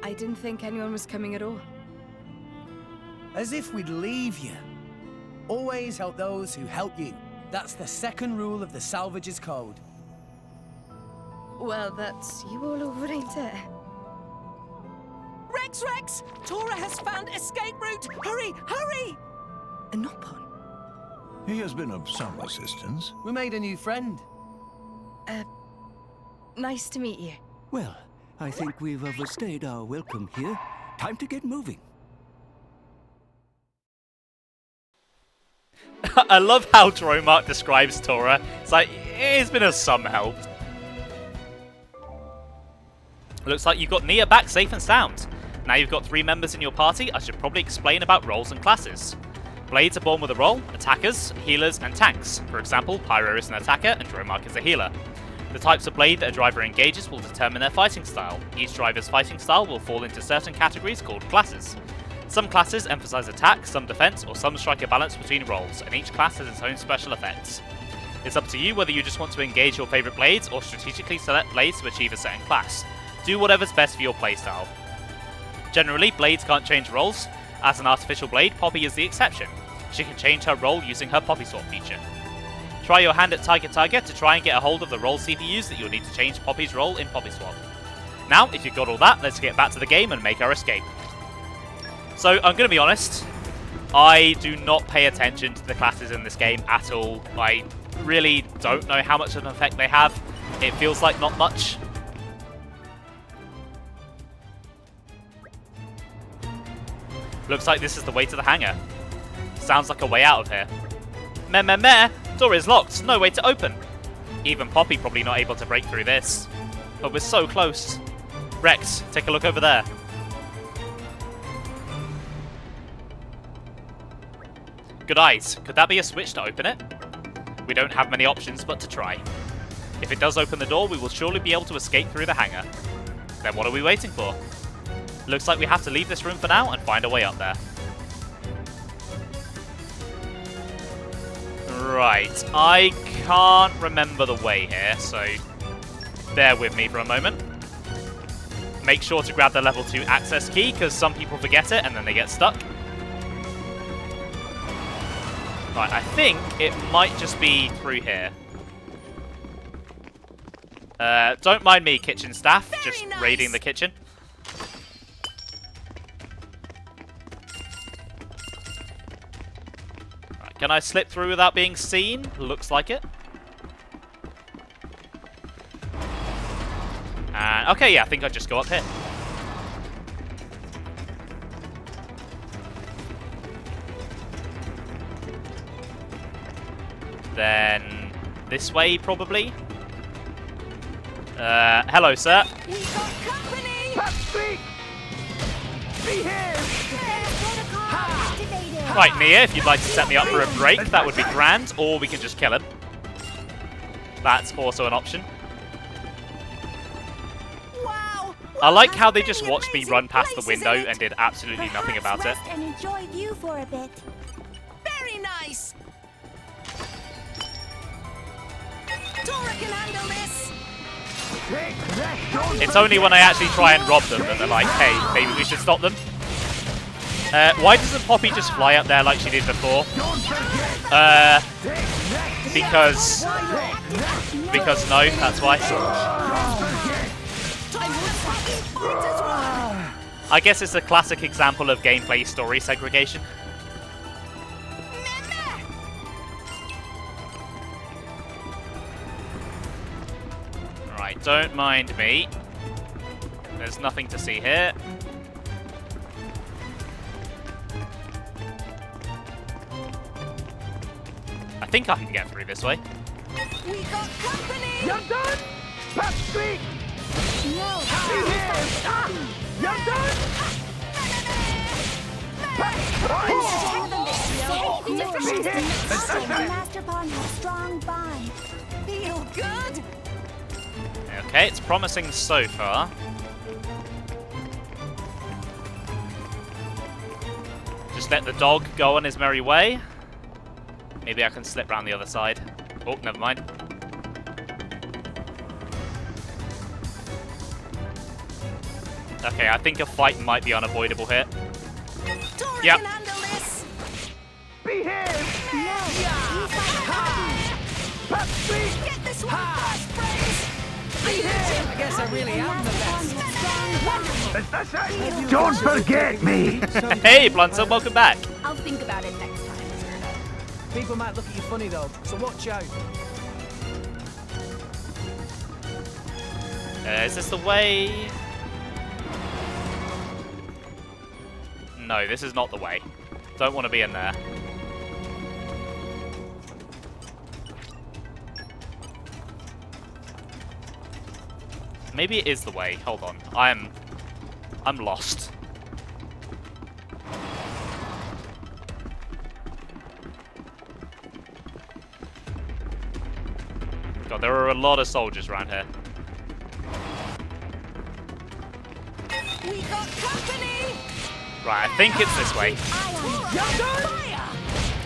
I didn't think anyone was coming at all. As if we'd leave you. Always help those who help you. That's the second rule of the Salvage's Code. Well, that's you all over, ain't it? Rex! Tora has found escape route! Hurry! Hurry! A Nopon? He has been of some assistance. We made a new friend. Nice to meet you. Well, I think we've overstayed our welcome here. Time to get moving. I love how Gormott describes Tora. It's like, it's been of some help. Looks like you've got Nia back safe and sound. Now you've got 3 members in your party, I should probably explain about roles and classes. Blades are born with a role, attackers, healers, and tanks. For example, Pyra is an attacker and Gormott is a healer. The types of blade that a driver engages will determine their fighting style. Each driver's fighting style will fall into certain categories called classes. Some classes emphasize attack, some defense, or some strike a balance between roles, and each class has its own special effects. It's up to you whether you just want to engage your favorite blades or strategically select blades to achieve a certain class. Do whatever's best for your playstyle. Generally, blades can't change roles. As an artificial blade, Poppi is the exception. She can change her role using her Poppi Swap feature. Try your hand at Tiger to try and get a hold of the role CPUs that you'll need to change Poppi's role in Poppi Swap. Now, if you've got all that, let's get back to the game and make our escape. So, I'm going to be honest, I do not pay attention to the classes in this game at all. I really don't know how much of an effect they have. It feels like not much. Looks like this is the way to the hangar. Sounds like a way out of here. Meh. Door is locked. No way to open. Even Poppi probably not able to break through this. But we're so close. Rex, take a look over there. Good eyes. Could that be a switch to open it? We don't have many options but to try. If it does open the door, we will surely be able to escape through the hangar. Then what are we waiting for? Looks like we have to leave this room for now and find a way up there. Right, I can't remember the way here, so bear with me for a moment. Make sure to grab the level 2 access key, because some people forget it and then they get stuck. Right, I think it might just be through here. Don't mind me, kitchen staff, just raiding the kitchen. Right, can I slip through without being seen? Looks like it. Okay, yeah, I think I'll just go up here. Then this way, probably. Hello, sir. We've got company! Poppi! Be here! Right, Nia, if you'd like to set me up for a break, that would be grand, or we can just kill him. That's also an option. Wow! I like how they just watched me run past the window and did absolutely nothing about it. And enjoy view for a bit. Very nice! Tora can handle this! It's only when I actually try and rob them that they're like, hey, maybe we should stop them. Why doesn't Poppi just fly up there like she did before? Because no, that's why. I guess it's a classic example of gameplay story segregation. Right, don't mind me. There's nothing to see here. I think I can get through this way. We got company! You're done! Poppi! No! You're done! Master Pawn has strong bond. Feel good? Okay, it's promising so far. Just let the dog go on his merry way. Maybe I can slip round the other side. Oh, never mind. Okay, I think a fight might be unavoidable here. Yep. Be here! Get this one first, praise! Be here! I guess I really am the best. Don't forget me! Hey, Blunter, welcome back. I'll think about it next time. People might look at you funny though, so watch out. Is this the way? No, this is not the way. Don't want to be in there. Maybe it is the way. Hold on. I'm lost. God, there are a lot of soldiers around here. We got company! Right, I think it's this way.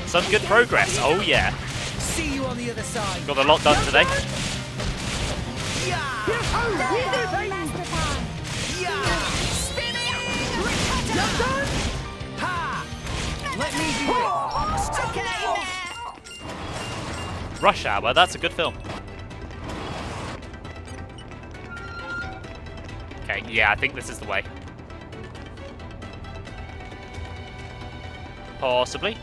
Some good progress. Oh yeah. See you on the other side. Got a lot done today. Let me do it. Rush Hour, that's a good film. Okay, yeah, I think this is the way. Possibly.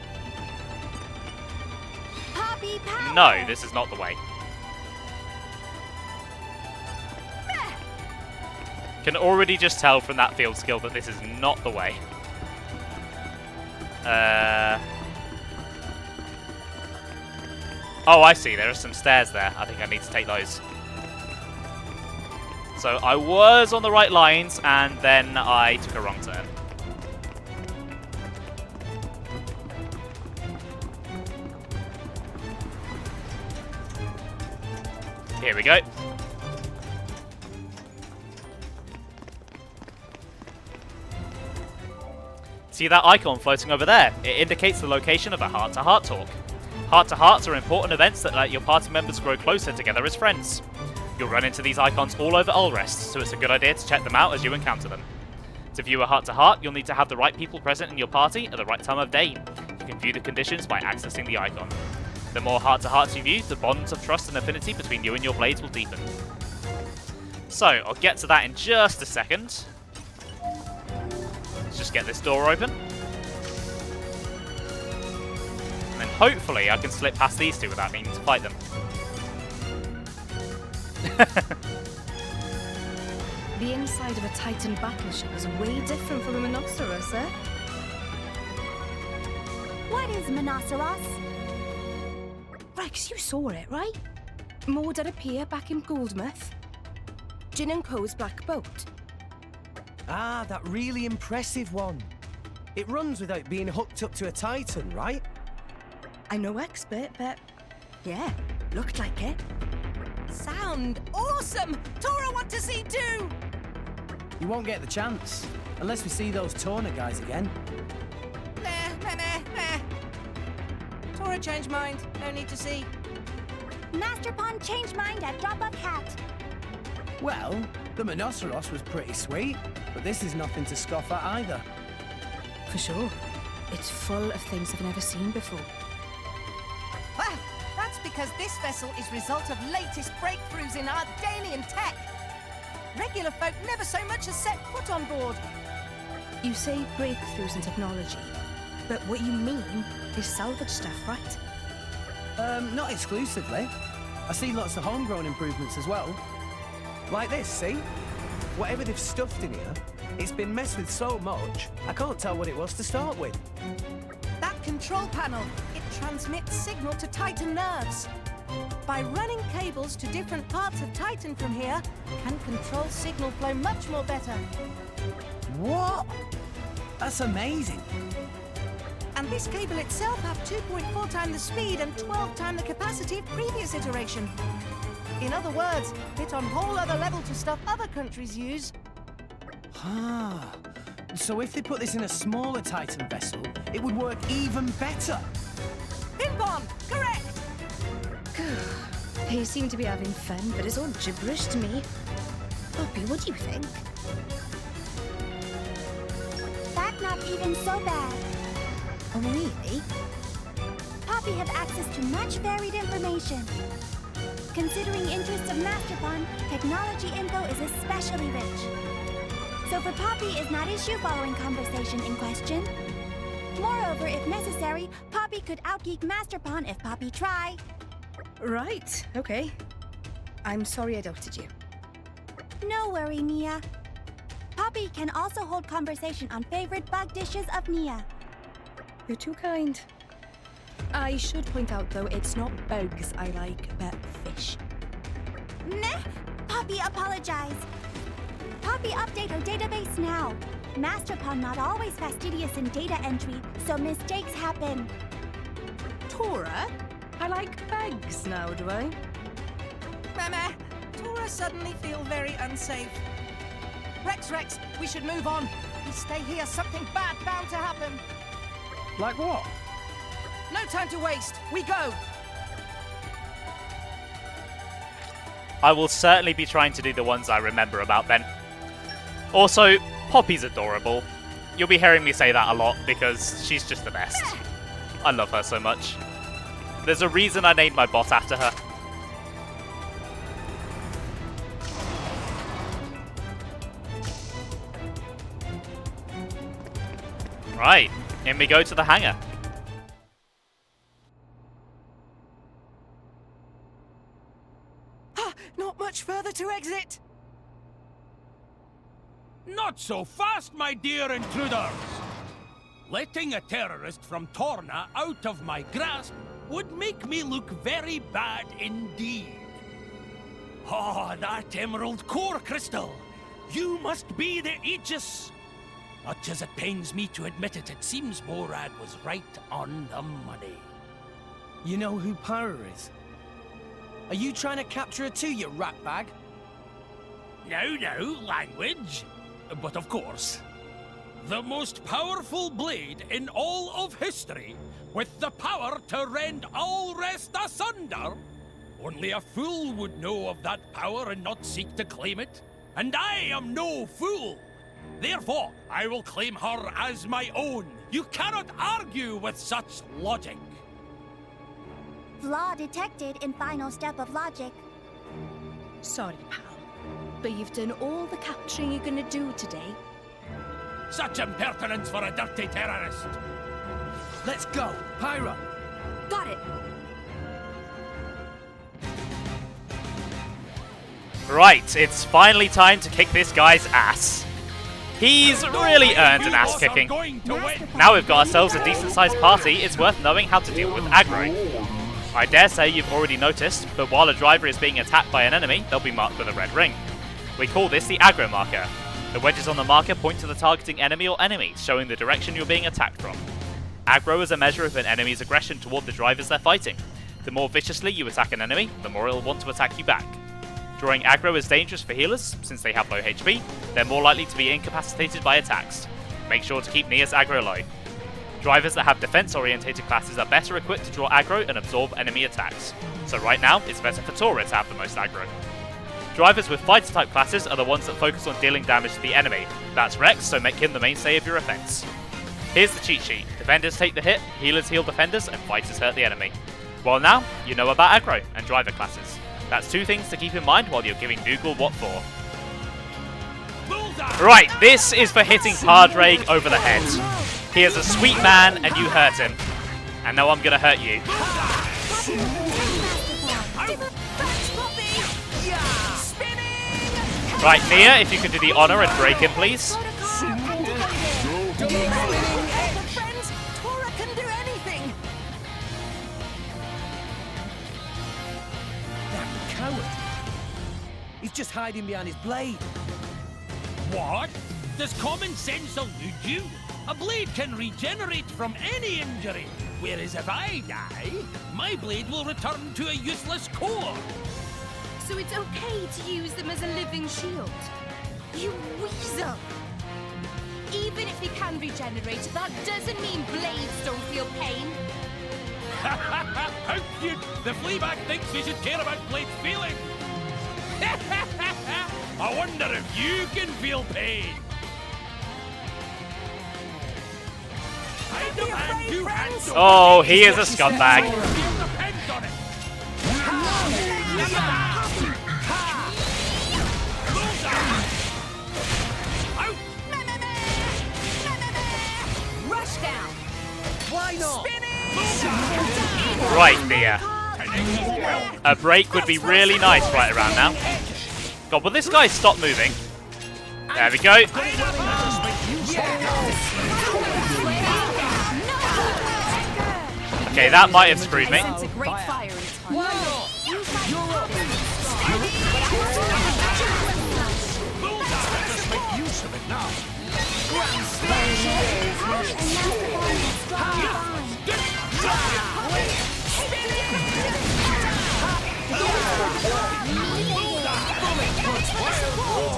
No, this is not the way. Can already just tell from that field skill that this is not the way. Oh, I see. There are some stairs there. I think I need to take those. So I was on the right lines, and then I took a wrong turn. Here we go. See that icon floating over there? It indicates the location of a heart-to-heart talk. Heart-to-hearts are important events that let your party members grow closer together as friends. You'll run into these icons all over Ulrest, so it's a good idea to check them out as you encounter them. To view a heart-to-heart, you'll need to have the right people present in your party at the right time of day. You can view the conditions by accessing the icon. The more heart-to-hearts you view, the bonds of trust and affinity between you and your blades will deepen. So, I'll get to that in just a second. Let's just get this door open. And then hopefully I can slip past these two without needing to fight them. The inside of a Titan battleship is way different from a Monoceros, eh? What is Monoceros? Rex, you saw it, right? Moored at a pier back in Gormott. Jin and Co's black boat. Ah, that really impressive one. It runs without being hooked up to a Titan, right? I'm no expert, but yeah, looked like it. Sound awesome! Tora want to see too! You won't get the chance, unless we see those Torna guys again. Nah. Tora changed mind, no need to see. Master Pawn changed mind at drop of hat. Well, the Monoceros was pretty sweet, but this is nothing to scoff at either. For sure. It's full of things I've never seen before. Ah, that's because this vessel is result of latest breakthroughs in Ardanian tech. Regular folk never so much as set foot on board. You say breakthroughs in technology, but what you mean is salvage stuff, right? Not exclusively. I see lots of homegrown improvements as well. Like this, see? Whatever they've stuffed in here, it's been messed with so much, I can't tell what it was to start with. That control panel, it transmits signal to Titan nerves. By running cables to different parts of Titan from here, can control signal flow much more better. What? That's amazing. And this cable itself have 2.4 times the speed and 12 times the capacity of previous iteration. In other words, it's on whole other level to stuff other countries use. Ah, so if they put this in a smaller Titan vessel, it would work even better. Ping-pong, correct! They seem to be having fun, but it's all gibberish to me. Poppi, what do you think? That's not even so bad. Oh, really? Poppi have access to much varied information. Considering interests of Master Pawn, technology info is especially rich. So for Poppi is not issue following conversation in question. Moreover, if necessary, Poppi could outgeek Master Pawn if Poppi try. Right, okay. I'm sorry I doubted you. No worry, Nia. Poppi can also hold conversation on favorite bug dishes of Nia. You're too kind. I should point out, though, it's not bugs I like, but fish. Nah, Poppi apologize. Poppi update her database now. Master Pawn not always fastidious in data entry, so mistakes happen. Tora? I like bugs now, do I? Mama, Tora suddenly feel very unsafe. Rex, we should move on. You stay here, something bad bound to happen. Like what? No time to waste. We go. I will certainly be trying to do the ones I remember about Ben. Also, Poppy's adorable. You'll be hearing me say that a lot because she's just the best. I love her so much. There's a reason I named my bot after her. Right, in we go to the hangar. Not much further to exit. Not so fast, my dear intruders! Letting a terrorist from Torna out of my grasp would make me look very bad indeed. Oh, that emerald core crystal! You must be the Aegis! Much as it pains me to admit it, it seems Morag was right on the money. You know who Pyra is? Are you trying to capture her too, you ratbag? No, language. But of course, the most powerful blade in all of history, with the power to rend all rest asunder. Only a fool would know of that power and not seek to claim it. And I am no fool. Therefore, I will claim her as my own. You cannot argue with such logic. Flaw detected in final step of logic. Sorry, pal. But you've done all the capturing you're gonna do today. Such impertinence for a dirty terrorist. Let's go, Pyra. Got it. Right, it's finally time to kick this guy's ass. He's really earned an ass kicking. Now we've got ourselves a decent sized party, it's worth knowing how to deal with aggro. I dare say you've already noticed, but while a driver is being attacked by an enemy, they'll be marked with a red ring. We call this the aggro marker. The wedges on the marker point to the targeting enemy or enemies, showing the direction you're being attacked from. Aggro is a measure of an enemy's aggression toward the drivers they're fighting. The more viciously you attack an enemy, the more it'll want to attack you back. Drawing aggro is dangerous for healers, since they have low HP, they're more likely to be incapacitated by attacks. Make sure to keep Nia's aggro low. Drivers that have defense-orientated classes are better equipped to draw aggro and absorb enemy attacks. So right now, it's better for Tora to have the most aggro. Drivers with fighter-type classes are the ones that focus on dealing damage to the enemy. That's Rex, so make him the mainstay of your offense. Here's the cheat sheet. Defenders take the hit, healers heal defenders, and fighters hurt the enemy. Well now, you know about aggro and driver classes. That's two things to keep in mind while you're giving Dougal what for. Right, this is for hitting Pardraig over the head. He is a sweet man and you hurt him. And now I'm gonna hurt you. Right, Nia, if you could do the honor and break him, please. Tora can do anything. That coward. He's just hiding behind his blade. What? Does common sense elude you? A blade can regenerate from any injury, whereas if I die, my blade will return to a useless core. So it's okay to use them as a living shield? You weasel! Even if they can regenerate, that doesn't mean blades don't feel pain. How cute! The Fleabag thinks we should care about blades feeling. I wonder if you can feel pain. Oh, he is a scumbag. Rush down. Why not? Right, Nia. A break would be really nice right around now. God, will this guy stop moving? There we go. Okay, that might have screwed me.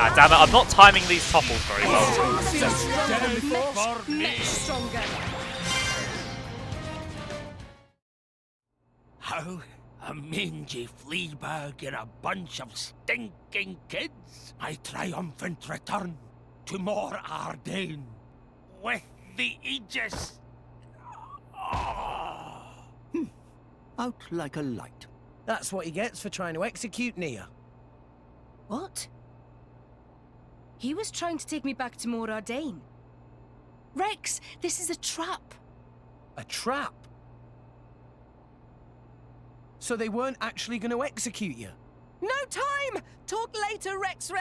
Ah, damn it, I'm not timing these topples very well. Much stronger. How? A mangy flea bag and a bunch of stinking kids? I triumphant return to Mor Ardain with the Aegis. Out like a light. That's what he gets for trying to execute Nia. What? He was trying to take me back to Mor Ardain. Rex, this is a trap. A trap? So they weren't actually going to execute you? No time! Talk later, Rex.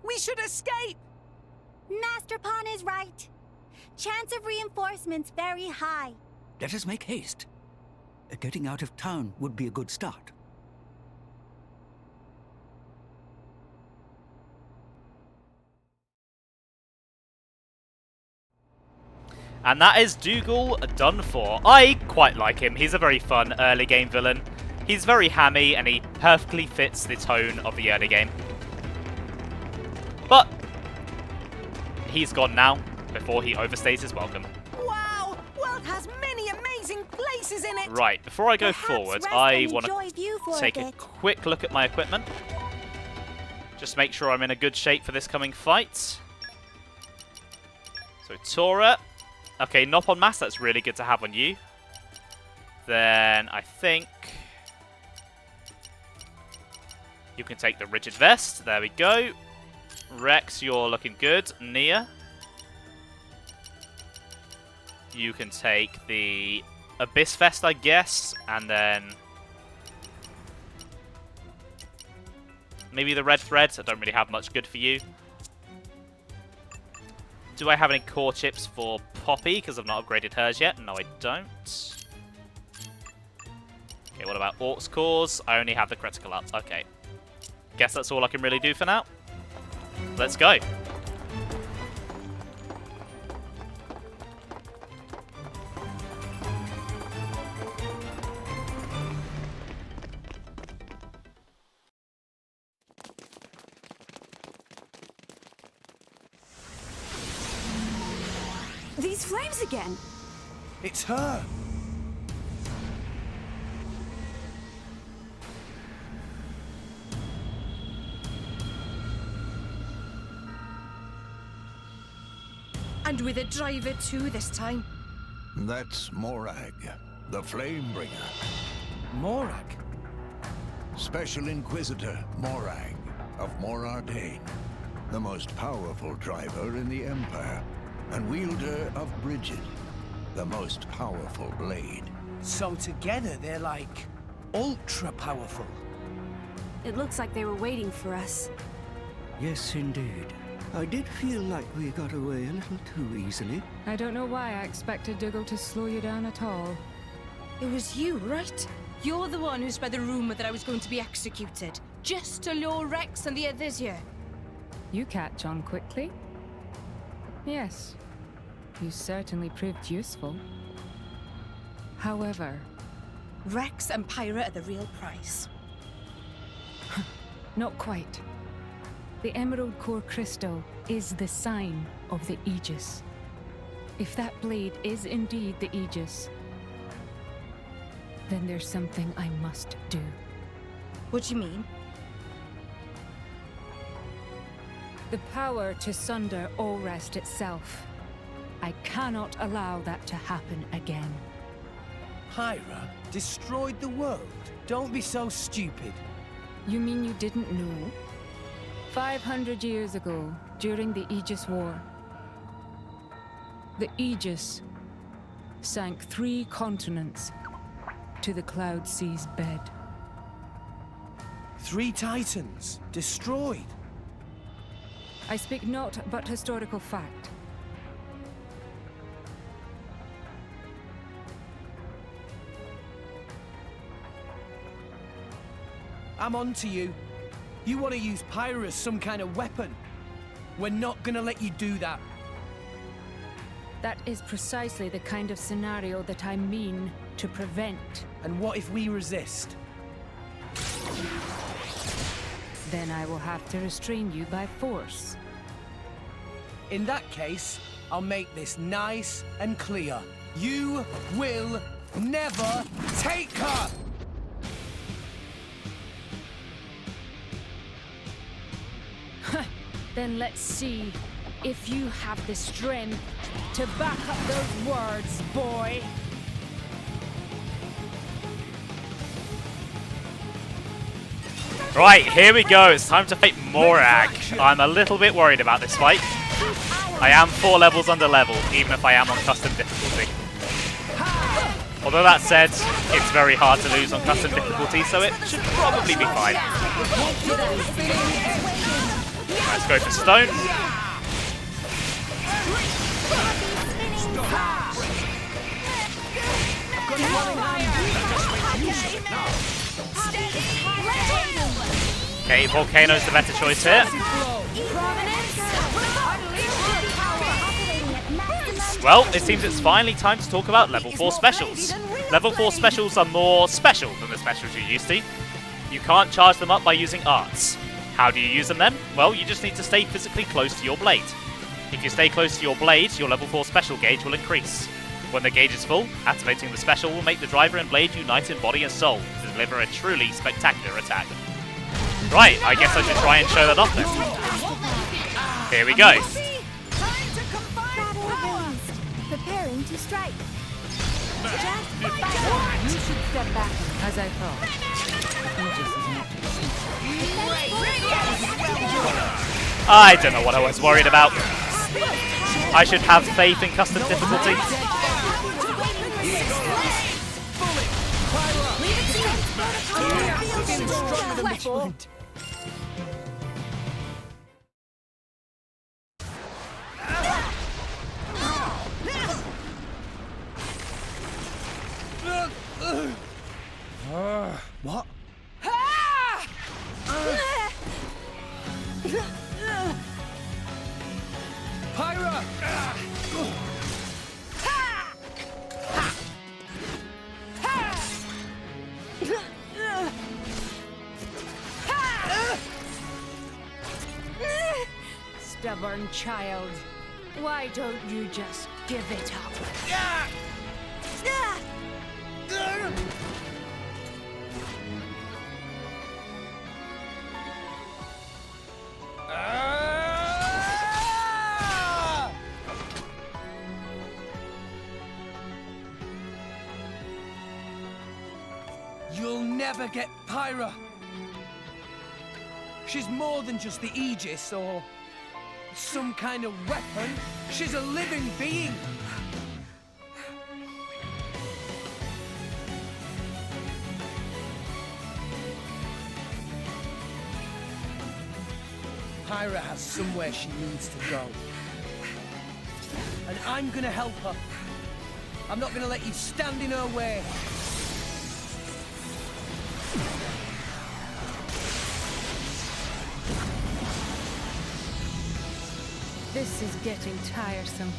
We should escape! Master Pawn is right. Chance of reinforcements very high. Let us make haste. Getting out of town would be a good start. And that is Dougal done for. I quite like him. He's a very fun early game villain. He's very hammy and he perfectly fits the tone of the early game. But he's gone now before he overstays his welcome. Wow! World has many amazing places in it! Right, before I go forward, I want enjoy view for to take a quick look at my equipment. Just make sure I'm in a good shape for this coming fight. So Tora. Okay, Nop on Mass, that's really good to have on you. Then I think you can take the Rigid Vest. There we go. Rex, you're looking good. Nia, you can take the Abyss Vest, I guess. And then maybe the Red Thread. I don't really have much good for you. Do I have any core chips for Poppi? Because I've not upgraded hers yet. No, I don't. Okay, what about Orcs cores? I only have the critical up. Okay. Guess that's all I can really do for now. Let's go. These flames again! It's her! And with a driver too this time. That's Morag, the Flamebringer. Morag? Special Inquisitor Morag of Mor Ardain, the most powerful driver in the Empire, and wielder of Brigid, the most powerful blade. So together they're like ultra powerful. It looks like they were waiting for us. Yes, indeed. I did feel like we got away a little too easily. I don't know why I expected Dougal to slow you down at all. It was you, right? You're the one who spread the rumor that I was going to be executed, just to lure Rex and the others here. You catch on quickly. Yes, you certainly proved useful. However, Rex and Pyra are the real prize. not quite. The Emerald Core Crystal is the sign of the Aegis. If that blade is indeed the Aegis, then there's something I must do. What do you mean? The power to sunder Allrest itself. I cannot allow that to happen again. Pyra destroyed the world. Don't be so stupid. You mean you didn't know? 500 years ago, during the Aegis War, the Aegis sank 3 continents to the Cloud Sea's bed. 3 Titans destroyed. I speak not but historical fact. I'm on to you. You want to use Pyra as some kind of weapon. We're not gonna let you do that. That is precisely the kind of scenario that I mean to prevent. And what if we resist? Then I will have to restrain you by force. In that case, I'll make this nice and clear. You will never take her! Then let's see if you have the strength to back up those words, boy. Right, here we go. It's time to fight Morag. I'm a little bit worried about this fight. I am 4 levels under level, even if I am on custom difficulty. Although that said, it's very hard to lose on custom difficulty, so it should probably be fine. Let's go for stone. Okay, Volcano's the better choice here. Well, it seems it's finally time to talk about level 4 specials. Level 4 specials are more special than the specials you're used to. You can't charge them up by using arts. How do you use them then? Well, you just need to stay physically close to your blade. If you stay close to your blade, your level 4 special gauge will increase. When the gauge is full, activating the special will make the driver and blade unite in body and soul to deliver a truly spectacular attack. Right, I guess I should try and show that off then. Here we go. Preparing to strike. You should step back, as I thought. I don't know what I was worried about. I should have faith in custom difficulty. What? Pyra! Stubborn child. Why don't you just give it up? You'll never get Pyra. She's more than just the Aegis or some kind of weapon. She's a living being. Pyra has somewhere she needs to go. And I'm gonna help her. I'm not gonna let you stand in her way. This is getting tiresome.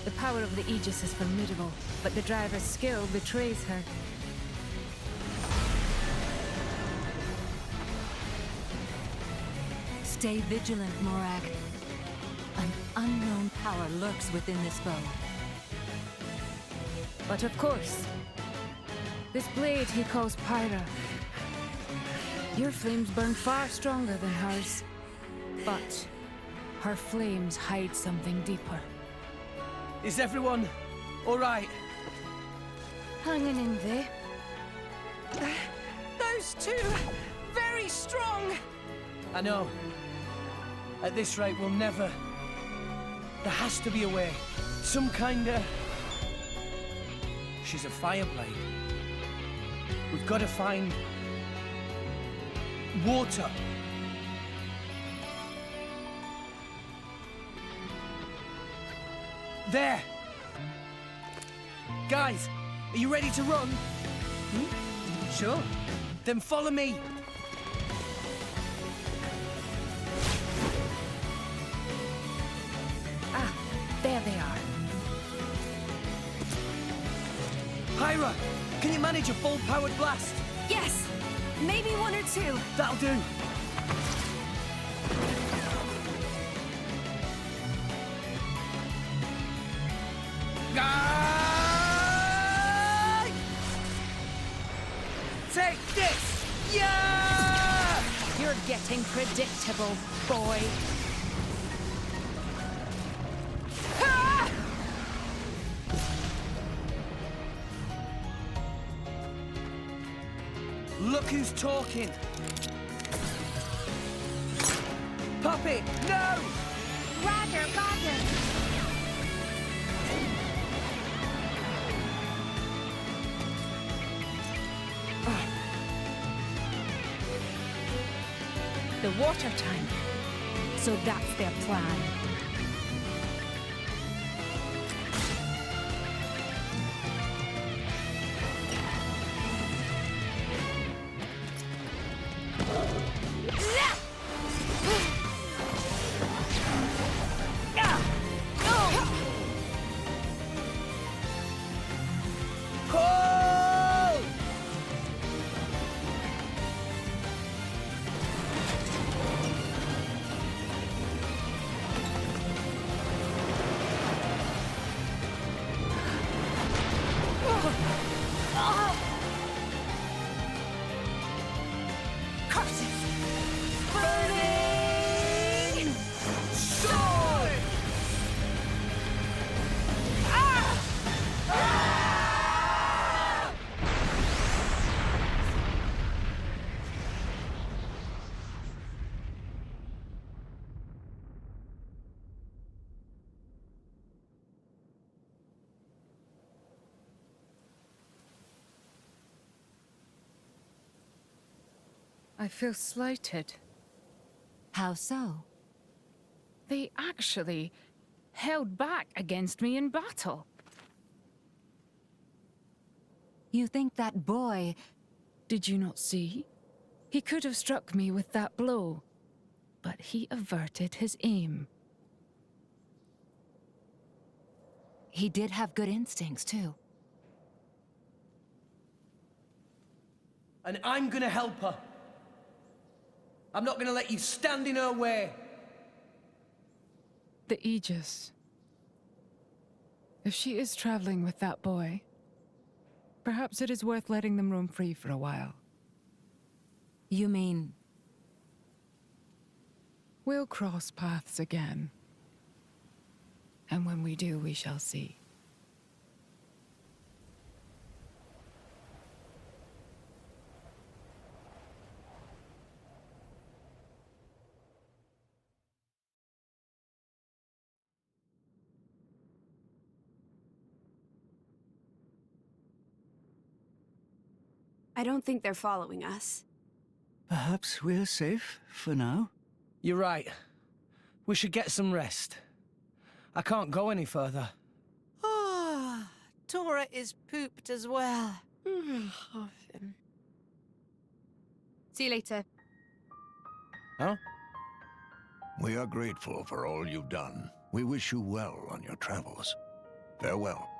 The power of the Aegis is formidable, but the driver's skill betrays her. Stay vigilant, Morag. An unknown power lurks within this bow. But of course, this blade he calls Pyra. Your flames burn far stronger than hers, but her flames hide something deeper. Is everyone all right? Hanging in there. Those two, very strong. I know. At this rate, we'll never... There has to be a way. Some kind of... She's a fireblade. We've got to find... water. There! Guys, are you ready to run? Sure. Then follow me. Ah, there they are. Pyra, can you manage a full-powered blast? Yes! Maybe one or two. That'll do. Take this! Yeah! You're getting predictable, boy. Ah! Look who's talking. Poppi, no! Roger, roger. The water tank. So that's their plan. I feel slighted. How so? They actually held back against me in battle. You think that boy... Did you not see? He could have struck me with that blow, but he averted his aim. He did have good instincts, too. And I'm gonna help her. I'm not gonna let you stand in her way. The Aegis. If she is traveling with that boy, perhaps it is worth letting them roam free for a while. You mean... We'll cross paths again. And when we do, we shall see. I don't think they're following us. Perhaps we're safe for now? You're right. We should get some rest. I can't go any further. Ah, Tora is pooped as well. See you later. Huh? We are grateful for all you've done. We wish you well on your travels. Farewell.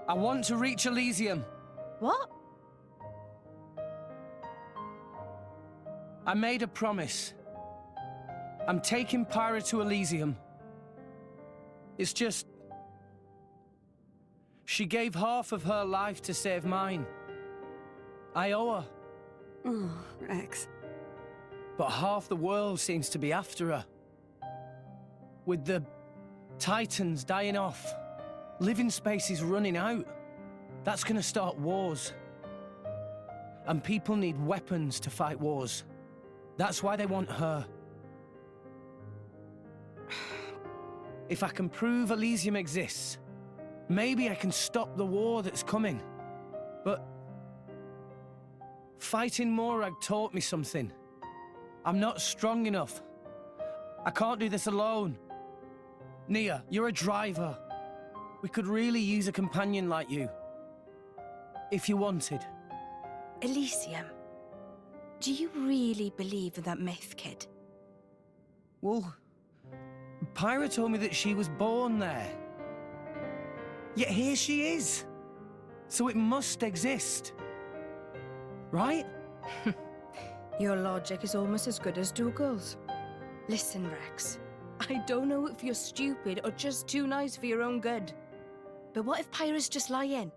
I want to reach Elysium. What? I made a promise. I'm taking Pyra to Elysium. It's just... She gave half of her life to save mine. I owe her. Oh, Rex. But half the world seems to be after her. With the Titans dying off, living space is running out. That's gonna start wars. And people need weapons to fight wars. That's why they want her. If I can prove Elysium exists, maybe I can stop the war that's coming. But fighting Morag taught me something. I'm not strong enough. I can't do this alone. Nia, you're a driver. We could really use a companion like you. If you wanted. Elysium. Do you really believe in that myth, kid? Well, Pyra told me that she was born there. Yet here she is. So it must exist. Right? Your logic is almost as good as Dougal's. Listen, Rex. I don't know if you're stupid or just too nice for your own good. But what if Pyra's just lying?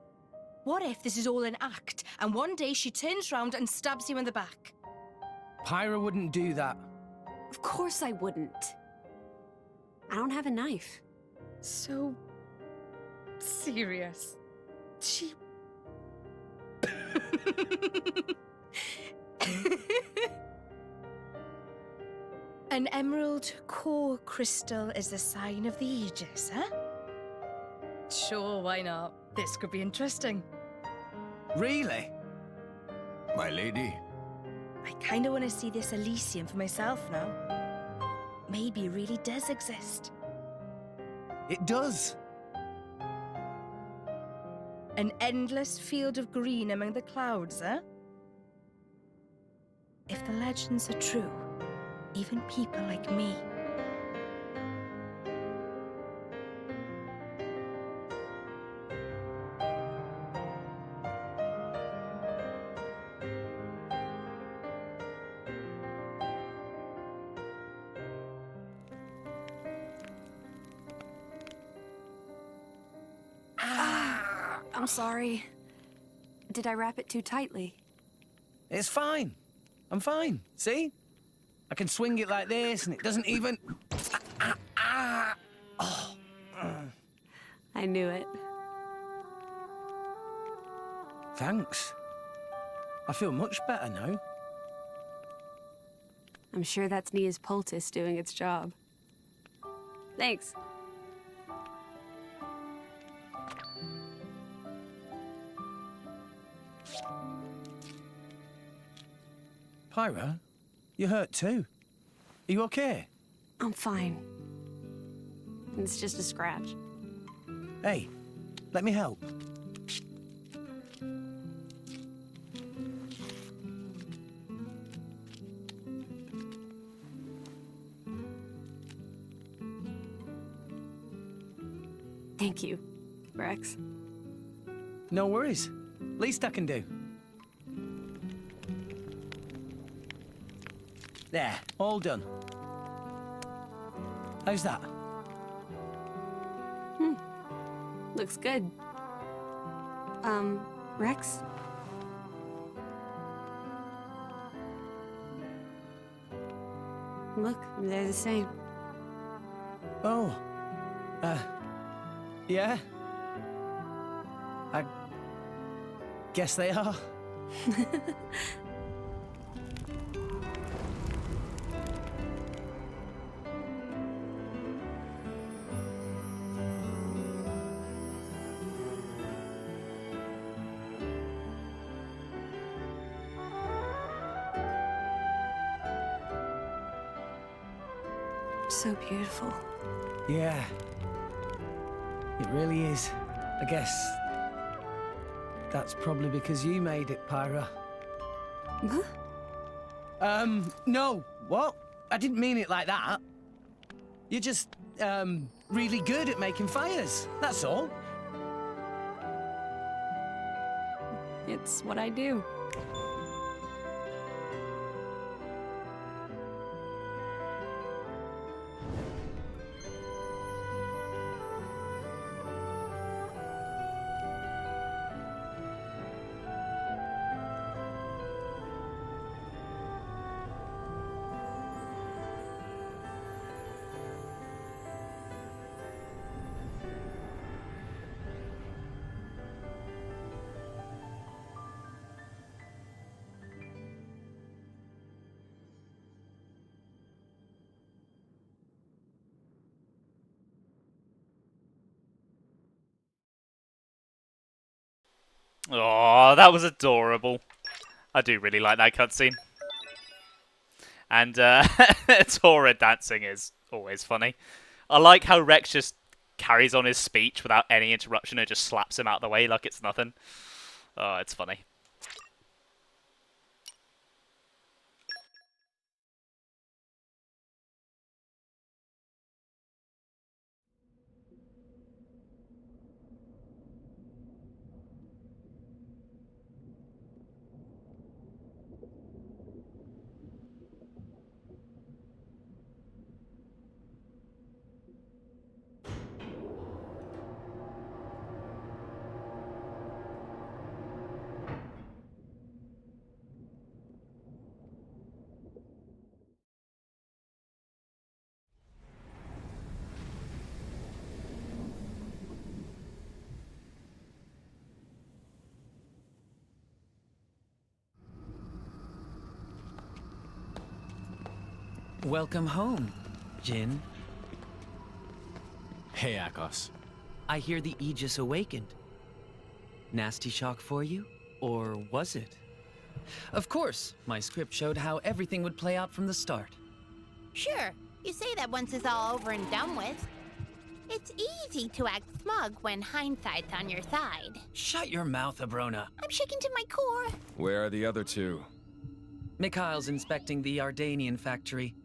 What if this is all an act, and one day she turns round and stabs you in the back? Pyra wouldn't do that. Of course I wouldn't. I don't have a knife. So... serious. She... An emerald core crystal is the sign of the Aegis, huh? Sure, why not? This could be interesting. Really? My lady? I kinda wanna see this Elysium for myself now. Maybe it really does exist. It does. An endless field of green among the clouds, huh? If the legends are true, even people like me. I'm sorry. Did I wrap it too tightly? It's fine. I'm fine. See? I can swing it like this and it doesn't even... Oh. I knew it. Thanks. I feel much better now. I'm sure that's Nia's poultice doing its job. Thanks. Pyra, you hurt too. Are you okay? I'm fine. It's just a scratch. Hey, let me help. Thank you, Rex. No worries. Least I can do. There, all done. How's that? Looks good. Rex? Look, they're the same. Oh. Yeah? I guess they are. So beautiful. Yeah. It really is. I guess that's probably because you made it, Pyra. Huh? No. What? I didn't mean it like that. You're just, really good at making fires. That's all. It's what I do. Oh, that was adorable. I do really like that cutscene. And Tora dancing is always funny. I like how Rex just carries on his speech without any interruption and just slaps him out of the way like it's nothing. Oh, it's funny. Welcome home, Jin. Hey, Akos. I hear the Aegis awakened. Nasty shock for you? Or was it? Of course, my script showed how everything would play out from the start. Sure, you say that once it's all over and done with. It's easy to act smug when hindsight's on your side. Shut your mouth, Abrona. I'm shaking to my core. Where are the other two? Mikhail's inspecting the Ardanian factory.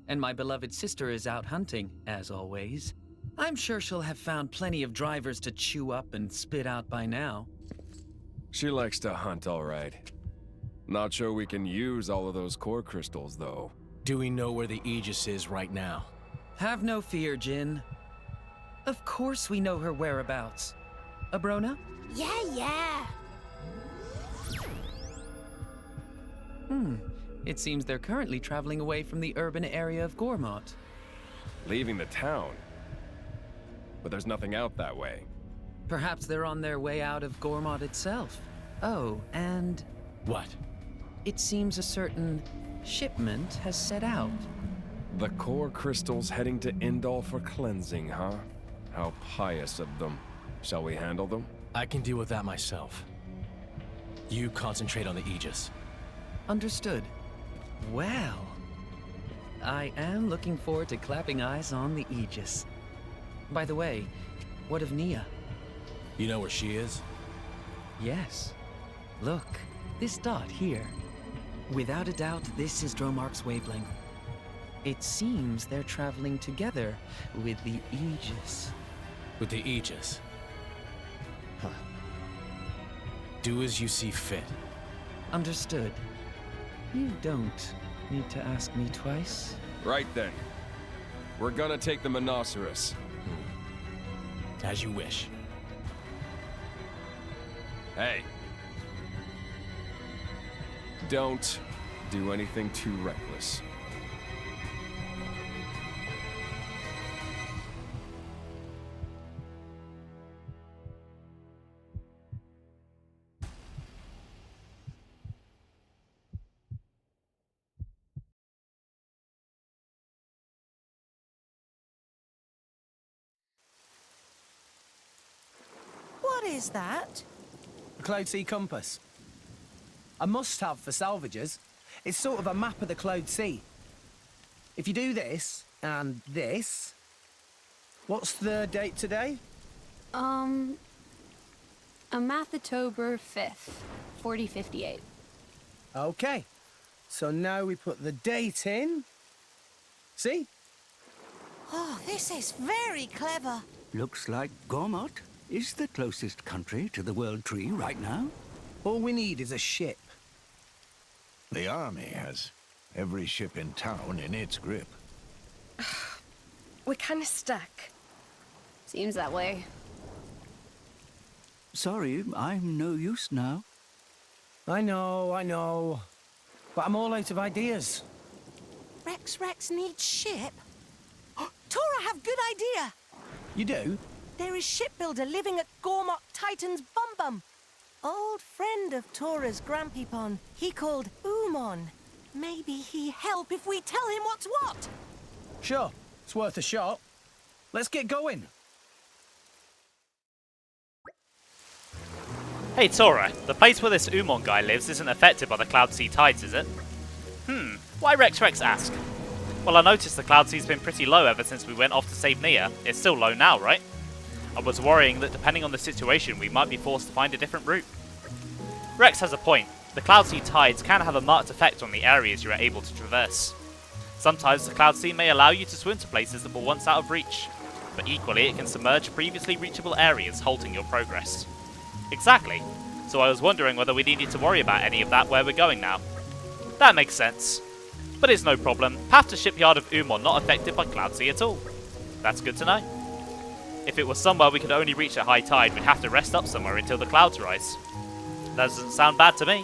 And my beloved sister is out hunting, as always. I'm sure she'll have found plenty of drivers to chew up and spit out by now. She likes to hunt, all right. Not sure we can use all of those core crystals, though. Do we know where the Aegis is right now? Have no fear, Jin. Of course we know her whereabouts. Abrona? Yeah. It seems they're currently traveling away from the urban area of Gormott. Leaving the town? But there's nothing out that way. Perhaps they're on their way out of Gormott itself. Oh, and... What? It seems a certain shipment has set out. The core crystals heading to Indal for cleansing, huh? How pious of them. Shall we handle them? I can deal with that myself. You concentrate on the Aegis. Understood. Well, I am looking forward to clapping eyes on the Aegis. By the way, what of Nia? You know where she is? Yes. Look, this dot here. Without a doubt, this is Dromark's wavelength. It seems they're traveling together with the Aegis. With the Aegis? Huh. Do as you see fit. Understood. You don't need to ask me twice. Right then. We're gonna take the Monoceros. As you wish. Hey. Don't do anything too reckless. What is that? A Cloud Sea compass. A must-have for salvagers. It's sort of a map of the Cloud Sea. If you do this, and this... What's the date today? Amathatober 5th, 4058. Okay. So now we put the date in. See? Oh, this is very clever. Looks like Gormott is the closest country to the World Tree right now. All we need is a ship. The army has every ship in town in its grip. We're kind of stuck. Seems that way. Sorry, I'm no use now. I know. But I'm all out of ideas. Rex needs ship. Tora have good idea. You do? There is shipbuilder living at Gormott Titan's Bum. Old friend of Tora's Grampypon. He called Umon. Maybe he help if we tell him what's what. Sure, it's worth a shot. Let's get going. Hey Tora, the place where this Umon guy lives isn't affected by the Cloud Sea tides, is it? Why Rex ask? Well, I noticed the Cloud Sea's been pretty low ever since we went off to save Nia. It's still low now, right? I was worrying that depending on the situation, we might be forced to find a different route. Rex has a point. The Cloud Sea tides can have a marked effect on the areas you are able to traverse. Sometimes the Cloud Sea may allow you to swim to places that were once out of reach, but equally it can submerge previously reachable areas, halting your progress. Exactly. So I was wondering whether we needed to worry about any of that where we're going now. That makes sense. But it's no problem. Path to Shipyard of Umon not affected by Cloud Sea at all. That's good to know. If it was somewhere we could only reach at high tide, we'd have to rest up somewhere until the clouds rise. That doesn't sound bad to me.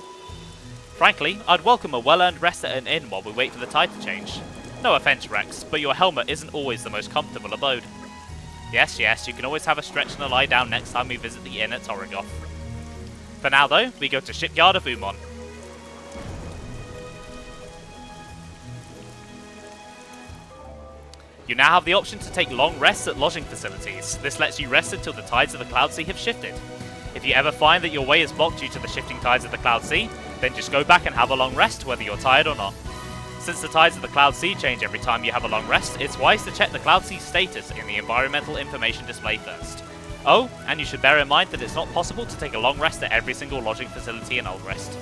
Frankly, I'd welcome a well-earned rest at an inn while we wait for the tide to change. No offense, Rex, but your helmet isn't always the most comfortable abode. Yes, you can always have a stretch and a lie down next time we visit the inn at Torrigoth. For now, though, we go to Shipyard of Umon. You now have the option to take long rests at lodging facilities. This lets you rest until the tides of the Cloud Sea have shifted. If you ever find that your way is blocked due to the shifting tides of the Cloud Sea, then just go back and have a long rest, whether you're tired or not. Since the tides of the Cloud Sea change every time you have a long rest, it's wise to check the Cloud Sea status in the environmental information display first. Oh, and you should bear in mind that it's not possible to take a long rest at every single lodging facility in Old Rest.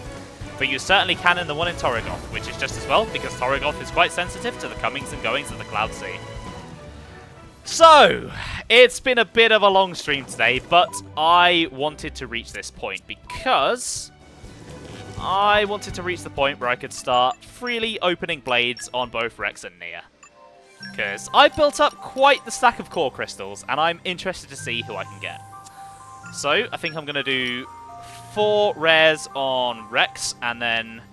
But you certainly can in the one in Torrigoth, which is just as well because Torrigoth is quite sensitive to the comings and goings of the Cloud Sea. So, it's been a bit of a long stream today, but I wanted to reach this point because I wanted to reach the point where I could start freely opening blades on both Rex and Nia. Because I built up quite the stack of core crystals, and I'm interested to see who I can get. So, I think I'm going to do 4 rares on Rex, and then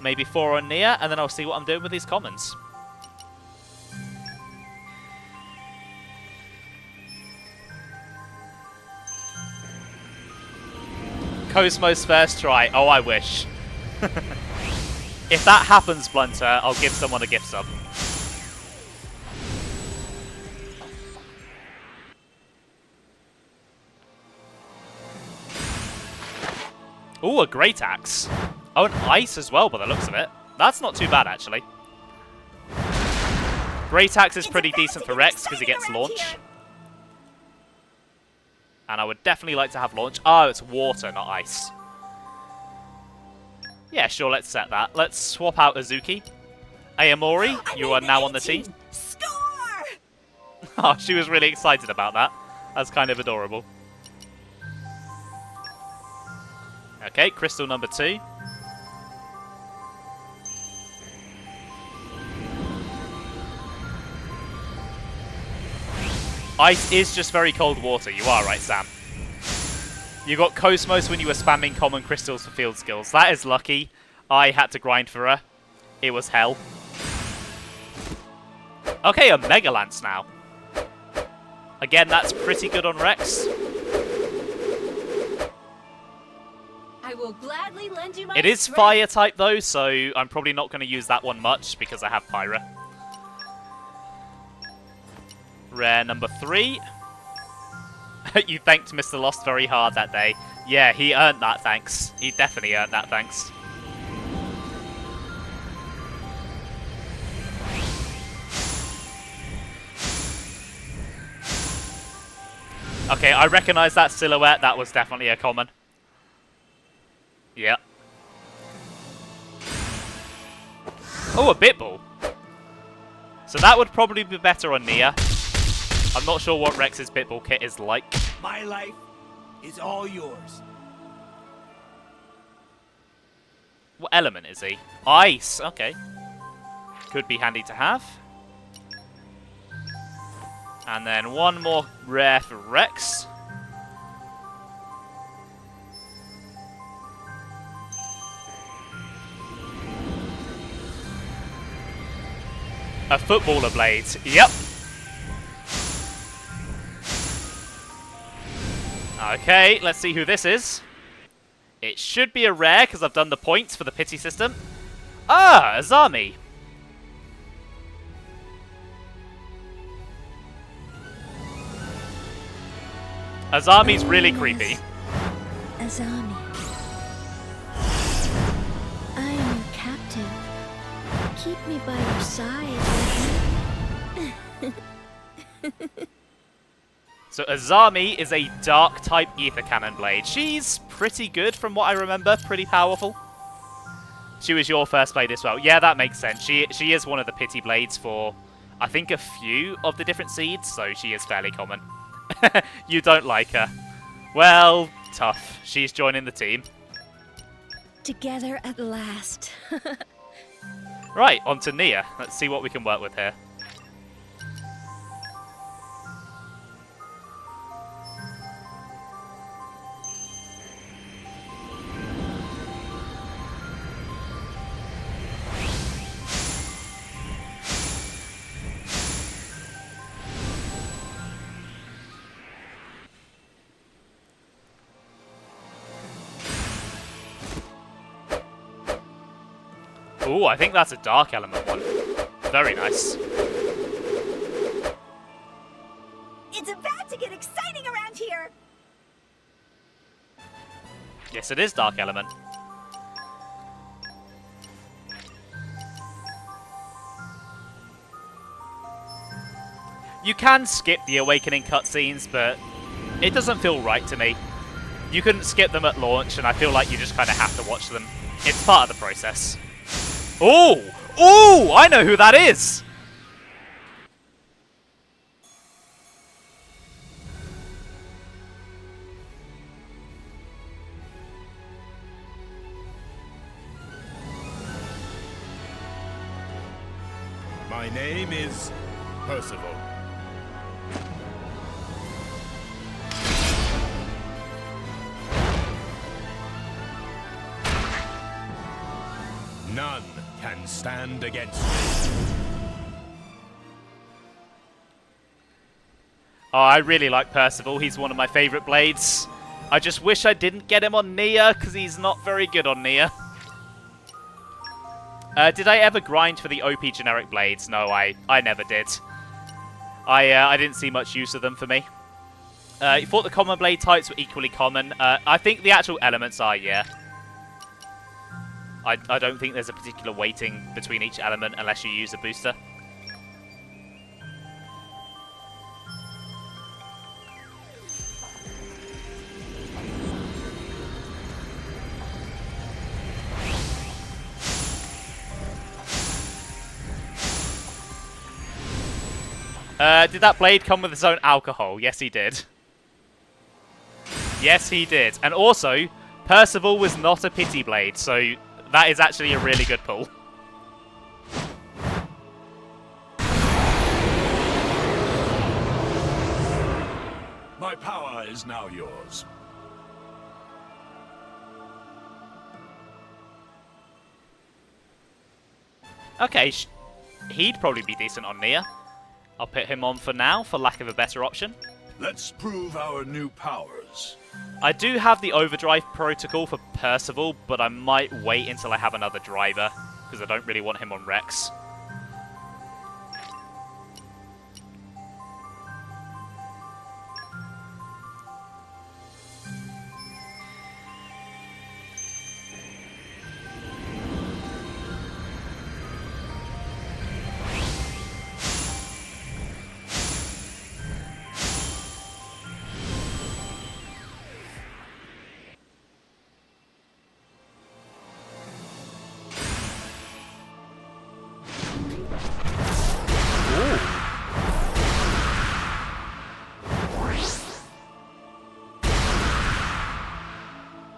maybe 4 on Nia, and then I'll see what I'm doing with these commons. Cosmo's first try. Oh, I wish. If that happens, Blunter, I'll give someone a gift sub. Ooh, a Great Axe. Oh, an Ice as well, by the looks of it. That's not too bad, actually. Great Axe is pretty decent for Rex because he gets launch. And I would definitely like to have launch. Oh, it's water, not ice. Yeah, sure, let's set that. Let's swap out Azuki. Ayamori, you are now on the team. Score! Oh, she was really excited about that. That's kind of adorable. Okay, crystal number 2. Ice is just very cold water. You are right, Sam. You got Cosmos when you were spamming common crystals for field skills. That is lucky. I had to grind for her. It was hell. Okay, a Mega Lance now. Again, that's pretty good on Rex. I will gladly lend you my It is strength. fire type though, so I'm probably not going to use that one much because I have Pyra. Rare number 3. You thanked Mr. Lost very hard that day. Yeah, he earned that thanks. He definitely earned that thanks. Okay, I recognise that silhouette. That was definitely a common. Yeah. Oh, a Bitbull. So that would probably be better on Nia. I'm not sure what Rex's Bitbull kit is like. My life is all yours. What element is he? Ice. Okay. Could be handy to have. And then one more rare for Rex. A footballer blade. Yep. Okay, let's see who this is. It should be a rare because I've done the points for the pity system. Ah, Azami. Azami's really creepy. Azami. I am your captive. Keep me by your side. So Azami is a dark type ether cannon blade. She's pretty good from what I remember, pretty powerful. She was your first blade as well. Yeah, that makes sense. She is one of the pity blades for, I think, a few of the different seeds, so she is fairly common. You don't like her. Well, tough. She's joining the team. Together at last. Right, on to Nia. Let's see what we can work with here. Ooh, I think that's a dark element one. Very nice. Yes, it is Dark Element. You can skip the Awakening cutscenes, but it doesn't feel right to me. You couldn't skip them at launch, and I feel like you just kind of have to watch them. It's part of the process. Ooh! Ooh! I know who that is! My name is Percival. None can stand against me. Oh, I really like Percival. He's one of my favourite blades. I just wish I didn't get him on Nia, because he's not very good on Nia. Did I ever grind for the OP generic blades? No, I never did. I didn't see much use of them for me. You thought the common blade types were equally common. I think the actual elements are, yeah. I don't think there's a particular weighting between each element unless you use a booster. Did that blade come with its own alcohol? Yes, he did. Yes, he did. And also, Percival was not a pity blade, so that is actually a really good pull. My power is now yours. Okay, he'd probably be decent on Nia. I'll put him on for now, for lack of a better option. Let's prove our new powers. I do have the overdrive protocol for Percival, but I might wait until I have another driver, because I don't really want him on Rex.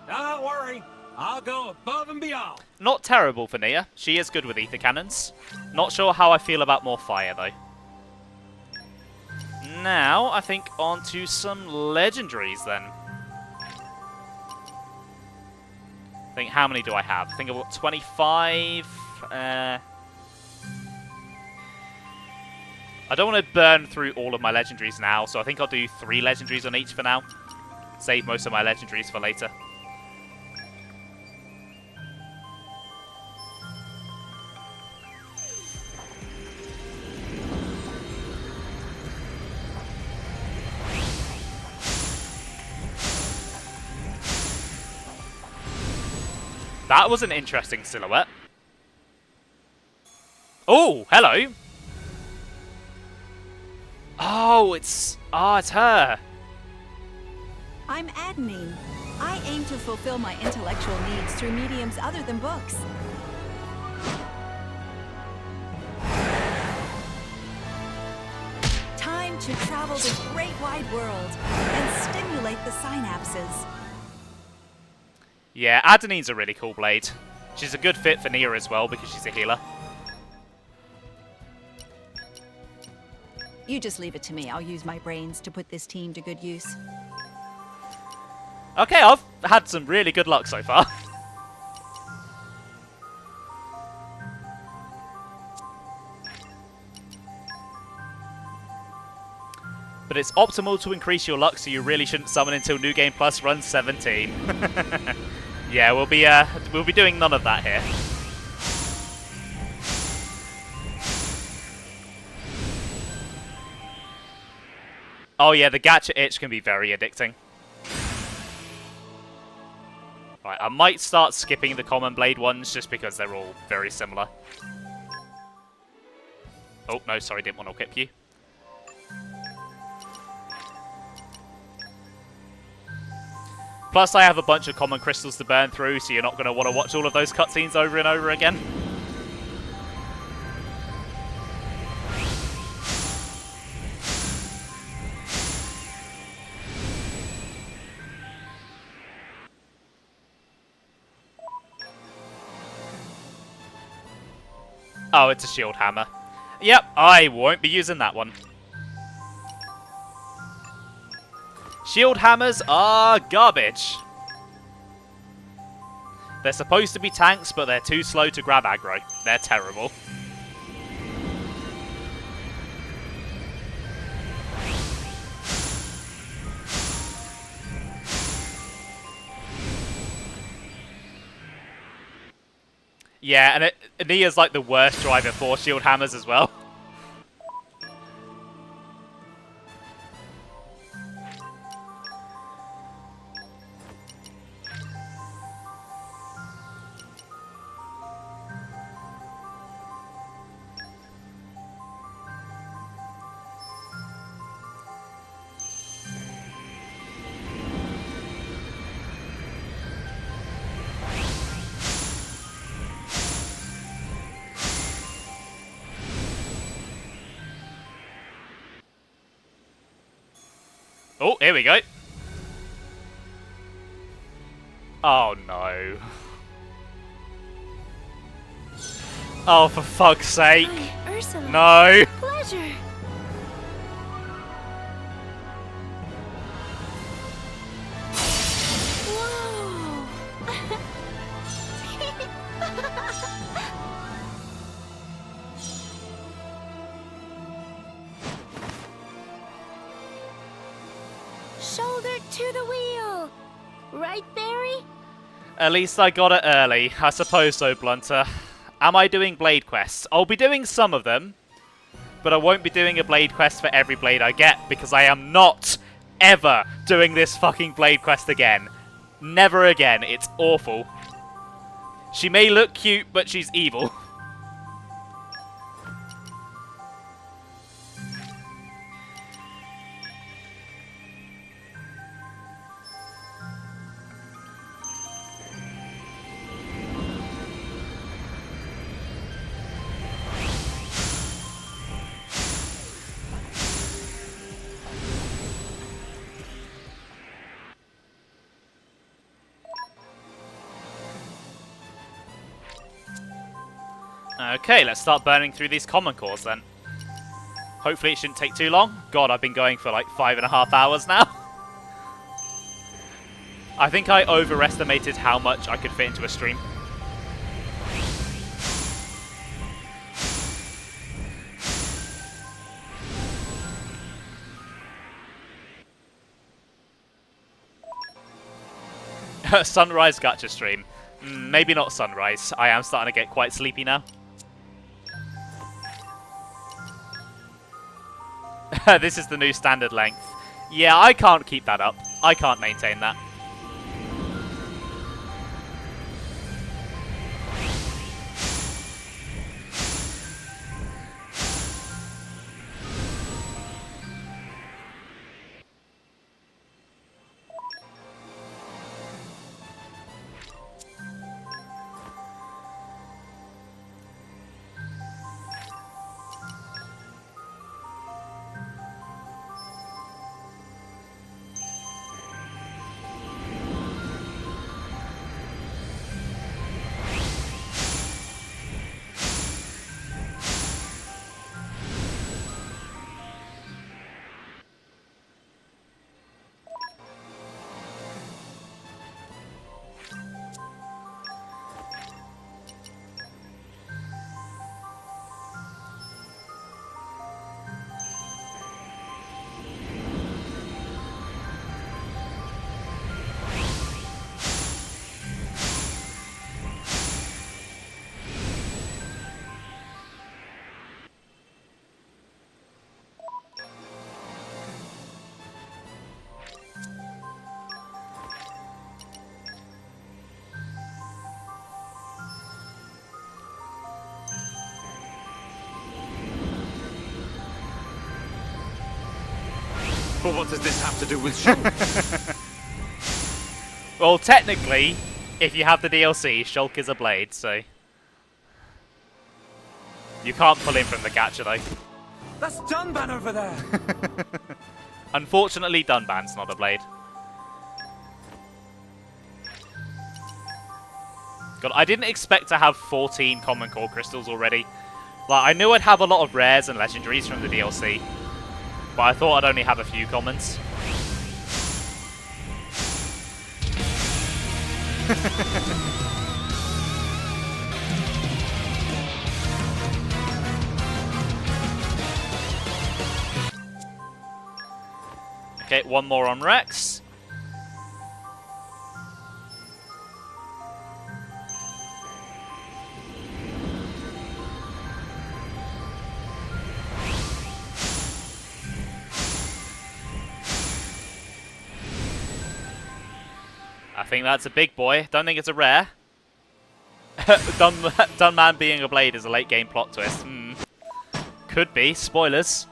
Don't worry, I'll go above and beyond. Not terrible for Nia. She is good with ether cannons. Not sure how I feel about more fire, though. Now, I think on to some legendaries, then. I think, how many do I have? I think I've got 25. I don't want to burn through all of my legendaries now, so I think I'll do 3 legendaries on each for now. Save most of my legendaries for later. That was an interesting silhouette. Oh, hello. Oh, it's her. I'm Adenine. I aim to fulfill my intellectual needs through mediums other than books. Time to travel the great wide world and stimulate the synapses. Yeah, Adenine's a really cool blade. She's a good fit for Nia as well because she's a healer. You just leave it to me. I'll use my brains to put this team to good use. Okay, I've had some really good luck so far. But it's optimal to increase your luck, so you really shouldn't summon until New Game Plus runs 17. Yeah, we'll be doing none of that here. Oh yeah, the gacha itch can be very addicting. I might start skipping the common blade ones just because they're all very similar. Oh, no, sorry, didn't want to equip you. Plus, I have a bunch of common crystals to burn through, so you're not going to want to watch all of those cutscenes over and over again. Oh, it's a shield hammer. Yep, I won't be using that one. Shield hammers are garbage. They're supposed to be tanks, but they're too slow to grab aggro. They're terrible. Yeah, and Nia's like the worst driver for shield hammers as well. Oh, here we go. Oh, no. Oh, for fuck's sake. Hi, Ursula. No. Pleasure. Shoulder to the wheel. Right, Barry? At least I got it early. I suppose so, Blunter. Am I doing blade quests? I'll be doing some of them, but I won't be doing a blade quest for every blade I get, because I am not ever doing this fucking blade quest again. Never again. It's awful. She may look cute, but she's evil. Okay, let's start burning through these common cores then. Hopefully it shouldn't take too long. God, I've been going for like 5.5 hours now. I think I overestimated how much I could fit into a stream. Sunrise gacha stream. Maybe not sunrise. I am starting to get quite sleepy now. This is the new standard length. Yeah, I can't keep that up. I can't maintain that. But what does this have to do with Shulk? Well, technically, if you have the DLC, Shulk is a blade, so... You can't pull him from the gacha, though. That's Dunban over there! Unfortunately, Dunban's not a blade. God, I didn't expect to have 14 common core crystals already. Like, I knew I'd have a lot of rares and legendaries from the DLC, but I thought I'd only have a few commons. Okay, one more on Rex. I think that's a big boy. Don't think it's a rare. Dunman being a blade is a late game plot twist. Could be. Spoilers.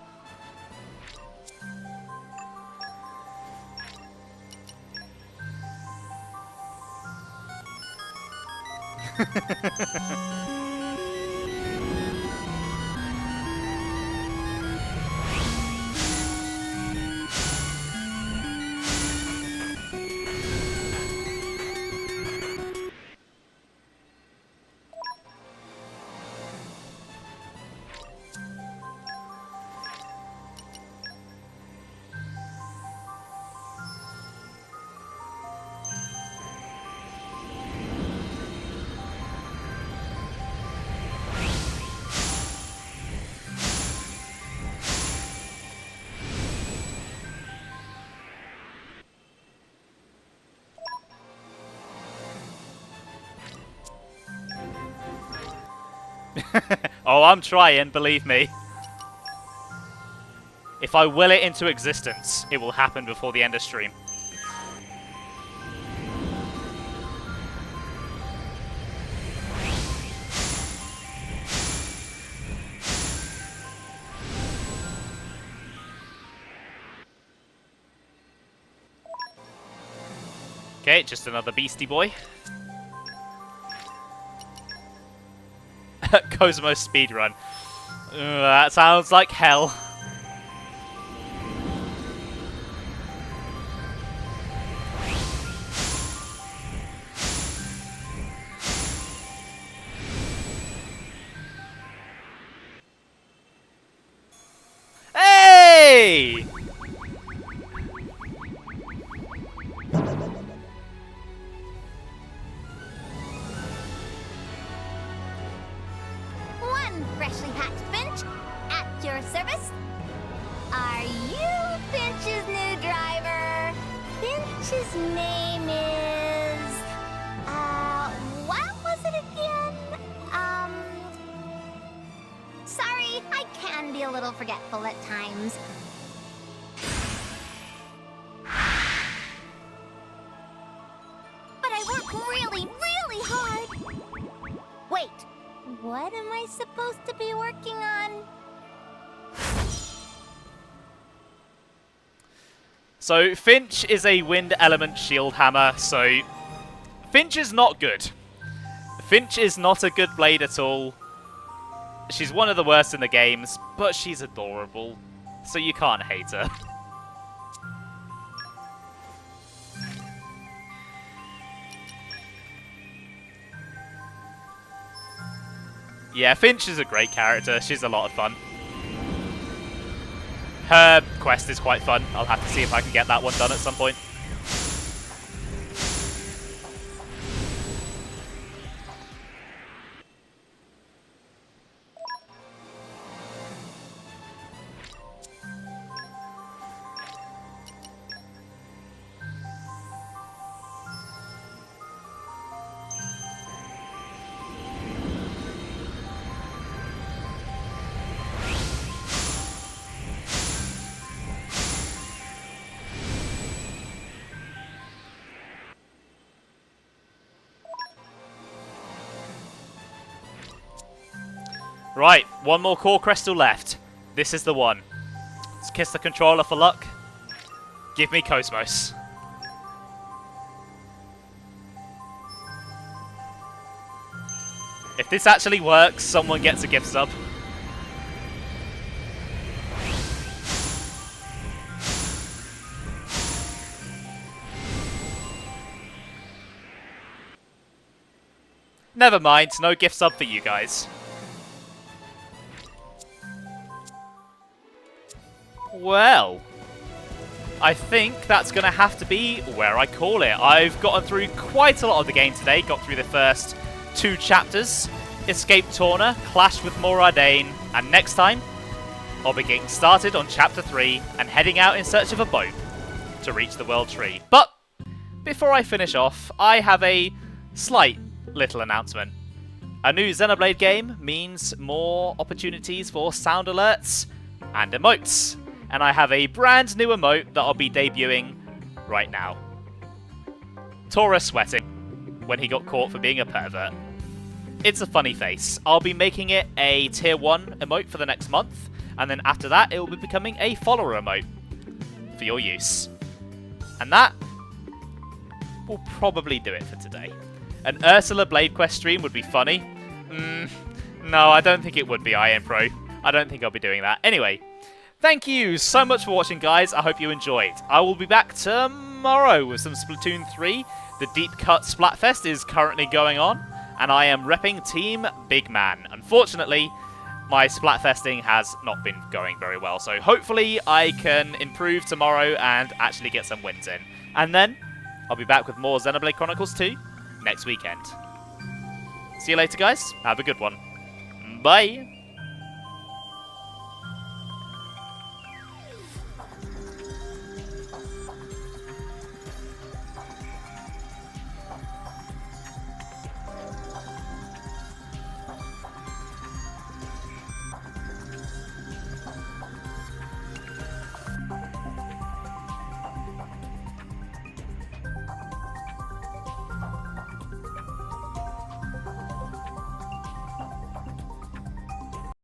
Oh, I'm trying, believe me. If I will it into existence, it will happen before the end of stream. Okay, just another beastie boy. Cosmo speedrun. That sounds like hell. Hey! Freshly hatched Finch, at your service. Are you Finch's new driver? Finch's name is... what was it again? Sorry, I can be a little forgetful at times. But I work really, really hard. Wait. What am I supposed to be working on? So, Finch is a wind element shield hammer, so Finch is not good. Finch is not a good blade at all. She's one of the worst in the games, but she's adorable, so you can't hate her. Yeah, Finch is a great character. She's a lot of fun. Her quest is quite fun. I'll have to see if I can get that one done at some point. Right, one more core crystal left. This is the one. Let's kiss the controller for luck. Give me Cosmos. If this actually works, someone gets a gift sub. Never mind, no gift sub for you guys. Well, I think that's going to have to be where I call it. I've gotten through quite a lot of the game today, got through the first 2 chapters, escaped Torna, clashed with Morardane, and next time, I'll be getting started on chapter 3 and heading out in search of a boat to reach the World Tree. But, before I finish off, I have a slight little announcement. A new Xenoblade game means more opportunities for sound alerts and emotes. And I have a brand new emote that I'll be debuting right now. Tora sweating when he got caught for being a pervert. It's a funny face. I'll be making it a tier 1 emote for the next month, and then after that it will be becoming a follower emote for your use. And that will probably do it for today. An Ursula Blade Quest stream would be funny. No, I don't think it would be, IM Pro. I don't think I'll be doing that. Anyway, thank you so much for watching, guys. I hope you enjoyed. I will be back tomorrow with some Splatoon 3. The Deep Cut Splatfest is currently going on, and I am repping Team Big Man. Unfortunately, my Splatfesting has not been going very well, so hopefully I can improve tomorrow and actually get some wins in. And then, I'll be back with more Xenoblade Chronicles 2 next weekend. See you later, guys. Have a good one. Bye.